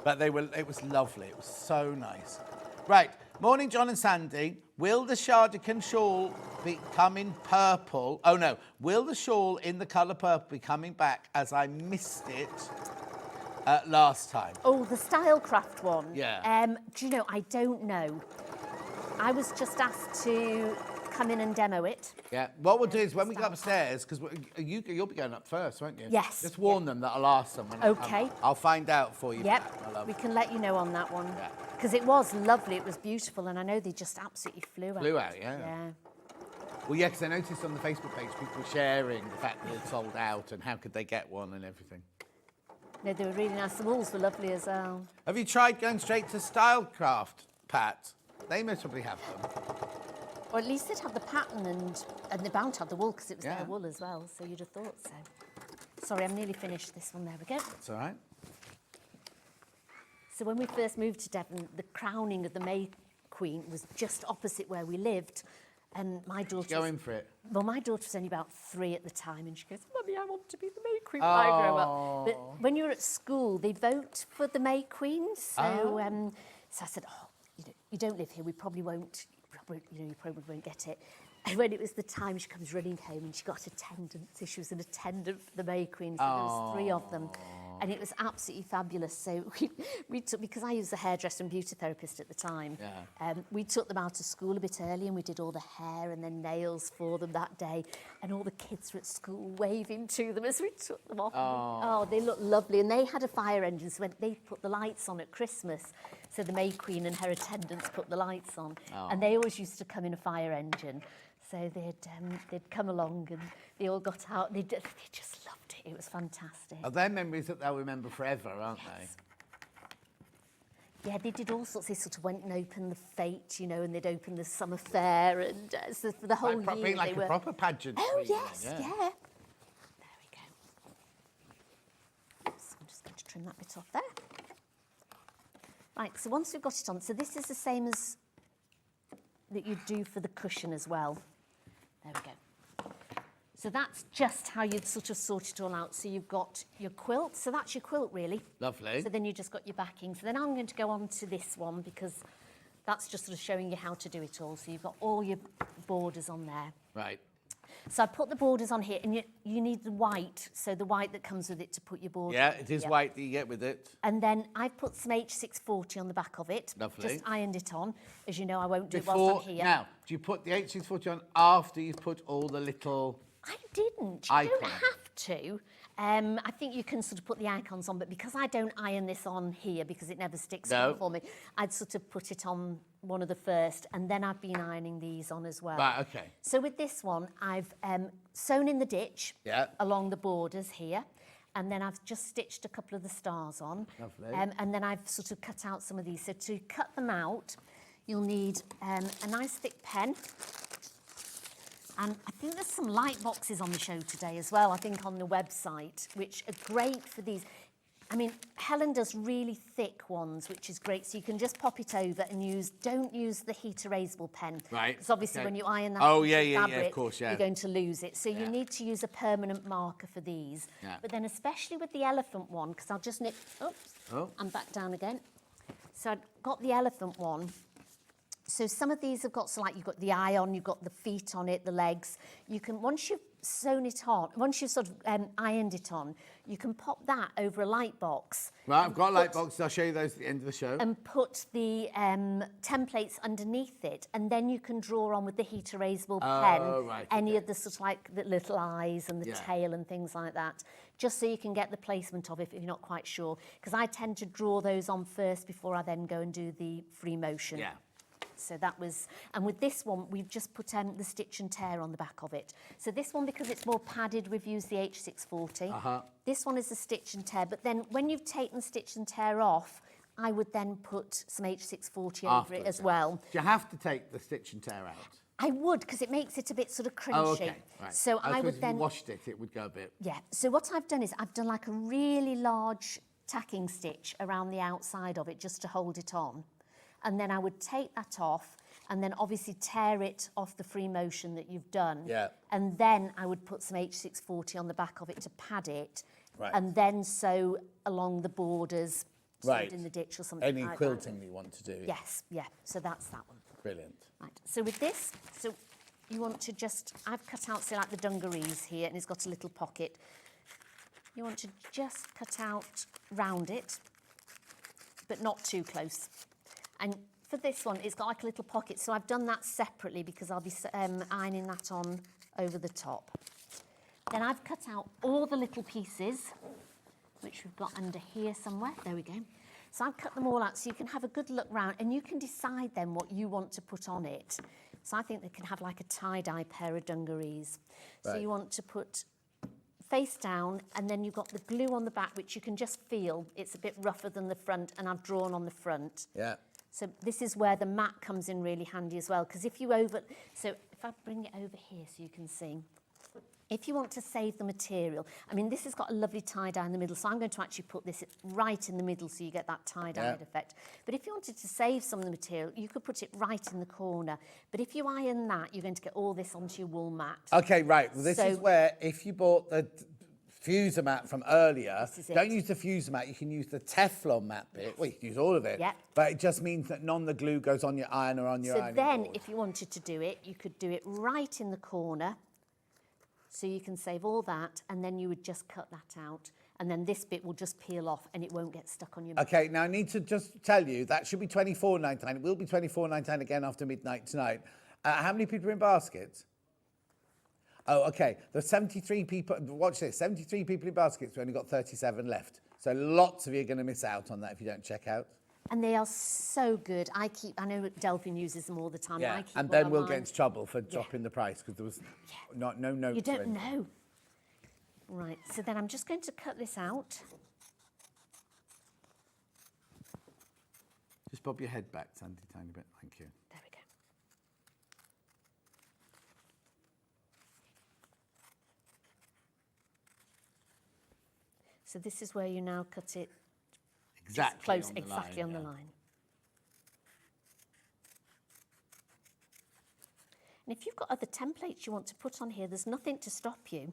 But it was lovely. It was so nice. Right. Morning, John and Sandy. Will the Chardigan shawl be coming purple? Oh, no. Will the shawl in the colour purple be coming back, as I missed it last time? Oh, the Stylecraft one? Yeah. Do you know, I don't know. I was just asked to come in and demo it. Yeah. What we'll do is when we go upstairs, because you'll be going up first, won't you? Yes. Just warn them that I'll ask them. Okay. I'll find out for you. Yep, my love. we can let you know on that one. Yeah. Because it was lovely, it was beautiful, and I know they just absolutely flew out. Flew out, yeah. Yeah. Well, yeah, because I noticed on the Facebook page people sharing the fact that it sold out and how could they get one and everything. No, they were really nice. The walls were lovely as well. Have you tried going straight to Stylecraft, Pat? They must probably have them. Or at least they'd have the pattern and they're bound to have the wool because it was Yeah. their wool as well, so you'd have thought so. Sorry, I'm nearly finished this one. There we go. That's all right. So when we first moved to Devon, the crowning of the May Queen was just opposite where we lived. And my daughter... Go in for it. Well, my daughter was only about 3 at the time, and she goes, Mummy, I want to be the May Queen when I grow up. But when you're at school, they vote for the May Queen. So, so I said, you don't live here, we probably won't, you probably won't get it. And when it was the time, she comes running home and she got attendance. So she was an attendant for the May Queen, so there was 3 of them. And it was absolutely fabulous. So we took, because I was a hairdresser and beauty therapist at the time, we took them out of school a bit early and we did all the hair and then nails for them that day. And all the kids were at school waving to them as we took them off. Oh, they looked lovely. And they had a fire engine, so when they put the lights on at Christmas, so the May Queen and her attendants put the lights on. And they always used to come in a fire engine. So they'd come along and they all got out. They just loved it. It was fantastic. Are there memories that they'll remember forever, aren't they? Yeah, they did all sorts. They sort of went and opened the fete, you know, and they'd open the summer fair, and so for the whole year Being like they a were... proper pageant. Oh, for you, yes, yeah. There we go. So I'm just going to trim that bit off there. Right, so once we've got it on, so this is the same as that you do for the cushion as well. There we go. So that's just how you'd sort of sort it all out. So you've got your quilt. So that's your quilt, really. Lovely. So then you just got your backing. So then I'm going to go on to this one because that's just sort of showing you how to do it all. So you've got all your borders on there. Right. So I put the borders on here, and you need the white, so the white that comes with it to put your borders. Yeah, it is white that you get with it. And then I've put some H640 on the back of it. Lovely. Just ironed it on. As you know, I won't do it whilst I'm here. Now, do you put the H640 on after you've put all the little... I didn't. You don't have to. I think you can sort of put the icons on, but because I don't iron this on here because it never sticks on for me, I'd sort of put it on one of the first, and then I've been ironing these on as well. Right, okay. So with this one, I've sewn in the ditch along the borders here, and then I've just stitched a couple of the stars on. Lovely. And then I've sort of cut out some of these. So to cut them out, you'll need a nice thick pen. And I think there's some light boxes on the show today as well, I think on the website, which are great for these. I mean, Helen does really thick ones, which is great. So you can just pop it over and don't use the heat erasable pen. Right. Because obviously when you iron that fabric, of course, you're going to lose it. So you need to use a permanent marker for these. Yeah. But then especially with the elephant one, because I'll just nip, and back down again. So I've got the elephant one. So some of these have got, so like you've got the eye on, you've got the feet on it, the legs. You can, once you've sewn it on, once you've sort of ironed it on, you can pop that over a light box. Right, I've got light boxes. I'll show you those at the end of the show. And put the templates underneath it, and then you can draw on with the heat erasable pen any of the sort of like the little eyes and the tail and things like that, just so you can get the placement of it if you're not quite sure. Because I tend to draw those on first before I then go and do the free motion. Yeah. So that was, and with this one, we've just put the stitch and tear on the back of it. So this one, because it's more padded, we've used the H640. This one is the stitch and tear, but then when you've taken stitch and tear off, I would then put some H640 over it as well. Do you have to take the stitch and tear out? I would, because it makes it a bit sort of crunchy. Oh, okay, right. So I would then... if you washed it, it would go a bit... Yeah, so what I've done is I've done like a really large tacking stitch around the outside of it just to hold it on. And then I would take that off and then obviously tear it off the free motion that you've done. Yeah. And then I would put some H640 on the back of it to pad it. Right. And then sew along the borders, sewed in the ditch or something Any like quilting you want to do. Yes, yeah. So that's that one. Brilliant. Right. So with this, so you want to just, I've cut out, say, like the dungarees here, and it's got a little pocket. You want to just cut out round it, but not too close. And for this one, it's got like a little pocket, so I've done that separately because I'll be ironing that on over the top. Then I've cut out all the little pieces, which we've got under here somewhere. There we go. So I've cut them all out so you can have a good look round, and you can decide then what you want to put on it. So I think they can have like a tie-dye pair of dungarees. Right. So you want to put face down, and then you've got the glue on the back, which you can just feel. It's a bit rougher than the front, and I've drawn on the front. Yeah. So this is where the mat comes in really handy as well, because if you so if I bring it over here so you can see, if you want to save the material, I mean, this has got a lovely tie-dye in the middle, so I'm going to actually put this right in the middle so you get that tie-dyed effect. But if you wanted to save some of the material, you could put it right in the corner. But if you iron that, you're going to get all this onto your wool mat. Okay, right. Well, this is where, if you bought the fuser mat from earlier, don't use the fuser mat, you can use the Teflon mat bit. Well, you can use all of it, but it just means that none of the glue goes on your iron or on your ironing board. So then, if you wanted to do it, you could do it right in the corner, so you can save all that, and then you would just cut that out. and then this bit will just peel off and it won't get stuck on your Okay, now I need to just tell you that should be £24.99. It will be £24.99 again after midnight tonight. How many people are in baskets? Oh, okay. There's 73 people. Watch this. 73 people in baskets. We've only got 37 left. So lots of you are going to miss out on that if you don't check out. And they are so good. I know Delphine uses them all the time. Yeah, I keep and one then on we'll mine. get into trouble for dropping the price because there was no notes. You or don't anything. know. Right, so then I'm just going to cut this out. Just bob your head back, Sandy, tiny bit. Thank you. There we go. So this is where you now cut it Exactly close, on the exactly line, on the yeah. line. And if you've got other templates you want to put on here, there's nothing to stop you.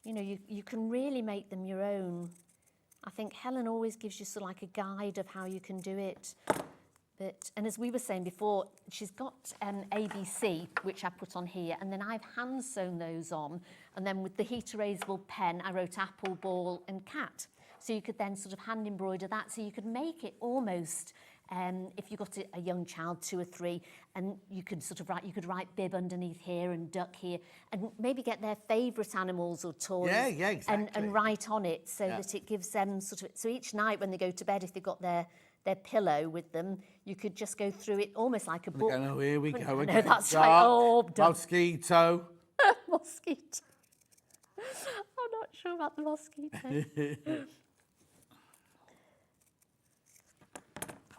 You know, you can really make them your own. I think Helen always gives you sort of like a guide of how you can do it. But, and as we were saying before, she's got ABC, which I put on here, and then I've hand sewn those on. And then with the heat erasable pen, I wrote apple, ball and cat. So you could then sort of hand embroider that. So you could make it almost, if you've got a young child, 2 or 3, and you could sort of write bib underneath here and duck here, and maybe get their favourite animals or toys. Yeah, exactly. And write on it so that it gives them sort of, so each night when they go to bed, if they've got their pillow with them, you could just go through it almost like a book. Oh, here we go No, again. that's right. Oh, done. Mosquito. Mosquito. I'm not sure about the mosquito.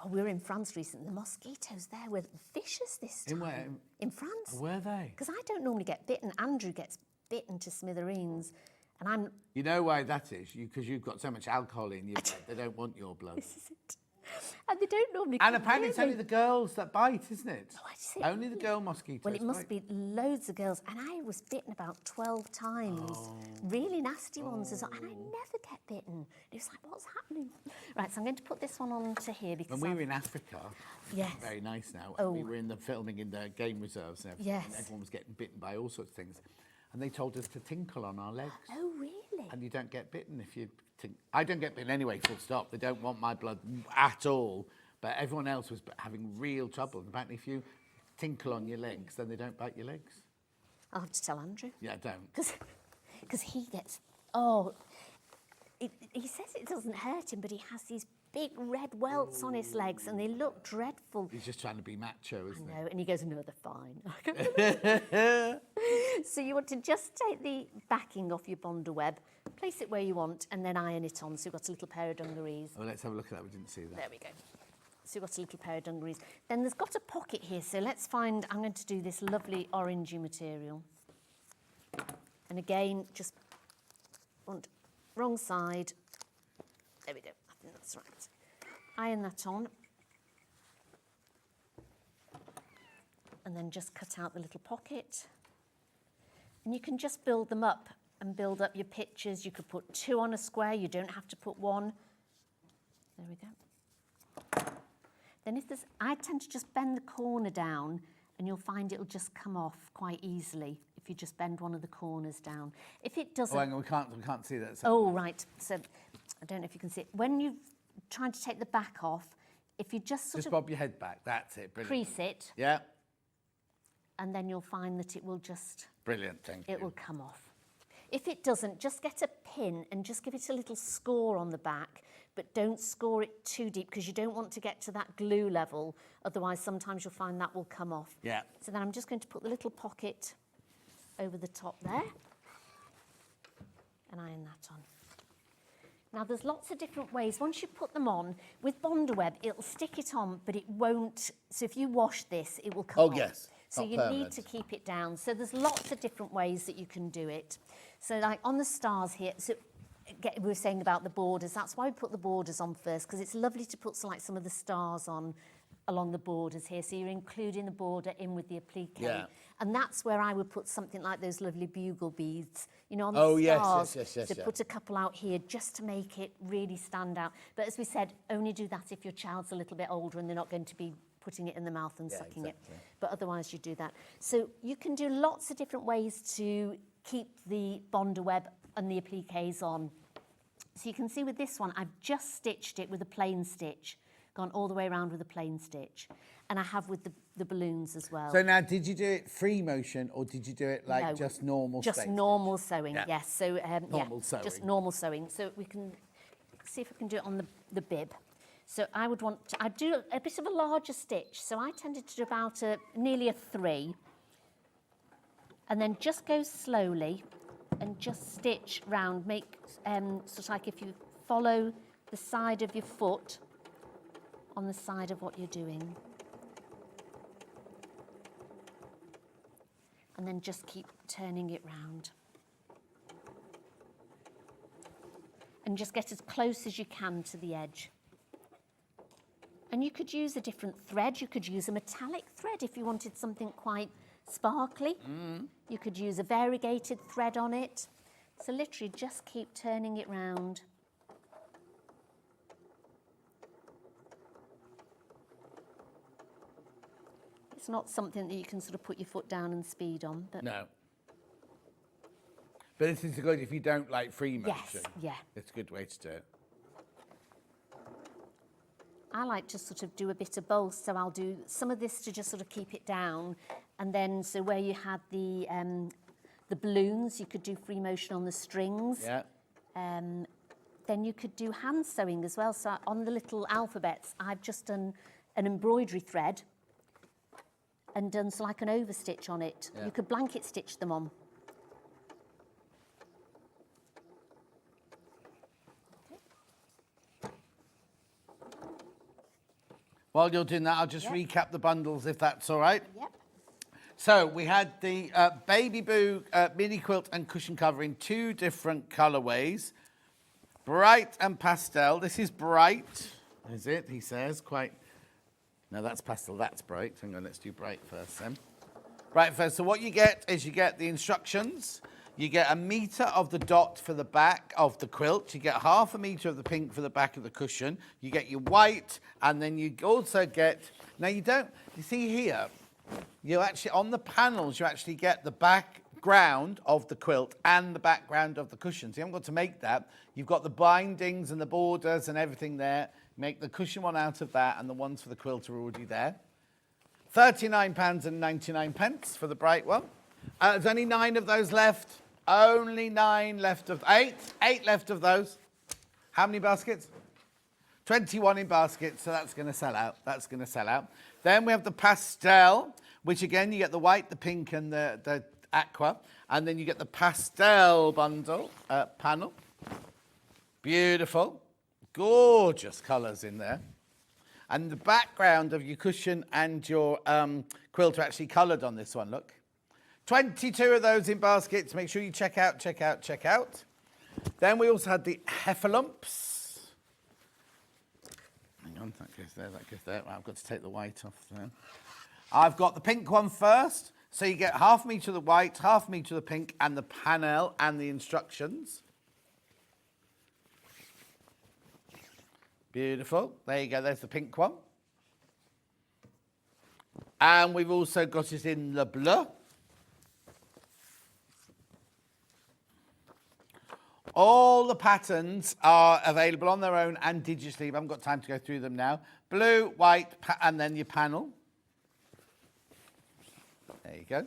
Oh, we were in France recently. The mosquitoes there were vicious this time. In where? In France. Were they? Because I don't normally get bitten. Andrew gets bitten to smithereens. And I'm... You know why that is? Because you've got so much alcohol in your blood. They don't want your blood. This is it. And they don't normally... And apparently it's only the girls that bite, isn't it? Oh, I see. Only the girl mosquitoes. Well, it must bite. be loads of girls. And I was bitten about 12 times. Really nasty ones as well. And I never get bitten. It was like, what's happening? Right, so I'm going to put this one on to here because When we were in Africa, Yes. very nice now, Oh. we were in the filming in the game reserves and everything, and Yes. everyone was getting bitten by all sorts of things. And they told us to tinkle on our legs. Oh, really? And you don't get bitten if you I don't get bitten anyway, full stop. They don't want my blood at all. But everyone else was having real trouble. And apparently if you tinkle on your legs, then they don't bite your legs. I'll have to tell Andrew. Yeah, don't. Because he gets... he says it doesn't hurt him, but he has these big red welts on his legs and they look dreadful. He's just trying to be macho, isn't he? No, and he goes, no, they're fine. So you want to just take the backing off your Bonder web, place it where you want, and then iron it on. So you've got a little pair of dungarees. Oh, let's have a look at that. We didn't see that. There we go. So you've got a little pair of dungarees. Then there's got a pocket here. So let's find, I'm going to do this lovely orangey material. And again, just want wrong side. There we go. I think that's right. Iron that on. And then just cut out the little pocket. And you can just build them up and build up your pictures. You could put 2 on a square. You don't have to put 1. There we go. Then if there's, I tend to just bend the corner down and you'll find it'll just come off quite easily if you just bend one of the corners down. If it doesn't... Oh, hang on, we can't see that. So Oh, right. So I don't know if you can see it. When you're trying to take the back off, if you just sort just of bob your head back. That's it. Brilliant. crease it, Yeah. and then you'll find that it will just... Brilliant. Thank you. It will come off. If it doesn't, just get a pin and just give it a little score on the back, but don't score it too deep because you don't want to get to that glue level. Otherwise, sometimes you'll find that will come off. Yeah. So then I'm just going to put the little pocket over the top there and iron that on. Now, there's lots of different ways. Once you put them on, with Bonder web, it'll stick it on, but it won't. So if you wash this, it will come off. Oh, yes. So Not you permanent. need to keep it down. So there's lots of different ways that you can do it. So like on the stars here, so we were saying about the borders. That's why we put the borders on first, because it's lovely to put some of the stars on along the borders here. So you're including the border in with the applique. Yeah. And that's where I would put something like those lovely bugle beads, you know, on the Oh, yes, stars. yes. So put a couple out here just to make it really stand out. But as we said, only do that if your child's a little bit older and they're not going to be putting it in the mouth and sucking exactly. it. But otherwise you do that. So you can do lots of different ways to keep the Bonder web and the appliques on. So you can see with this one, I've just stitched it with a plain stitch, gone all the way around with a plain stitch. And I have with the balloons as well. So now, did you do it free motion or did you do it like No, just normal Just space? normal sewing, Yeah. yes. So Normal sewing. just normal sewing. So we can see if I can do it on the bib. So I would want to, I'd do a bit of a larger stitch. So I tended to do about nearly a 3. And then just go slowly and just stitch round. Make sort of like if you follow the side of your foot on the side of what you're doing. And then just keep turning it round. And just get as close as you can to the edge. And you could use a different thread. You could use a metallic thread if you wanted something quite sparkly. You could use a variegated thread on it. So literally just keep turning it round. It's not something that you can sort of put your foot down and speed on. But No. But this is good if you don't like free motion. yes, yeah. It's a good way to do it. I like to sort of do a bit of both, so I'll do some of this to just sort of keep it down, and then so where you had the balloons, you could do free motion on the strings. Yeah. Then you could do hand sewing as well. So on the little alphabets, I've just done an embroidery thread and done so like an overstitch on it. Yeah. You could blanket stitch them on. While you're doing that, I'll just Yep. recap the bundles if that's all right. Yep. So we had the Baby Boo mini quilt and cushion cover in 2 different colourways. Bright and pastel. This is bright, is it? He says, quite. No, that's pastel, that's bright. Hang on, let's do bright first then. Bright first. So what you get is you get the instructions. You get 1 metre of the dot for the back of the quilt. You get 1/2 metre of the pink for the back of the cushion. You get your white, and then you also get, now you see here, you actually, on the panels, you actually get the background of the quilt and the background of the cushions. You haven't got to make that. You've got the bindings and the borders and everything there. Make the cushion one out of that, and the ones for the quilt are already there. £39.99 for the bright one. There's only 9 of those left. Only 9 left of 8. 8 left of those. How many baskets? 21 in baskets, so that's going to sell out. That's going to sell out. Then we have the pastel, which again, you get the white, the pink, and the aqua. And then you get the pastel bundle panel. Beautiful. Gorgeous colours in there. And the background of your cushion and your quilt are actually coloured on this one, look. 22 of those in baskets. Make sure you check out, check out, check out. Then we also had the heffalumps. Hang on, that goes there, that goes there. Well, I've got to take the white off there. I've got the pink one first. So you get 1/2 metre of the white, 1/2 metre of the pink, and the panel and the instructions. Beautiful. There you go, there's the pink one. And we've also got it in the bleu. All the patterns are available on their own and digitally. I haven't got time to go through them now. Blue, white, and then your panel. There you go.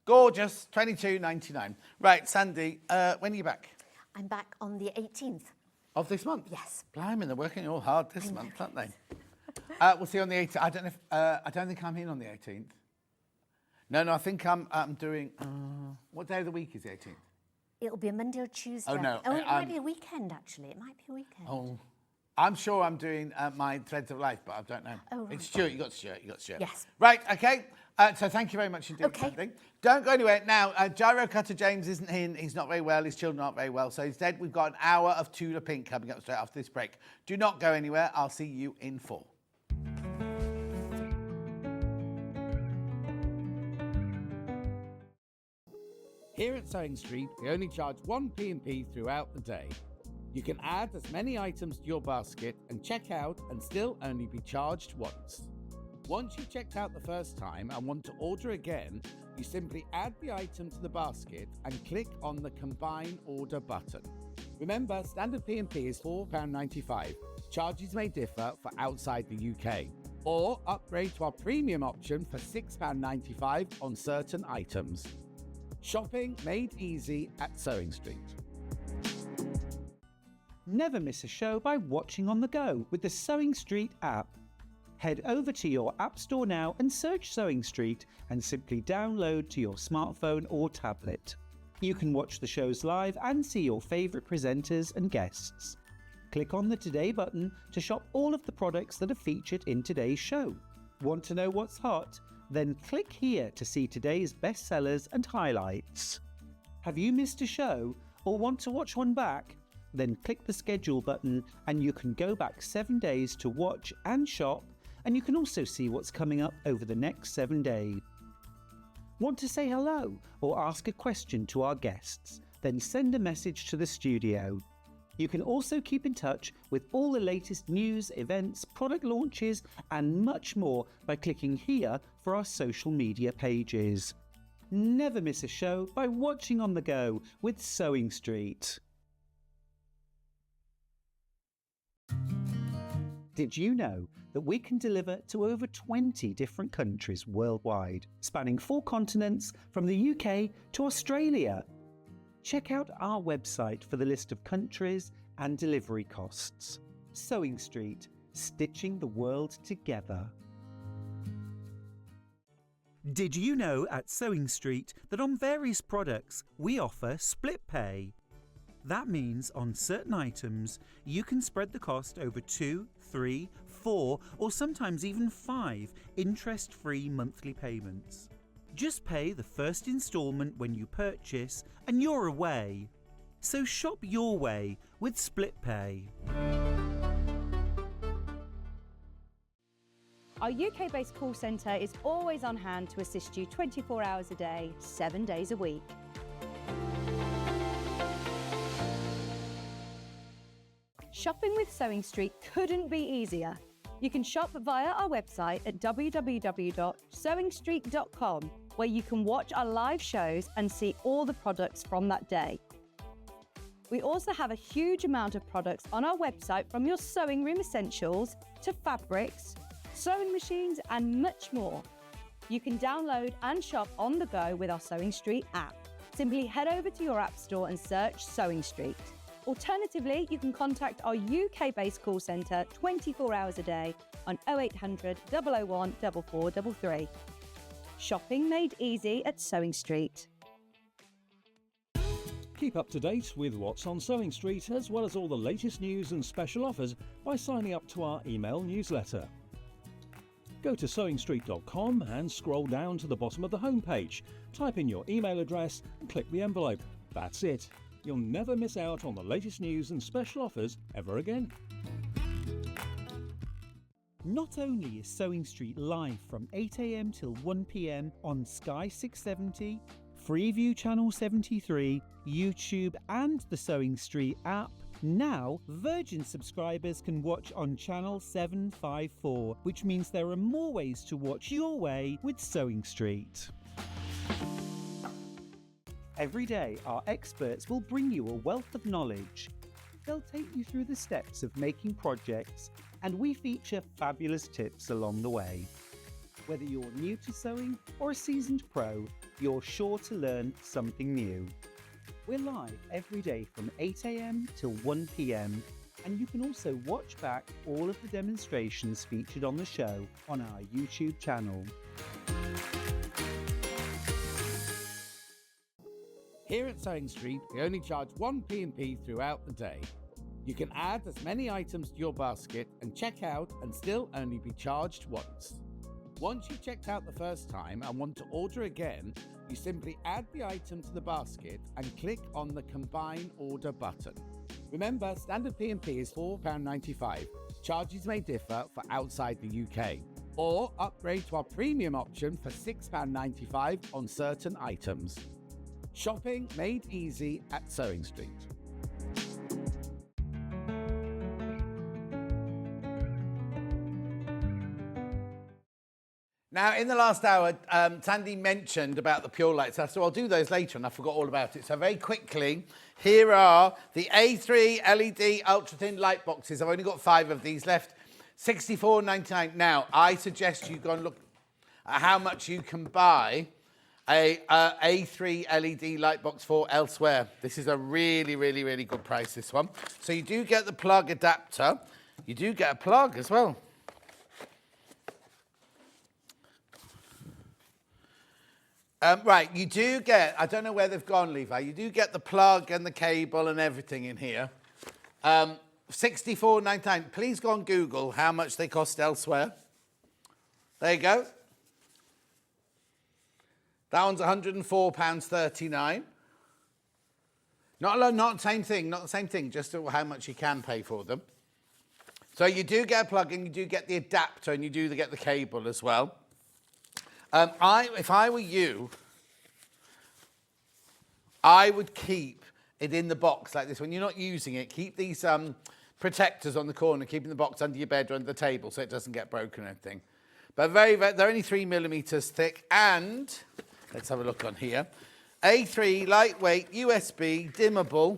Gorgeous, $22.99. Right, Sandy, when are you back? I'm back on the 18th. Of this month? Yes. Blimey, they're working all hard this month, aren't they? We'll see you on the 18th. I don't know if, I don't think I'm in on the 18th. No, I think I'm doing, what day of the week is the 18th? It'll be a Monday or Tuesday. Oh, no, Oh, it might be a weekend, actually. It might be a weekend. Oh, I'm sure I'm doing my Threads of Life, but I don't know. Oh, right. It's Stuart, you got Stuart. Yes. Right, okay. So thank you very much indeed, Okay. Sandy. Don't go anywhere. Now, Gyro Cutter James isn't in. He's not very well. His children aren't very well. So instead, we've got an hour of Tula Pink coming up straight after this break. Do not go anywhere. I'll see you in 4. Here at Sewing Street, we only charge 1 P&P throughout the day. You can add as many items to your basket and check out and still only be charged once. Once you've checked out the first time and want to order again, you simply add the item to the basket and click on the Combine Order button. Remember, standard P&P is £4.95. Charges may differ for outside the UK. Or upgrade to our premium option for £6.95 on certain items. Shopping made easy at Sewing Street. Never miss a show by watching on the go with the Sewing Street app. Head over to your App Store now and search Sewing Street and simply download to your smartphone or tablet. You can watch the shows live and see your favourite presenters and guests. Click on the Today button to shop all of the products that are featured in today's show. Want to know what's hot? Then click here to see today's bestsellers and highlights. Have you missed a show or want to watch one back? Then click the schedule button and you can go back 7 days to watch and shop, and you can also see what's coming up over the next 7 days. Want to say hello or ask a question to our guests? Then send a message to the studio. You can also keep in touch with all the latest news, events, product launches and much more by clicking here for our social media pages. Never miss a show by watching on the go with Sewing Street. Did you know that we can deliver to over 20 different countries worldwide, spanning 4 continents from the UK to Australia? Check out our website for the list of countries and delivery costs. Sewing Street, stitching the world together. Did you know at Sewing Street that on various products we offer split pay? That means on certain items, you can spread the cost over 2, 3, 4, or sometimes even 5 interest-free monthly payments. Just pay the first instalment when you purchase and you're away. So shop your way with Split Pay. Our UK-based call centre is always on hand to assist you 24 hours a day, 7 days a week. Shopping with Sewing Street couldn't be easier. You can shop via our website at www.sewingstreet.com, where you can watch our live shows and see all the products from that day. We also have a huge amount of products on our website, from your sewing room essentials to fabrics, sewing machines and much more. You can download and shop on the go with our Sewing Street app. Simply head over to your App Store and search Sewing Street. Alternatively, you can contact our UK-based call centre 24 hours a day on 0800 001 4433. Shopping made easy at Sewing Street. Keep up to date with what's on Sewing Street, as well as all the latest news and special offers by signing up to our email newsletter. Go to sewingstreet.com and scroll down to the bottom of the homepage. Type in your email address and click the envelope. That's it. You'll never miss out on the latest news and special offers ever again. Not only is Sewing Street live from 8 AM till 1 PM on Sky 670, Freeview Channel 73, YouTube and the Sewing Street app, now Virgin subscribers can watch on Channel 754, which means there are more ways to watch your way with Sewing Street. Every day, our experts will bring you a wealth of knowledge. They'll take you through the steps of making projects, and we feature fabulous tips along the way. Whether you're new to sewing or a seasoned pro, you're sure to learn something new. We're live every day from 8 AM till 1 PM, and you can also watch back all of the demonstrations featured on the show on our YouTube channel. Here at Sewing Street, we only charge 1 P&P throughout the day. You can add as many items to your basket and check out and still only be charged once. Once you've checked out the first time and want to order again, you simply add the item to the basket and click on the Combine Order button. Remember, standard P&P is £4.95. Charges may differ for outside the UK. Or upgrade to our premium option for £6.95 on certain items. Shopping made easy at Sewing Street. Now, in the last hour, Sandi mentioned about the pure lights. I said, I'll do those later, and I forgot all about it. So very quickly, here are the A3 LED ultra-thin light boxes. I've only got 5 of these left. $64.99. Now, I suggest you go and look at how much you can buy a A3 LED light box for elsewhere. This is a really, really, really good price, this one. So you do get the plug adapter. You do get a plug as well. Right, you do get, I don't know where they've gone, Levi, you do get the plug and the cable and everything in here. $64.99. Please go on Google how much they cost elsewhere. There you go. That one's £104.39. Not the same thing, not the same thing, just how much you can pay for them. So you do get a plug and you do get the adapter and you do get the cable as well. If I were you, I would keep it in the box like this. When you're not using it, keep these protectors on the corner, keeping the box under your bed or under the table so it doesn't get broken or anything. But they're only 3mm thick, and let's have a look on here. A3 lightweight USB dimmable.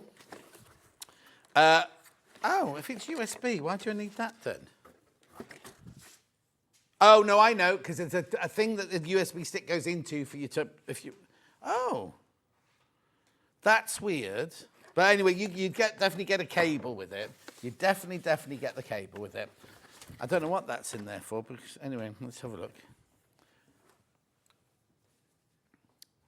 If it's USB, why do you need that then? Oh, no, I know, because it's a thing that the USB stick goes into for you to, oh, that's weird. But anyway, you definitely get a cable with it. You definitely get the cable with it. I don't know what that's in there for, but anyway, let's have a look.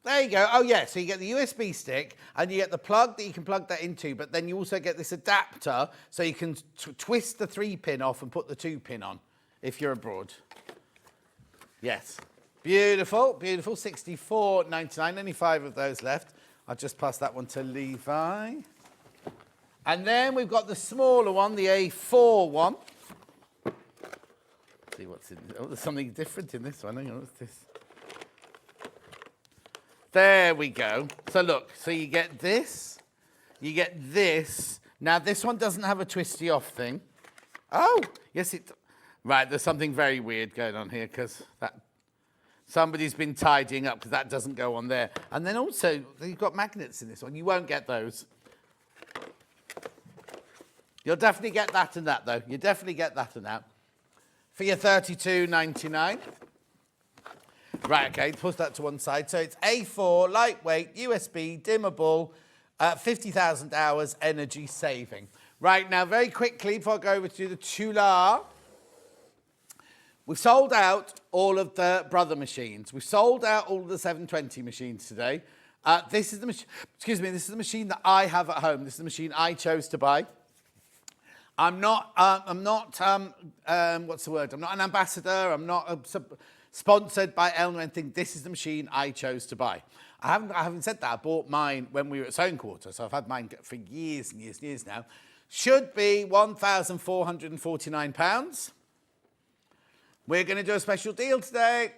There you go. Oh, yeah, so you get the USB stick and you get the plug that you can plug that into, but then you also get this adapter so you can twist the 3-pin off and put the 2-pin on if you're abroad. Yes. Beautiful, beautiful. $64.99. Only 5 of those left. I'll just pass that one to Levi. And then we've got the smaller one, the A4 one. See what's in. Oh, there's something different in this one. Hang on, what's this? There we go. So look, so you get this. You get this. Now, this one doesn't have a twisty off thing. Oh, yes, it... Right, there's something very weird going on here because somebody's been tidying up because that doesn't go on there. And then also, you've got magnets in this one. You won't get those. You'll definitely get that and that, though. You definitely get that and that. For your $32.99. Right, okay, push that to one side. So it's A4, lightweight, USB, dimmable, 50,000 hours, energy saving. Right, now, very quickly, before I go over to the Tula, we've sold out all of the Brother machines. We've sold out all of the 720 machines today. This is the machine, this is the machine that I have at home. This is the machine I chose to buy. I'm not what's the word? I'm not an ambassador. I'm not sponsored by Ellen or anything. This is the machine I chose to buy. I haven't said that. I bought mine when we were at Sewing Quarter, so I've had mine for years and years and years now. Should be £1,449. We're going to do a special deal today.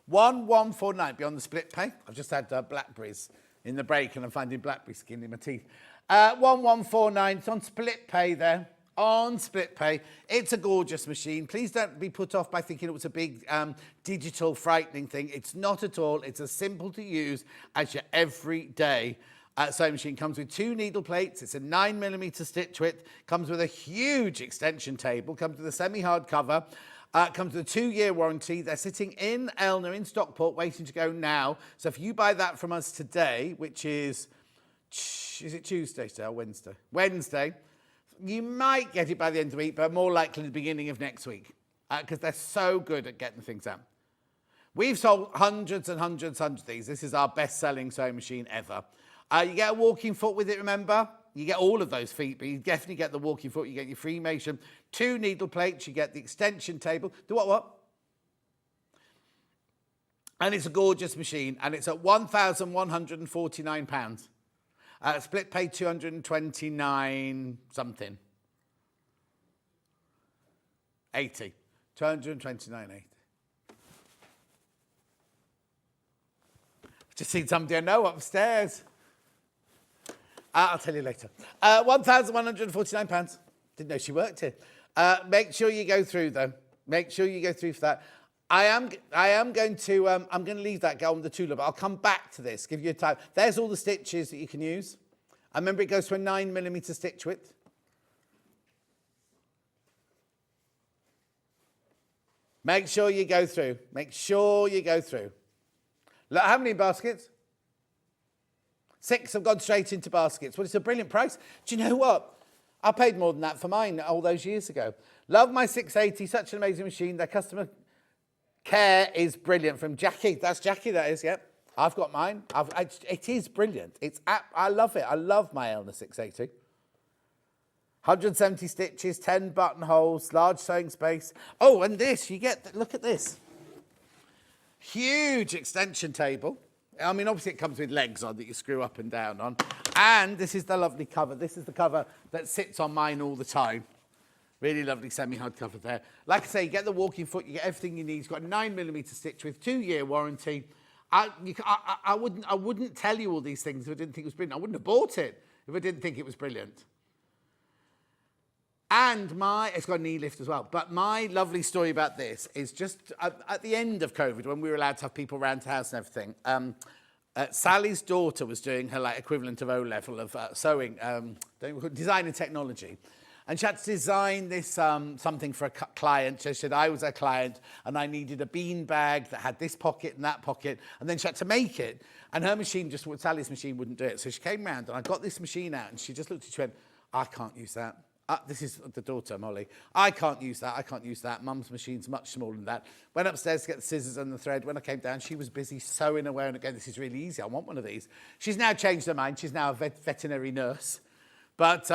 1149 beyond the split pay. I've just had blackberries in the break and I'm finding blackberry skin in my teeth. 1149, it's on split pay there. On split pay. It's a gorgeous machine. Please don't be put off by thinking it was a big digital frightening thing. It's not at all. It's as simple to use as your everyday sewing machine. Comes with 2 needle plates. It's a 9mm stitch width. Comes with a huge extension table. Comes with a semi-hard cover. Comes with a 2-year warranty. They're sitting in Elna in Stockport waiting to go now. So if you buy that from us today, which is it Tuesday still or Wednesday? Wednesday. You might get it by the end of the week, but more likely the beginning of next week because they're so good at getting things out. We've sold hundreds and hundreds of these. This is our best-selling sewing machine ever. You get a walking foot with it, remember? You get all of those feet, but you definitely get the walking foot. You get your Freemason, 2 needle plates. You get the extension table. The what? And it's a gorgeous machine, and it's at £1,149. Split pay 229 something. 80. 229.80. Just seen somebody I know upstairs. I'll tell you later. £1,149. Didn't know she worked here. Make sure you go through, though. Make sure you go through for that. I am going to, I'm going to leave that go on the Tula, but I'll come back to this, give you time. There's all the stitches that you can use. I remember it goes to a 9mm stitch width. Make sure you go through. Make sure you go through. Look, how many baskets? 6 have gone straight into baskets. Well, it's a brilliant price. Do you know what? I paid more than that for mine all those years ago. Love my 680, such an amazing machine. Their customer care is brilliant. From Jackie. That's Jackie, that is, yep. I've got mine. It is brilliant. I love it. I love my Elna 680. 170 stitches, 10 buttonholes, large sewing space. Oh, and this, you get, look at this. Huge extension table. I mean, obviously it comes with legs on that you screw up and down on. And this is the lovely cover. This is the cover that sits on mine all the time. Really lovely semi-hard cover there. Like I say, you get the walking foot, you get everything you need. It's got a 9mm stitch with 2-year warranty. I wouldn't tell you all these things if I didn't think it was brilliant. I wouldn't have bought it if I didn't think it was brilliant. And it's got a knee lift as well. But my lovely story about this is just at the end of COVID, when we were allowed to have people around the house and everything, Sally's daughter was doing her equivalent of O-level of sewing, design and technology. And she had to design this something for a client. So she said, I was a client and I needed a bean bag that had this pocket and that pocket. And then she had to make it. And her machine, Sally's machine wouldn't do it. So she came round and I got this machine out and she just looked at it and went, I can't use that. This is the daughter, Molly. I can't use that. I can't use that. Mum's machine's much smaller than that. Went upstairs to get the scissors and the thread. When I came down, she was busy sewing away. And again, this is really easy. I want one of these. She's now changed her mind. She's now a veterinary nurse. But she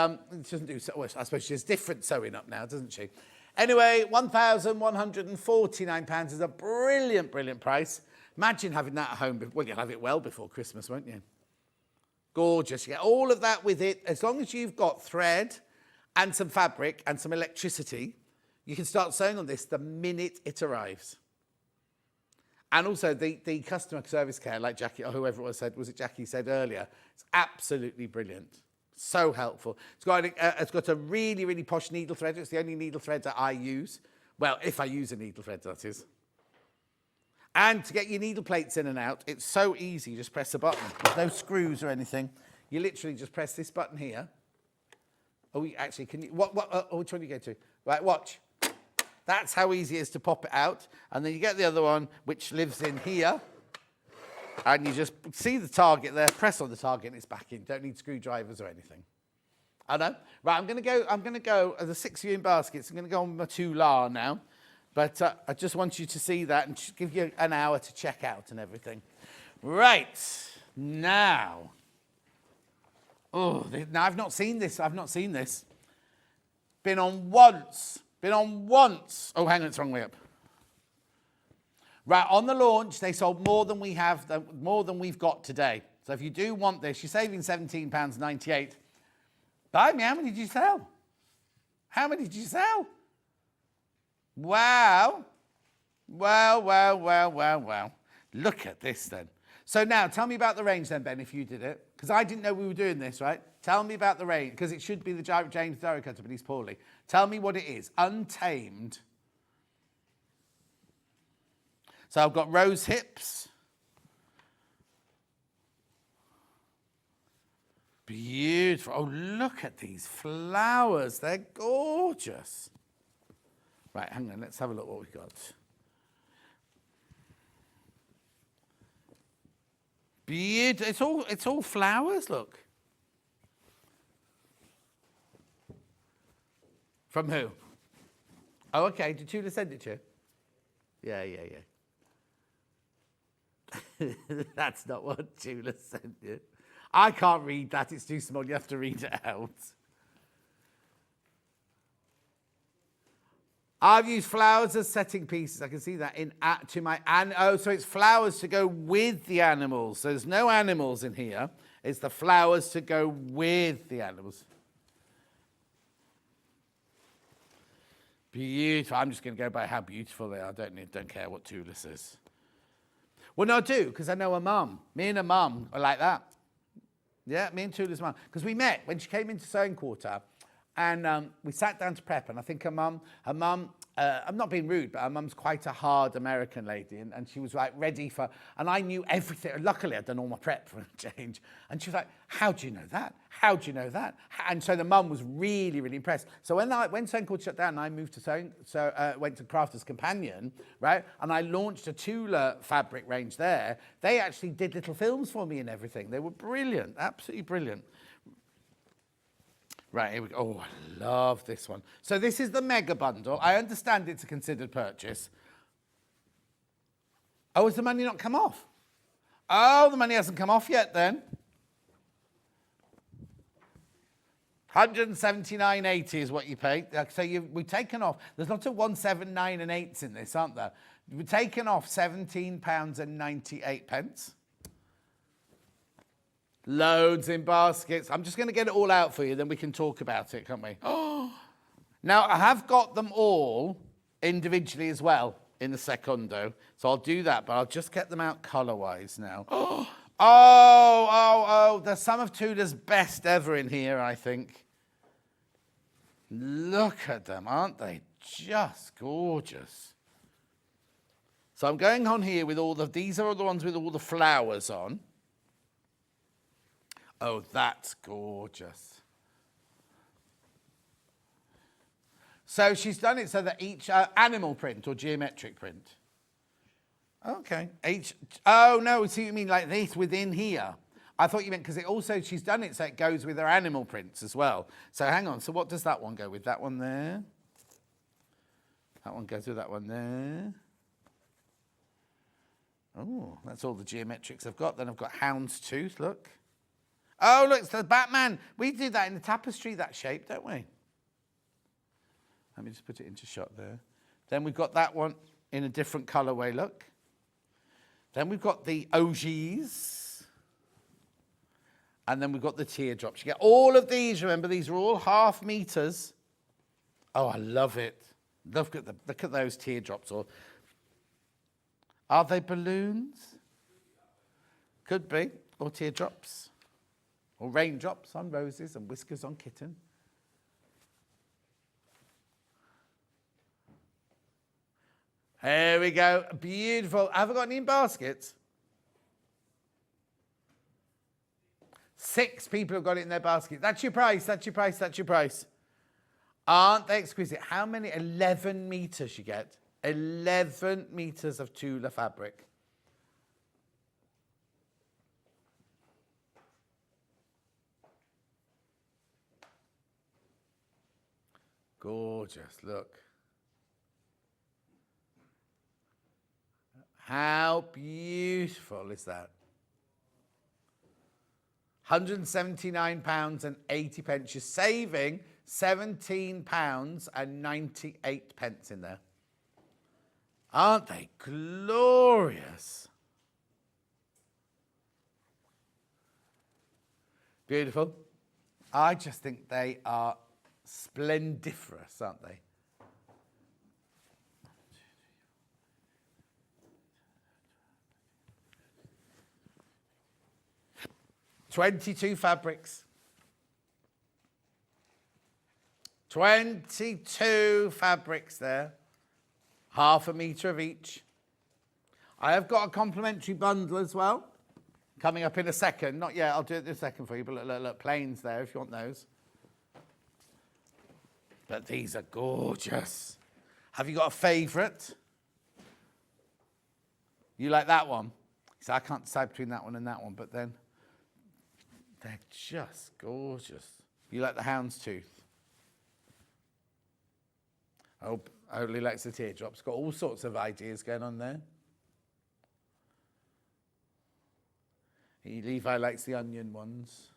doesn't do so. Well, I suppose she has different sewing up now, doesn't she? Anyway, £1,149 is a brilliant, brilliant price. Imagine having that at home. Well, you'll have it well before Christmas, won't you? Gorgeous. You get all of that with it. As long as you've got thread and some fabric and some electricity, you can start sewing on this the minute it arrives. And also the customer service care, like Jackie, or whoever it was it Jackie said earlier, it's absolutely brilliant. So helpful. It's got a really, really posh needle thread. It's the only needle thread that I use. Well, if I use a needle thread, that is. And to get your needle plates in and out, it's so easy. You just press a button. There's no screws or anything. You literally just press this button here. Oh, actually, can you, which one do you go to? Right, watch. That's how easy it is to pop it out. And then you get the other one, which lives in here. And you just see the target there, press on the target, and it's back in. Don't need screwdrivers or anything. I know. Right, I'm going to go, the 6 viewing baskets, I'm going to go on my Tula now. But I just want you to see that and give you an hour to check out and everything. Right, now. Oh, now I've not seen this. Been on once. Oh, hang on, it's the wrong way up. Right, on the launch, they sold more than we have, more than we've got today. So if you do want this, you're saving £17.98. Buy me, how many did you sell? How many did you sell? Wow. Wow. Look at this then. So now, tell me about the range then, Ben, if you did it. Because I didn't know we were doing this, right? Tell me about the range, because it should be the James Durry cutter, but he's poorly. Tell me what it is. Untamed. So I've got rose hips. Beautiful. Oh, look at these flowers. They're gorgeous. Right, hang on. Let's have a look what we've got. Beautiful. It's all flowers, look. From who? Oh, okay. Did Tula send it to you? Yeah. That's not what Tula sent you. I can't read that. It's too small. You have to read it out. I've used flowers as setting pieces. I can see that so it's flowers to go with the animals. So there's no animals in here. It's the flowers to go with the animals. Beautiful. I'm just going to go by how beautiful they are. I don't care what Tula says. Well, no, I do, because I know a mum. Me and a mum are like that. Yeah, me and Tula's mum. Because we met when she came into Sewing Quarter, And we sat down to prep, and I think her mum, I'm not being rude, but her mum's quite a hard American lady, and she was like ready for, and I knew everything. Luckily, I'd done all my prep for a change. And she was like, how do you know that? How do you know that? And so the mum was really, really impressed. So when Sewing Cord shut down, I moved to Sewing, went to Crafter's Companion, right? And I launched a Tula fabric range there. They actually did little films for me and everything. They were brilliant, absolutely brilliant. Right, here we go. Oh, I love this one. So this is the mega bundle. I understand it's a considered purchase. Oh, has the money not come off? Oh, the money hasn't come off yet then. 179.80 is what you paid. So we've taken off. There's lots of 179 and 8s in this, aren't there? We've taken off £17.98. Loads in baskets. I'm just going to get it all out for you, then we can talk about it, can't we? Oh! Now, I have got them all individually as well in the secondo, so I'll do that, but I'll just get them out colour-wise now. Oh, there's some of Tula's best ever in here, I think. Look at them, aren't they just gorgeous? So I'm going on here with these are the ones with all the flowers on. Oh, that's gorgeous. So she's done it so that each animal print or geometric print. Okay. Oh, no, see what you mean like this within here. I thought you meant because she's done it so it goes with her animal prints as well. So hang on. So what does that one go with? That one there. That one goes with that one there. Oh, that's all the geometrics I've got. Then I've got houndstooth, look. Oh, look, it's the Batman. We do that in the tapestry, that shape, don't we? Let me just put it into shot there. Then we've got that one in a different colourway, look. Then we've got the OGs. And then we've got the teardrops. You get all of these, remember, these are all ½ meters. Oh, I love it. Look at those teardrops. Are they balloons? Could be. Or teardrops. Or raindrops on roses and whiskers on kitten. Here we go. Beautiful. Have I got any in baskets? 6 people have got it in their basket. That's your price. That's your price. That's your price. Aren't they exquisite? How many? 11 meters you get. 11 meters of Tula fabric. Gorgeous, look. How beautiful is that? £179.80. You're saving £17.98 in there. Aren't they glorious? Beautiful. I just think they are splendiferous, aren't they? $22 fabrics. 22 fabrics there. ½ meter of each. I have got a complimentary bundle as well. Coming up in a second. Not yet, I'll do it in a second for you, but look, plains there if you want those. But these are gorgeous. Have you got a favourite? You like that one? So I can't decide between that one and that one, but then they're just gorgeous. You like the houndstooth? Oh, Only likes the teardrops. Got all sorts of ideas going on there. Levi likes the onion ones.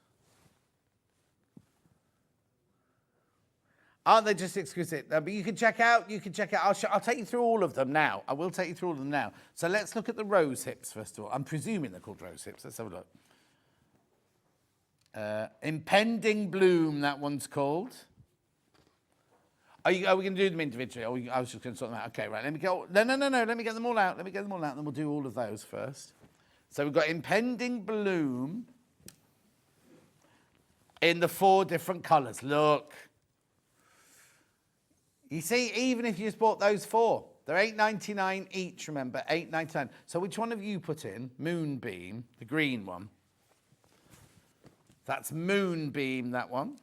Aren't they just exquisite? But you can check out, I'll take you through all of them now. I will take you through all of them now. So let's look at the rose hips first of all. I'm presuming they're called rose hips. Let's have a look. Impending Bloom, that one's called. Are we going to do them individually? I was just going to sort them out. Okay, right. Let me go. No. Let me get them all out. And then we'll do all of those first. So we've got Impending Bloom in the 4 different colours. Look. You see, even if you just bought those 4, they're $8.99 each, remember, $8.99. So which one have you put in? Moonbeam, the green one. That's Moonbeam, that one.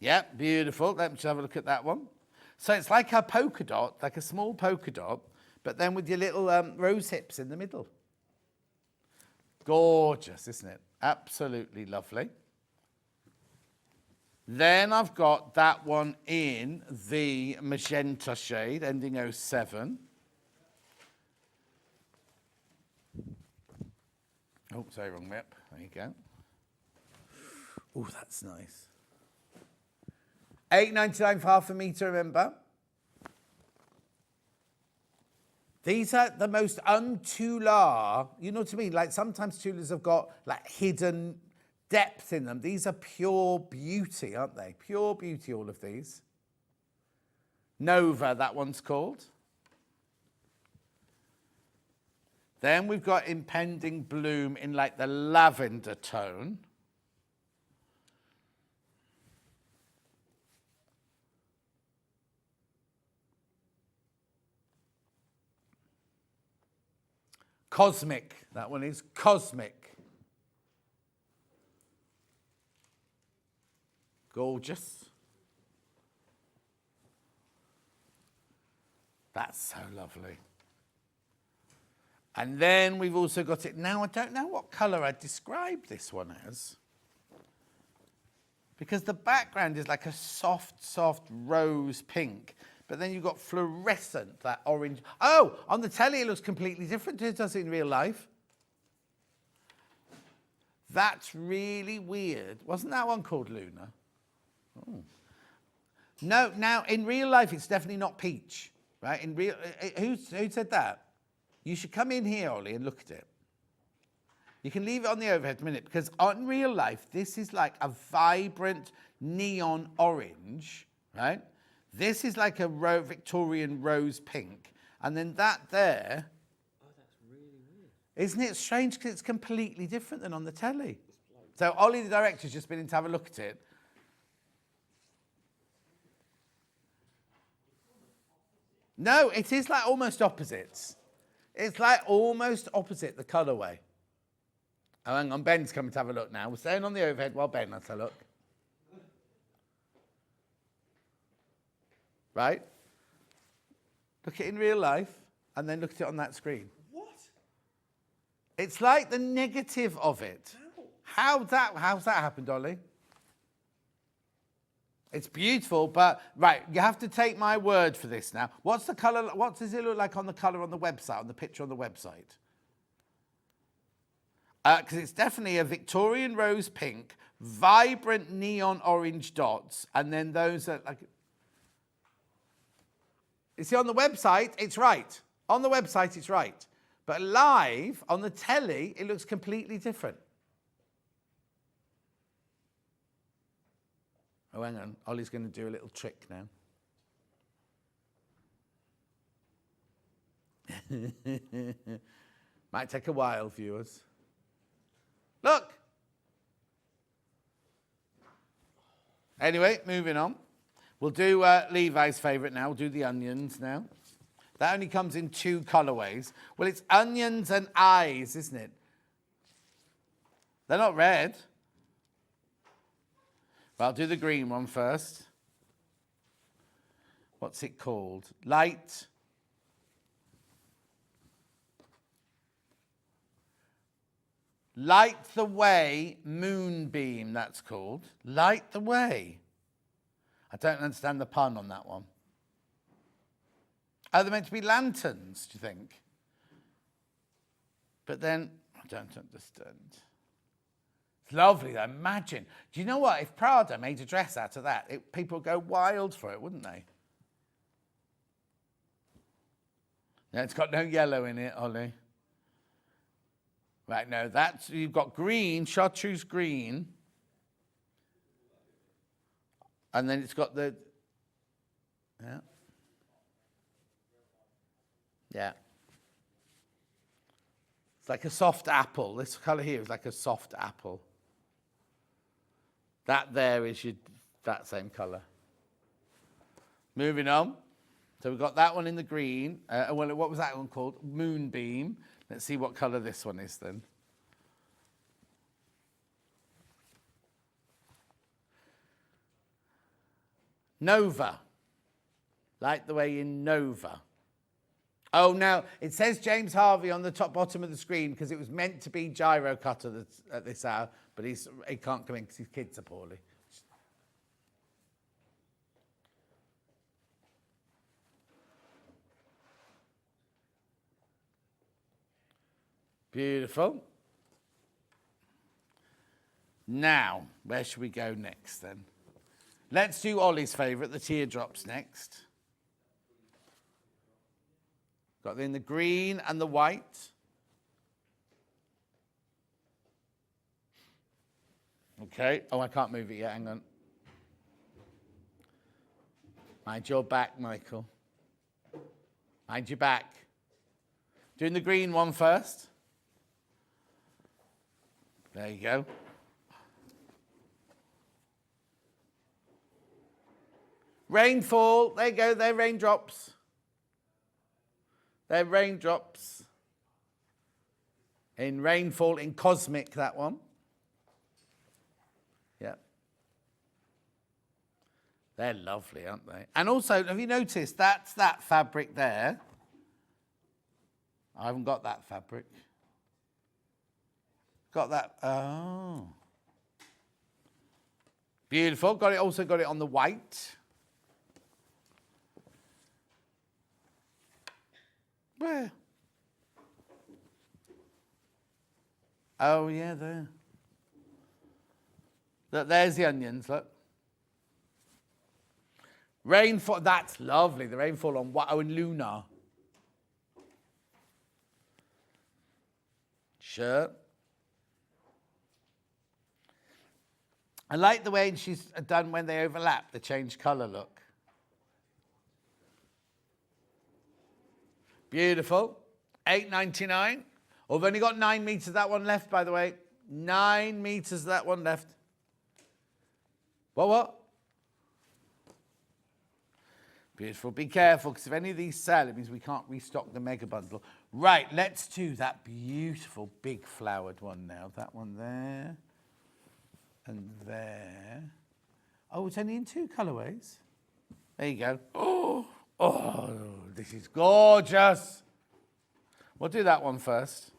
Yep, beautiful. Let me just have a look at that one. So it's like a polka dot, like a small polka dot, but then with your little rose hips in the middle. Gorgeous, isn't it? Absolutely lovely. Then I've got that one in the magenta shade, ending 07. Oh, sorry, wrong whip. There you go. Oh, that's nice. $8.99 for half a metre, remember? These are the most un-Tula, you know what I mean? Like sometimes Tulas have got like hidden depth in them. These are pure beauty, aren't they? Pure beauty, all of these. Nova, that one's called. Then we've got Impending Bloom in like the lavender tone. Cosmic, that one is Cosmic. Gorgeous. That's so lovely. And then we've also got it. Now, I don't know what colour I'd describe this one as. Because the background is like a soft, soft rose pink. But then you've got fluorescent, that orange. Oh, on the telly it looks completely different to it does in real life. That's really weird. Wasn't that one called Luna? Oh. No, now in real life it's definitely not peach, right? In real, who said that? You should come in here, Ollie, and look at it. You can leave it on the overhead a minute because on real life this is like a vibrant neon orange, right? This is like a Victorian rose pink. And then that there. Oh, that's really weird. Isn't it strange because it's completely different than on the telly? So Ollie, the director's just been in to have a look at it. No, it is like almost opposites. It's like almost opposite the colourway. Oh, hang on, Ben's coming to have a look now. We're staying on the overhead while Ben has a look. Right? Look at it in real life, and then look at it on that screen. What? It's like the negative of it. How's that happened, Ollie? It's beautiful, but right, you have to take my word for this now. What's the colour? What does it look like on the colour on the website, on the picture on the website? Because it's definitely a Victorian rose pink, vibrant neon orange dots, and then those are like. You see, on the website, it's right. On the website, it's right. But live, on the telly, it looks completely different. Oh, hang on. Ollie's going to do a little trick now. Might take a while, viewers. Look! Anyway, moving on. We'll do Levi's favourite now. We'll do the onions now. That only comes in 2 colourways. Well, it's onions and eyes, isn't it? They're not red. Well, I'll do the green one first. What's it called? Light. Light the Way Moonbeam, that's called. Light the Way. I don't understand the pun on that one. Are they meant to be lanterns, do you think? But then, I don't understand. It's lovely, though. Imagine. Do you know what? If Prada made a dress out of that, people would go wild for it, wouldn't they? No, it's got no yellow in it, Ollie. Right, no, that's, you've got green, chartreuse green. And then it's got the, yeah. Yeah. It's like a soft apple. This colour here is like a soft apple. That there is that same colour. Moving on. So we've got that one in the green. Well, what was that one called? Moonbeam. Let's see what colour this one is then. Nova. Like the way in Nova. Oh, now, it says James Harvey on the top bottom of the screen because it was meant to be Gyro Cutter at this hour, but he can't come in because his kids are poorly. Beautiful. Now, where should we go next then? Let's do Ollie's favourite, the teardrops next. Got in the green and the white. Okay. Oh, I can't move it yet. Hang on. Mind your back, Michael. Mind your back. Doing the green one first. There you go. Rainfall. There you go. They're raindrops. They're raindrops. In rainfall, in cosmic, that one. Yeah. They're lovely, aren't they? And also, have you noticed that's that fabric there? I haven't got that fabric. Got that. Oh. Beautiful. Got it. Also got it on the white. Where? Oh, yeah, there. Look, there's the onions, look. Rainfall, that's lovely. The rainfall on what? Oh, and Lunar. Shirt. I like the way she's done when they overlap, the change colour look. Beautiful. $8.99. Oh, I've only got 9 meters of that one left, by the way. 9 meters of that one left. What? Beautiful. Be careful, because if any of these sell, it means we can't restock the mega bundle. Right, let's do that beautiful big flowered one now. That one there. And there. Oh, it's only in 2 colourways. There you go. Oh, this is gorgeous. We'll do that one first.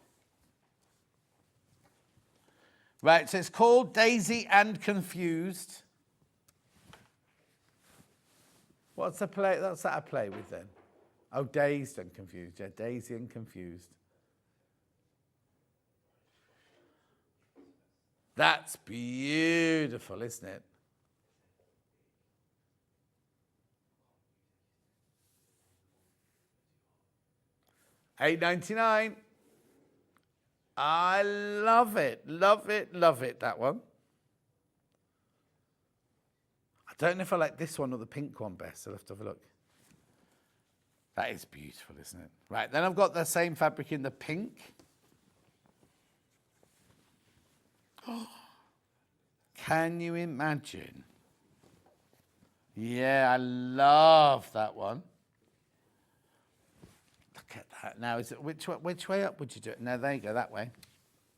Right, so it's called Daisy and Confused. What's that a play with then? Oh, Dazed and Confused. Yeah, Daisy and Confused. That's beautiful, isn't it? $8.99. I love it, love it, love it, that one. I don't know if I like this one or the pink one best. I'll have to have a look. That is beautiful, isn't it? Right, then I've got the same fabric in the pink. Oh, can you imagine? Yeah, I love that one. Look at that. Now, is it which way up would you do it? No, there you go, that way.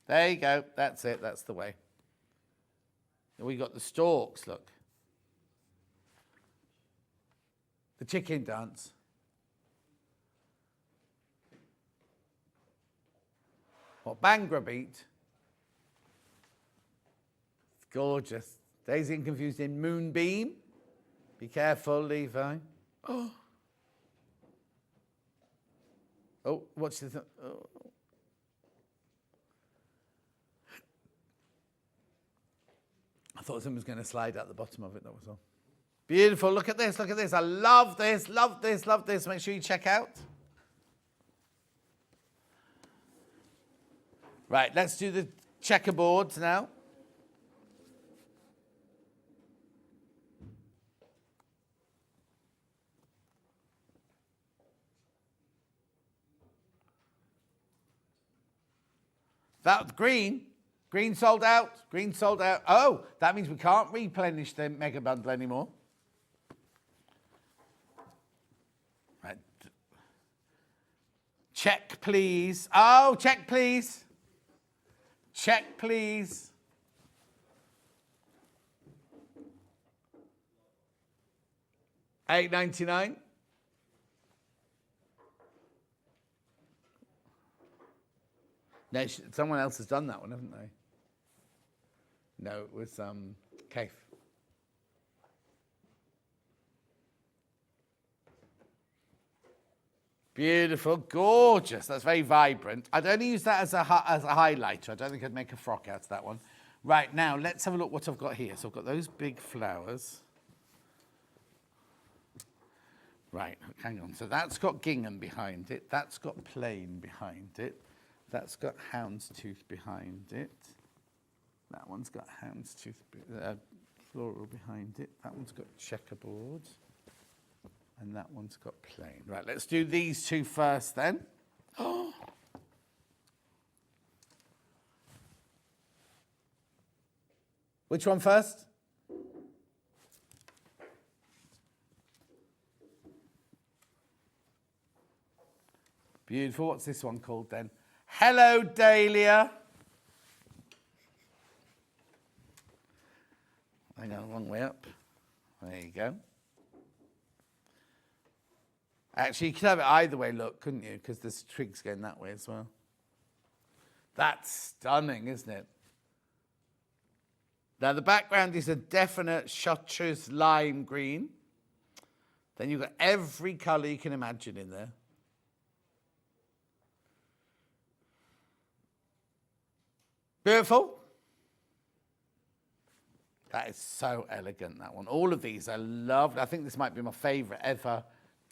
There you go. That's it. That's the way. We got the stalks, look. The chicken dance. What, Bangra beat? It's gorgeous. Daisy and Confused in Moonbeam. Be careful, Levi. Oh. Oh, what's this? Oh. I thought someone was going to slide out the bottom of it, that was all. Beautiful, look at this, look at this. I love this, love this, love this. Make sure you check out. Right, let's do the checkerboards now. That green sold out, green sold out. Oh, that means we can't replenish the mega bundle anymore. Check, please. Oh, check, please. Check, please. $8.99. No, someone else has done that one, haven't they? No, it was Kaif. Beautiful, gorgeous. That's very vibrant. I'd only use that as a highlighter. I don't think I'd make a frock out of that one. Right, now let's have a look what I've got here. So I've got those big flowers. Right, hang on. So that's got gingham behind it. That's got plain behind it. That's got houndstooth behind it. That one's got houndstooth, floral behind it. That one's got checkerboard. And that one's got plain. Right, let's do these two first then. Oh. Which one first? Beautiful. What's this one called then? Hello, Dahlia. Hang on, wrong way up. There you go. Actually, you could have it either way, look, couldn't you? Because there's twigs going that way as well. That's stunning, isn't it? Now, the background is a definite chartreuse lime green. Then you've got every colour you can imagine in there. Beautiful. That is so elegant, that one. All of these are lovely. I think this might be my favourite ever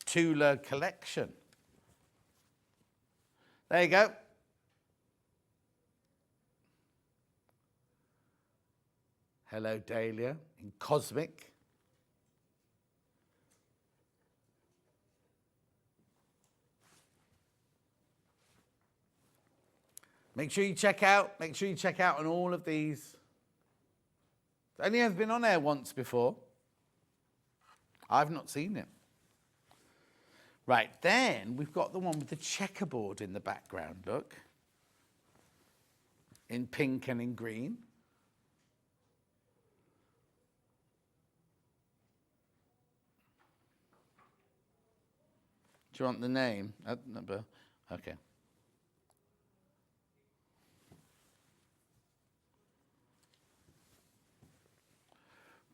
Tula collection. There you go. Hello, Dahlia in Cosmic. Make sure you check out on all of these. It's only ever been on air once before. I've not seen it. Right, then we've got the one with the checkerboard in the background, look. In pink and in green. Do you want the name? Number? Okay.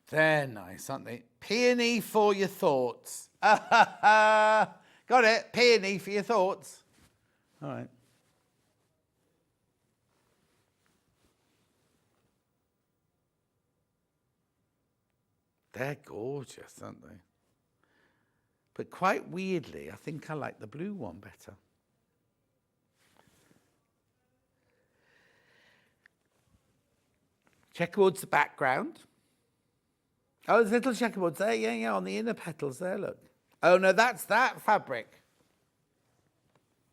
They're nice, aren't they? Peony for your thoughts. Got it? Peony for your thoughts. All right. They're gorgeous, aren't they? But quite weirdly, I think I like the blue one better. Checkerboard's the background. Oh, there's little checkerboards there, yeah, on the inner petals there, look. Oh, no, that's that fabric.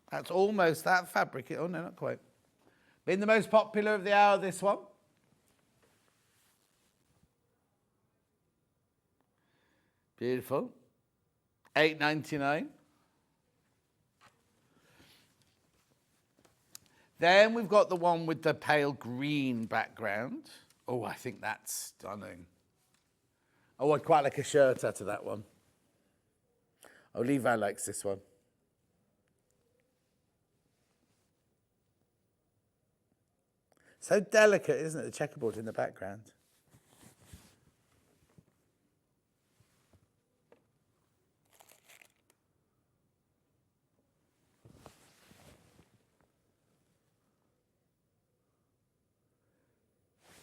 That's almost that fabric. Oh, no, not quite. Been the most popular of the hour, this one. Beautiful. $8.99. Then we've got the one with the pale green background. Oh, I think that's stunning. Oh, I'd quite like a shirt out of that one. Oh, Levi likes this one. So delicate, isn't it, the checkerboard in the background?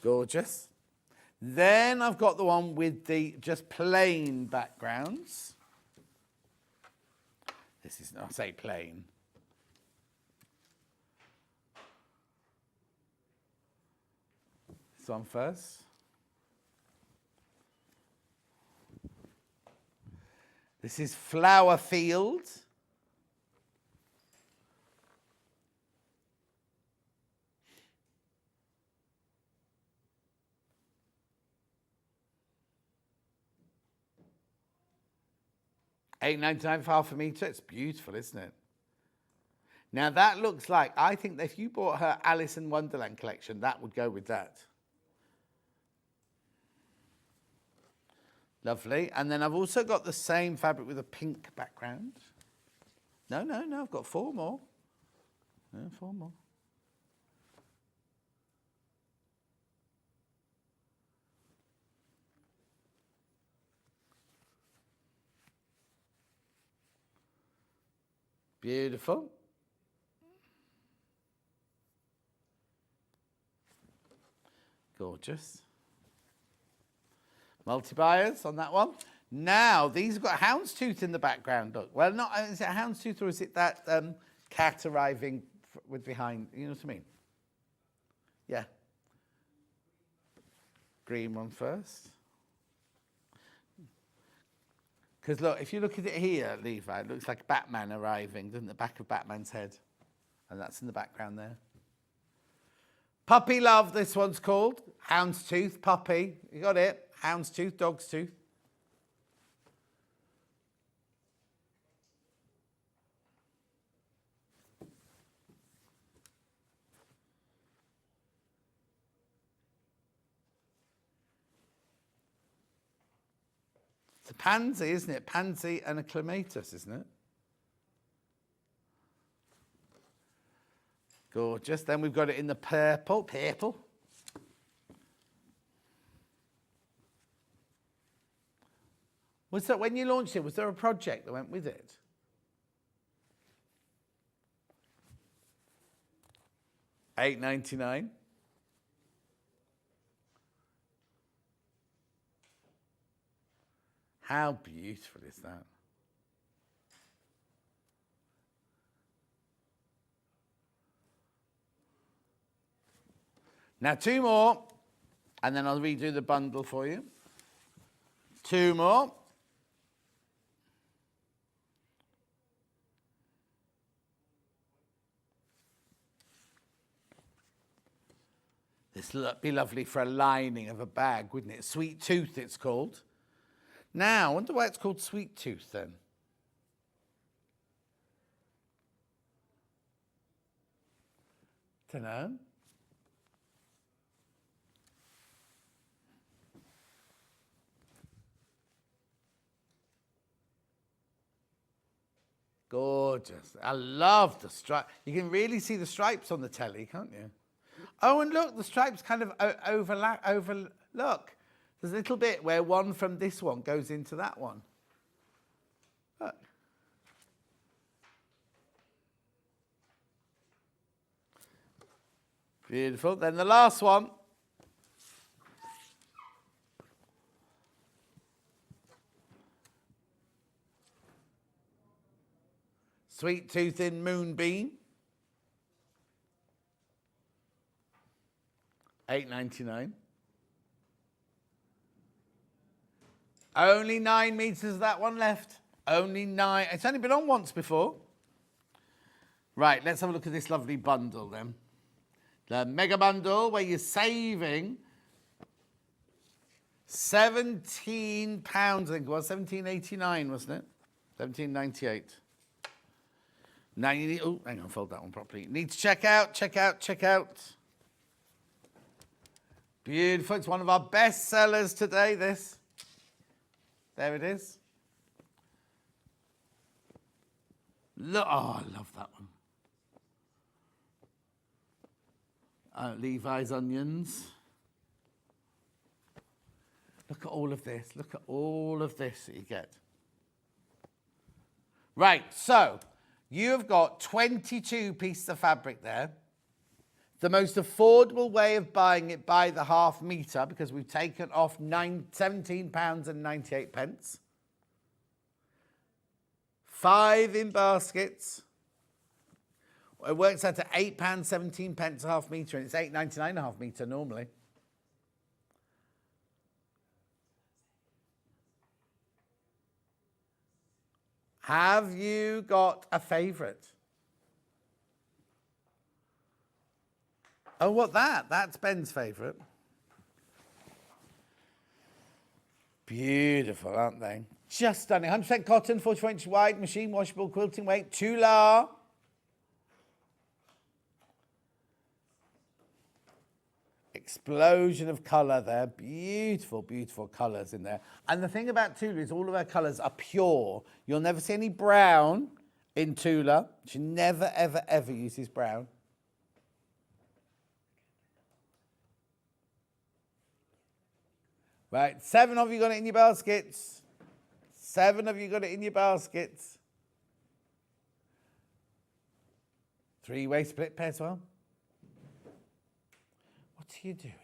Gorgeous. Then I've got the one with the just plain backgrounds. This is, I say plain. This one first. This is Flower Field. $8.99 for half a metre. It's beautiful, isn't it? Now that looks like, I think that if you bought her Alice in Wonderland collection, that would go with that. Lovely. And then I've also got the same fabric with a pink background. No, I've got 4 more. No, 4 more. Beautiful. Gorgeous. Multi-buyers on that one. Now, these have got houndstooth in the background. Look. Well, not, is it houndstooth or is it that cat arriving with behind? You know what I mean? Yeah. Green one first. Because look, if you look at it here, Levi, it looks like Batman arriving, doesn't it? The back of Batman's head. And that's in the background there. Puppy Love, this one's called. Houndstooth, puppy. You got it? Houndstooth, dog's tooth. It's a pansy, isn't it? Pansy and a clematis, isn't it? Gorgeous. Then we've got it in the purple. Purple. Was that when you launched it, was there a project that went with it? $8.99. How beautiful is that? Now 2 more, and then I'll redo the bundle for you. 2 more. This would be lovely for a lining of a bag, wouldn't it? Sweet Tooth, it's called. Now, I wonder why it's called Sweet Tooth then. Don't know. Gorgeous. I love the stripe. You can really see the stripes on the telly, can't you? Oh, and look, the stripes kind of overlap. Look, there's a little bit where one from this one goes into that one. Look. Beautiful. Then the last one. Sweet Tooth in Moonbeam. $8.99. Only 9 meters of that one left. Only 9. It's only been on once before. Right, let's have a look at this lovely bundle then. The mega bundle where you're saving £17, I think it was, $17.89, wasn't it? $17.98. Now you need, oh, hang on, fold that one properly. Need to check out. Beautiful. It's one of our best sellers today, this. There it is. Look, oh, I love that one. Levi's onions. Look at all of this. Look at all of this that you get. Right, so you've got 22 pieces of fabric there. The most affordable way of buying it by the half metre, because we've taken off £17.98. 5 in baskets. It works out to £8.17 a half metre, and it's £8.99 a half metre normally. Have you got a favourite? Oh, what that? That's Ben's favourite. Beautiful, aren't they? Just stunning. 100% cotton, 44 inch wide, machine washable quilting weight. Tula explosion of colour there. Beautiful, beautiful colours in there. And the thing about Tula is all of her colours are pure. You'll never see any brown in Tula. She never, ever, ever uses brown. Right, 7 of you got it in your baskets. 7 of you got it in your baskets. 3-way split pair as well. What are you doing?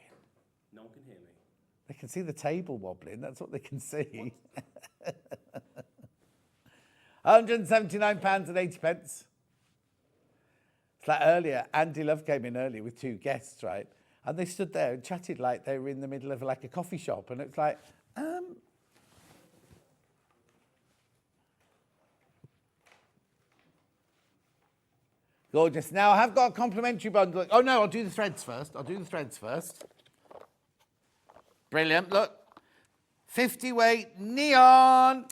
No one can hear me. They can see the table wobbling. That's what they can see. £179.80. It's like earlier, Andy Love came in earlier with 2 guests, right? And they stood there and chatted like they were in the middle of like a coffee shop. And it's like, Gorgeous. Now, I have got a complimentary bundle. Oh, no, I'll do the threads first. Brilliant. Look. 50 weight neon.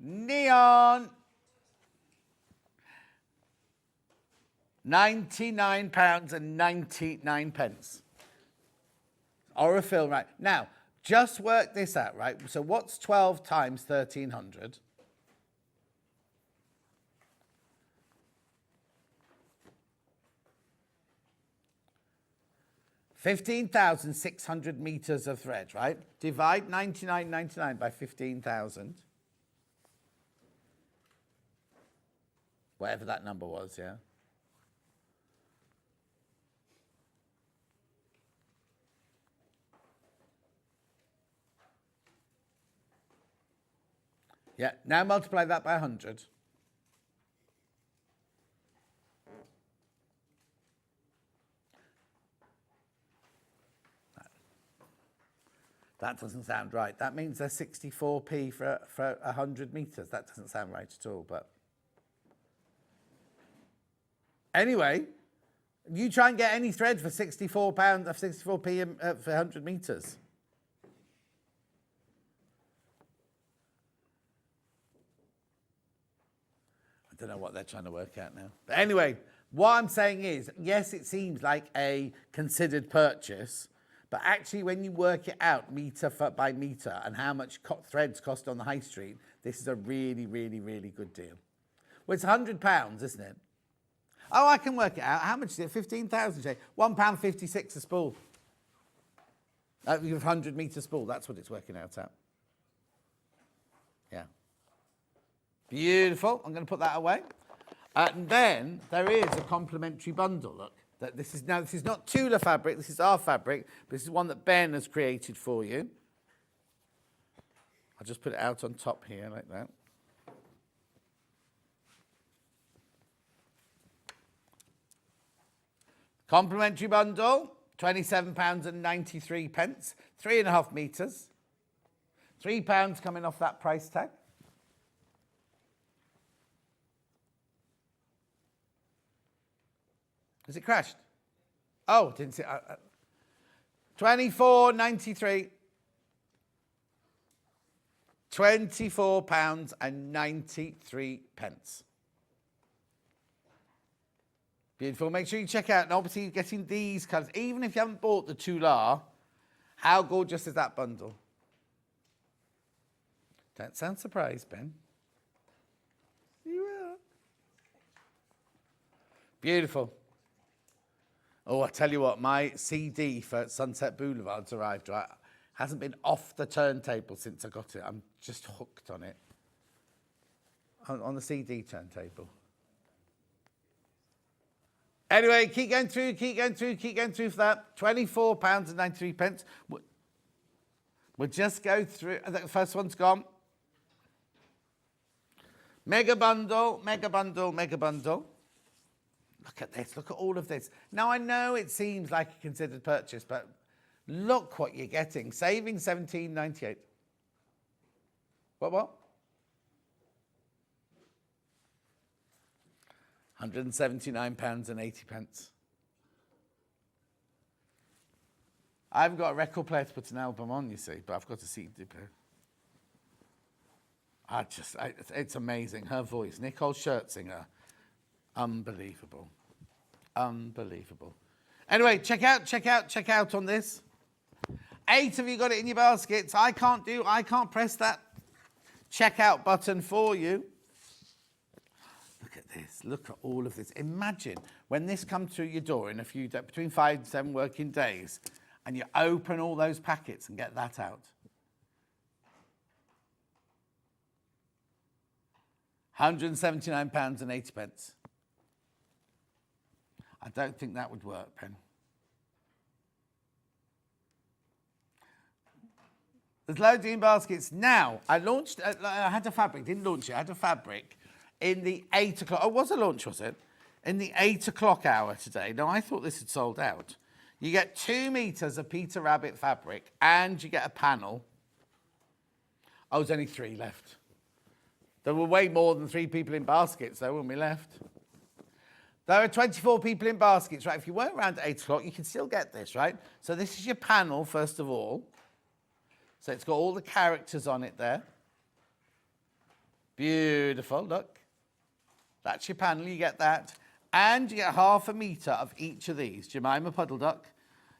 Neon. £99.99. Aurifil, right. Now, just work this out, right? So what's 12 times 1,300? $15,600 meters of thread, right? Divide 99.99 by 15,000. Whatever that number was, yeah? Yeah, now multiply that by 100. That doesn't sound right. That means they're 64p for 100 meters. That doesn't sound right at all, but... Anyway, you try and get any thread for £64, 64p for 100 meters. I don't know what they're trying to work out now. But anyway, what I'm saying is, yes, it seems like a considered purchase, but actually when you work it out metre by metre and how much threads cost on the high street, this is a really, really, really good deal. Well, it's £100, isn't it? Oh, I can work it out. How much is it? 15,000, say. £1.56 a spool. 100 metre spool, that's what it's working out at. Yeah. Beautiful. I'm going to put that away. And then there is a complimentary bundle. Look, this is not Tula fabric. This is our fabric. But this is one that Ben has created for you. I'll just put it out on top here like that. Complimentary bundle, £27.93, 3.5 metres. £3 coming off that price tag. Has it crashed? Oh, didn't see. £24.93. £24.93. Beautiful. Make sure you check out, and obviously you're getting these colours. Even if you haven't bought the Tula, how gorgeous is that bundle? Don't sound surprised, Ben. You are. Beautiful. Oh, I tell you what, my CD for Sunset Boulevard's arrived, right? Hasn't been off the turntable since I got it. I'm just hooked on it. On the CD turntable. Anyway, keep going through for that. £24.93. We'll just go through. The first one's gone. Mega bundle. Look at this. Look at all of this. Now, I know it seems like a considered purchase, but look what you're getting. Saving £17.98. What? £179.80. I haven't got a record player to put an album on, you see, but I've got a CD player. It's amazing. Her voice, Nicole Scherzinger, unbelievable. Anyway, check out on this. 8 of you got it in your baskets. I can't press that checkout button for you. Look at this. Look at all of this. Imagine when this comes through your door in a few days, between 5 and 7 working days, and you open all those packets and get that out. £179.80. I don't think that would work, Pen. There's loads in baskets. Now, I had a fabric, didn't launch it, I had a fabric in the 8 o'clock, oh, was a launch, was it? In the 8 o'clock hour today. Now, I thought this had sold out. You get 2 meters of Peter Rabbit fabric and you get a panel. Oh, there's only 3 left. There were way more than 3 people in baskets, though, when we left. There are 24 people in baskets, right? If you weren't around at 8 o'clock, you can still get this, right? So this is your panel, first of all. So it's got all the characters on it there. Beautiful, look. That's your panel, you get that. And you get 1/2 meter of each of these. Jemima Puddle Duck.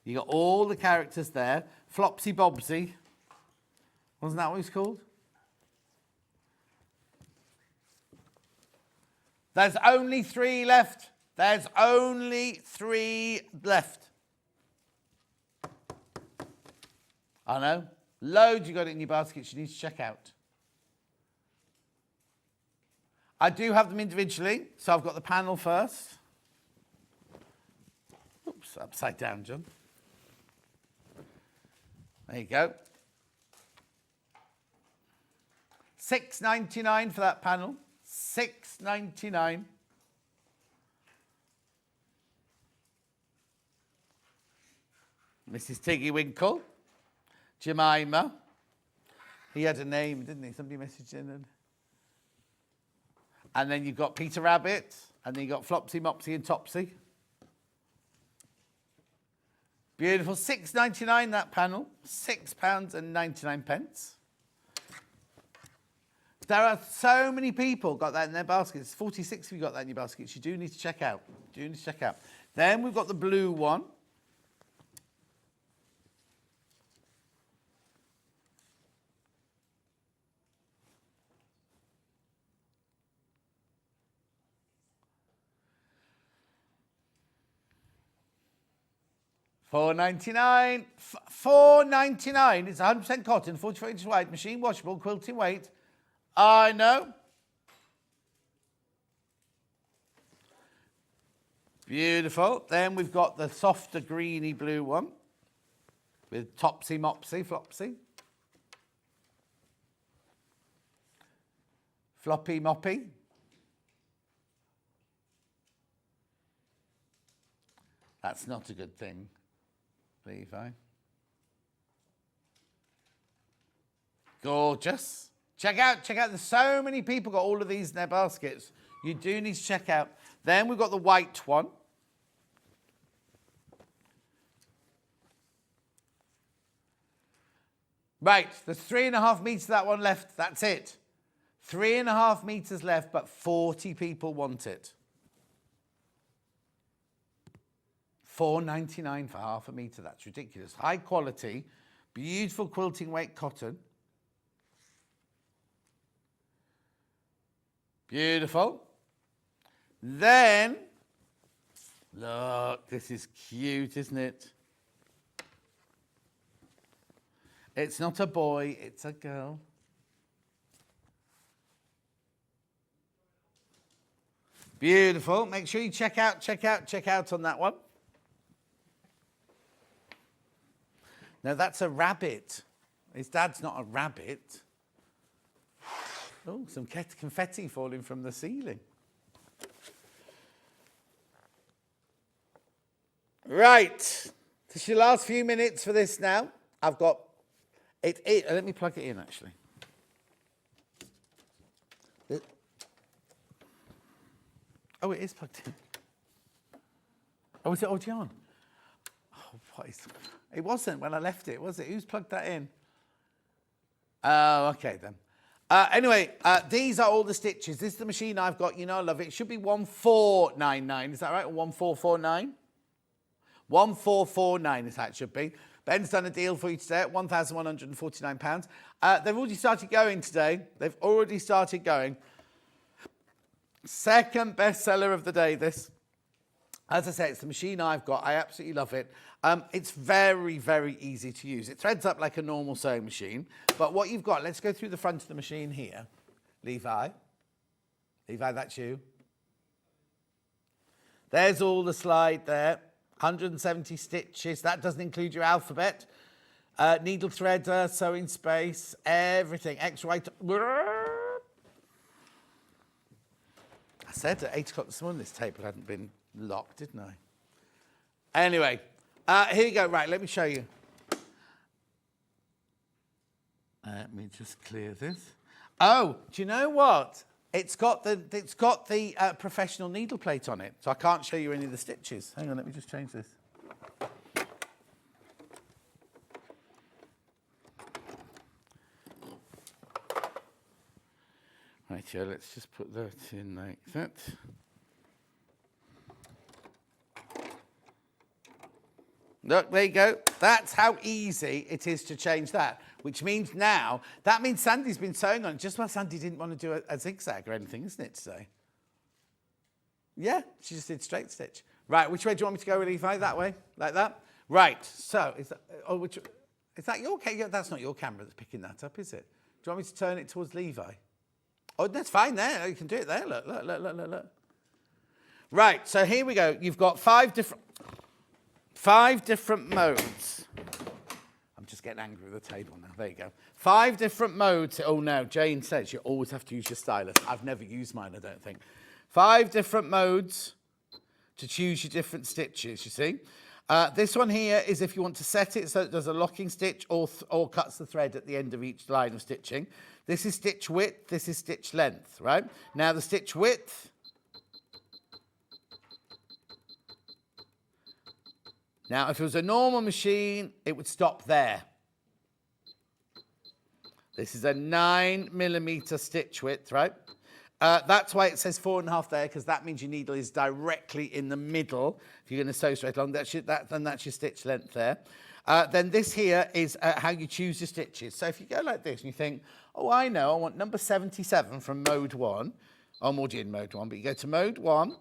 You got all the characters there. Flopsy Bobsy. Wasn't that what he's called? There's only 3 left. There's only 3 left. I know. Loads you got it in your baskets you need to check out. I do have them individually, so I've got the panel first. Oops, upside down, John. There you go. £6.99 for that panel. £6.99. Mrs. Tiggy Winkle. Jemima. He had a name, didn't he? Somebody messaged in. And then you've got Peter Rabbit. And then you've got Flopsy, Mopsy and Topsy. Beautiful. £6.99 that panel. £6.99. There are so many people got that in their baskets. 46 of you got that in your baskets. You do need to check out. Then we've got the blue one. £4.99. £4.99. It's 100% cotton, 44 inches wide, machine washable, quilting weight. I know. Beautiful. Then we've got the softer greeny blue one with Topsy, Mopsy, Flopsy. Floppy, Moppy. That's not a good thing, Levi. Gorgeous. Check out. There's so many people got all of these in their baskets. You do need to check out. Then we've got the white one. Right, there's 3.5 meters of that one left. That's it. 3.5 meters left, but 40 people want it. £4.99 for 1/2 meter. That's ridiculous. High quality, beautiful quilting weight cotton. Beautiful. Then, look, this is cute, isn't it? It's not a boy, it's a girl. Beautiful. Make sure you check out on that one. Now, that's a rabbit. His dad's not a rabbit. Oh, some confetti falling from the ceiling. Right. This is your last few minutes for this now. I've got it. Let me plug it in, actually. Oh, it is plugged in. Oh, is it already on? Oh, what is... It wasn't when I left it, was it? Who's plugged that in? Oh, okay then. Anyway, these are all the stitches. This is the machine I've got. You know I love it. It should be 1499. Is that right? Or 1449? 1449 is how it should be. Ben's done a deal for you today at £1,149. They've already started going today. They've already started going. Second bestseller of the day, this. As I say, it's the machine I've got. I absolutely love it. It's very, very easy to use. It threads up like a normal sewing machine. But what you've got, let's go through the front of the machine here. Levi. Levi, that's you. There's all the slide there. 170 stitches. That doesn't include your alphabet. Needle threader, sewing space, everything. Extra right. I said at 8 o'clock this morning this table hadn't been locked, didn't I? Anyway, here you go. Right, let me show you. Let me just clear this. Oh, do you know what? It's got the professional needle plate on it, so I can't show you any of the stitches. Hang on, let me just change this. Right, here, let's just put that in like that. Look, there you go. That's how easy it is to change that, which means now, that means Sandy's been sewing on it just while Sandy didn't want to do a zigzag or anything, isn't it, today? Yeah, she just did straight stitch. Right, which way do you want me to go with Levi? That way? Like that? Right, so, is that your camera? That's not your camera that's picking that up, is it? Do you want me to turn it towards Levi? Oh, that's fine there. You can do it there. Look, look, look, look, look, look. Right, so here we go. You've got five different modes. I'm just getting angry with the table now. There you go. 5 different modes. Oh, no, Jane says you always have to use your stylus. I've never used mine, I don't think. 5 different modes to choose your different stitches, you see. This one here is if you want to set it so it does a locking stitch or cuts the thread at the end of each line of stitching. This is stitch width, this is stitch length, right? Now the stitch width, now if it was a normal machine, it would stop there. This is a 9mm stitch width, right? That's why it says 4.5 there, because that means your needle is directly in the middle. If you're going to sew straight along, that's your stitch length there. Then this here is how you choose your stitches. So if you go like this and you think, oh, I know, I want number 77 from mode 1. I'm already in mode 1, but you go to mode 1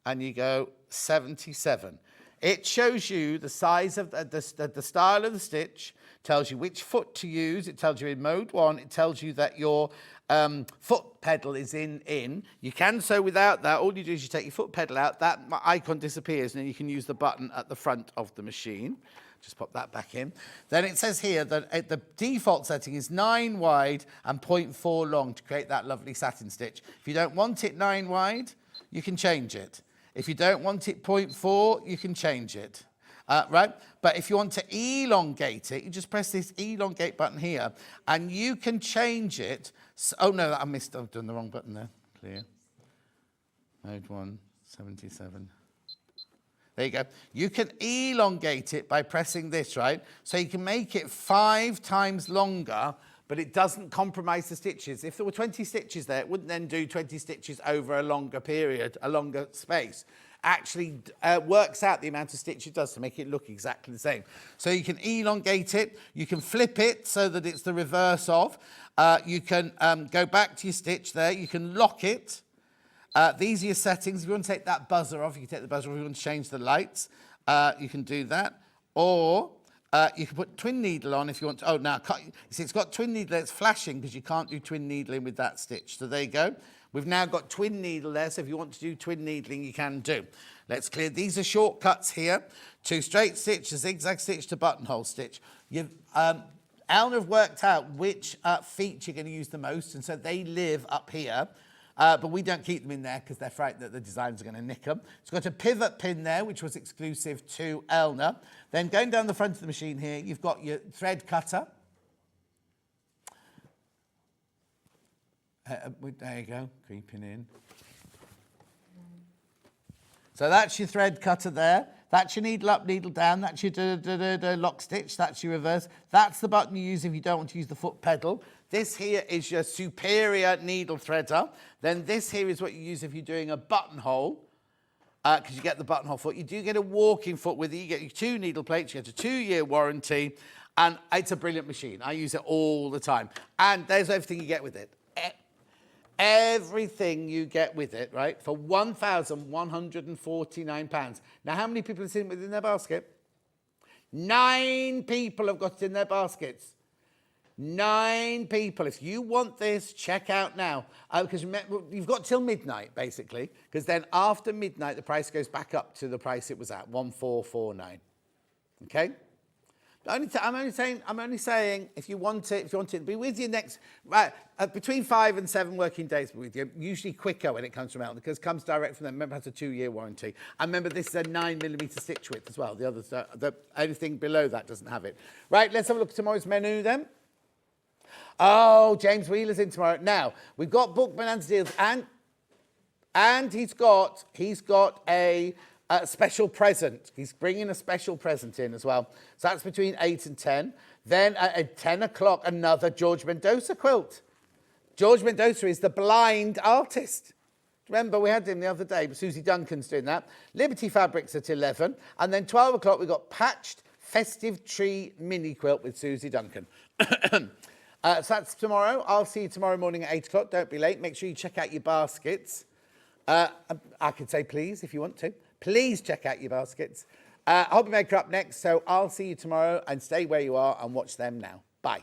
and you go 77. It shows you the size of the style of the stitch, tells you which foot to use. It tells you in mode 1, it tells you that your foot pedal is in. You can sew without that. All you do is you take your foot pedal out, that icon disappears, and then you can use the button at the front of the machine. Just pop that back in. Then it says here that the default setting is 9 wide and 0.4 long to create that lovely satin stitch. If you don't want it 9 wide, you can change it. If you don't want it 0.4, you can change it. Right? But if you want to elongate it, you just press this elongate button here, and you can change it. So, oh no, I've done the wrong button there. Clear. Mode 1, 77. There you go. You can elongate it by pressing this, right? So you can make it 5 times longer, but it doesn't compromise the stitches. If there were 20 stitches there, it wouldn't then do 20 stitches over a longer period, a longer space. Actually works out the amount of stitch it does to make it look exactly the same. So you can elongate it, you can flip it so that it's the reverse of, you can go back to your stitch there, you can lock it. These are your settings. If you want to take that buzzer off, you can take the buzzer off. If you want to change the lights, you can do that. Or you can put twin needle on if you want to. Oh, now, you see, it's got twin needle. It's flashing because you can't do twin needling with that stitch. So there you go. We've now got twin needle there, so if you want to do twin needling, you can do. Let's clear. These are shortcuts here to straight stitch, to zigzag stitch, to buttonhole stitch. Eleanor have worked out which feet you're going to use the most, and so they live up here. But we don't keep them in there because they're frightened that the designers are going to nick them. It's got a pivot pin there, which was exclusive to Eleanor. Then going down the front of the machine here, you've got your thread cutter. There you go, creeping in. So that's your thread cutter there. That's your needle up, needle down. That's your lock stitch. That's your reverse. That's the button you use if you don't want to use the foot pedal. This here is your superior needle threader. Then this here is what you use if you're doing a buttonhole. because you get the buttonhole foot. You do get a walking foot with it. You get your 2 needle plates. You get a 2-year warranty. And it's a brilliant machine. I use it all the time. And there's everything you get with it. Everything you get with it, right, for £1,149. Now, how many people are sitting within their basket? 9 people have got it in their baskets. 9 people. If you want this, check out now. Because you've got till midnight, basically. Because then after midnight, the price goes back up to the price it was at, 1449. Okay? I'm only saying, if you want it, it'll be with you next, right, between 5 and 7 working days with you. Usually quicker when it comes from Helen, because it comes direct from them. Remember, it has a 2-year warranty. And remember, this is a 9mm stitch width as well. The others, anything below that doesn't have it. Right, let's have a look at tomorrow's menu then. Oh, James Wheeler's in tomorrow. Now, we've got Bookman and deals, and he's got a special present. He's bringing a special present in as well. So that's between 8 and 10. Then at 10 o'clock, another George Mendoza quilt. George Mendoza is the blind artist. Remember, we had him the other day, but Susie Duncan's doing that. Liberty Fabrics at 11. And then 12 o'clock, we've got Patched Festive Tree Mini Quilt with Susie Duncan. So that's tomorrow. I'll see you tomorrow morning at 8 o'clock. Don't be late. Make sure you check out your baskets. I could say please if you want to. Please check out your baskets. Hobby Maker up next, so I'll see you tomorrow, and stay where you are and watch them now. Bye.